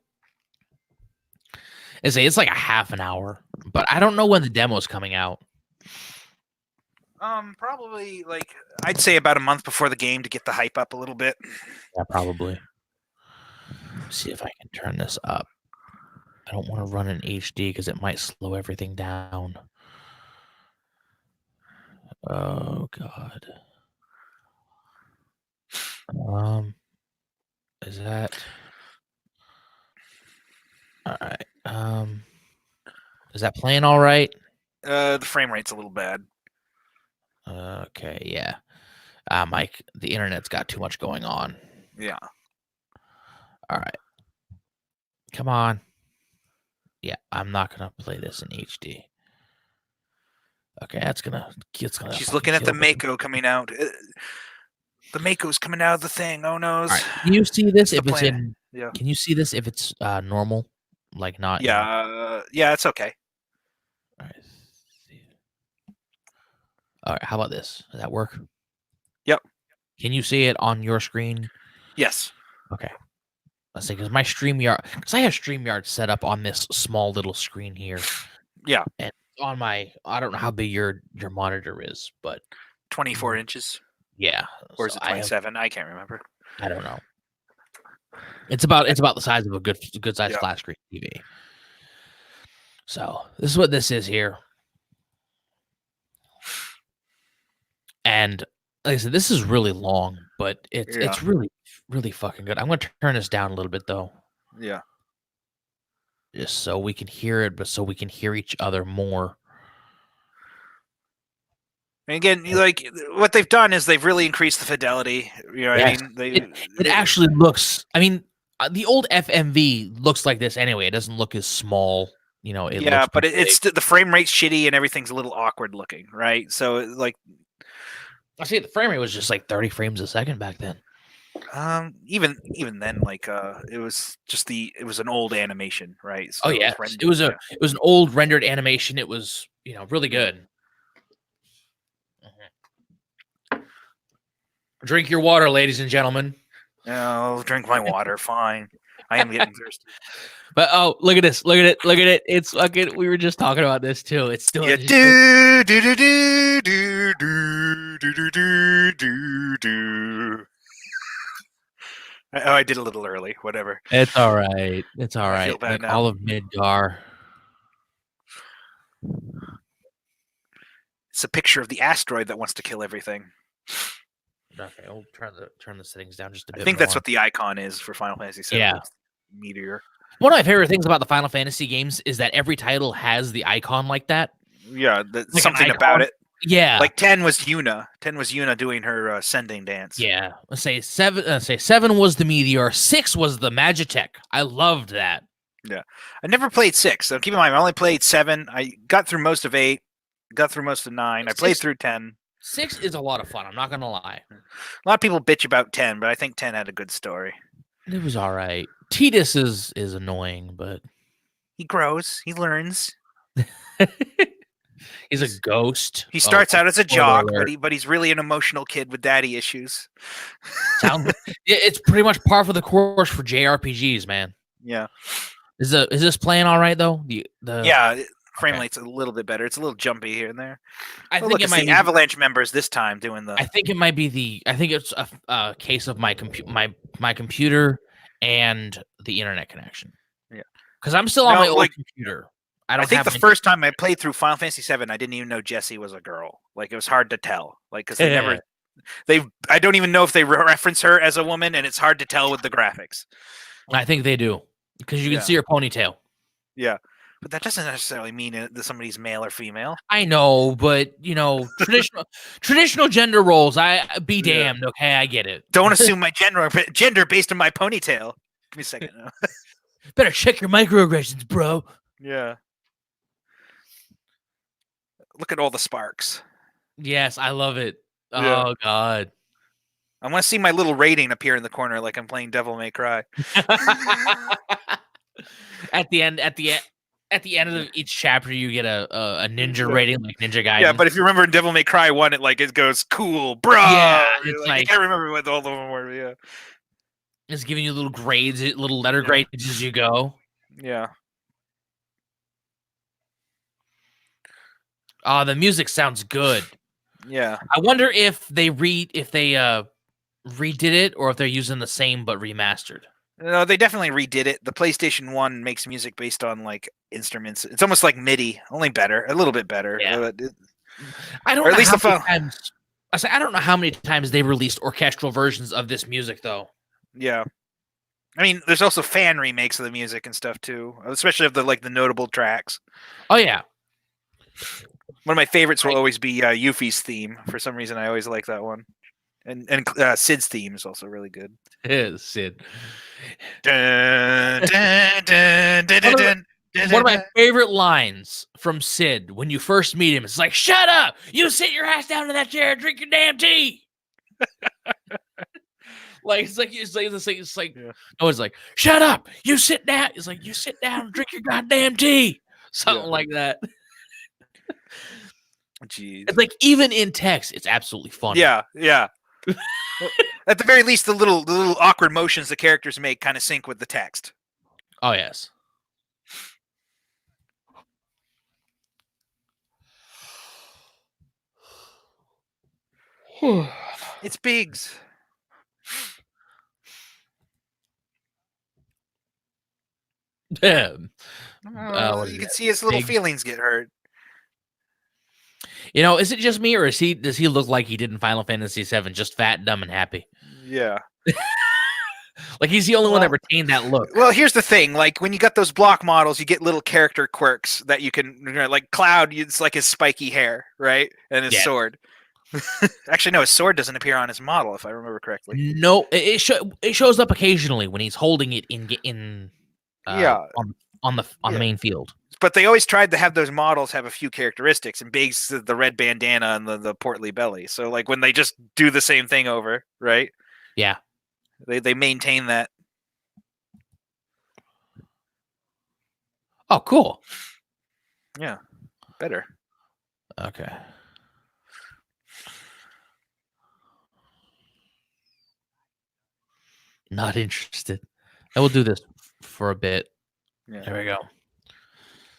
It's like a half an hour, but I don't know when the demo is coming out. Probably like I'd say about a month before the game to get the hype up a little bit. Yeah, probably. Let's see if I can turn this up. I don't want to run in HD because it might slow everything down. Oh God. Is that all right? Is that playing all right? The frame rate's a little bad. Okay, yeah. Mike, the internet's got too much going on. Yeah. All right. Come on. Yeah, I'm not gonna play this in HD. Okay, it's gonna She's looking at the Mako coming out. The Mako's coming out of the thing. Oh no. All right. Can you see this It's the if it's planet. in Yeah. Can you see this if it's normal? Like not in- Yeah. Yeah, it's okay. All right. All right, how about this? Does that work? Yep. Can you see it on your screen? Yes. Okay. Let's see, because my StreamYard, because I have StreamYard set up on this small little screen here. Yeah. And on my, I don't know how big your monitor is, but 24 inches. yeah. Or is it 27? I can't remember. I don't know. It's about the size of a good size Yeah. flat screen TV. So this is what this is here. And like I said, this is really long, but it's really, really fucking good. I'm gonna turn this down a little bit though. Yeah. Just so we can hear it, but so we can hear each other more. And again, like what they've done is they've really increased the fidelity. You know what Yes. I mean? It actually looks. I mean, the old FMV looks like this anyway. It doesn't look as small. You know. It yeah, looks but big. it's the frame rate's shitty and everything's a little awkward looking, right? So like, I see the frame rate was just like 30 frames a second back then. even then, like it was an old animation, right? So Oh yeah, it was an old rendered animation. It was really good. Drink your water, ladies and gentlemen. I'll drink my water. Fine. I am getting thirsty. But oh, look at this! Look at it! Look at it! It's fucking. We were just talking about this too. It's still. Yeah. Do do do do do do do do do do. Oh, I did a little early. Whatever. It's all right. It's all I feel right. bad Like now. all of Midgar. It's a picture of the asteroid that wants to kill everything. Okay, I'll turn the settings down just a bit. I think that's what the icon is for Final Fantasy VII. Yeah. Meteor. One of my favorite things about the Final Fantasy games is that every title has the icon like that. Yeah, Like something about it. Yeah, Like 10 was Yuna. 10 was Yuna doing her sending dance. yeah. Let's say 7. Say 7 was the Meteor. 6 was the Magitech. I loved that. Yeah, I never played 6. So keep in mind, I only played 7. I got through most of 8. Got through most of 9. I played through 10. 6 is a lot of fun. I'm not gonna lie. A lot of people bitch about 10, but I think 10 had a good story. It was all right. Tidus is annoying, but he grows. He learns. He's a ghost. He starts out as a jock, alert. but he's really an emotional kid with daddy issues. It's pretty much par for the course for JRPGs, man. Yeah. Is this playing all right though? Yeah, frame rate's a little bit better. It's a little jumpy here and there. I think it might be Avalanche members this time doing the. I think it might be I think it's a case of my computer and the internet connection. Yeah, because I'm still on my old computer. I think the first time I played through Final Fantasy VII, I didn't even know Jessie was a girl. Like it was hard to tell. Like because I don't even know if they reference her as a woman, and it's hard to tell with the graphics. I think they do because you can see her ponytail. Yeah. But that doesn't necessarily mean that somebody's male or female. I know, but traditional gender roles. Be damned. Okay, I get it. Don't assume my gender based on my ponytail. Give me a second. Better check your microaggressions, bro. Yeah. Look at all the sparks. Yes, I love it. Yeah. Oh God. I want to see my little rating appear in the corner, like I'm playing Devil May Cry. At the end of each chapter, you get a ninja rating, like Ninja Gaiden. Yeah, but if you remember in Devil May Cry 1, it goes cool, bro. Yeah, it's I can't remember what all of them were. Yeah, it's giving you little grades, little letter grades as you go. Yeah. The music sounds good. Yeah. I wonder if they redid it or if they're using the same but remastered. No, they definitely redid it. The PlayStation 1 makes music based on like instruments. It's almost like MIDI, only better, a little bit better. Yeah. I don't Or at know least how the many phone. times. I say I don't know how many times they released orchestral versions of this music though. Yeah. I mean, there's also fan remakes of the music and stuff too, especially of the notable tracks. Oh yeah. One of my favorites will always be Yuffie's theme. For some reason, I always like that one. And Sid's theme is also really good. Sid. Dun, dun, dun, dun, dun, dun, One of my favorite lines from Sid when you first meet him is like, "Shut up! You sit your ass down in that chair and drink your damn tea." It's like Yeah. no, it's like, "Shut up! You sit down." It's like, "You sit down and drink your goddamn tea." Something like that. Jeez. It's like even in text, it's absolutely funny. Yeah. At the very least, the little awkward motions the characters make kind of sync with the text. Oh yes. It's Biggs. Damn. You can see his little feelings get hurt. You know, is it just me, or does he look like he did in Final Fantasy VII, just fat, dumb, and happy? Yeah. Like he's the only one that retained that look. Well, here's the thing: like when you got those block models, you get little character quirks that you can, like Cloud. It's like his spiky hair, right, and his sword. Actually, no, his sword doesn't appear on his model, if I remember correctly. No, it shows up occasionally when he's holding it on the main field. But they always tried to have those models have a few characteristics, and Biggs the red bandana and the portly belly. So like when they just do the same thing over, right? Yeah. They maintain that. Oh, cool. Yeah, better. Okay. Not interested. I will do this for a bit. Yeah. There we go.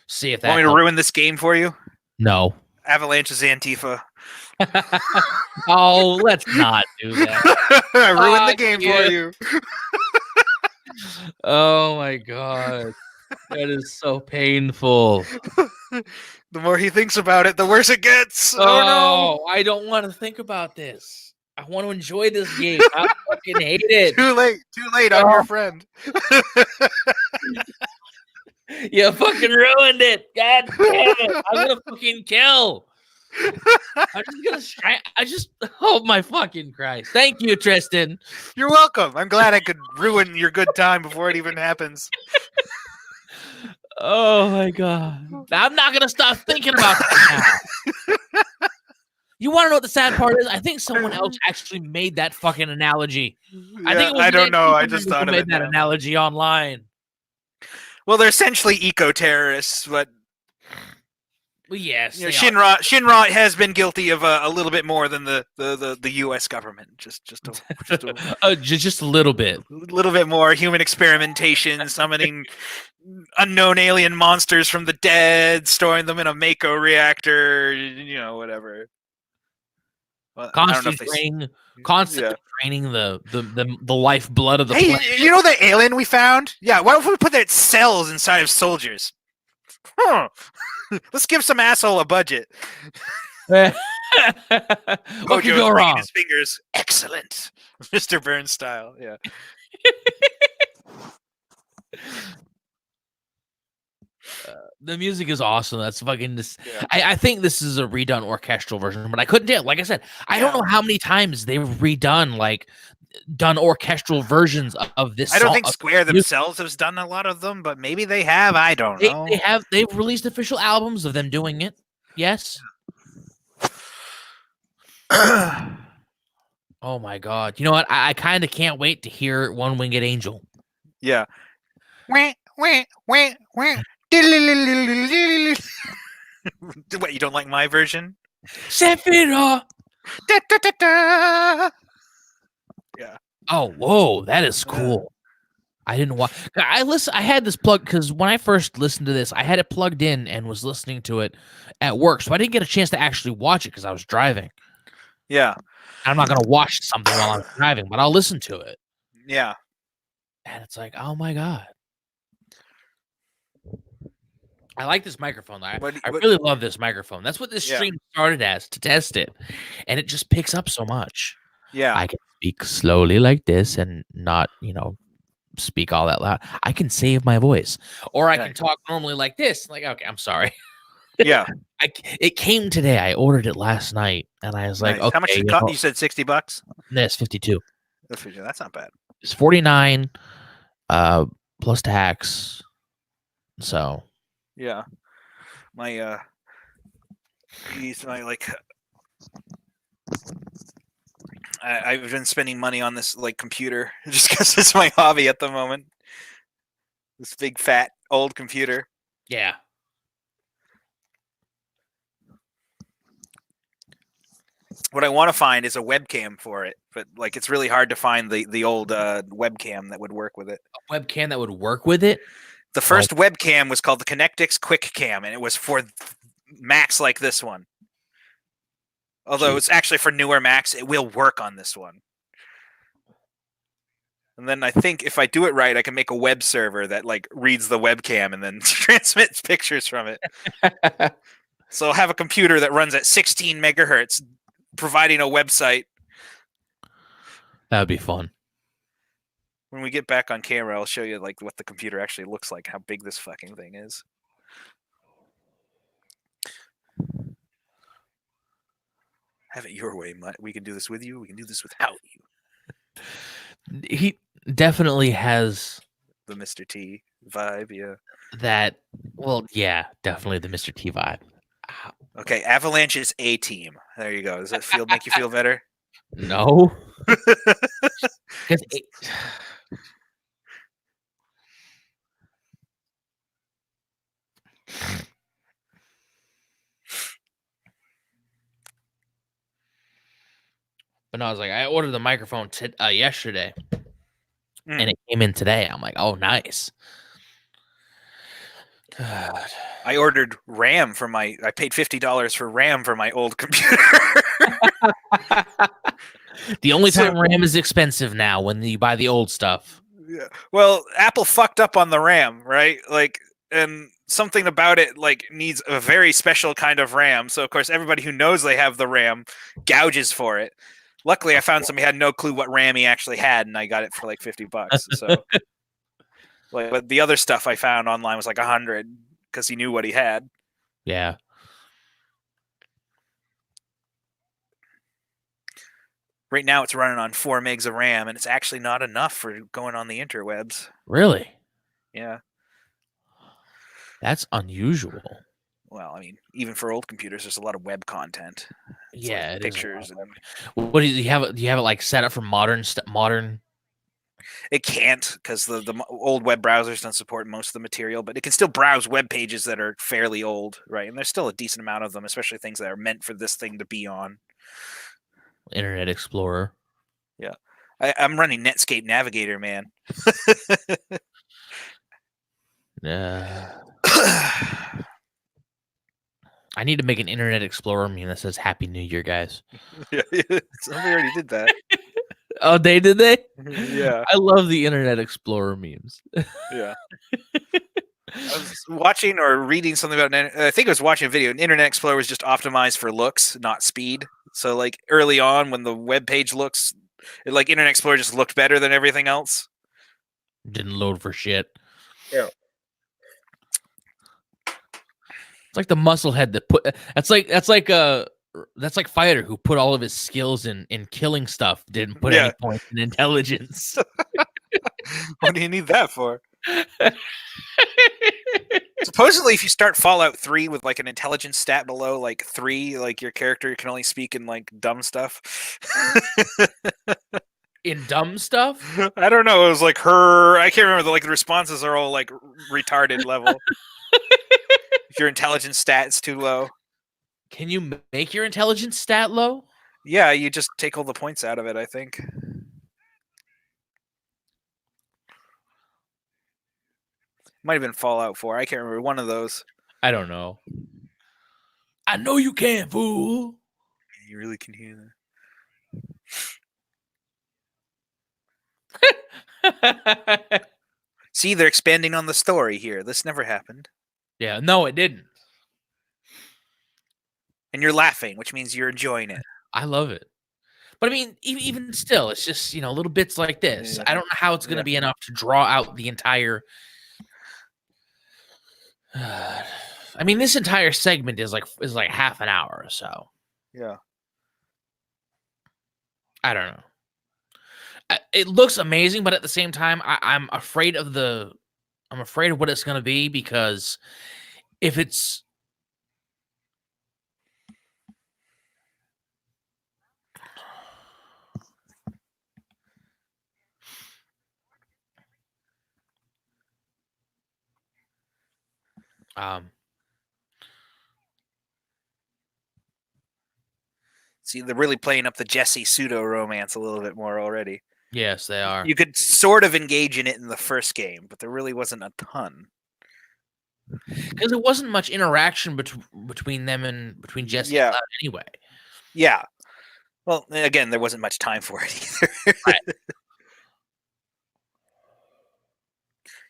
See if that. Want me to ruin this game for you? No. Avalanche's Antifa. Oh, let's not do that. I ruined the game for you. Oh my god. That is so painful. The more he thinks about it, the worse it gets. Oh no. I don't want to think about this. I want to enjoy this game. I fucking hate it. Too late. I'm your friend. You fucking ruined it. God damn it. I'm gonna fucking kill. Oh my fucking Christ. Thank you, Tristan. You're welcome. I'm glad I could ruin your good time before it even happens. Oh my god. I'm not gonna stop thinking about that now. You want to know what the sad part is? I think someone else actually made that fucking analogy. Yeah, I don't know. I just thought of it. Made that analogy online. Well, they're essentially eco-terrorists, but yes, Shinra has been guilty of a little bit more than the U.S. government. Just a little bit. A little bit more human experimentation, summoning unknown alien monsters from the dead, storing them in a Mako reactor, whatever. Well, constantly draining the lifeblood of the planet. Hey, you know the alien we found? Yeah, why don't we put that cells inside of soldiers? Let's give some asshole a budget. What could go wrong? His fingers. Excellent. Mr. Burns style, yeah. The music is awesome. That's fucking this. Yeah. I think this is a redone orchestral version, but I couldn't tell. Like I said, I don't know how many times they've redone done orchestral versions of this. I don't think Square themselves has done a lot of them, but maybe they have. I don't know. They have. They've released official albums of them doing it. Yes. Oh my god! You know what? I kind of can't wait to hear One Winged Angel. Yeah. What, you don't like my version? Sephiroth. Yeah. Oh, whoa, that is cool. I didn't watch. I had this plug because when I first listened to this, I had it plugged in and was listening to it at work, so I didn't get a chance to actually watch it because I was driving. Yeah. I'm not gonna watch something while I'm driving, but I'll listen to it. Yeah. And it's like, oh my god. I like this microphone. I really love this microphone. That's what this stream started as, to test it. And it just picks up so much. Yeah. I can speak slowly like this and not, speak all that loud. I can save my voice. Or I can talk normally like this. Like, okay, I'm sorry. Yeah. It came today. I ordered it last night. And I was like, okay. How much did it cost? You said $60? That's 52. That's not bad. It's 49 plus tax. So yeah, I've been spending money on this like computer just because it's my hobby at the moment. This big fat old computer. Yeah. What I want to find is a webcam for it, but like it's really hard to find the old webcam that would work with it. A webcam that would work with it? The first webcam was called the Connectix Quick Cam, and it was for Macs like this one. Although it's actually for newer Macs, it will work on this one. And then I think if I do it right, I can make a web server that like reads the webcam and then transmits pictures from it. So I'll have a computer that runs at 16 megahertz, providing a website. That would be fun. When we get back on camera, I'll show you like what the computer actually looks like, how big this fucking thing is. Have it your way, Mutt. We can do this with you. We can do this without you. He definitely has the Mr. T vibe, yeah. That, well, yeah, definitely the Mr. T vibe. Okay, Avalanche's A team. There you go. Does that make you feel better? No. But no, I was like, I ordered the microphone yesterday, and it came in today. I'm like, oh, nice. God. I ordered RAM for I paid $50 for RAM for my old computer. The only time RAM is expensive now when you buy the old stuff. Yeah. Well, Apple fucked up on the RAM, right? Like, and something about it like needs a very special kind of RAM. So of course, everybody who knows they have the RAM gouges for it. Luckily, I found somebody who had no clue what RAM he actually had, and I got it for like $50. So, like, but the other stuff I found online was like $100 because he knew what he had. Yeah. Right now, it's running on 4 megs of RAM, and it's actually not enough for going on the interwebs. Really? Yeah. That's unusual. Well, I mean, even for old computers, there's a lot of web content. It's yeah, like pictures. What do you have? Do you have it like set up for modern? It can't because the old web browsers don't support most of the material, but it can still browse web pages that are fairly old, right? And there's still a decent amount of them, especially things that are meant for this thing to be on. Internet Explorer. Yeah, I'm running Netscape Navigator, man. Yeah. I need to make an Internet Explorer meme that says "Happy New Year, guys." Yeah, somebody already did that. Oh, they did they? Yeah. I love the Internet Explorer memes. Yeah. I was watching or reading something about. I think I was watching a video. Internet Explorer was just optimized for looks, not speed. So, like early on, when the web page looks, like Internet Explorer just looked better than everything else. Didn't load for shit. Yeah. It's like the musclehead that put. That's like Fighter who put all of his skills in killing stuff. Didn't put any points in intelligence. What do you need that for? Supposedly, if you start Fallout 3 with like an intelligence stat below like 3, like your character can only speak in like dumb stuff. In dumb stuff? I don't know. It was like her. I can't remember. The responses are all like retarded level. If your intelligence stat's too low. Can you make your intelligence stat low? Yeah, you just take all the points out of it, I think. Might have been Fallout 4. I can't remember. One of those. I don't know. I know you can, fool. You really can hear that. See, they're expanding on the story here. This never happened. Yeah, no, it didn't. And you're laughing, which means you're enjoying it. I love it. But I mean, even still, it's just, little bits like this. Yeah. I don't know how it's going to be enough to draw out the entire. I mean, this entire segment is like half an hour or so. Yeah. I don't know. It looks amazing, but at the same time, I'm afraid of what it's going to be, because if it's see, they're really playing up the Jesse pseudo romance a little bit more already. yes, they are. You could sort of engage in it in the first game, but there really wasn't a ton. Because there wasn't much interaction between them and between Jesse and Cloud anyway. Yeah. Well, again, there wasn't much time for it either. Right.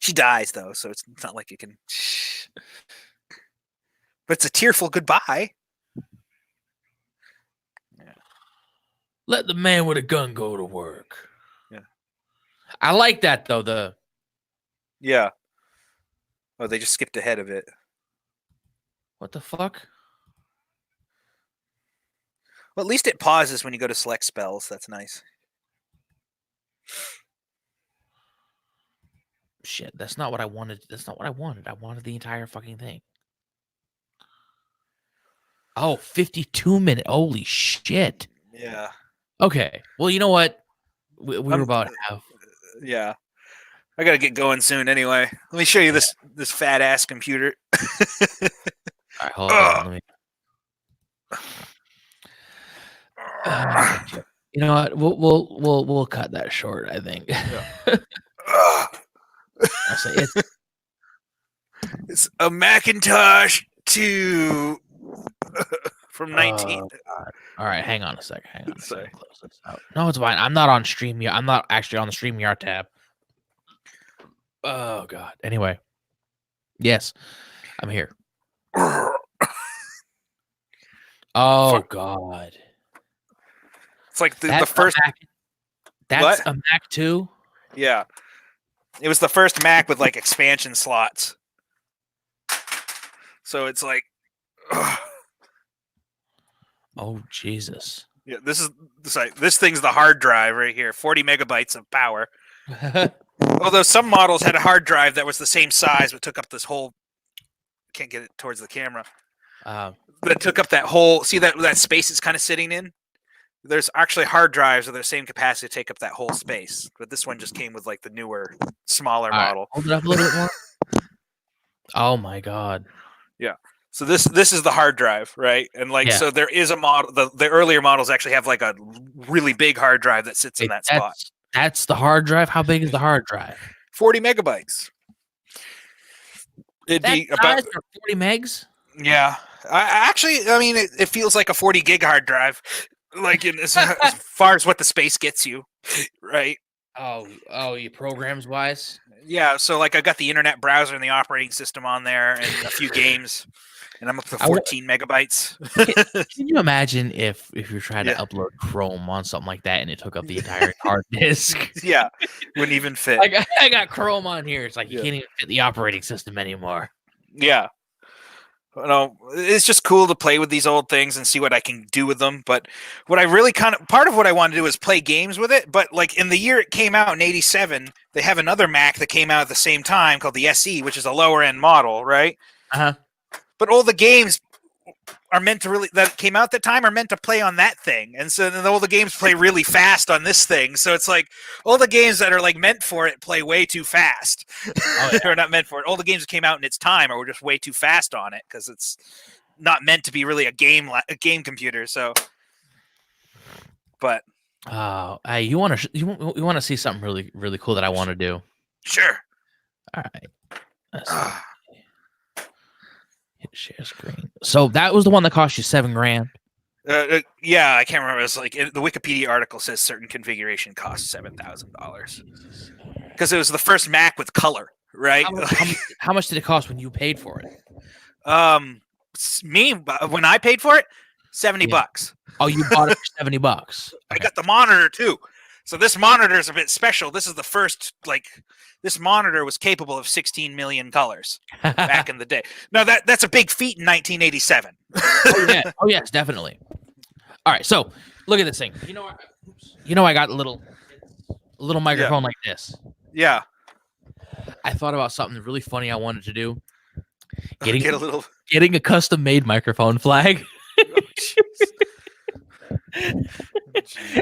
She dies, though, so it's not like you can. But it's a tearful goodbye. Yeah. Let the man with a gun go to work. Yeah. I like that, though. Yeah. Oh, they just skipped ahead of it. What the fuck? Well, at least it pauses when you go to select spells. That's nice. Shit, that's not what I wanted. That's not what I wanted. I wanted the entire fucking thing. Oh, 52 minutes. Holy shit. Yeah. Okay. Well, you know what? We were about to have. Yeah. I gotta get going soon anyway. Let me show you this fat ass computer. All right, hold on. Let me. You know what? We'll cut that short, I think. Yeah. I say it's a Macintosh 2 from 19. All right, hang on a sec. Sorry. Close this out. No, it's fine. I'm not on StreamYard. I'm not actually on the StreamYard tab. Oh god. Anyway, yes, I'm here. Oh god. It's like the first. That's a Mac 2. Yeah, it was the first Mac with like expansion slots. So it's like. Oh Jesus. Yeah, this thing's the hard drive right here. 40 megabytes of power. Although some models had a hard drive that was the same size but took up this whole. Can't get it towards the camera. That took up that whole. See that space it's kind of sitting in. There's actually hard drives of the same capacity to take up that whole space, but this one just came with like the newer, smaller model. Hold it up a little bit more. Oh my god. Yeah. So this is the hard drive, right? And like so there is a model. The earlier models actually have like a really big hard drive that sits in that spot. That's the hard drive. How big is the hard drive? 40 megabytes. It'd be about 40 megs. Yeah. I mean, it feels like a 40 gig hard drive, like as far as what the space gets you, right? Oh, you programs wise. Yeah. So like I got the internet browser and the operating system on there, and a few games. And I'm up to 14 megabytes. Can you imagine if you're trying to upload Chrome on something like that and it took up the entire hard disk? Yeah, wouldn't even fit. I got Chrome on here. It's like you can't even fit the operating system anymore. Yeah. No, it's just cool to play with these old things and see what I can do with them. But what I really part of what I want to do is play games with it. But like in the year it came out in '87, they have another Mac that came out at the same time called the SE, which is a lower end model, right? But all the games are meant to that came out at that time are meant to play on that thing, and so then all the games play really fast on this thing. So it's like all the games that are like meant for it play way too fast. They're not meant for it. All the games that came out in its time are just way too fast on it because it's not meant to be really a game computer. So, but you want to see something really really cool that I want to do? Sure. All right. Hit share screen. So that was the one that cost you $7,000. Yeah, I can't remember. It's like the Wikipedia article says certain configuration costs $7,000. because it was the first Mac with color, right? How much did it cost when you paid for it? When I paid for it, $70. Oh, you bought it for $70. Okay. I got the monitor too. So this monitor is a bit special. This is the first, this monitor was capable of 16 million colors back in the day. Now that's a big feat in 1987. Oh yes, definitely. All right, so look at this thing. I got a little microphone like this. Yeah. I thought about something really funny I wanted to do. Getting a custom made microphone flag.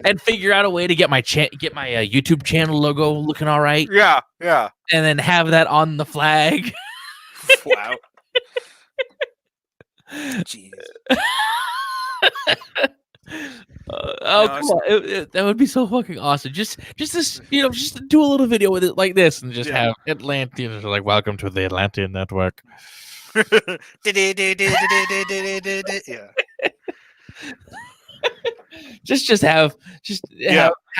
And figure out a way to get my YouTube channel logo looking all right. Yeah. And then have that on the flag. Wow. Jeez. Come on. That would be so fucking awesome. Just this, just do a little video with it like this and just have Atlanteans like, welcome to the Atlantean Network. Yeah. Just have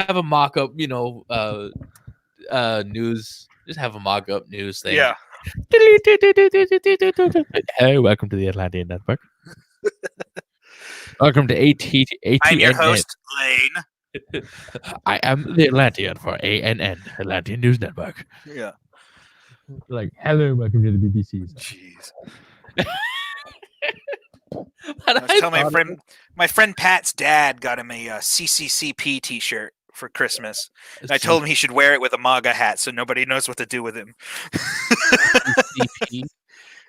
a mock-up, news. Just have a mock-up news thing. Yeah. Hey, welcome to the Atlantean Network. Welcome to ATN. I'm your host, Lane. I am the Atlantean for ANN, Atlantean News Network. Yeah. Like, hello, welcome to the BBC. Jeez. I was telling my friend Pat's dad got him a CCCP T-shirt for Christmas. And I told him he should wear it with a MAGA hat so nobody knows what to do with him.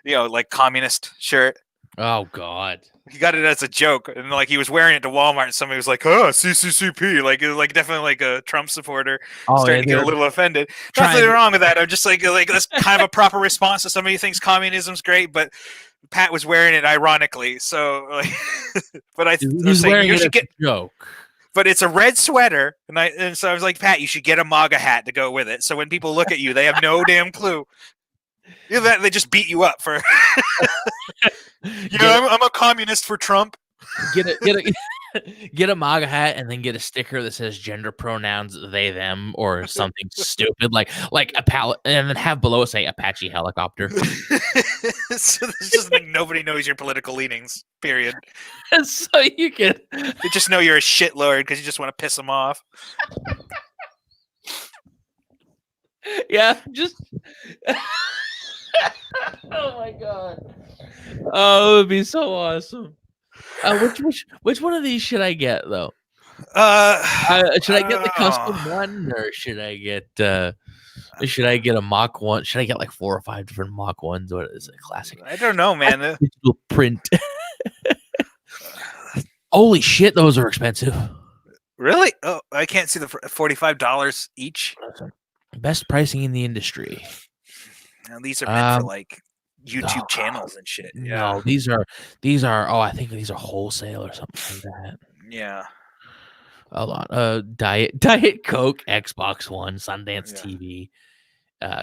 Like communist shirt. Oh God. He got it as a joke, and he was wearing it to Walmart, and somebody was like, "Oh, CCCP," like definitely like a Trump supporter, starting to get a little offended. Nothing wrong with that. I'm just like that's kind of a proper response to somebody who thinks communism's great, but Pat was wearing it ironically. So, but I was saying you should get a joke. But it's a red sweater, and so I was like, Pat, you should get a MAGA hat to go with it. So when people look at you, they have no damn clue. They just beat you up for. I'm a communist for Trump. Get a MAGA hat and then get a sticker that says gender pronouns they them or something stupid like a pallet, and then have below it say Apache helicopter. So it's just like nobody knows your political leanings. Period. So you can they just know you're a shitlord because you just want to piss them off. Yeah, just. Oh my God! Oh, it would be so awesome. Which one of these should I get though? Should I get the custom one, or should I get a mock one? Should I get like 4 or 5 different mock ones, or is it a classic? I don't know, man. Digital print. Holy shit, those are expensive. Really? Oh, I can't see the $45 each. Best pricing in the industry. Now, these are meant for YouTube channels and shit. Yeah. No, these are. Oh, I think these are wholesale or something like that. Yeah. Hold on. Diet Coke, Xbox One, Sundance TV,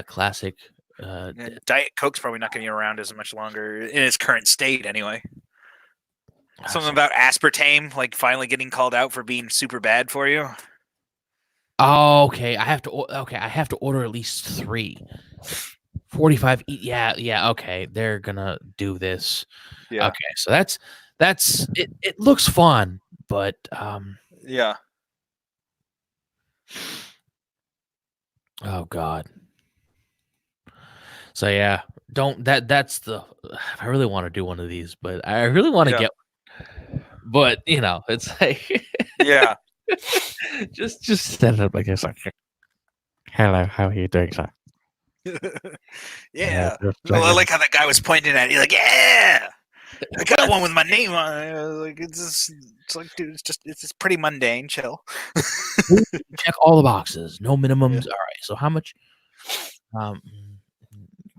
classic. Diet Coke's probably not going to be around as much longer in its current state, anyway. Something about aspartame, finally getting called out for being super bad for you. Oh, okay. I have to order at least 3. 45. Yeah. Okay, they're gonna do this. Yeah. Okay, so that's it. It looks fun, but yeah. Oh God. So yeah, that's the. I really want to do one of these, but I really want to get one. But it's like yeah. just set it up like this. Like, hello, how are you doing, sir? Yeah. Well, I like how that guy was pointing at it. He's like, yeah, I got one with my name on it. It's like, dude, it's pretty mundane. Chill. Check all the boxes. No minimums. Yeah. All right. So how much?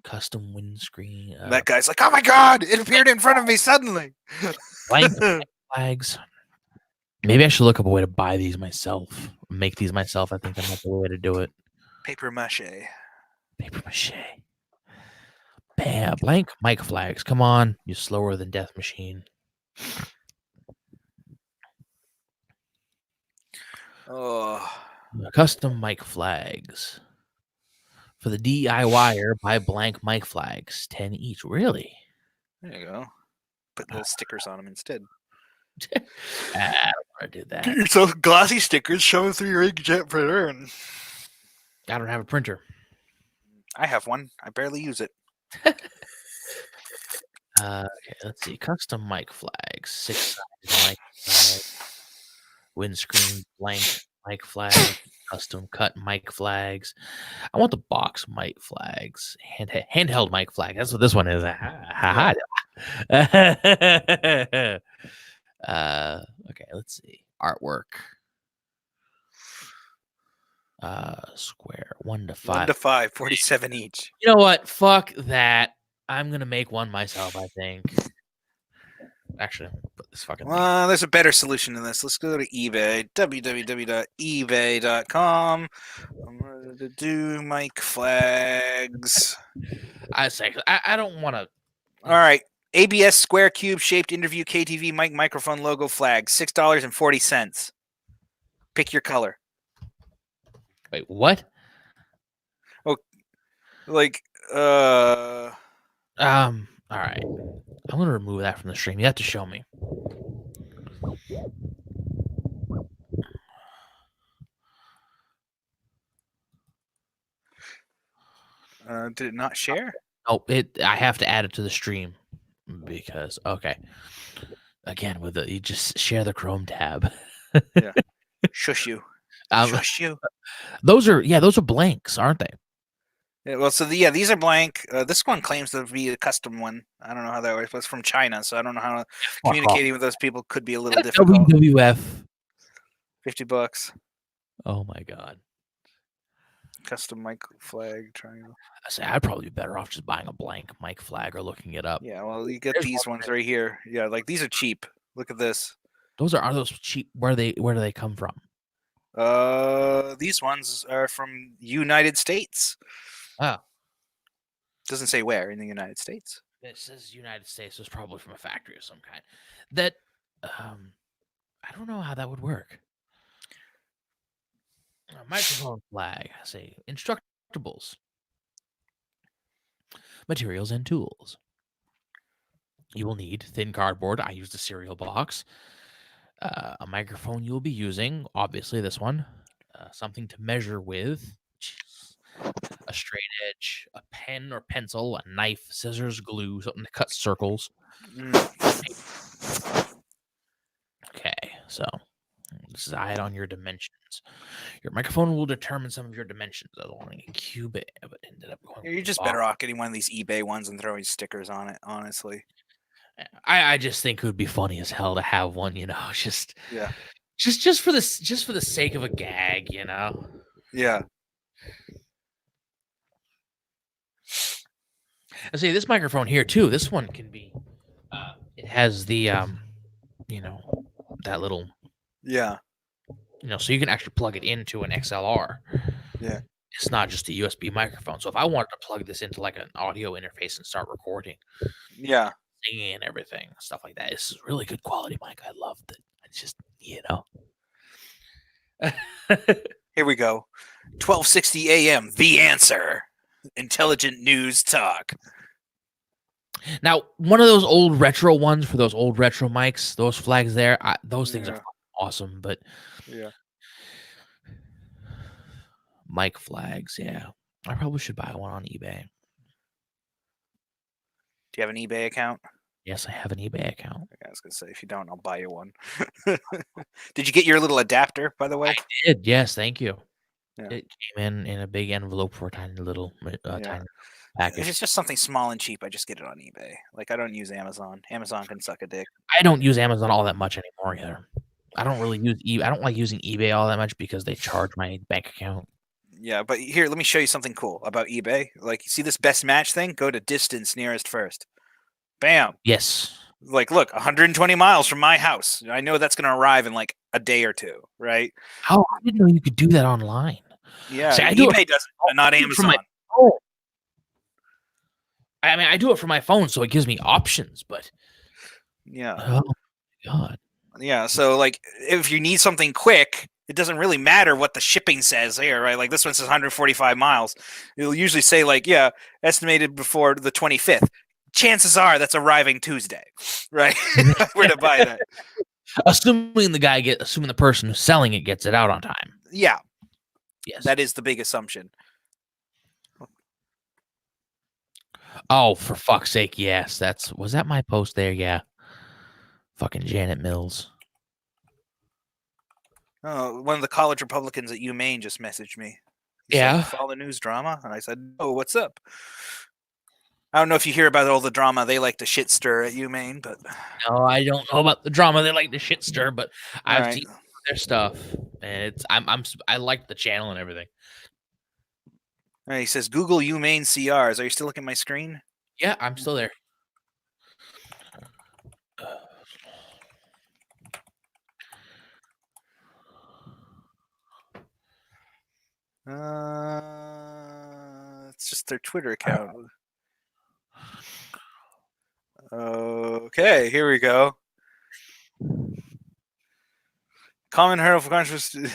Custom windscreen. That guy's like, oh my God, it appeared in front of me suddenly. Flags. Maybe I should look up a way to buy these myself. Make these myself. I think that's the way to do it. Paper mache. Bam, blank mic flags. Come on, you're slower than Death Machine. Oh, custom mic flags. For the DIYer, buy blank mic flags, 10 each. Really? There you go. Put little stickers on them instead. I don't want to do that. Get yourself glossy stickers, shove them through your inkjet printer, and I don't have a printer. I have one. I barely use it. Okay, let's see. Custom mic flags, 6-size mic flag, windscreen blank mic flag, custom cut mic flags. I want the box mic flags, handheld mic flag. That's what this one is. Okay, let's see. Artwork. Square 1 to 5. 1 to 5, 47 each. You know what? Fuck that. I'm gonna make one myself, I think. Actually, I'm gonna put this fucking thing. There's a better solution than this. Let's go to eBay. www.ebay.com. I'm going to do mic flags. I say I don't want to. All right. ABS square cube shaped interview KTV mic microphone logo flag. $6.40. Pick your color. Wait, what? Like, All right. I'm gonna remove that from the stream. You have to show me. Did it not share? Oh, I have to add it to the stream because okay. Again, you just share the Chrome tab. Yeah. Shush you. Shush you. Those are blanks, aren't they? Yeah, well, so these are blank. This one claims to be a custom one. I don't know how that works. But it's from China, so I don't know how communicating with those people could be a little difficult. WWF. $50. Oh my god. Custom mic flag triangle. I say I'd probably be better off just buying a blank mic flag or looking it up. Yeah, well, you get these ones right here. Yeah, like these are cheap. Look at this. Are those cheap? Where do they come from? These ones are from United States. Oh. Doesn't say where in the United States. It says United States, so it's probably from a factory of some kind. That I don't know how that would work. A microphone flag. I say instructables. Materials and tools. You will need thin cardboard. I used a cereal box. A microphone you will be using, obviously this one. Something to measure with. A straight edge, a pen or pencil, a knife, scissors, glue, something to cut circles. Okay, so this is add on your dimensions. Your microphone will determine some of your dimensions. Along a cubit, but ended up going. You're just better off getting one of these eBay ones and throwing stickers on it. Honestly, I just think it would be funny as hell to have one. Just for the sake of a gag. Yeah. I see this microphone here too. This one can be. It has the that little. Yeah. So you can actually plug it into an XLR. Yeah. It's not just a USB microphone. So if I wanted to plug this into like an audio interface and start recording, yeah, singing and everything, stuff like that, this is really good quality mic. I loved it. It's just Here we go. 1260 AM. The Answer. Intelligent news talk. Now, one of those old retro ones for those old retro mics, those flags there, those things are awesome. But yeah, mic flags, yeah, I probably should buy one on eBay. Do you have an eBay account? Yes, I have an eBay account. I was gonna say, if you don't, I'll buy you one. Did you get your little adapter, by the way? I did. Yes, thank you. Yeah. It came in a big envelope for a tiny little tiny package. If it's just something small and cheap, I just get it on eBay. Like, I don't use Amazon. Amazon can suck a dick. I don't use Amazon all that much anymore either. I don't really use I don't like using eBay all that much because they charge my bank account. Yeah, but here, let me show you something cool about eBay. Like, you see this best match thing? Go to distance nearest first. Bam. Yes. Like, look, 120 miles from my house. I know that's going to arrive in like a day or two, right? Oh, I didn't know you could do that online. Yeah, see, eBay does it, but not Amazon. I do it for my phone, so it gives me options, but yeah. Oh my god. Yeah, so like if you need something quick, it doesn't really matter what the shipping says here, right? Like this one says 145 miles. It'll usually say like, yeah, estimated before the 25th. Chances are that's arriving Tuesday, right? We're to buy that. Assuming the person who's selling it gets it out on time. Yeah, Yes. that is the big assumption. Oh, for fuck's sake, yes. Was that my post there? Yeah. Fucking Janet Mills. Oh, one of the college Republicans at UMaine just messaged me. He Yeah. said, follow the news drama, and I said, "Oh, what's up?" I don't know if you hear about all the drama they like to shit stir at UMaine, but No, I don't know about the drama. They like to shit stir, but I've right. seen their stuff, and I like the channel and everything. All right, he says Google UMaine CRs. Are you still looking at my screen? Yeah, I'm still there. It's just their Twitter account. Okay, here we go. Common hurdle for controversy.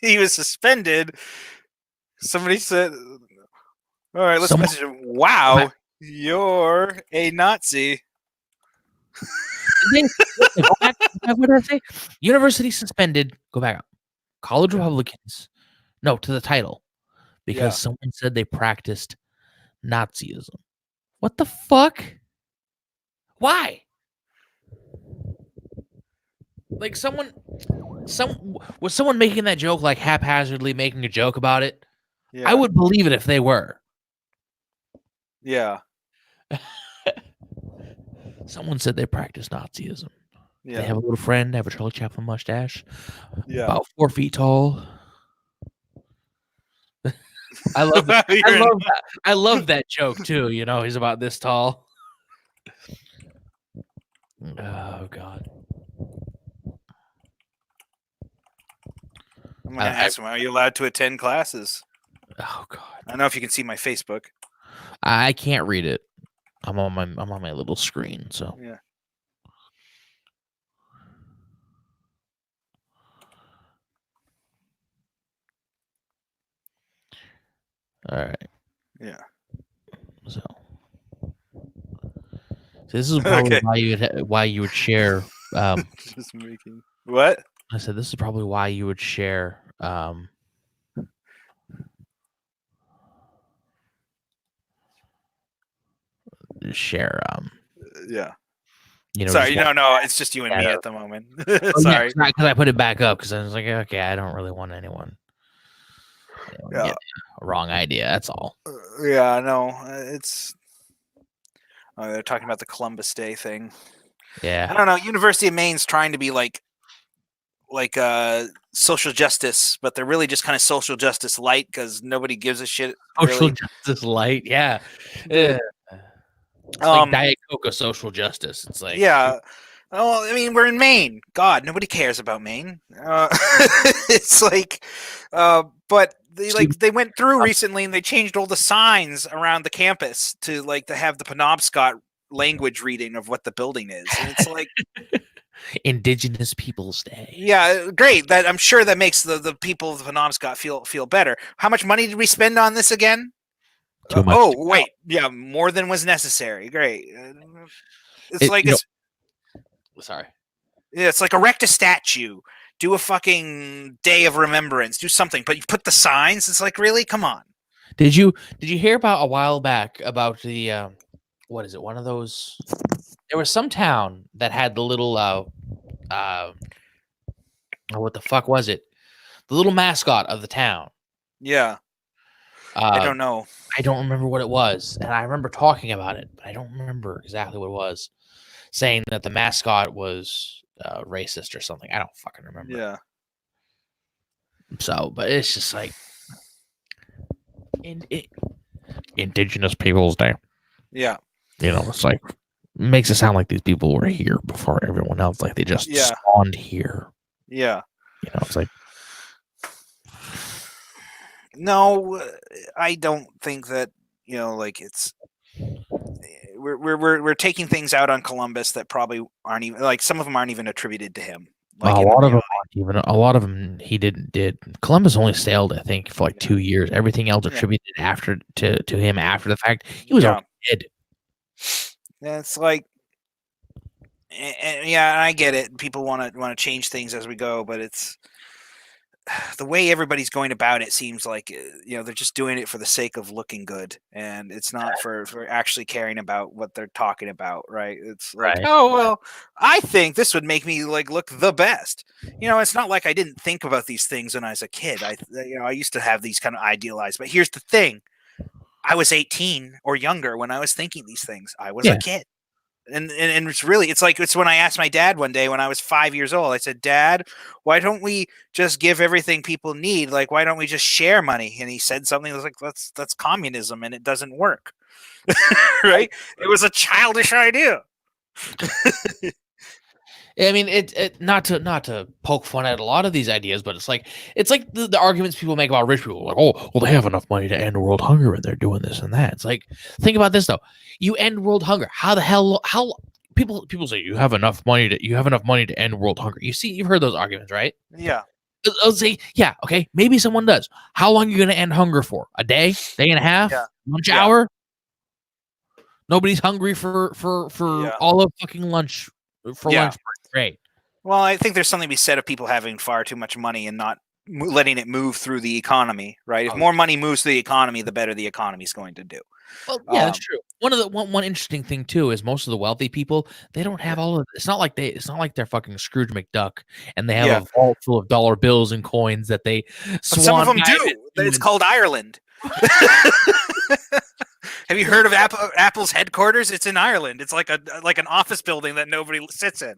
He was suspended. Somebody said, all right, let's message him. Wow, you're a Nazi. What did I say? University suspended. Go back up. College Republicans. No, to the title. Because someone said they practiced Nazism. What the fuck? Why? Like was someone making that joke, like haphazardly making a joke about it? Yeah. I would believe it if they were. Yeah. Someone said they practice Nazism. Yeah. They have a little friend, have a Charlie Chaplin mustache. Yeah. About 4 feet tall. I love that. I love that joke too. You know, he's about this tall. Oh God. I'm gonna ask him, are you allowed to attend classes? Oh God. I don't know if you can see my Facebook. I can't read it. I'm on my little screen, so yeah. All right. Yeah. So this is probably why you would share. Just making what? I said this is probably why you would share. Yeah. You know, sorry, no, it's just you and me at the moment. Sorry, because I put it back up because I was like, okay, I don't really want anyone get a wrong idea. That's all. Yeah, no, it's. Oh, they're talking about the Columbus Day thing. Yeah, I don't know. University of Maine's trying to be like social justice, but they're really just kind of social justice light because nobody gives a shit. Social justice light, yeah. It's like Diet Coke, social justice. It's like, yeah. Oh, I mean, we're in Maine. God, nobody cares about Maine. It's like, but they went through recently and they changed all the signs around the campus to have the Penobscot language reading of what the building is. And it's like Indigenous Peoples Day. Yeah, great. That I'm sure that makes the people of the Penobscot feel better. How much money did we spend on this again? Too much. Oh, wait. Yeah, more than was necessary. Great. Sorry. Yeah, it's like erect a statue, do a fucking day of remembrance, do something. But you put the signs. It's like, really? Come on. Did you hear about a while back about the what is it? One of those. There was some town that had the little what the fuck was it? The little mascot of the town. Yeah. I don't know. I don't remember what it was, and I remember talking about it, but I don't remember exactly what it was. Saying that the mascot was racist or something. I don't fucking remember. Yeah. So, but it's just like Indigenous Peoples Day. Yeah. You know, it's like makes it sound like these people were here before everyone else. Like they just spawned here. Yeah. You know, it's like. No, I don't think that, it's we're taking things out on Columbus that probably aren't even some of them aren't even attributed to him. Like A in the lot of them, reality. even a lot of them, he did. Columbus only sailed, I think, for like 2 years. Everything else Yeah. attributed after to him after the fact. He was Yeah. already dead. Yeah, it's like, and yeah, I get it. People want to change things as we go, but it's the way everybody's going about it seems like they're just doing it for the sake of looking good, and it's not for actually caring about what they're talking about, right? It's like, Right. oh well, I think this would make me like look the best. It's not like I didn't think about these things when I was a kid. I used to have these kind of idealized, but here's the thing: I was 18 or younger when I was thinking these things. I was a Yeah. kid. And it's when I asked my dad one day when I was 5 years old. I said, Dad, why don't we just give everything people need? Like, why don't we just share money? And he said something that was like, that's communism and it doesn't work. Right? It was a childish idea. I mean, it not to poke fun at a lot of these ideas, but it's like the arguments people make about rich people, like, oh, well, they have enough money to end world hunger, and they're doing this and that. It's like, think about this though: you end world hunger. How the hell? How people say you have enough money to end world hunger? You've heard those arguments, right? Yeah. I'll say, yeah, okay, maybe someone does. How long are you going to end hunger for? A day and a half, Yeah. lunch Yeah. hour? Nobody's hungry for Yeah. all of fucking lunch lunch break. Great. Well, I think there's something to be said of people having far too much money and not letting it move through the economy, right? If more money moves through the economy, the better the economy is going to do. Well, yeah, that's true. One interesting thing too is most of the wealthy people, they don't have all of it's not like they're fucking Scrooge McDuck and they have a vault full of dollar bills and coins that they Some of them do. It's called Ireland. Have you heard of Apple's headquarters? It's in Ireland. It's like an office building that nobody sits in.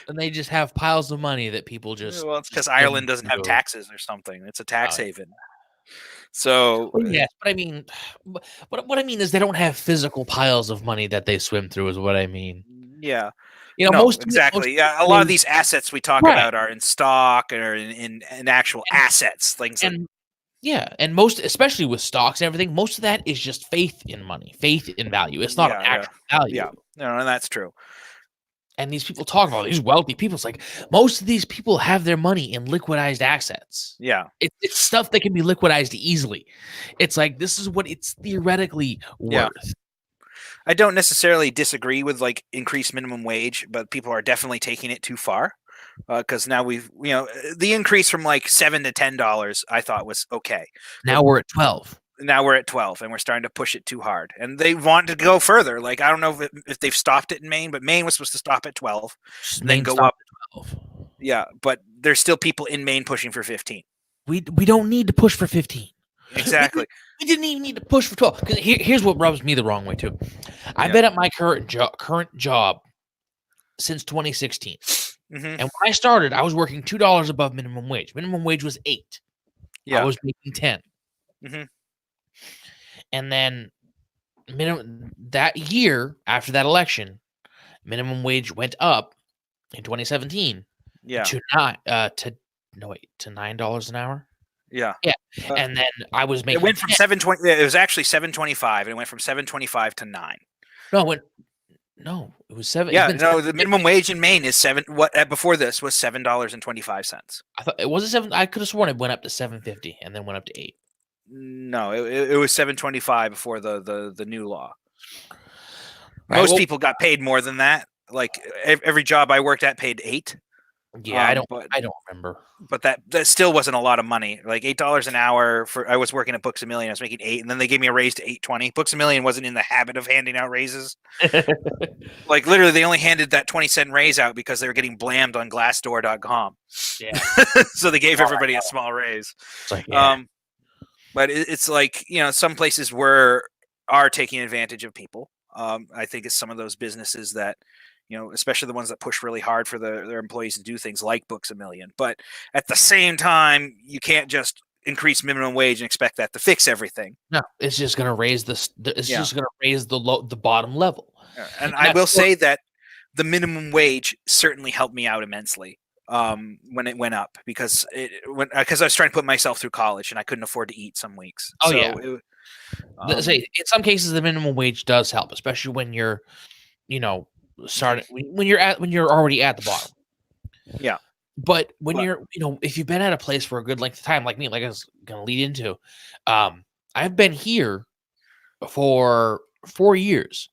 And they just have piles of money that people just. Well, it's because Ireland doesn't have taxes or something. It's a tax haven. So yes, but I mean, what I mean is they don't have physical piles of money that they swim through. Is what I mean. Yeah. Exactly. Yeah, a lot of these assets we talk about are in stock or in actual assets, things and most, especially with stocks and everything, most of that is just faith in money, faith in value. It's not an actual value. Yeah, no, that's true. And these people talk about these wealthy people. It's like most of these people have their money in liquidized assets. Yeah, it's stuff that can be liquidized easily. It's like this is what it's theoretically worth. I don't necessarily disagree with like increased minimum wage, but people are definitely taking it too far. Because now the increase from like $7 to $10 I thought was okay. Now we're at 12. Now we're at 12, and we're starting to push it too hard. And they want to go further. Like I don't know if they've stopped it in Maine, but Maine was supposed to stop at 12, and then go up at 12. Yeah, but there's still people in Maine pushing for 15. We don't need to push for 15. Exactly. We didn't even need to push for 12. Because here's what rubs me the wrong way too. I've been at my current job since 2016. Mm-hmm. And when I started, I was working $2 above minimum wage. Minimum wage was $8. Yeah. I was making 10. Mm-hmm. And then that year after that election, minimum wage went up in 2017. Yeah. To $9 an hour. Yeah. Yeah. And then I was making. It went from 720. It was actually 725, and it went from 725 to 9. No, it was 7. Yeah, no, the minimum wage in Maine is 7. What before this was $7.25. I thought it was a 7. I could have sworn it went up to 7.50 and then went up to 8. No, it was 7.25 before the new law. Most people got paid more than that. Like every job I worked at paid 8. Yeah, I don't remember. But that still wasn't a lot of money. Like $8 an hour I was working at Books A Million. I was making 8, and then they gave me a raise to $8.20. Books A Million wasn't in the habit of handing out raises. Like literally, they only handed that 20-cent raise out because they were getting blamed on Glassdoor.com. Yeah. So they gave everybody a small raise. It's like, yeah. But it's like some places are taking advantage of people. I think it's some of those businesses that. Especially the ones that push really hard for their employees to do things like Books A Million. But at the same time, you can't just increase minimum wage and expect that to fix everything. No, it's just going to raise just going to raise the bottom level. And I will say that the minimum wage certainly helped me out immensely when it went up because I was trying to put myself through college and I couldn't afford to eat some weeks. Oh, so yeah. In some cases, the minimum wage does help, especially when you're, starting when you're already at the bottom. Yeah. But when you're, if you've been at a place for a good length of time, like me, like I was gonna lead into, I've been here for 4 years,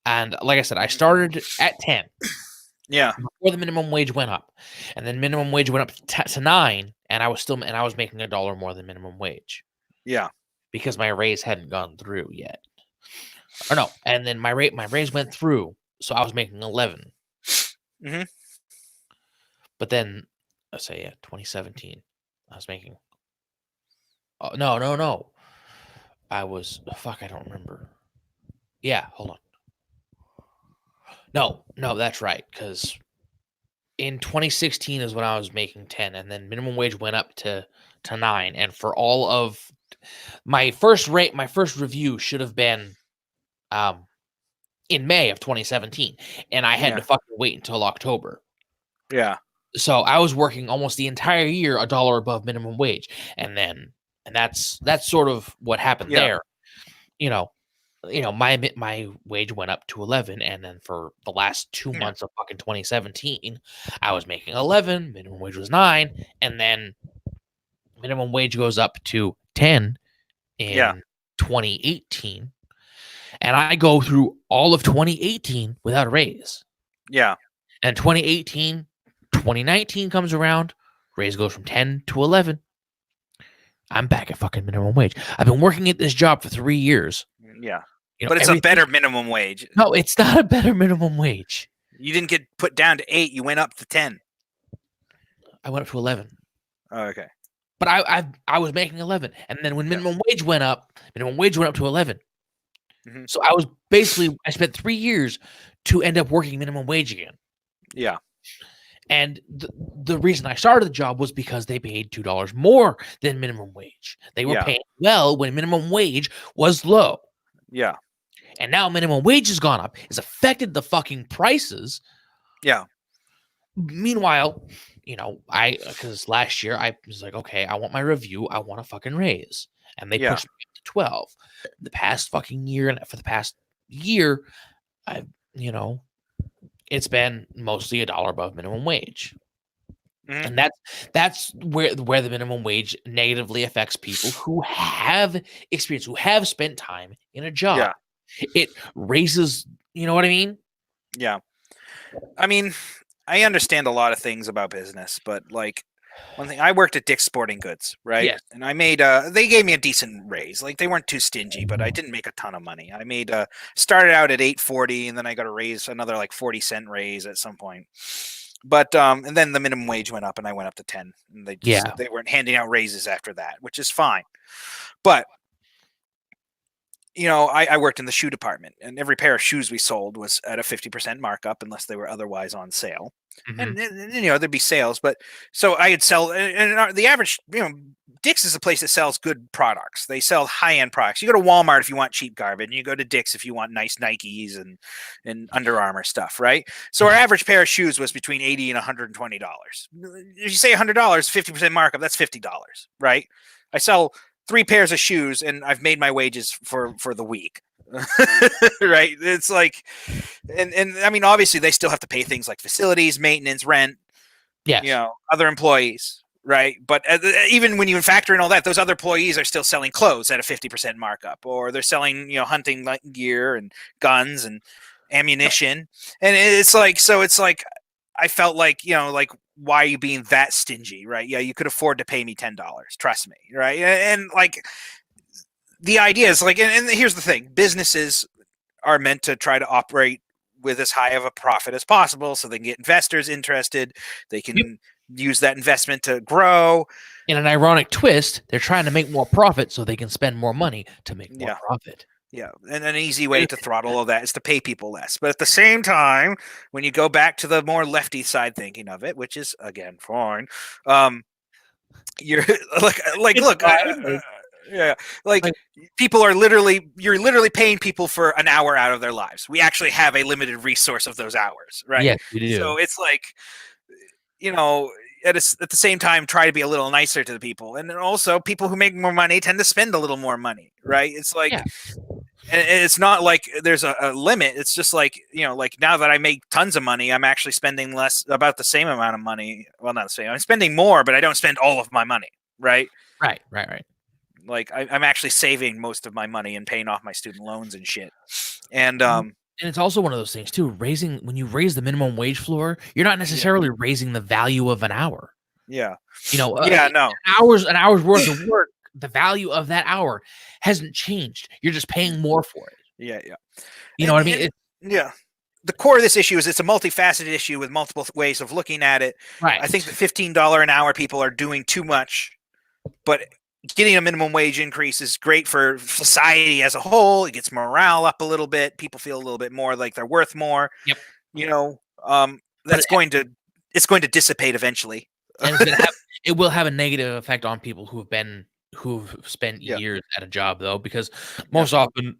and like I said, I started at 10. Yeah. Before the minimum wage went up, and then minimum wage went up to 9, and I was making $1 more than minimum wage. Yeah. Because my raise hadn't gone through yet, or no, and then my raise went through, so I was making 11. Mm-hmm. But then, let's say 2017, I was making. Oh, no. I was fuck. I don't remember. Yeah, hold on. No, that's right. Because in 2016 is when I was making 10, and then minimum wage went up to 9. And for all of my first review should have been in May of 2017, and I had to fucking wait until October. Yeah. So I was working almost the entire year $1 above minimum wage, and that's sort of what happened there. My wage went up to 11, and then for the last 2 months of fucking 2017, I was making 11. Minimum wage was 9, and then minimum wage goes up to 10 in 2018, and I go through all of 2018 without a raise. Yeah, and 2019 comes around, raise goes from 10 to 11. I'm back at fucking minimum wage. I've been working at this job for 3 years. Yeah. But it's a better minimum wage. No, it's not a better minimum wage. You didn't get put down to 8. You went up to 10. I went up to 11. Oh, okay. But I was making 11. And then when minimum wage went up to 11. Mm-hmm. So I spent 3 years to end up working minimum wage again. Yeah. And the reason I started the job was because they paid $2 more than minimum wage. They were paying well when minimum wage was low. Yeah. And now minimum wage has gone up. It's affected the fucking prices. Yeah. Meanwhile, because last year I was like, okay, I want my review. I want a fucking raise. And they pushed me up to 12. The past fucking year, and for the past year, it's been mostly $1 above minimum wage. Mm-hmm. And that's where the minimum wage negatively affects people who have experience, who have spent time in a job. Yeah. It raises, you know what I mean? Yeah. I mean, I understand a lot of things about business, but like one thing, I worked at Dick's Sporting Goods, right? Yes. And I made they gave me a decent raise. Like they weren't too stingy, but I didn't make a ton of money. I made started out at $8.40, and then I got a raise, another like 40-cent raise at some point. But and then the minimum wage went up, and I went up to 10. And they weren't handing out raises after that, which is fine. But I worked in the shoe department, and every pair of shoes we sold was at a 50% markup unless they were otherwise on sale. Mm-hmm. And there'd be sales, but so I would sell, and the average, Dick's is a place that sells good products. They sell high-end products. You go to Walmart if you want cheap garbage, and you go to Dick's if you want nice Nikes and Under Armour stuff, right? So our average pair of shoes was between $80 and $120. If you say $100, 50% markup, that's $50, right? I sell 3 pairs of shoes, and I've made my wages for the week. Right? It's like, and I mean, obviously they still have to pay things like facilities, maintenance, rent, other employees, right? But even when you factor in all that, those other employees are still selling clothes at a 50% markup, or they're selling, hunting gear and guns and ammunition. And it's like, I felt like, why are you being that stingy, right? Yeah, you could afford to pay me $10, trust me, right? And like, the idea is like, and here's the thing, businesses are meant to try to operate with as high of a profit as possible so they can get investors interested. They can use that investment to grow. In an ironic twist, they're trying to make more profit so they can spend more money to make more profit. Yeah, and an easy way to throttle all that is to pay people less. But at the same time, when you go back to the more lefty side thinking of it, which is, again, fine, you're like look, yeah, like people are you're literally paying people for an hour out of their lives. We actually have a limited resource of those hours, right? Yes, we do. So it's like, at the same time, try to be a little nicer to the people. And then also people who make more money tend to spend a little more money, right? It's like, And it's not like there's a limit. It's just like, like now that I make tons of money, I'm actually spending about the same amount of money. Well, not the same. I'm spending more, but I don't spend all of my money. Right. Right. Like I'm actually saving most of my money and paying off my student loans and shit. And it's also one of those things too. When you raise the minimum wage floor, you're not necessarily raising the value of an hour. Yeah. No. An hour's worth of work. The value of that hour hasn't changed. You're just paying more for it. Yeah. You know what I mean? The core of this issue is it's a multifaceted issue with multiple ways of looking at it. Right. I think the $15 an hour people are doing too much, but getting a minimum wage increase is great for society as a whole. It gets morale up a little bit. People feel a little bit more like they're worth more. Yep. It's going to dissipate eventually. And it will have a negative effect on people who've spent years at a job, though, because most often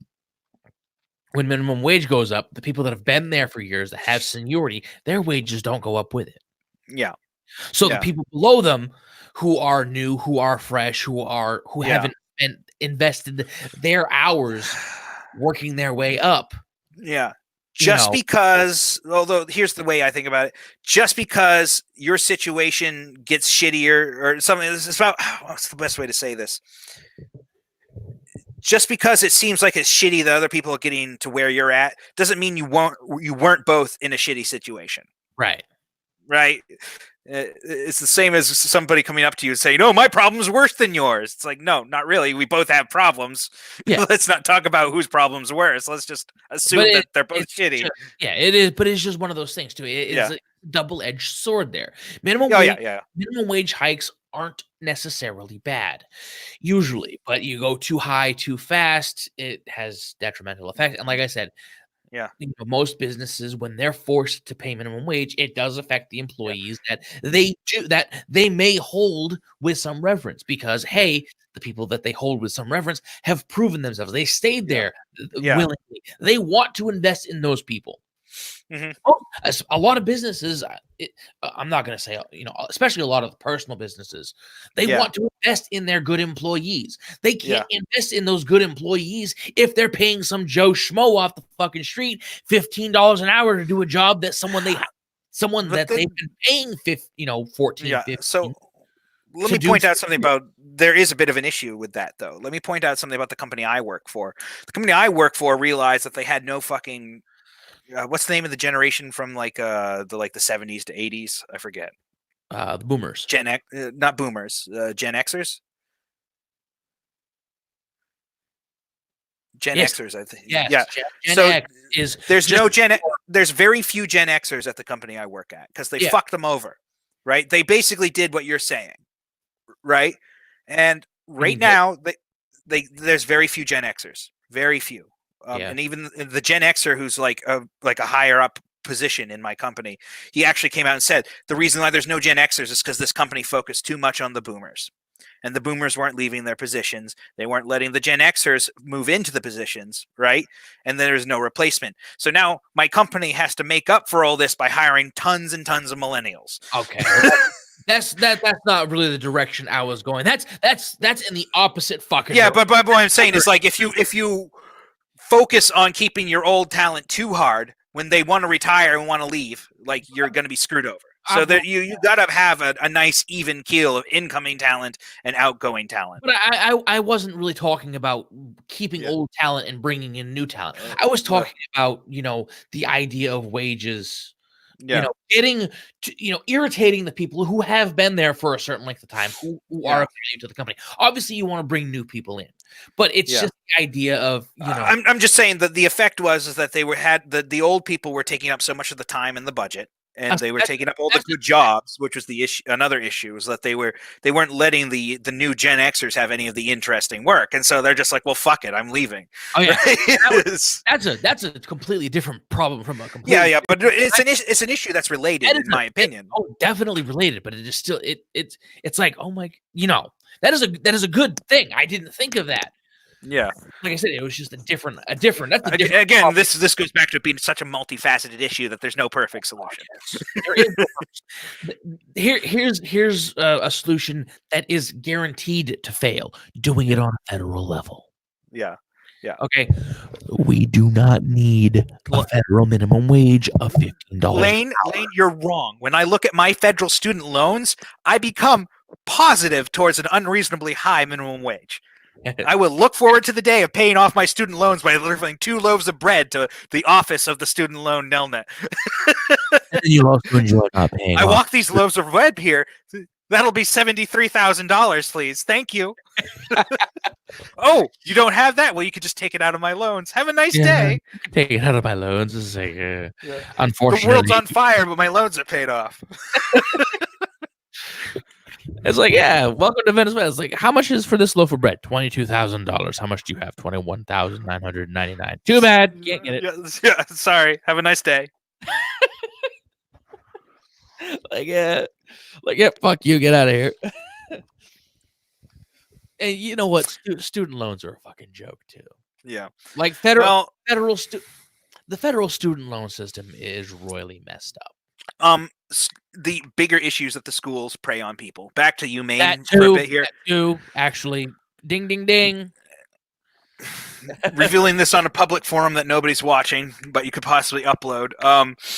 when minimum wage goes up, the people that have been there for years that have seniority, their wages don't go up with it. Yeah. So the people below them who are new, who are fresh, who haven't invested their hours working their way up. Yeah. Because, although here's the way I think about it, just because your situation gets shittier or something, it's about, what's the best way to say this? Just because it seems like it's shitty that other people are getting to where you're at doesn't mean you weren't both in a shitty situation. Right. It's the same as somebody coming up to you and saying, "No, my problem's worse than yours." It's like, no, not really. We both have problems. Yeah. Let's not talk about whose problem's worse. Let's just assume that they're both shitty. It is, but it's just one of those things too. It's a double-edged sword there. Minimum wage hikes aren't necessarily bad, usually, but you go too high too fast, it has detrimental effects. And like I said, most businesses, when they're forced to pay minimum wage, it does affect the employees that they may hold with some reverence, because hey, the people that they hold with some reverence have proven themselves. They stayed there willingly. They want to invest in those people. Mm-hmm. A lot of businesses, I'm not going to say, especially a lot of personal businesses, they want to invest in their good employees. They can't invest in those good employees if they're paying some Joe Schmo off the fucking street $15 an hour to do a job that they've been paying 14, 15. So let me point out something about, there is a bit of an issue with that, though. Let me point out something about the company I work for. The company I work for realized that they had no fucking what's the name of the generation from the 70s to 80s? I forget. The boomers. Gen X, not boomers. Gen Xers. Gen Xers, I think. Yes. Yeah. Gen X is there's very few Gen Xers at the company I work at because they fucked them over, right? They basically did what you're saying, right? And now there's very few Gen Xers, very few. And even the Gen Xer who's like a higher up position in my company, he actually came out and said the reason why there's no Gen Xers is because this company focused too much on the boomers, and the boomers weren't leaving their positions. They weren't letting the Gen Xers move into the positions, right? And there's no replacement. So now my company has to make up for all this by hiring tons and tons of millennials. Okay. That's not really the direction I was going. That's in the opposite fucking direction. But what I'm saying is, like, if you focus on keeping your old talent too hard, when they want to retire and want to leave, like, you're going to be screwed over. So that you got to have a nice even keel of incoming talent and outgoing talent. But I wasn't really talking about keeping old talent and bringing in new talent. I was talking about, the idea of wages, getting to, irritating the people who have been there for a certain length of time, who are of value to the company. Obviously, you want to bring new people in, but it's just the idea of, I'm just saying that the effect was that they the old people were taking up so much of the time and the budget, and they were taking up all the good jobs, which was the issue. Another issue was that they weren't letting the new Gen Xers have any of the interesting work, and so they're just like, well, fuck it, I'm leaving. Oh yeah, right? that's a completely different problem from a completely but it's an issue that's related, in my opinion. Definitely related, but it is still it's like, oh my, that is a good thing. I didn't think of that. Yeah, like I said, it was just a different. That's a different. Again, problem. this goes back to it being such a multifaceted issue that there's no perfect solution. Here's a solution that is guaranteed to fail: doing it on a federal level. Yeah, Okay. We do not need a federal minimum wage of $15. Lane, you're wrong. When I look at my federal student loans, I become positive towards an unreasonably high minimum wage. I will look forward to the day of paying off my student loans by delivering 2 loaves of bread to the office of the student loan Nelnet. And you also enjoy not paying I off. walk these loaves of bread here. That'll be $73,000, please. Thank you. Oh, you don't have that? Well, you could just take it out of my loans. Have a nice day. You can take it out of my loans. It's like, The unfortunately, world's on fire, but my loans are paid off. it's like, yeah, welcome to Venezuela. It's like, how much is for this loaf of bread? $22,000. How much do you have? 21,999. Too bad, can't get it. Yeah, sorry. Have a nice day. Fuck you, get out of here. And you know what? Student loans are a fucking joke too. Yeah, like the federal student loan system is royally messed up. The bigger issues that the schools prey on people. Back to UMaine That for a bit here. too, actually, ding, ding, ding. Revealing this on a public forum that nobody's watching, but you could possibly upload.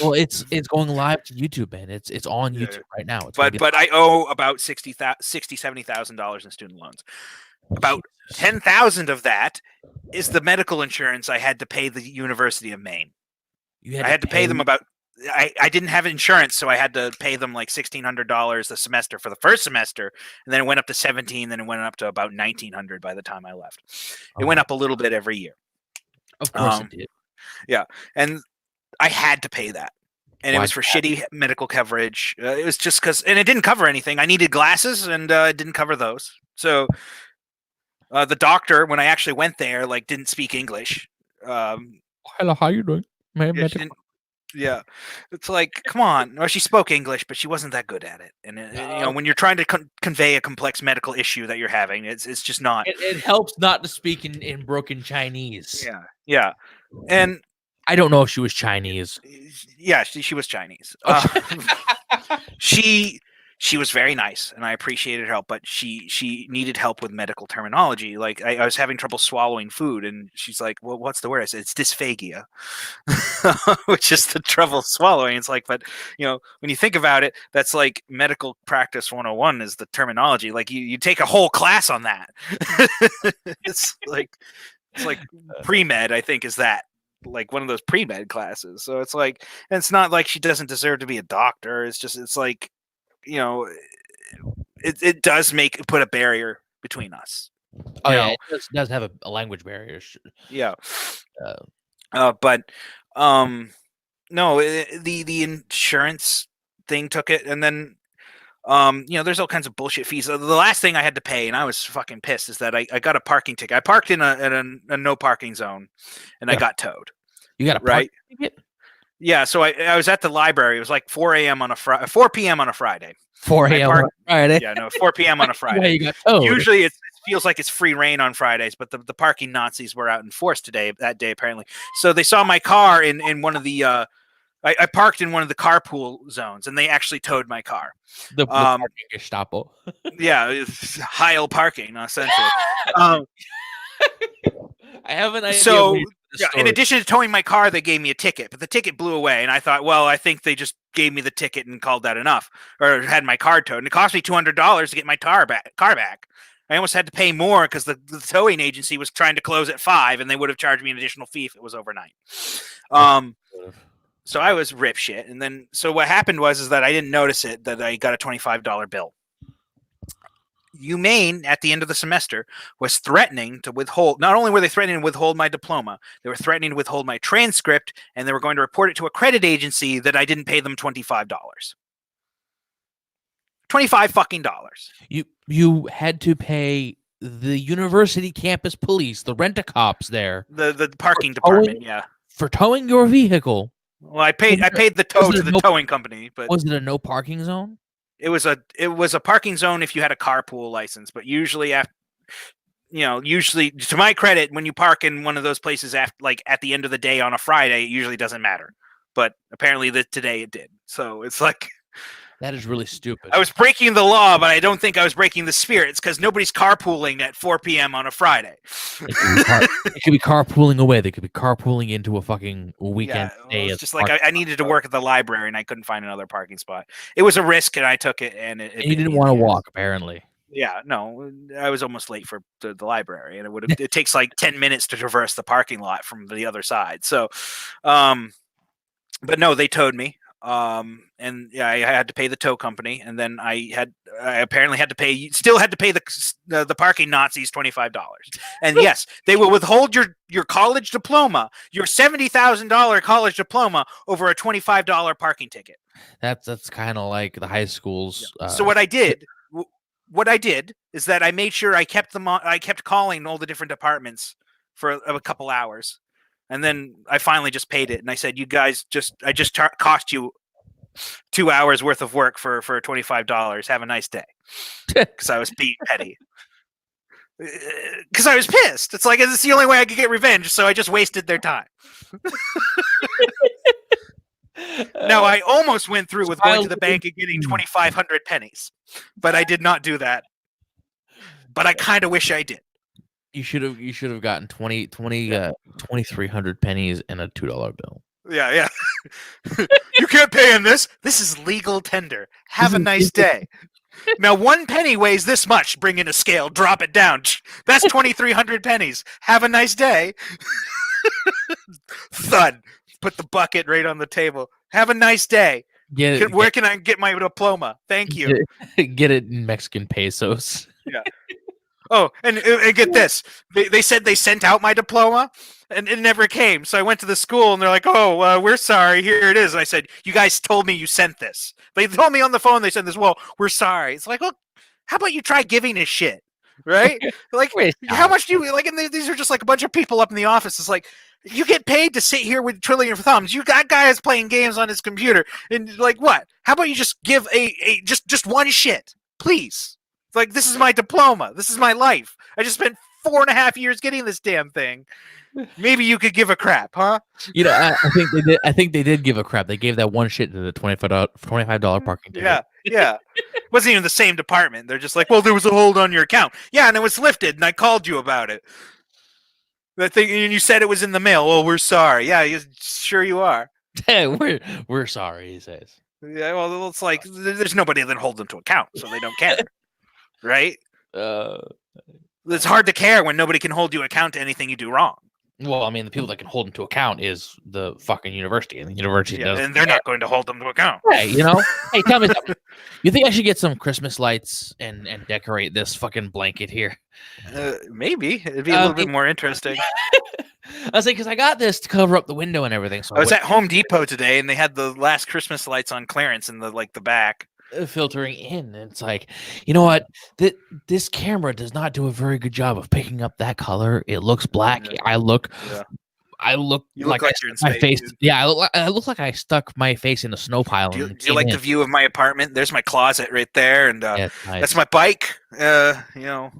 Well, it's going live to YouTube, man. It's on YouTube right now. But I owe about $70,000 in student loans. About 10,000 of that is the medical insurance I had to pay the University of Maine. I had to pay them about. I didn't have insurance, so I had to pay them like $1,600 a semester for the first semester, and then it went up to $1,700, then it went up to about $1,900 by the time I left. It went up a little bit every year. Of course it did. Yeah, and I had to pay that, and it was for shitty medical coverage. It was just because, and it didn't cover anything. I needed glasses, and it didn't cover those. So the doctor, when I actually went there, like didn't speak English. Hello, how you doing? Yeah, it's like, come on. Well, she spoke English, but she wasn't that good at it. And when you're trying to convey a complex medical issue that you're having, it's just not. It helps not to speak in broken Chinese. Yeah, and I don't know if she was Chinese. Yeah, she was Chinese. She was very nice, and I appreciated her help, but she needed help with medical terminology. Like I was having trouble swallowing food, and she's like, "Well, what's the word?" I said, "It's dysphagia," which is the trouble swallowing. It's like, but when you think about it, that's like medical practice 101 is the terminology. Like you take a whole class on that. It's like pre-med, I think, is that. Like one of those pre-med classes. So it's like, and it's not like she doesn't deserve to be a doctor. It's like, it does put a barrier between us. It does have a language barrier. Yeah. But no, the insurance thing took it, and then there's all kinds of bullshit fees. The last thing I had to pay, and I was fucking pissed, is that I got a parking ticket. I parked in a no parking zone, and I got towed. You got a parking ticket? Yeah, so I was at the library. It was like 4 p.m. on a Friday. 4 a.m. on a Friday? Yeah, no, 4 p.m. on a Friday. Yeah, you got towed. Usually it feels like it's free reign on Fridays, but the parking Nazis were out in force that day, apparently. So they saw my car in one of the I parked in one of the carpool zones, and they actually towed my car. The parking Gestapo. Yeah, Heil parking, essentially. I have an idea. So, in addition to towing my car, they gave me a ticket, but the ticket blew away, and I thought, well, I think they just gave me the ticket and called that enough, or had my car towed. And it cost me $200 to get my car back. I almost had to pay more because the towing agency was trying to close at 5, and they would have charged me an additional fee if it was overnight. So I was rip shit. And then, so what happened was that I didn't notice it, that I got a $25 bill. UMaine, at the end of the semester, was threatening to withhold. Not only were they threatening to withhold my diploma, they were threatening to withhold my transcript, and they were going to report it to a credit agency that I didn't pay them $25. $25 fucking dollars. You had to pay the university campus police, the rent-a-cops there, the parking department, for towing your vehicle. Well, I paid the tow to the towing company, but was it a no parking zone? It was a parking zone if you had a carpool license, but usually usually to my credit, when you park in one of those places at the end of the day on a Friday, it usually doesn't matter. But apparently today it did. So it's like, That is really stupid. I was breaking the law, but I don't think I was breaking the spirit. It's because nobody's carpooling at 4 p.m. on a Friday. It could be carpooling away. They could be carpooling into a fucking weekend Yeah, stay. it's just like I needed to work at the library and I couldn't find another parking spot. It was a risk and I took it. And And you didn't want to walk, apparently. Yeah, no, I was almost late for the library, and it takes like 10 minutes to traverse the parking lot from the other side. So, but no, they towed me. And yeah, I had to pay the tow company, and then I apparently still had to pay the parking Nazis $25. And yes, they will withhold your college diploma, your $70,000 college diploma, over a $25 parking ticket. That's kind of like the high schools. So what I did is that I made sure I kept calling all the different departments for a couple hours. And then I finally just paid it, and I said, "You guys I just cost you 2 hours worth of work for $25. Have a nice day." Because I was being petty. Because I was pissed. It's like it's the only way I could get revenge, so I just wasted their time. Now I almost went through with going to the bank and getting 2,500 pennies, but I did not do that. But I kind of wish I did. You should have gotten 2,300 pennies and a $2 bill. Yeah. You can't pay in this. This is legal tender. Have a nice day. Now 1 penny weighs this much. Bring in a scale. Drop it down. That's 2,300 pennies. Have a nice day. Thud. Put the bucket right on the table. Have a nice day. Where can I get my diploma? Thank you. Get it in Mexican pesos. Yeah. Oh, and get this. They said they sent out my diploma, and it never came. So I went to the school, and they're like, "Oh, we're sorry. Here it is." And I said, "You guys told me you sent this." They told me on the phone they sent this. Well, we're sorry. It's like, well, how about you try giving a shit, right? Like, how much do you like? And these are just like a bunch of people up in the office. It's like, you get paid to sit here with twiddling your thumbs. You got guys playing games on his computer, and like, what? How about you just give just one shit, please? Like, this is my diploma. This is my life. I just spent 4.5 years getting this damn thing. Maybe you could give a crap, huh? You know, I think they did. I think they did give a crap. They gave that one shit to the $25 parking ticket. Yeah. It wasn't even the same department. They're just like, well, there was a hold on your account. Yeah, and it was lifted, and I called you about it. That thing, and you said it was in the mail. Oh, we're sorry. Yeah, sure you are. we're sorry, he says. Yeah, well, it's like there's nobody that holds them to account, so they don't care. Right? It's hard to care when nobody can hold you account to anything you do wrong. Well, I mean, the people that can hold them to account is the fucking university, and the university does. And they're not going to hold them to account. Hey, hey, tell me something. You think I should get some Christmas lights and decorate this fucking blanket here? Maybe it'd be a little bit more interesting. I was like, because I got this to cover up the window and everything. So I was at Home Depot today, and they had the last Christmas lights on clearance in the back. Filtering in, and it's like, you know what, this camera does not do a very good job of picking up that color. It looks black. I look like you're in my space, face. dude. Yeah, I look like I stuck my face in a snow pile. Do you like the view of my apartment? There's my closet right there, and nice. That's my bike. It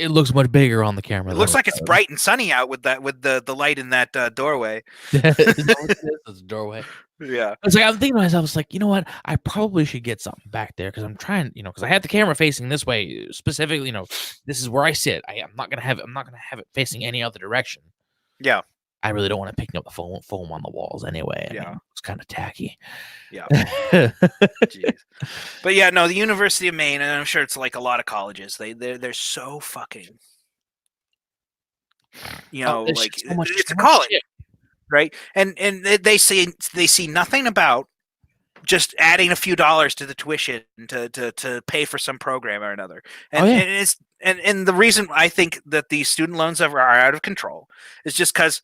looks much bigger on the camera. It looks like it's bright and sunny out with the light in that doorway. It's a doorway. Yeah. It's like, I'm thinking to myself, it's like, you know what? I probably should get something back there because I'm trying, because I have the camera facing this way specifically. This is where I sit. I'm not gonna have it facing any other direction. Yeah. I really don't want to pick up the foam on the walls anyway. Yeah. It's kind of tacky. Yeah. Jeez. But yeah, no, the University of Maine, and I'm sure it's like a lot of colleges. They're so fucking, like so much, it's a college. Shit. Right, and they see nothing about just adding a few dollars to the tuition to pay for some program or another, and the reason I think that these student loans are out of control is just because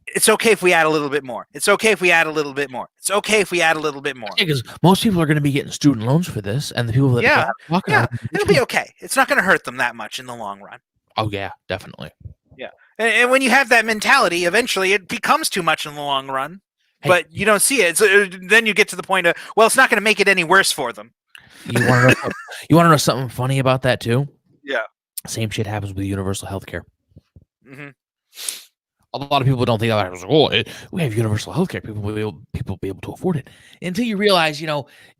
it's okay if we add a little bit more. It's okay if we add a little bit more. It's okay if we add a little bit more. Because most people are going to be getting student loans for this, and the people that it'll be okay. It's not going to hurt them that much in the long run. Oh yeah, definitely. Yeah. And when you have that mentality, eventually it becomes too much in the long run, but you don't see it. So then you get to the point of, well, it's not going to make it any worse for them. You want to know something funny about that too? Yeah. Same shit happens with universal health care. Mm-hmm. a lot of people don't think about it. It's like, oh, we have universal healthcare. People be able to afford it until you realize,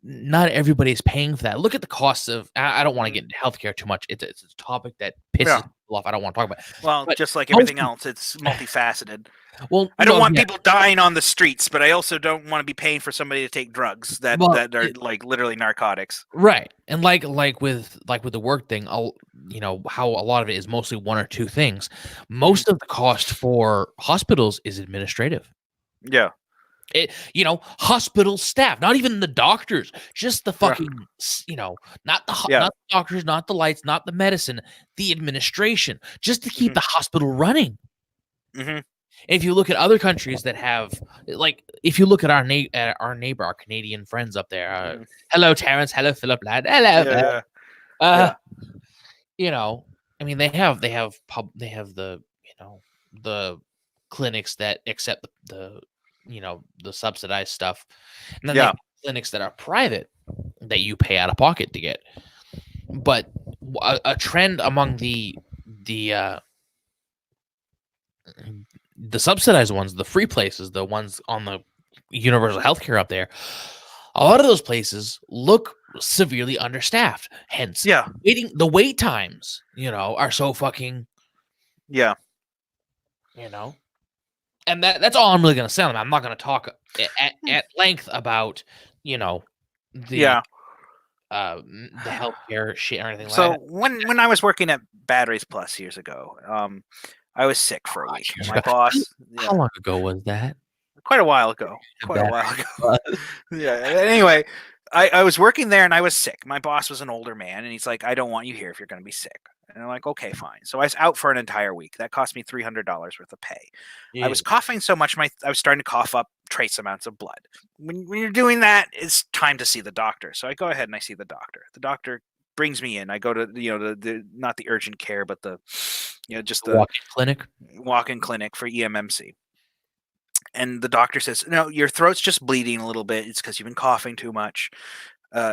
not everybody is paying for that. Look at the costs of. I don't want to get into healthcare too much. It's a topic that pisses Yeah. people off. I don't want to talk about. Well, But just like most everything else, it's multifaceted. Well, I don't no, want yeah, people dying on the streets, but I also don't want to be paying for somebody to take drugs that Well, that are like literally narcotics. right, and like with the work thing, how a lot of it is mostly one or two things. Most of the cost for hospitals is administrative. Yeah. Hospital staff, not even the doctors, just the Yeah. fucking, not the Yeah. not the doctors, not the lights, not the medicine, the administration, just to keep Mhm. the hospital running. Hmm. If you look at other countries that have, if you look at our neighbor, our Canadian friends up there, Mhm. hello Terrence, hello Philip, lad, hello, man. Yeah. Uh, Yeah. I mean, they have the the clinics that accept the subsidized stuff, and then they Yeah. have clinics that are private that you pay out of pocket to get. But a trend among the subsidized ones, the free places, the ones on the universal healthcare up there, a lot of those places look severely understaffed. Hence, Yeah. the wait times, are so fucking, Yeah. and that's all I'm really gonna say on them. I'm not gonna talk at length about, the Yeah. the healthcare shit or anything So like that. when I was working at Batteries Plus years ago, I was sick for a week. years My ago. boss, How long ago was that? quite a while ago. Quite a Batteries while ago. Plus. Yeah. Anyway, I was working there and I was sick. My boss was an older man and he's like, I don't want you here if you're going to be sick. And I'm like, okay, fine. So I was out for an entire week. That cost me $300 worth of pay. I was Jesus. coughing so much, I was starting to cough up trace amounts of blood. When you're doing that, it's time to see the doctor. So I go ahead and I see the doctor. The doctor brings me in. I go to the not the urgent care, but just the Walk-in clinic. walk-in clinic for EMMC. And the doctor says, no, your throat's just bleeding a little bit. It's because you've been coughing too much.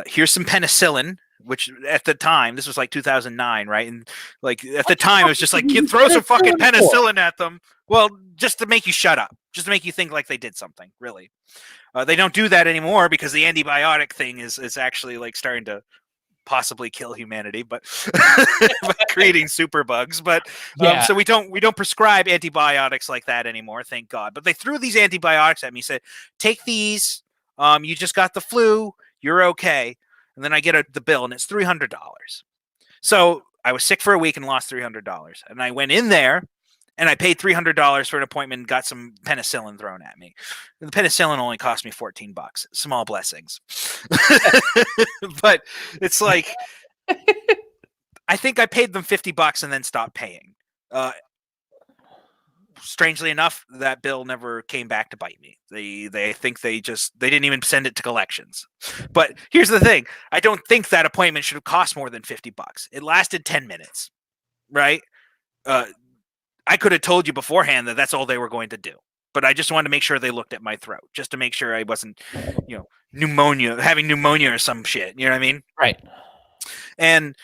Here's some penicillin, which at the time, this was like 2009, right? And like at the time, it was just like, you throw some fucking penicillin at them. Well, just to make you shut up, just to make you think like they did something, really. They don't do that anymore because the antibiotic thing is actually like starting to possibly kill humanity, but by creating super bugs. But Yeah. so we don't prescribe antibiotics like that anymore, thank God. But they threw these antibiotics at me, said, take these. You just got the flu, you're okay. And then I get the bill and it's $300. So I was sick for a week and lost $300. And I went in there and I paid $300 for an appointment and got some penicillin thrown at me. The penicillin only cost me $14. Small blessings. But it's like, I think I paid them $50 and then stopped paying. Strangely enough, that bill never came back to bite me. They think they didn't even send it to collections. But here's the thing. I don't think that appointment should have cost more than $50. It lasted 10 minutes, right? I could have told you beforehand that that's all they were going to do. But I just wanted to make sure they looked at my throat, just to make sure I wasn't, having pneumonia or some shit. You know what I mean? Right. And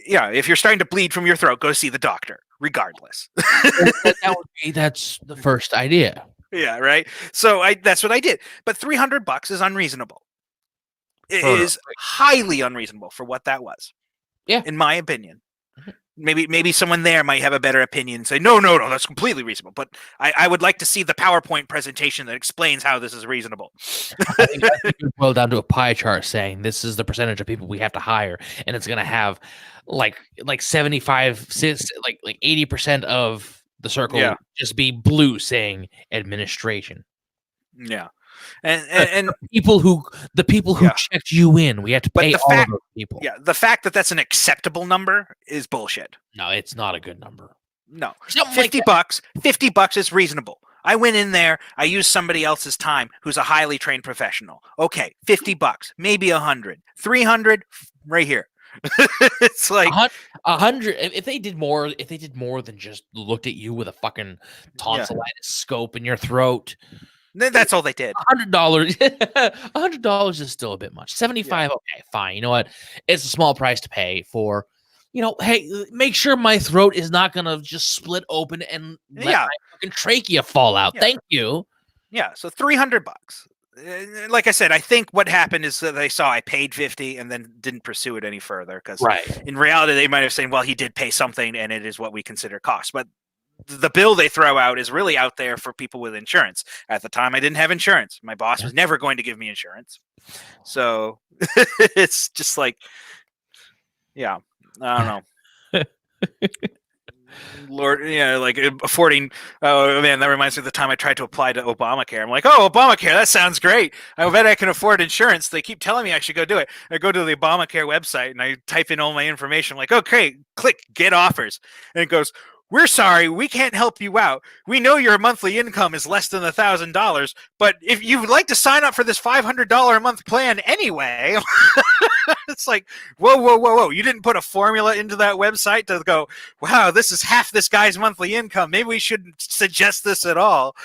yeah, if you're starting to bleed from your throat, go see the doctor, regardless. That's the first idea. Yeah, right. So that's what I did. But $300 is unreasonable. It is highly unreasonable for what that was. Yeah, in my opinion. Maybe someone there might have a better opinion and say, no, that's completely reasonable. But I would like to see the PowerPoint presentation that explains how this is reasonable. I think it boiled down to a pie chart saying this is the percentage of people we have to hire, and it's going to have like 75, like 80% of the circle just be blue saying administration. Yeah. And the people who checked you in, we have to pay all of those people. Yeah, the fact that that's an acceptable number is bullshit. No, it's not a good number. No, $50. $50 is reasonable. I went in there. I used somebody else's time who's a highly trained professional. Okay, $50, maybe 100, 300, right here. It's like 100. If they did more than just looked at you with a fucking tonsillitis scope in your throat. That's all they did. $100. $100 is still a bit much. 75. Okay, fine. You know what? It's a small price to pay for hey, make sure my throat is not gonna just split open and let Yeah. my fucking trachea fall out. Yeah. Thank you. Yeah, so $300. Like I said, I think what happened is that they saw I paid 50 and then didn't pursue it any further because Right. in reality they might have said, well, he did pay something and it is what we consider cost. But the bill they throw out is really out there for people with insurance. At the time, I didn't have insurance. My boss was never going to give me insurance. So it's just like, yeah, I don't know. Lord, like affording. Oh man, that reminds me of the time I tried to apply to Obamacare. I'm like, oh, Obamacare, that sounds great. I bet I can afford insurance. They keep telling me I should go do it. I go to the Obamacare website and I type in all my information. I'm like, okay, click get offers, and it goes, we're sorry, we can't help you out. We know your monthly income is less than $1,000, but if you would like to sign up for this $500 a month plan anyway, it's like, whoa. You didn't put a formula into that website to go, wow, this is half this guy's monthly income. Maybe we shouldn't suggest this at all.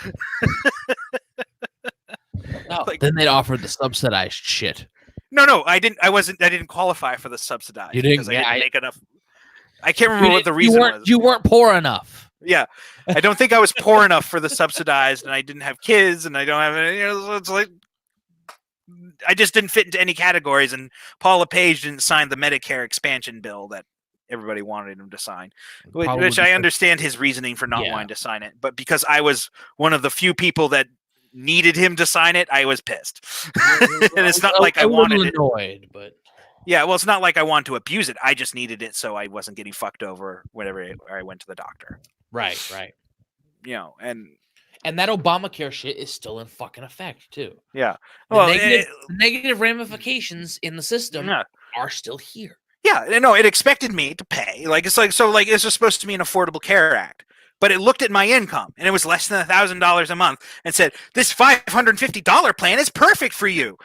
No, then they'd offer the subsidized shit. No, I didn't. I didn't qualify for the subsidized. You didn't? Because I didn't make enough. I can't remember what the reason was. You weren't poor enough. Yeah, I don't think I was poor enough for the subsidized, and I didn't have kids, and I don't have any. It's like I just didn't fit into any categories, and Paula Page didn't sign the Medicare expansion bill that everybody wanted him to sign, which I understand his reasoning for not wanting to sign it. But because I was one of the few people that needed him to sign it, I was pissed. And it's not like I wanted it. Annoyed, but yeah, well, it's not like I wanted to abuse it. I just needed it so I wasn't getting fucked over whenever I went to the doctor. Right. And that Obamacare shit is still in fucking effect too. Yeah. The negative ramifications in the system are still here. Yeah, no, it expected me to pay. It's just supposed to be an Affordable Care Act. But it looked at my income and it was less than $1,000 a month and said, this $550 plan is perfect for you.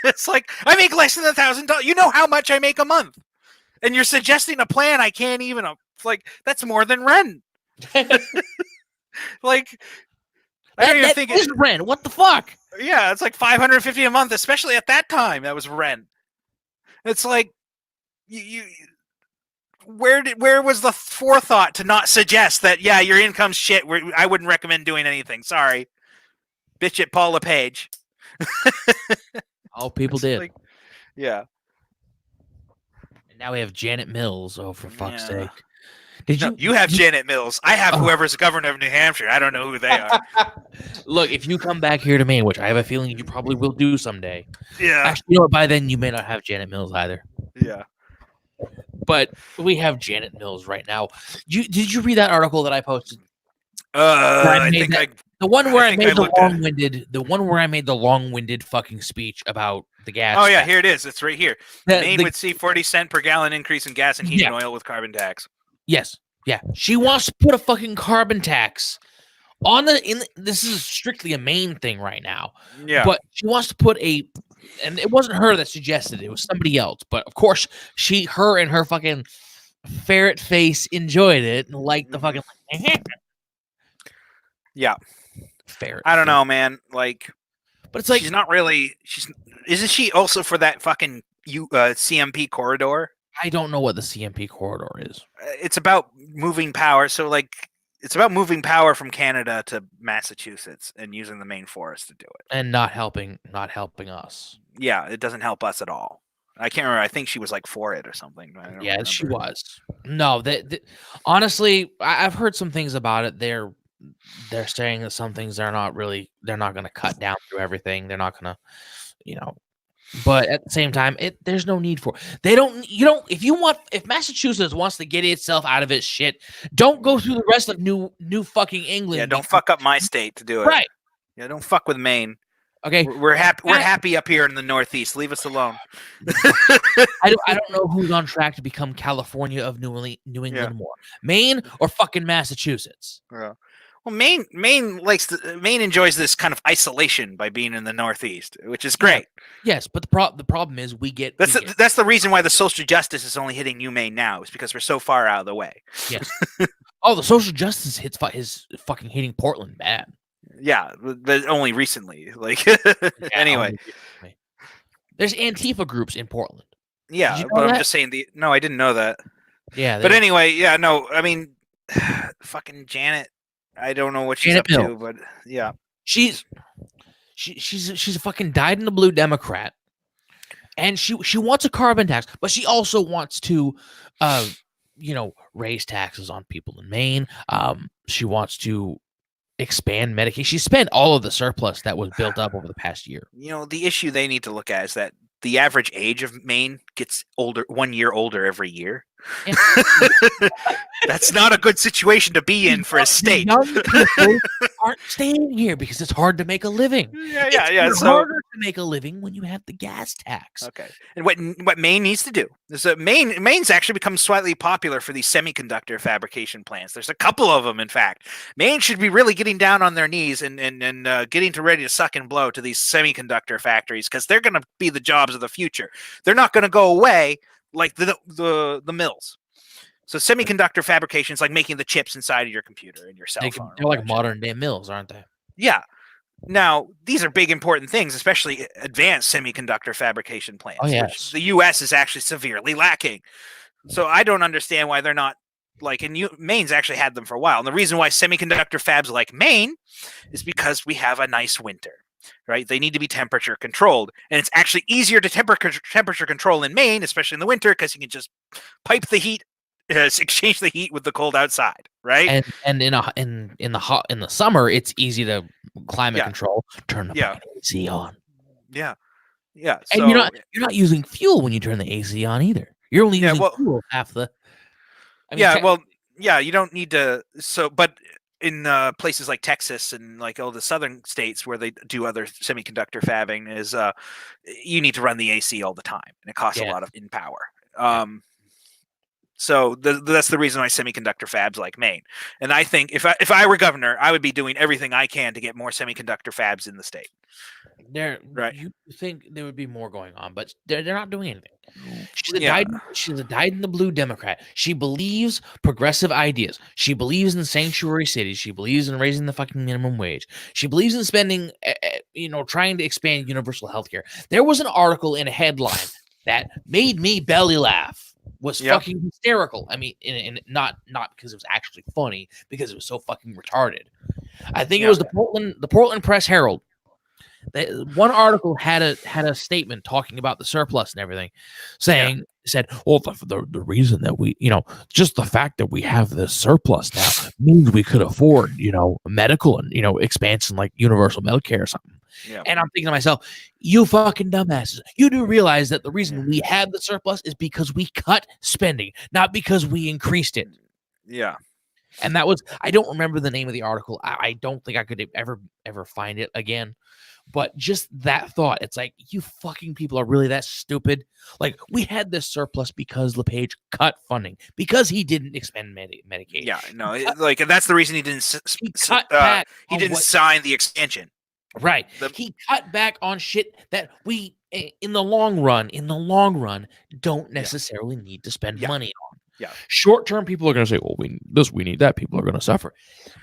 It's like, I make less than $1,000. You know how much I make a month. And you're suggesting a plan I can't even, that's more than rent. Like, I don't even think it's rent. What the fuck? Yeah, it's like $550 a month, especially at that time. That was rent. It's like, where was the forethought to not suggest that, yeah, your income's shit. I wouldn't recommend doing anything. Sorry. Bitch at Paula Page. Oh, people did. Like, yeah. And now we have Janet Mills. Oh, for fuck's sake. You have Janet Mills. I have whoever's governor of New Hampshire. I don't know who they are. Look, if you come back here to Maine, which I have a feeling you probably will do someday. Yeah. Actually, you know what? By then, you may not have Janet Mills either. Yeah. But we have Janet Mills right now. Did you read that article that I posted? The one where I made the long-winded fucking speech about the gas. Oh yeah, here it is. It's right here. Maine would see 40-cent per gallon increase in gas and heat and oil with carbon tax. Yes. Yeah. She wants to put a fucking carbon tax on this is strictly a Maine thing right now. Yeah. But she wants to put and it wasn't her that suggested it was somebody else. But of course, her and her fucking ferret face enjoyed it and liked the fucking. Yeah. Ferret. I don't know, man. Like, but it's like she's not really. Isn't she also for that fucking CMP corridor? I don't know what the CMP corridor is. It's about moving power. So it's about moving power from Canada to Massachusetts and using the Maine forest to do it. And not helping us. Yeah, it doesn't help us at all. I can't remember. I think she was like for it or something. Yeah, remember. She was. No, honestly, I've heard some things about it. They're saying that some things they're not going to cut down through everything. They're not going to, but at the same time, there's no need for it. If Massachusetts wants to get itself out of its shit, don't go through the rest of new fucking England. Yeah, don't fuck up my state to do it. Right. Yeah, don't fuck with Maine. Okay. We're happy up here in the Northeast. Leave us alone. I don't know who's on track to become California of New England more. Maine or fucking Massachusetts. Yeah. Well, Maine enjoys this kind of isolation by being in the Northeast, which is great. Yes, but the problem is that's the reason why the social justice is only hitting New Maine now, is because we're so far out of the way. Yes. The social justice is fucking hitting Portland bad. Yeah, but only recently. Like, anyway, there's Antifa groups in Portland. Yeah, Did you know but I'm that? just saying no, I didn't know that. Yeah, But anyway, yeah, no, I mean, fucking Janet. I don't know what she's Janet up Mills. to, but yeah, She's she's a fucking dyed in the blue Democrat, and she wants a carbon tax, but she also wants to, uh, raise taxes on people in Maine. She wants to expand Medicaid. She spent all of the surplus that was built up over the past year. the issue they need to look at is that the average age of Maine gets older, 1 year older every year. Yeah. That's not a good situation to be in for a The state. young people aren't staying here because it's hard to make a living. Yeah. It's even So harder to make a living when you have the gas tax. okay, and what Maine needs to do is that Maine's actually become slightly popular for these semiconductor fabrication plants. There's a couple of them, in fact. Maine should be really getting down on their knees and getting ready to suck and blow to these semiconductor factories, because they're going to be the jobs of the future. They're not going to go away like the mills. So semiconductor fabrication is like making the chips inside of your computer and your cell phone. They're like modern day mills, aren't they? Yeah. Now, these are big, important things, especially advanced semiconductor fabrication plants, Oh, yes. which the U.S. is actually severely lacking. So I don't understand why they're not, like, Maine's actually had them for a while. And the reason why semiconductor fabs like Maine is because we have a nice winter, right? They need to be temperature controlled. And it's actually easier to temperature control in Maine, especially in the winter, because you can just pipe the heat, exchange the heat with the cold outside, right? And in the summer, it's easy to climate control. Turn the fucking AC on. Yeah. And So you're not using fuel when you turn the AC on either. You're only using fuel half the. You don't need to. So, but in places like Texas and like all the southern states where they do other semiconductor fabbing, is you need to run the AC all the time, and it costs a lot of in power. So that's the reason why semiconductor fabs like Maine. And I think if I were governor, I would be doing everything I can to get more semiconductor fabs in the state. Right. You think there would be more going on, but they're not doing anything. She's a dyed in the blue Democrat. She believes progressive ideas. She believes in sanctuary cities. She believes in raising the fucking minimum wage. She believes in spending, trying to expand universal health care. There was an article in a headline that made me belly laugh. Was fucking hysterical. I mean, and not because it was actually funny, because it was so fucking retarded. I think it was the Portland Press Herald. One article had a statement talking about the surplus and everything, said, well, the reason that we, just the fact that we have this surplus now means we could afford, medical and, expansion like universal Medicare or something. Yeah. And I'm thinking to myself, you fucking dumbasses, you do realize that the reason we had the surplus is because we cut spending, not because we increased it. Yeah. And that was, I don't remember the name of the article. I don't think I could ever find it again. But just that thought, it's like, you fucking people are really that stupid. Like, we had this surplus because LePage cut funding, because he didn't expend Medicaid. Yeah, no, and that's the reason he didn't. He didn't sign the extension. Right. He cut back on shit that we, in the long run, don't necessarily need to spend money on. Yeah. Short term, people are going to say, well, we need that. People are going to suffer.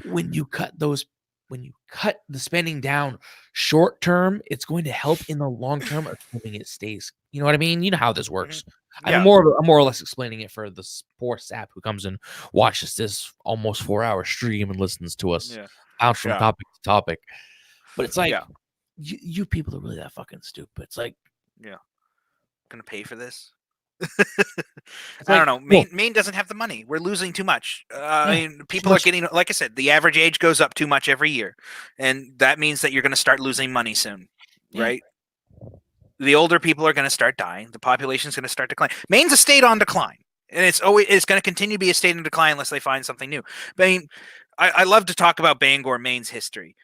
When you cut the spending down short term, it's going to help in the long term, assuming it stays. You know what I mean? You know how this works. Yeah. I'm more or less explaining it for the poor sap who comes and watches this almost 4-hour stream and listens to us bounce from topic to topic. But it's like, you people are really that fucking stupid. It's like, gonna pay for this. I don't know. Maine doesn't have the money. We're losing too much. I mean, people are getting, like I said, the average age goes up too much every year, and that means that you're going to start losing money soon, right? The older people are going to start dying. The population is going to start declining. Maine's a state on decline, and it's going to continue to be a state on decline unless they find something new. But I mean, I love to talk about Bangor, Maine's history.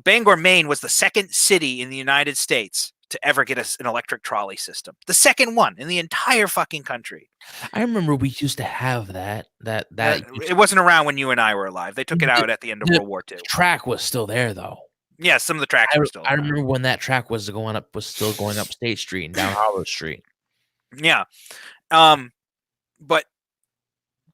Bangor, Maine was the second city in the United States to ever get an electric trolley system. The second one in the entire fucking country. I remember we used to have that. It wasn't around when you and I were alive. They took it out at the end of World War II. The track was still there, though. Yeah, some of the tracks were still there. I remember when that track was still going up State Street and down Hollow Street. Yeah. But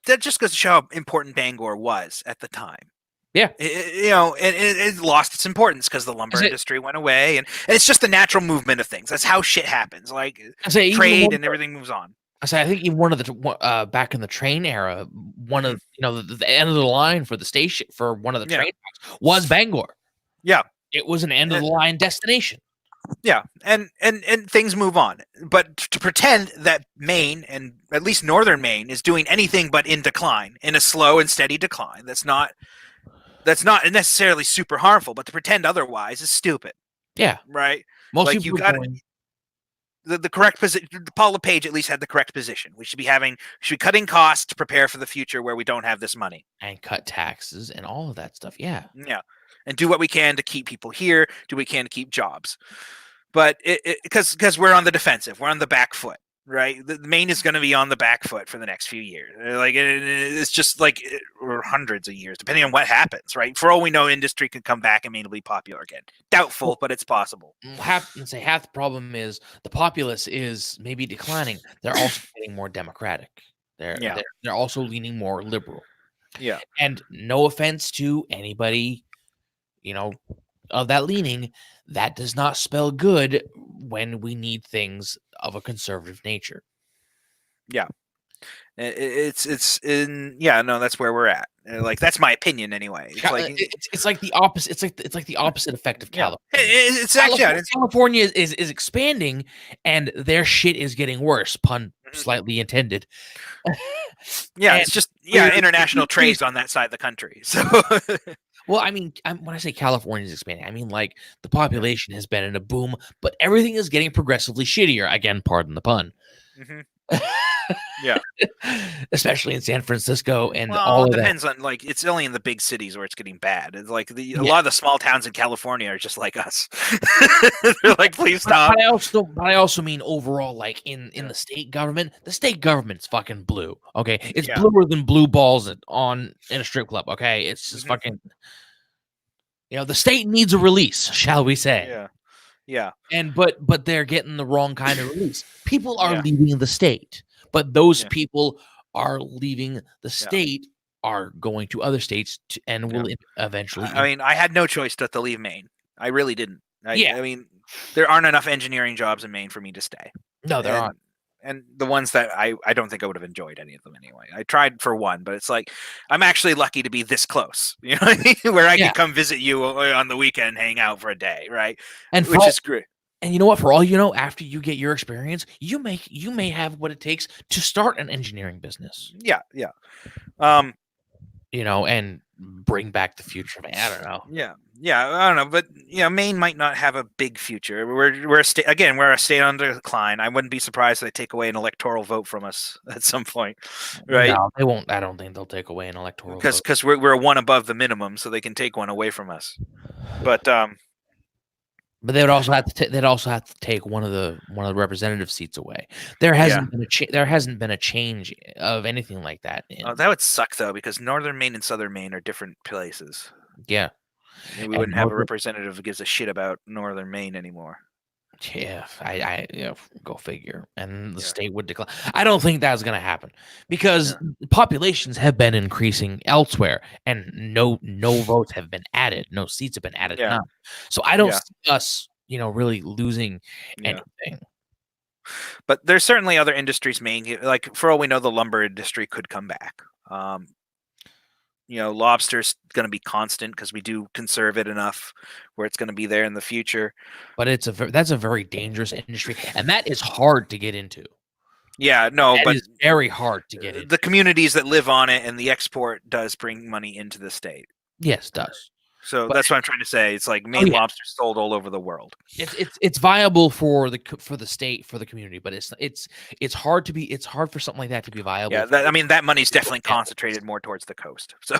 that just goes to show how important Bangor was at the time. Yeah. It lost its importance because the lumber industry went away, and it's just the natural movement of things. That's how shit happens. Like trade and everything moves on. I think even one of the back in the train era, one of the end of the line for the station for one of the train tracks was Bangor. Yeah, it was an end of the line destination. Yeah, and things move on. But to pretend that Maine, and at least northern Maine, is doing anything but in decline, in a slow and steady decline, that's not necessarily super harmful. But to pretend otherwise is stupid. Yeah, right. Most people you got the correct position. Paul LePage at least had the correct position. We should be cutting costs to prepare for the future where we don't have this money, and cut taxes and all of that stuff. Yeah, and do what we can to keep people here. Do what we can to keep jobs. But because we're on the defensive, we're on the back foot, right? The Maine is going to be on the back foot for the next few years. Like it's just like or hundreds of years, depending on what happens, right? For all we know, industry could come back and Maine will be popular again. Doubtful, but it's possible. Half the problem is the populace is maybe declining. They're also getting more democratic. They're also leaning more liberal. Yeah, and no offense to anybody, of that leaning, that does not spell good when we need things of a conservative nature. Yeah, that's where we're at. Like that's my opinion anyway. It's like the opposite. It's like the opposite effect of California. It's actually California is expanding, and their shit is getting worse. Pun slightly intended. It's just international trade's on that side of the country. So. Well, I mean, when I say California is expanding, I mean like the population has been in a boom, but everything is getting progressively shittier. Again, pardon the pun. Yeah, especially in San Francisco and all of depends on like it's only in the big cities where it's getting bad. It's like a lot of the small towns in California are just like us. They're like, please stop. But I also mean overall, like in the state government, the state government's fucking blue. Okay, it's bluer than blue balls in a strip club. Okay, it's just fucking. The state needs a release, shall we say? Yeah. And but they're getting the wrong kind of release. People are leaving the state. But those people are leaving the state, are going to other states, and will eventually. I mean, I had no choice but to leave Maine. I really didn't. I mean, there aren't enough engineering jobs in Maine for me to stay. No, there aren't. And the ones that I don't think I would have enjoyed any of them anyway. I tried for one, but it's like I'm actually lucky to be this close. You know what I mean? Where I can come visit you on the weekend and hang out for a day, right? Which is great. And you know what? For all you know, after you get your experience, you may have what it takes to start an engineering business. Yeah. And bring back the future. I don't know. Yeah. I don't know, but Maine might not have a big future. We're a state again. We're a state on decline. I wouldn't be surprised if they take away an electoral vote from us at some point, right? No, they won't. I don't think they'll take away an electoral vote because we're one above the minimum, so they can take one away from us. But they would also have to. They'd also have to take one of the representative seats away. There hasn't been a change of anything like that. That would suck though, because northern Maine and southern Maine are different places. Yeah, and we wouldn't have a representative who gives a shit about northern Maine anymore. Yeah, I go figure. And the state would decline. I don't think that's going to happen because populations have been increasing elsewhere, and no votes have been added, no seats have been added. So I don't see us, really losing anything. But there's certainly other industries, Maine. Like for all we know, the lumber industry could come back. Lobster's going to be constant because we do conserve it enough where it's going to be there in the future. But that's a very dangerous industry, and that is hard to get into. Yeah, no, but it's very hard to get into. The communities that live on it and the export does bring money into the state. Yes, it does. So that's what I'm trying to say. It's like Maine lobster sold all over the world. It's viable for the state, for the community, but it's hard for something like that to be viable. Yeah, that money's definitely concentrated more towards the coast. So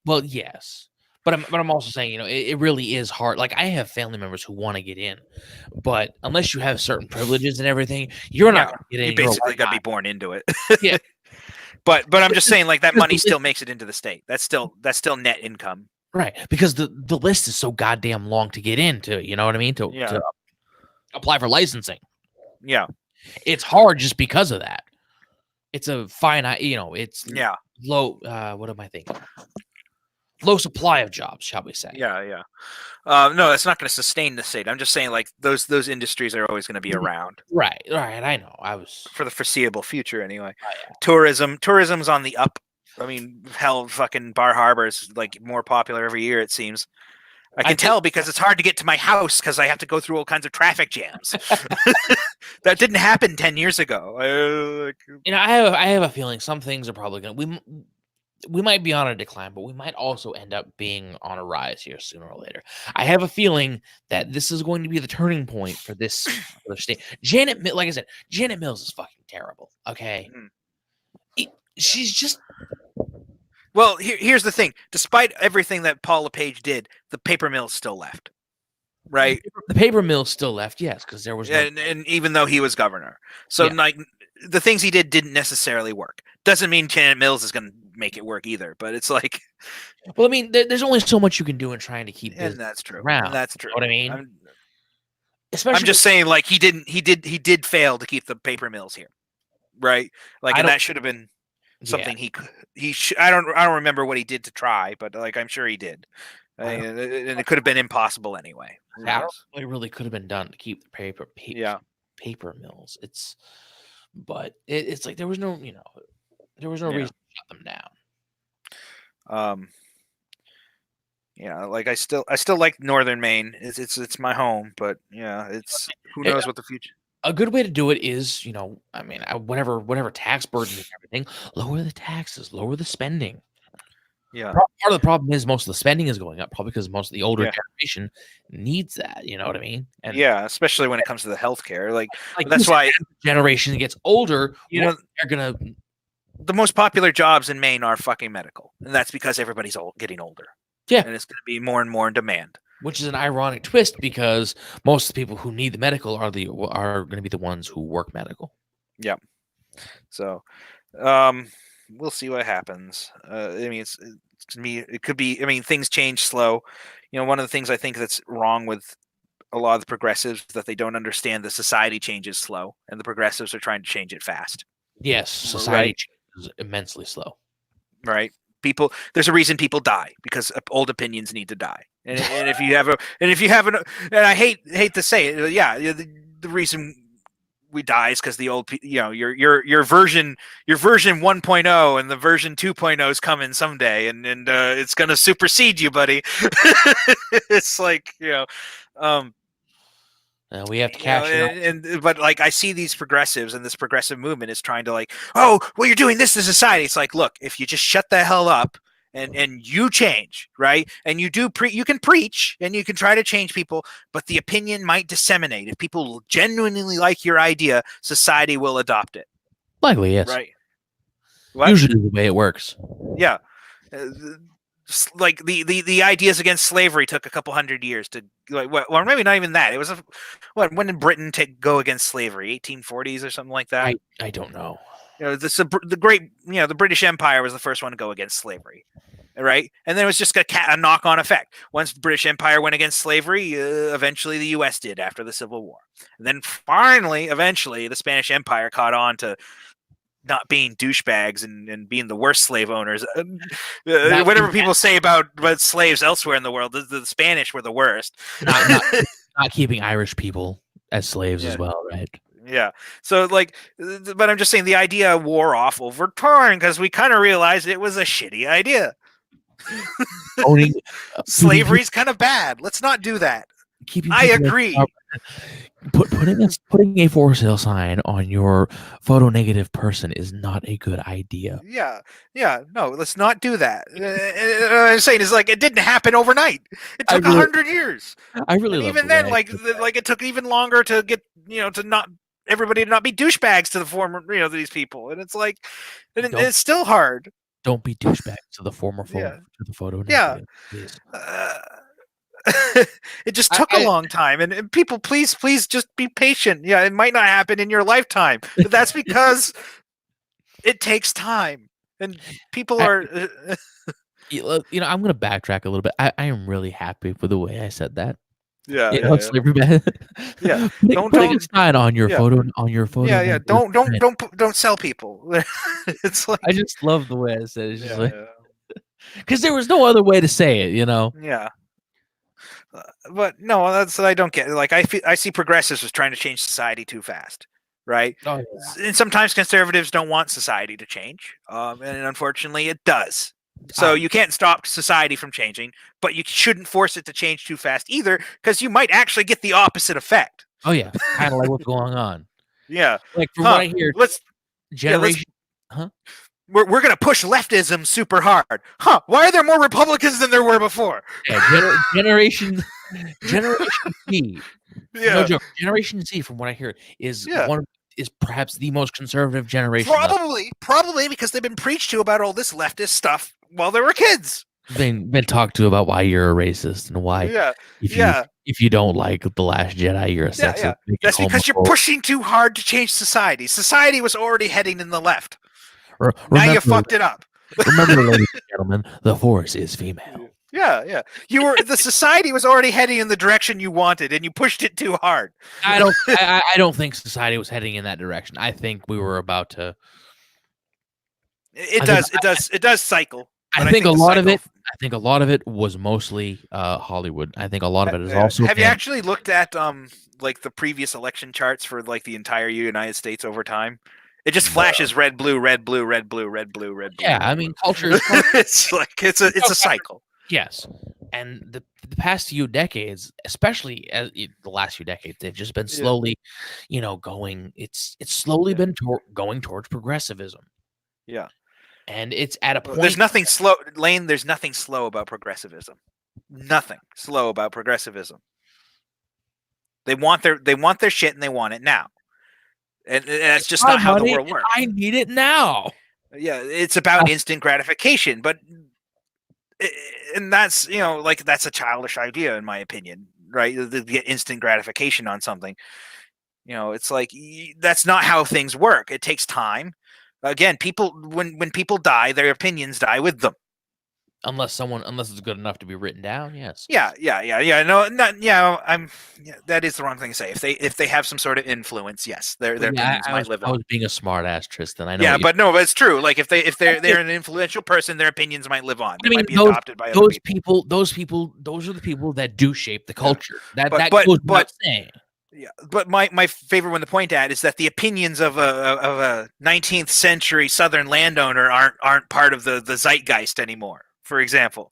well, yes, but I'm also saying it really is hard. Like I have family members who want to get in, but unless you have certain privileges and everything, you're not going to get in. You basically got to be born into it. Yeah, but I'm just saying, like that money still makes it into the state. That's still net income. Right, because the list is so goddamn long to get into, you know what I mean? To apply for licensing. Yeah. It's hard just because of that. It's a finite, it's low, what am I thinking? low supply of jobs, shall we say? Yeah, yeah. No, that's not going to sustain the state. I'm just saying, like those industries are always going to be around Right. I know. I was. for the foreseeable future, anyway. Oh, yeah. Tourism's on the up. I mean, hell, fucking Bar Harbor is like more popular every year. It seems. I can tell because it's hard to get to my house because I have to go through all kinds of traffic jams. That didn't happen 10 years ago. I have a feeling some things are probably going to we might be on a decline, but we might also end up being on a rise here sooner or later. I have a feeling that this is going to be the turning point for this state. Like I said, Janet Mills is fucking terrible. Okay, she's just. Well, here's the thing. Despite everything that Paul LePage did, the paper mill's still left. Right? The paper mill's still left, yes, because there was and even though he was governor. So like the things he didn't necessarily work. Doesn't mean Janet Mills is going to make it work either, but it's like, well, I mean, there's only so much you can do in trying to keep and that's true. Around. That's true. You know what I mean? I'm just saying, like he did fail to keep the paper mills here, right? Like, and that should have been something I don't remember what he did to try, but like I'm sure he did, and it could have been impossible anyway. It really could have been done to keep the paper mills. But it's like there was no reason to shut them down. Like I still like Northern Maine. It's my home, but it's who knows what the future. A good way to do it is, I mean, whatever tax burden and everything, lower the taxes, lower the spending. Yeah. Part of the problem is most of the spending is going up, probably because most of the older generation needs that. You know what I mean? And especially when it comes to the healthcare. Like that's why generation gets older. They're gonna. The most popular jobs in Maine are fucking medical, and that's because everybody's getting older. Yeah, and it's going to be more and more in demand. Which is an ironic twist because most of the people who need the medical are going to be the ones who work medical. Yeah. So, we'll see what happens. I mean, it's to me, it could be. I mean, things change slow. One of the things I think that's wrong with a lot of the progressives is that they don't understand the society changes slow, and the progressives are trying to change it fast. Yes, society changes immensely slow. Right. There's a reason people die because old opinions need to die. And if you have and I hate to say it, the reason we die is because the old, your version 1.0 and the version 2.0 is coming someday, and it's gonna supersede you, buddy. It's like we have to cash but like I see these progressives and this progressive movement is trying to like, oh, well, you're doing this to society. It's like, look, if you just shut the hell up and you change, right? And you can preach and you can try to change people, but the opinion might disseminate. If people genuinely like your idea, society will adopt it. Likely, yes. Right. What? Usually the way it works. Yeah. Like the ideas against slavery took a couple hundred years to or maybe not even that. It was when did Britain go against slavery? 1840s or something like that. I don't know. The great the British Empire was the first one to go against slavery, right? And then it was just a knock-on effect. Once the British Empire went against slavery, eventually the U.S. did after the Civil War. And then finally, eventually, the Spanish Empire caught on to not being douchebags and being the worst slave owners. Whatever people say about slaves elsewhere in the world, the Spanish were the worst. Not keeping Irish people as slaves as well, right? Yeah. So but I'm just saying the idea wore off over time because we kind of realized it was a shitty idea. Slavery's kind of bad. Let's not do that. I agree. Putting a for sale sign on your photo negative person is not a good idea. Yeah. No, let's not do that. What I'm saying is it didn't happen overnight. It took 100 years. I really love even then, it took even longer to get to not everybody to not be douchebags to the former these people, and it's like it's still hard. Don't be douchebags to the former to the photo negative. Yeah. It just took a long time, and people, please just be patient. Yeah, it might not happen in your lifetime, but that's because it takes time, and people are. I'm going to backtrack a little bit. I am really happy with the way I said that. Yeah. Slavery bad. Yeah. Putting a sign on your photo. Yeah. Don't sell people. It's like I just love the way I said it. It's just Because there was no other way to say it, you know. Yeah. But no, that's I don't get. Like I see progressives as trying to change society too fast, right? Oh, yeah. And sometimes conservatives don't want society to change, and unfortunately, it does. So you can't stop society from changing, but you shouldn't force it to change too fast either, because you might actually get the opposite effect. Oh yeah, kind of like what's going on. Yeah. Like from what I hear, Let's generation. we're gonna push leftism super hard. Huh? Why are there more Republicans than there were before? Yeah, generation Z. Yeah. No joke. Generation Z, from what I hear, is perhaps the most conservative generation. Probably because they've been preached to about all this leftist stuff while they were kids. Been talked to about why you're a racist and why if you don't like The Last Jedi, you're a sexist. That's because you're pushing too hard to change society. Society was already heading in the left. Now you fucked it up. Remember, ladies and gentlemen, the Force is female. Yeah. The society was already heading in the direction you wanted, and you pushed it too hard. I don't think society was heading in that direction. I think we were about to. It does cycle. I think a lot of it was mostly Hollywood. I think a lot of it is also. Have you actually looked at like the previous election charts for like the entire United States over time? It just flashes red, blue, red, blue, red, blue, red, blue, red, blue. Yeah, I mean, culture is. It's like it's a cycle. Yes, and the past few decades, especially the last few decades, they've just been slowly, going. It's slowly been going towards progressivism. Yeah. And it's at a point. There's nothing slow, Lane. There's nothing slow about progressivism. Nothing slow about progressivism. They want their shit, and they want it now. And that's just not how the world works. I need it now. Yeah, it's about instant gratification, and that's that's a childish idea in my opinion, right? To get instant gratification on something. It's like that's not how things work. It takes time. Again, when people die, their opinions die with them. Unless it's good enough to be written down, yes. Yeah. No, that is the wrong thing to say. If they have some sort of influence, yes, their opinions might live on. I was being a smart ass, Tristan. I know. Yeah, but it's true. Like if they're an influential person, their opinions might live on. They might be adopted by those people. Those are the people that do shape the culture. That goes without saying. Yeah, but my favorite one to point at is that the opinions of a 19th century Southern landowner aren't part of the zeitgeist anymore. For example,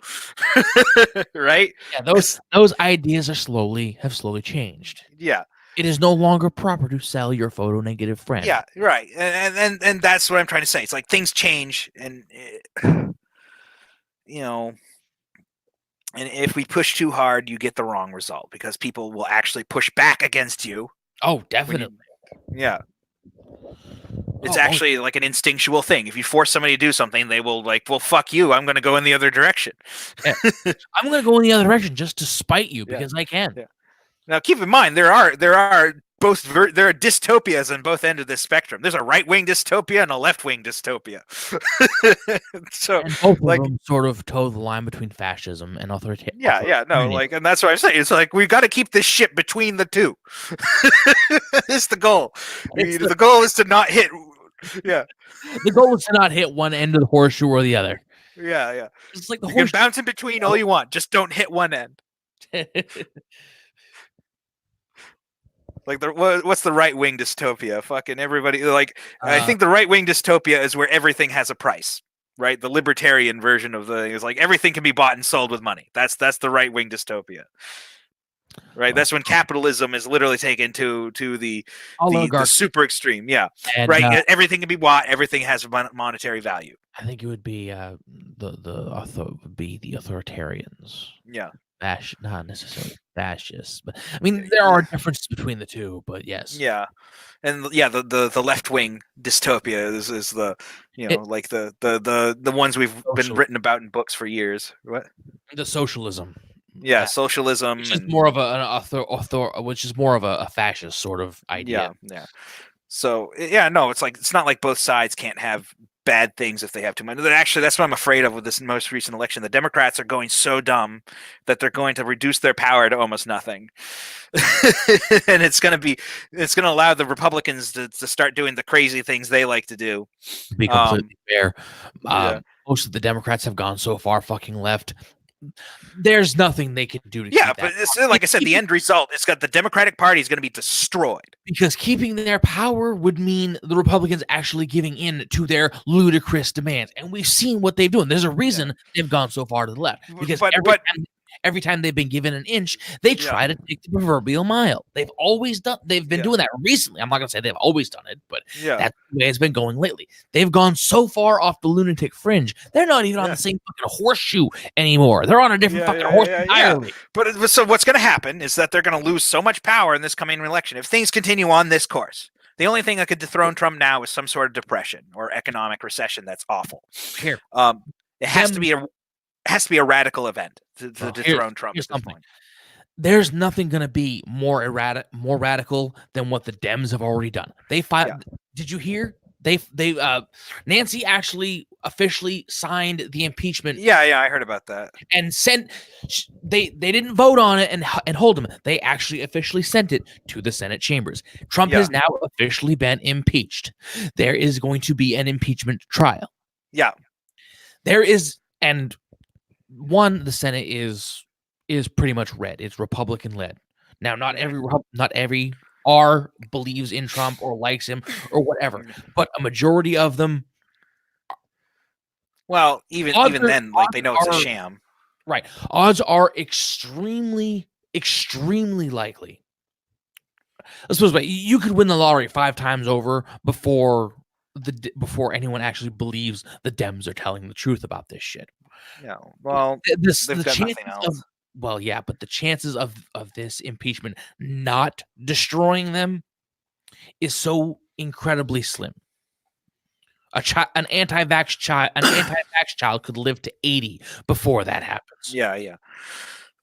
right? Yeah, those ideas have slowly changed. Yeah, it is no longer proper to sell your photo negative friend. Yeah, right, and that's what I'm trying to say. It's like things change, and and if we push too hard, you get the wrong result because people will actually push back against you. Oh, definitely. Yeah. It's actually like an instinctual thing. If you force somebody to do something, they will well, fuck you. I'm going to go in the other direction. Yeah. I'm going to go in the other direction just to spite you because I can. Yeah. Now, keep in mind, there are there are dystopias on both ends of this spectrum. There's a right-wing dystopia and a left-wing dystopia. So, and both of them sort of toe the line between fascism and authoritarian. And that's what I'm saying. It's like we've got to keep this shit between the two. It's the goal. The goal is to not hit. Yeah. The goal is to not hit one end of the horseshoe or the other. Yeah. It's like you can bounce in between all you want. Just don't hit one end. Like what's the right wing dystopia? Fucking everybody I think the right wing dystopia is where everything has a price, right? The libertarian version of the thing is like everything can be bought and sold with money. That's the right wing dystopia, right? That's when capitalism is literally taken to the super extreme. Yeah, and, right. Everything can be bought. Everything has a monetary value. I think it would be the authoritarians. Yeah. Not necessarily fascist, but I mean there are differences between the two, but yes. Yeah. And the left wing dystopia is the like the ones we've been written about in books for years. What? The socialism. Yeah, socialism. Which is more of which is more of a fascist sort of idea. Yeah. So it's not like both sides can't have bad things if they have too much. Actually, that's what I'm afraid of with this most recent election. The Democrats are going so dumb that they're going to reduce their power to almost nothing. And it's going to allow the Republicans to start doing the crazy things they like to do. To be completely fair, most of the Democrats have gone so far fucking left. There's nothing they can do to Yeah, keep but that it's, like I said, the end result, it's got the Democratic Party is going to be destroyed. because keeping their power would mean the Republicans actually giving in to their ludicrous demands. And we've seen what they've done. There's a reason they've gone so far to the left. Because every time they've been given an inch, they try to take the proverbial mile. They've been doing that recently. I'm not gonna say they've always done it, but that's the way it's been going lately. They've gone so far off the lunatic fringe, they're not even on the same fucking horseshoe anymore. They're on a different fucking horse entirely. But so what's gonna happen is that they're gonna lose so much power in this coming election if things continue on this course. The only thing that could dethrone Trump now is some sort of depression or economic recession that's awful. Here, it has to be a radical event to dethrone Trump. At this point. There's nothing going to be more radical than what the Dems have already done. They filed. Yeah. Did you hear? Nancy actually officially signed the impeachment. Yeah, I heard about that. And they didn't vote on it and hold them. They actually officially sent it to the Senate chambers. Trump has now officially been impeached. There is going to be an impeachment trial. Yeah. There is, and the Senate is pretty much red. It's Republican led. Now, not every R believes in Trump or likes him or whatever, but a majority of them. Well, even then, like they know it's a sham, right? Odds are extremely, extremely likely. Let's put it this way: you could win the lottery 5 times over before anyone actually believes the Dems are telling the truth about this shit. Yeah, well, they've got nothing else. Well, yeah, but the chances of this impeachment not destroying them is so incredibly slim. An anti-vax child could live to 80 before that happens. Yeah.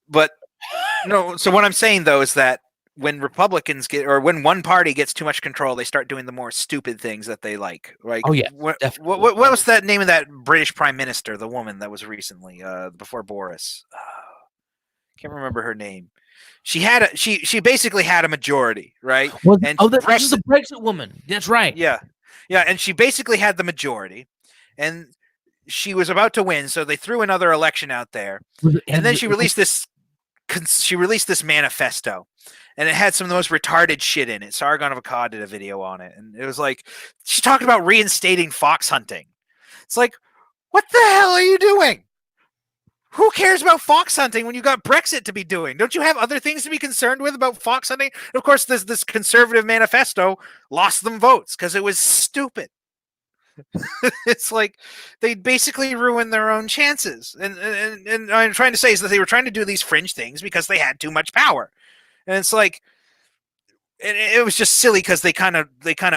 But no, so what I'm saying though is that when Republicans when one party gets too much control, they start doing the more stupid things that they like. Right? Oh yeah. What was that name of that British Prime Minister, the woman that was recently before Boris? Can't remember her name. She basically had a majority, right? Well, this is the Brexit woman. That's right. Yeah, and she basically had the majority, and she was about to win. So they threw another election out there, and then she released this. She released this manifesto, and it had some of the most retarded shit in it. Sargon of Akkad did a video on it, and it was like she talked about reinstating fox hunting. It's like, what the hell are you doing? Who cares about fox hunting when you got Brexit to be doing? Don't you have other things to be concerned with about fox hunting? And of course, this conservative manifesto lost them votes because it was stupid. It's like they basically ruined their own chances. And I'm trying to say is that they were trying to do these fringe things because they had too much power. And it's like, and it was just silly because they kind of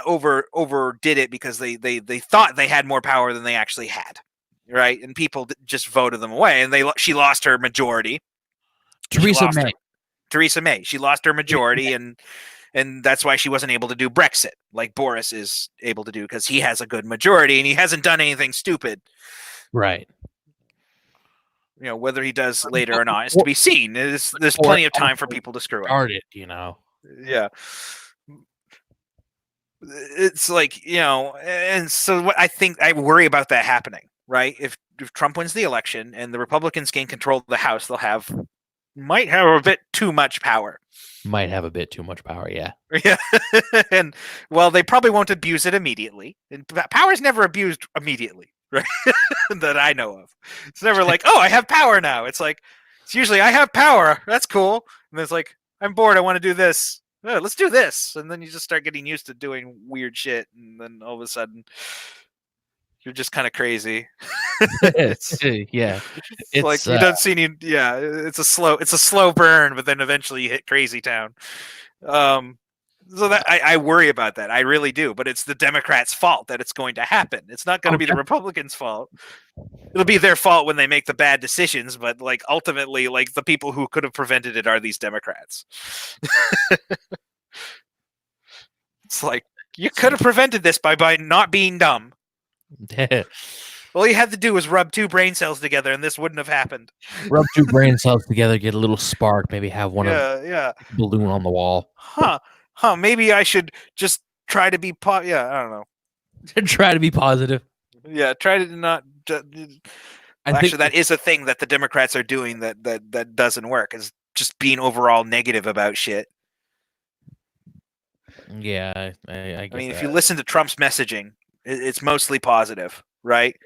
overdid it because they thought they had more power than they actually had. Right, and people just voted them away, and she lost her majority. Theresa May. She lost her majority, and that's why she wasn't able to do Brexit like Boris is able to do because he has a good majority and he hasn't done anything stupid. Right. You know, whether he does later or not is to be seen. There's plenty of time for people to screw up. Yeah. It's like, and so what I worry about that happening. Right, if Trump wins the election and the Republicans gain control of the House, might have a bit too much power. Yeah. Yeah, and well, they probably won't abuse it immediately. And power is never abused immediately, right? That I know of. It's never like, oh, I have power now. It's like it's usually I have power. That's cool. And it's like I'm bored. I want to do this. Oh, let's do this. And then you just start getting used to doing weird shit, and then all of a sudden. You're just kind of crazy. It's like you don't see any. Yeah, it's a slow burn, but then eventually you hit crazy town. So that I worry about that. I really do. But it's the Democrats' fault that it's going to happen. It's not going to be the Republicans' fault. It'll be their fault when they make the bad decisions. But like ultimately, like the people who could have prevented it are these Democrats. It's like you could have prevented this by not being dumb. All you had to do was rub 2 brain cells together, and this wouldn't have happened. Rub 2 brain cells together, get a little spark, maybe have one balloon on the wall. Maybe I should just try to be I don't know. Try to be positive. Yeah, try to not Actually, that is a thing that the Democrats are doing that doesn't work. Is just being overall negative about shit. Yeah, I mean, that. If you listen to Trump's messaging, it's mostly positive, right?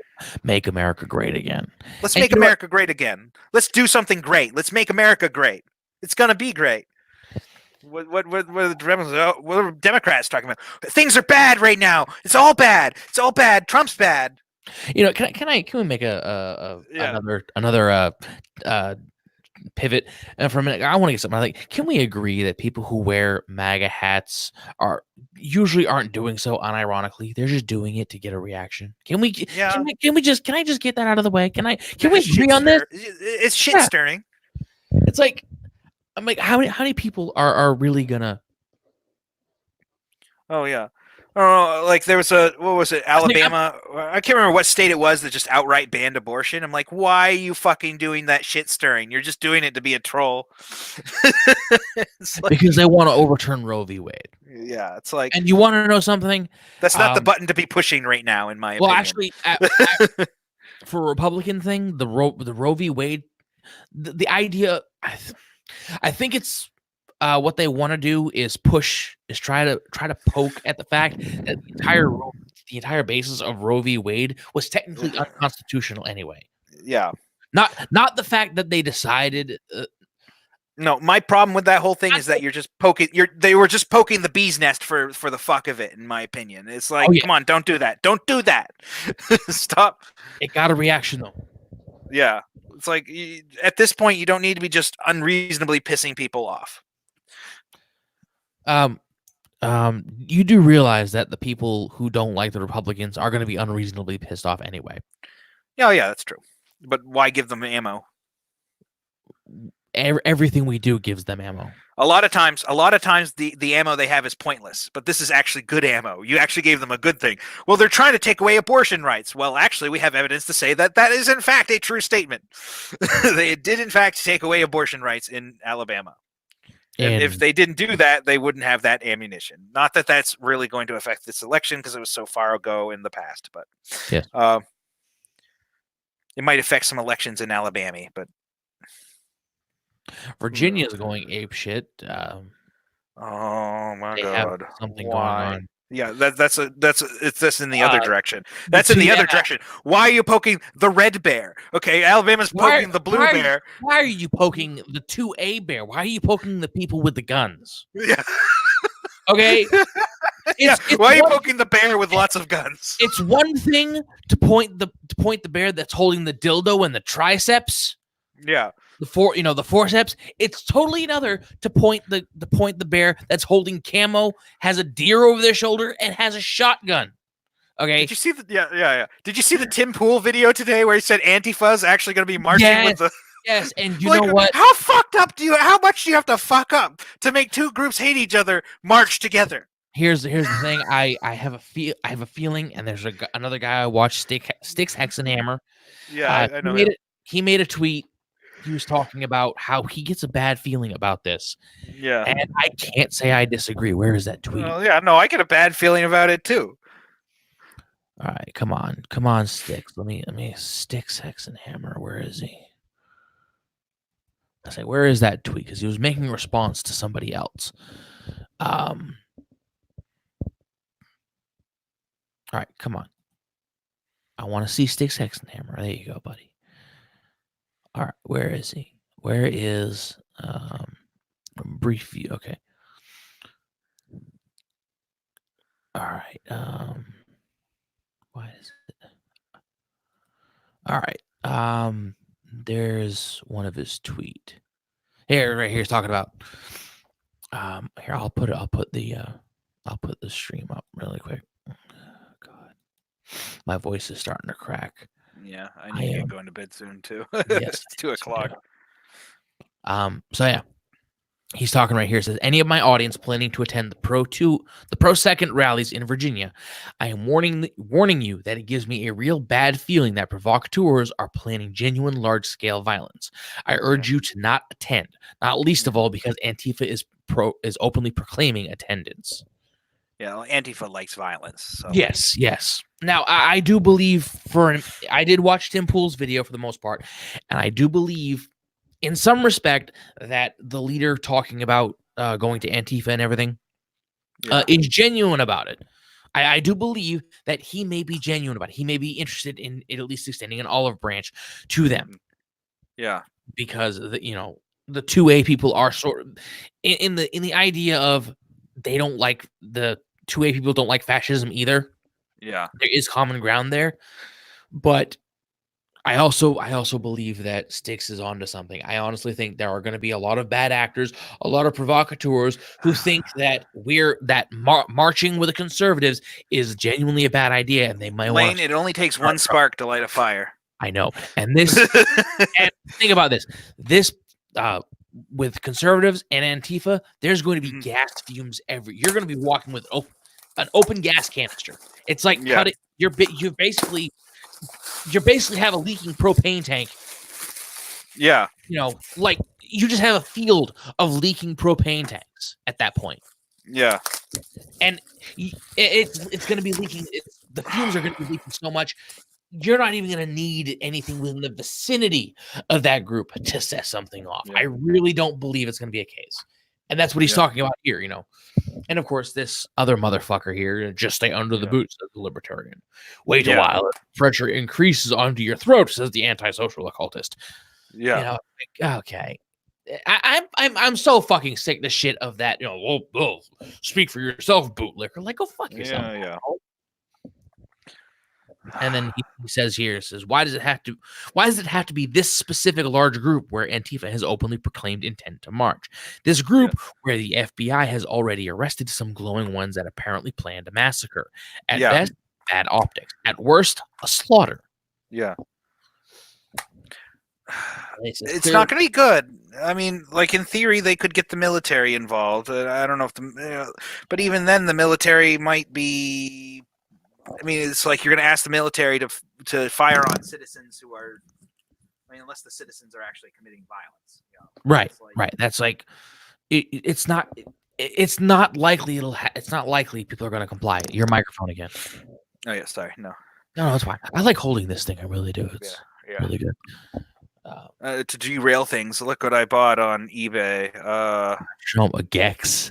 Make America great again. Let's make America great again. Let's do something great. Let's make America great. It's gonna be great. What are Democrats talking about? Things are bad right now. It's all bad. It's all bad. Trump's bad. Can we make another pivot for a minute? I want to get something like, can we agree that people who wear MAGA hats usually aren't doing so unironically? They're just doing it to get a reaction. Can I just get that out of the way? Can we agree on this? It's shit stirring. It's like, I'm like, how many people are really gonna? Oh yeah. Oh, like there was what was it, Alabama? I can't remember what state it was that just outright banned abortion. I'm like, why are you fucking doing that shit stirring? You're just doing it to be a troll. Because they want to overturn Roe v. Wade. Yeah, it's like, and you want to know something? That's not the button to be pushing right now, in my opinion. Well, actually, for a Republican thing, the Roe v. Wade, the idea, I think it's. What they want to do is try to poke at the fact that the entire basis of Roe v. Wade was technically unconstitutional anyway. Yeah, not the fact that they decided. No, my problem with that whole thing is that you're just poking. They were just poking the bee's nest for the fuck of it, in my opinion. It's like, come on, don't do that. Don't do that. Stop. It got a reaction though. Yeah, it's like at this point you don't need to be just unreasonably pissing people off. You do realize that the people who don't like the Republicans are going to be unreasonably pissed off anyway. Yeah, that's true. But why give them ammo? Everything we do gives them ammo. A lot of times the ammo they have is pointless, but this is actually good ammo. You actually gave them a good thing. Well, they're trying to take away abortion rights. Well, actually, we have evidence to say that is in fact a true statement. They did in fact take away abortion rights in Alabama. And if they didn't do that, they wouldn't have that ammunition. Not that that's really going to affect this election because it was so far ago in the past, but it might affect some elections in Alabama. But Virginia is going ape shit. Oh my God! Something going on. Yeah, it's in the other direction. That's in the other direction. Why are you poking the red bear? Okay, Alabama's poking the blue bear. Why are you poking the 2A bear? Why are you poking the people with the guns? Yeah. Okay. Why are you poking the bear with lots of guns? It's one thing to point the bear that's holding the dildo and the triceps. Yeah. The forceps. It's totally another to point the bear that's holding camo, has a deer over their shoulder, and has a shotgun. Okay. Did you see Did you see the Tim Pool video today where he said Antifa's actually going to be marching with the? Yes, and you know what? How fucked up how much do you have to fuck up to make two groups hate each other march together? Here's the thing. I have a feeling, and there's another guy I watched, Styx Hexenhammer. Yeah, I know. He made a tweet. He was talking about how he gets a bad feeling about this. Yeah. And I can't say I disagree. Where is that tweet? Oh, yeah, no, I get a bad feeling about it too. All right, come on, Styx. Let me Styx Hexenhammer. Where is he? I say, where is that tweet? Because he was making a response to somebody else. All right, come on. I want to see Styx Hexenhammer. There you go, buddy. All right, where is he? Where is brief view? Okay. All right. Why is it? All right. There's one of his tweet. Here, right here, he's talking about. Here, I'll put the stream up really quick. Oh, God, my voice is starting to crack. Yeah, I need to get going to bed soon too. Yes, it's 2:00. So yeah, he's talking right here. It says, any of my audience planning to attend the Pro Second rallies in Virginia, I am warning you that it gives me a real bad feeling that provocateurs are planning genuine large-scale violence. I urge you to not attend, not least of all because Antifa is openly proclaiming attendance. Yeah, well, Antifa likes violence. So. Yes. Now, I do believe I did watch Tim Pool's video for the most part, and I do believe, in some respect, that the leader talking about going to Antifa and everything is genuine about it. I do believe that he may be genuine about it. He may be interested in at least extending an olive branch to them. Yeah, because the 2A people are sort of in the idea of they don't like the 2A people don't like fascism either. yeah, There is common ground there, but I also believe that Styx is onto something. I honestly think there are going to be a lot of bad actors, a lot of provocateurs who think that marching with the conservatives is genuinely a bad idea, and they might Lane. want. It only takes one spark to light a fire. I know, and this and think about this with conservatives and Antifa, there's going to be gas fumes you're going to be walking with an open gas canister. It's like cutting. You basically have a leaking propane tank. Yeah. Like you just have a field of leaking propane tanks at that point. Yeah. And it's going to be leaking. The fumes are going to be leaking so much. You're not even going to need anything within the vicinity of that group to set something off. Yeah. I really don't believe it's going to be a case. And that's what he's talking about here, And of course, this other motherfucker here, just stay under the boots, says the libertarian. Wait a while. Pressure increases onto your throat, says the antisocial occultist. Yeah. Okay. I'm so fucking sick the shit of that, speak for yourself, bootlicker. Like, go fuck yourself. Yeah. And then he says why does it have to be this specific large group where Antifa has openly proclaimed intent to march? This group where the FBI has already arrested some glowing ones that apparently planned a massacre. At best, bad optics. At worst, a slaughter. Yeah. It's not going to be good. I mean, like in theory, they could get the military involved. I don't know if but even then, the military might be. I mean, it's like you're going to ask the military to fire on citizens who are. I mean, unless the citizens are actually committing violence. Right. Right. That's like. It's not. It's not likely. It's not likely people are going to comply. Your microphone again. Oh yeah. Sorry. No. No, it's fine. I like holding this thing. I really do. It's really good. To derail things, look what I bought on eBay. Show them a Gex.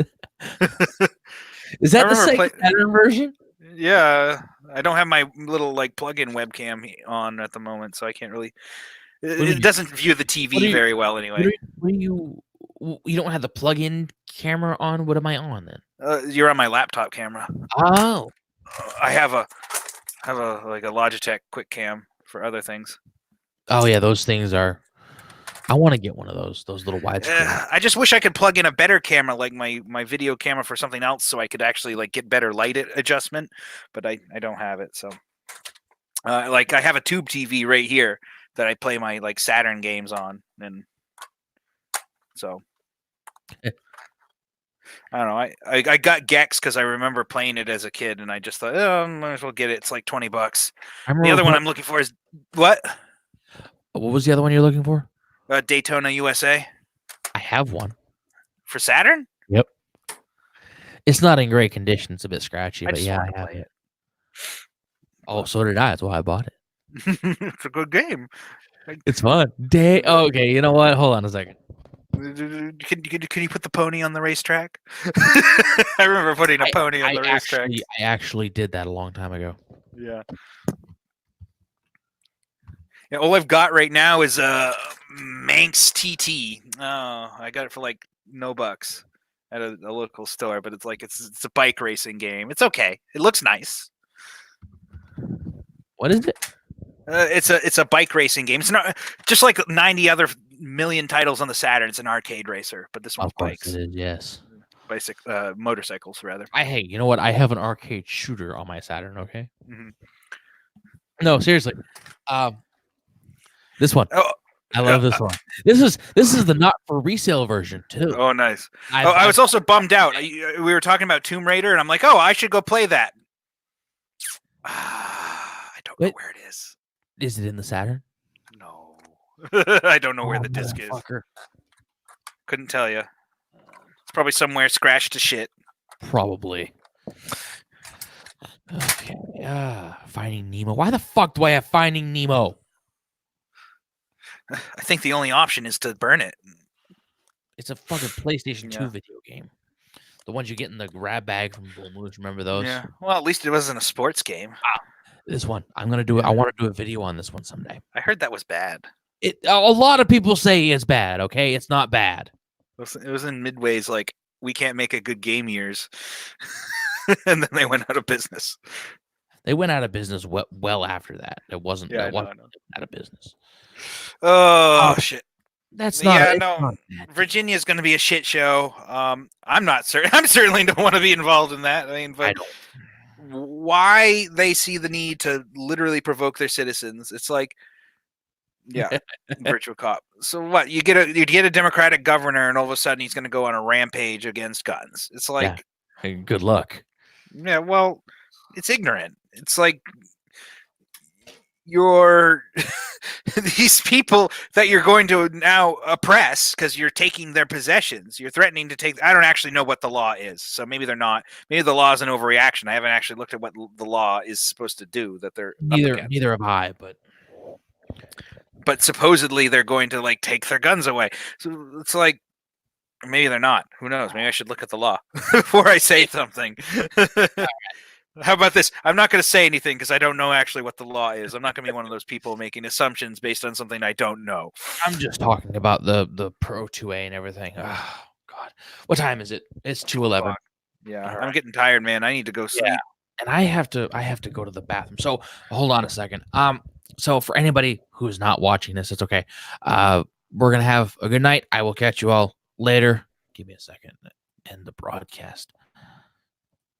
Is that the second version? Yeah, I don't have my little plug-in webcam on at the moment, so I can't really. It doesn't view the TV very well anyway. You don't have the plug-in camera on? What am I on then? You're on my laptop camera. Oh, I have a Logitech Quick Cam for other things. Oh yeah, those things are. I want to get one of those little widescreen. I just wish I could plug in a better camera, like my video camera for something else, so I could actually get better light adjustment. But I don't have it, so I have a tube TV right here that I play my Saturn games on, and so I don't know. I got Gex because I remember playing it as a kid, and I just thought, I might as well get it. It's like $20. The other one I'm looking for is what? What was the other one you're looking for? Daytona USA. I have one. For Saturn? Yep. It's not in great condition. It's a bit scratchy, but yeah, I have it. Oh, so did I. That's why I bought it. It's a good game. It's fun. Okay, you know what? Hold on a second. Can you put the pony on the racetrack? I remember putting a pony on the racetrack. I actually did that a long time ago. Yeah. Yeah, all I've got right now is Manx TT. Oh, I got it for no bucks at a local store, but it's a bike racing game. It's okay. It looks nice. What is it? It's a bike racing game. It's not just like 90 other million titles on the Saturn. It's an arcade racer, but this one's bikes. It is, yes. Motorcycles rather. You know what? I have an arcade shooter on my Saturn. Okay. Mm-hmm. No, seriously. This one. Oh, I love this one. This is the not for resale version too. Oh, nice. I was also bummed out. We were talking about Tomb Raider, and I'm like, I should go play that. I don't know where it is. Is it in the Saturn? No, I don't know where the disc is. Couldn't tell you. It's probably somewhere scratched to shit. Probably. Okay. Finding Nemo. Why the fuck do I have Finding Nemo? I think the only option is to burn it. It's a fucking PlayStation 2 Yeah. video game. The ones you get in the grab bag from Bull Moose. Remember those? Yeah. Well, at least it wasn't a sports game. This one. I'm gonna do it. I want to do a video on this one someday. I heard that was bad. A lot of people say it's bad. Okay, it's not bad. It was in Midway's like, we can't make a good game years. And then they went out of business. They went out of business well after that. It wasn't. Yeah, It wasn't I know. out of business. Oh, shit. That's not. Yeah, it's no. not bad. Virginia's going to be a shit show. I'm not certain. I'm certainly don't want to be involved in that. I mean, I but don't. why they see the need to literally provoke their citizens? It's like, yeah, virtual cop. So what? You get a Democratic governor, and all of a sudden he's going to go on a rampage against guns. It's like, Hey, good luck. yeah, well, it's ignorant. It's like you're these people that you're going to now oppress because you're taking their possessions. You're threatening to take. I don't actually know what the law is, so maybe they're not. Maybe the law is an overreaction. I haven't actually looked at what the law is supposed to do. That they're up against. Neither have I. But supposedly they're going to like take their guns away. So it's like maybe they're not. Who knows? Maybe I should look at the law before I say something. How about this? I'm not going to say anything because I don't know actually what the law is. I'm not going to be one of those people making assumptions based on something I don't know. I'm just talking about the Pro 2A and everything. Oh God, what time is it? It's 2:11. Yeah, All I'm right. getting tired, man. I need to go sleep. Yeah. And I have to go to the bathroom. So hold on a second. So for anybody who's not watching this, it's okay. We're gonna have a good night. I will catch you all later. Give me a second. End the broadcast.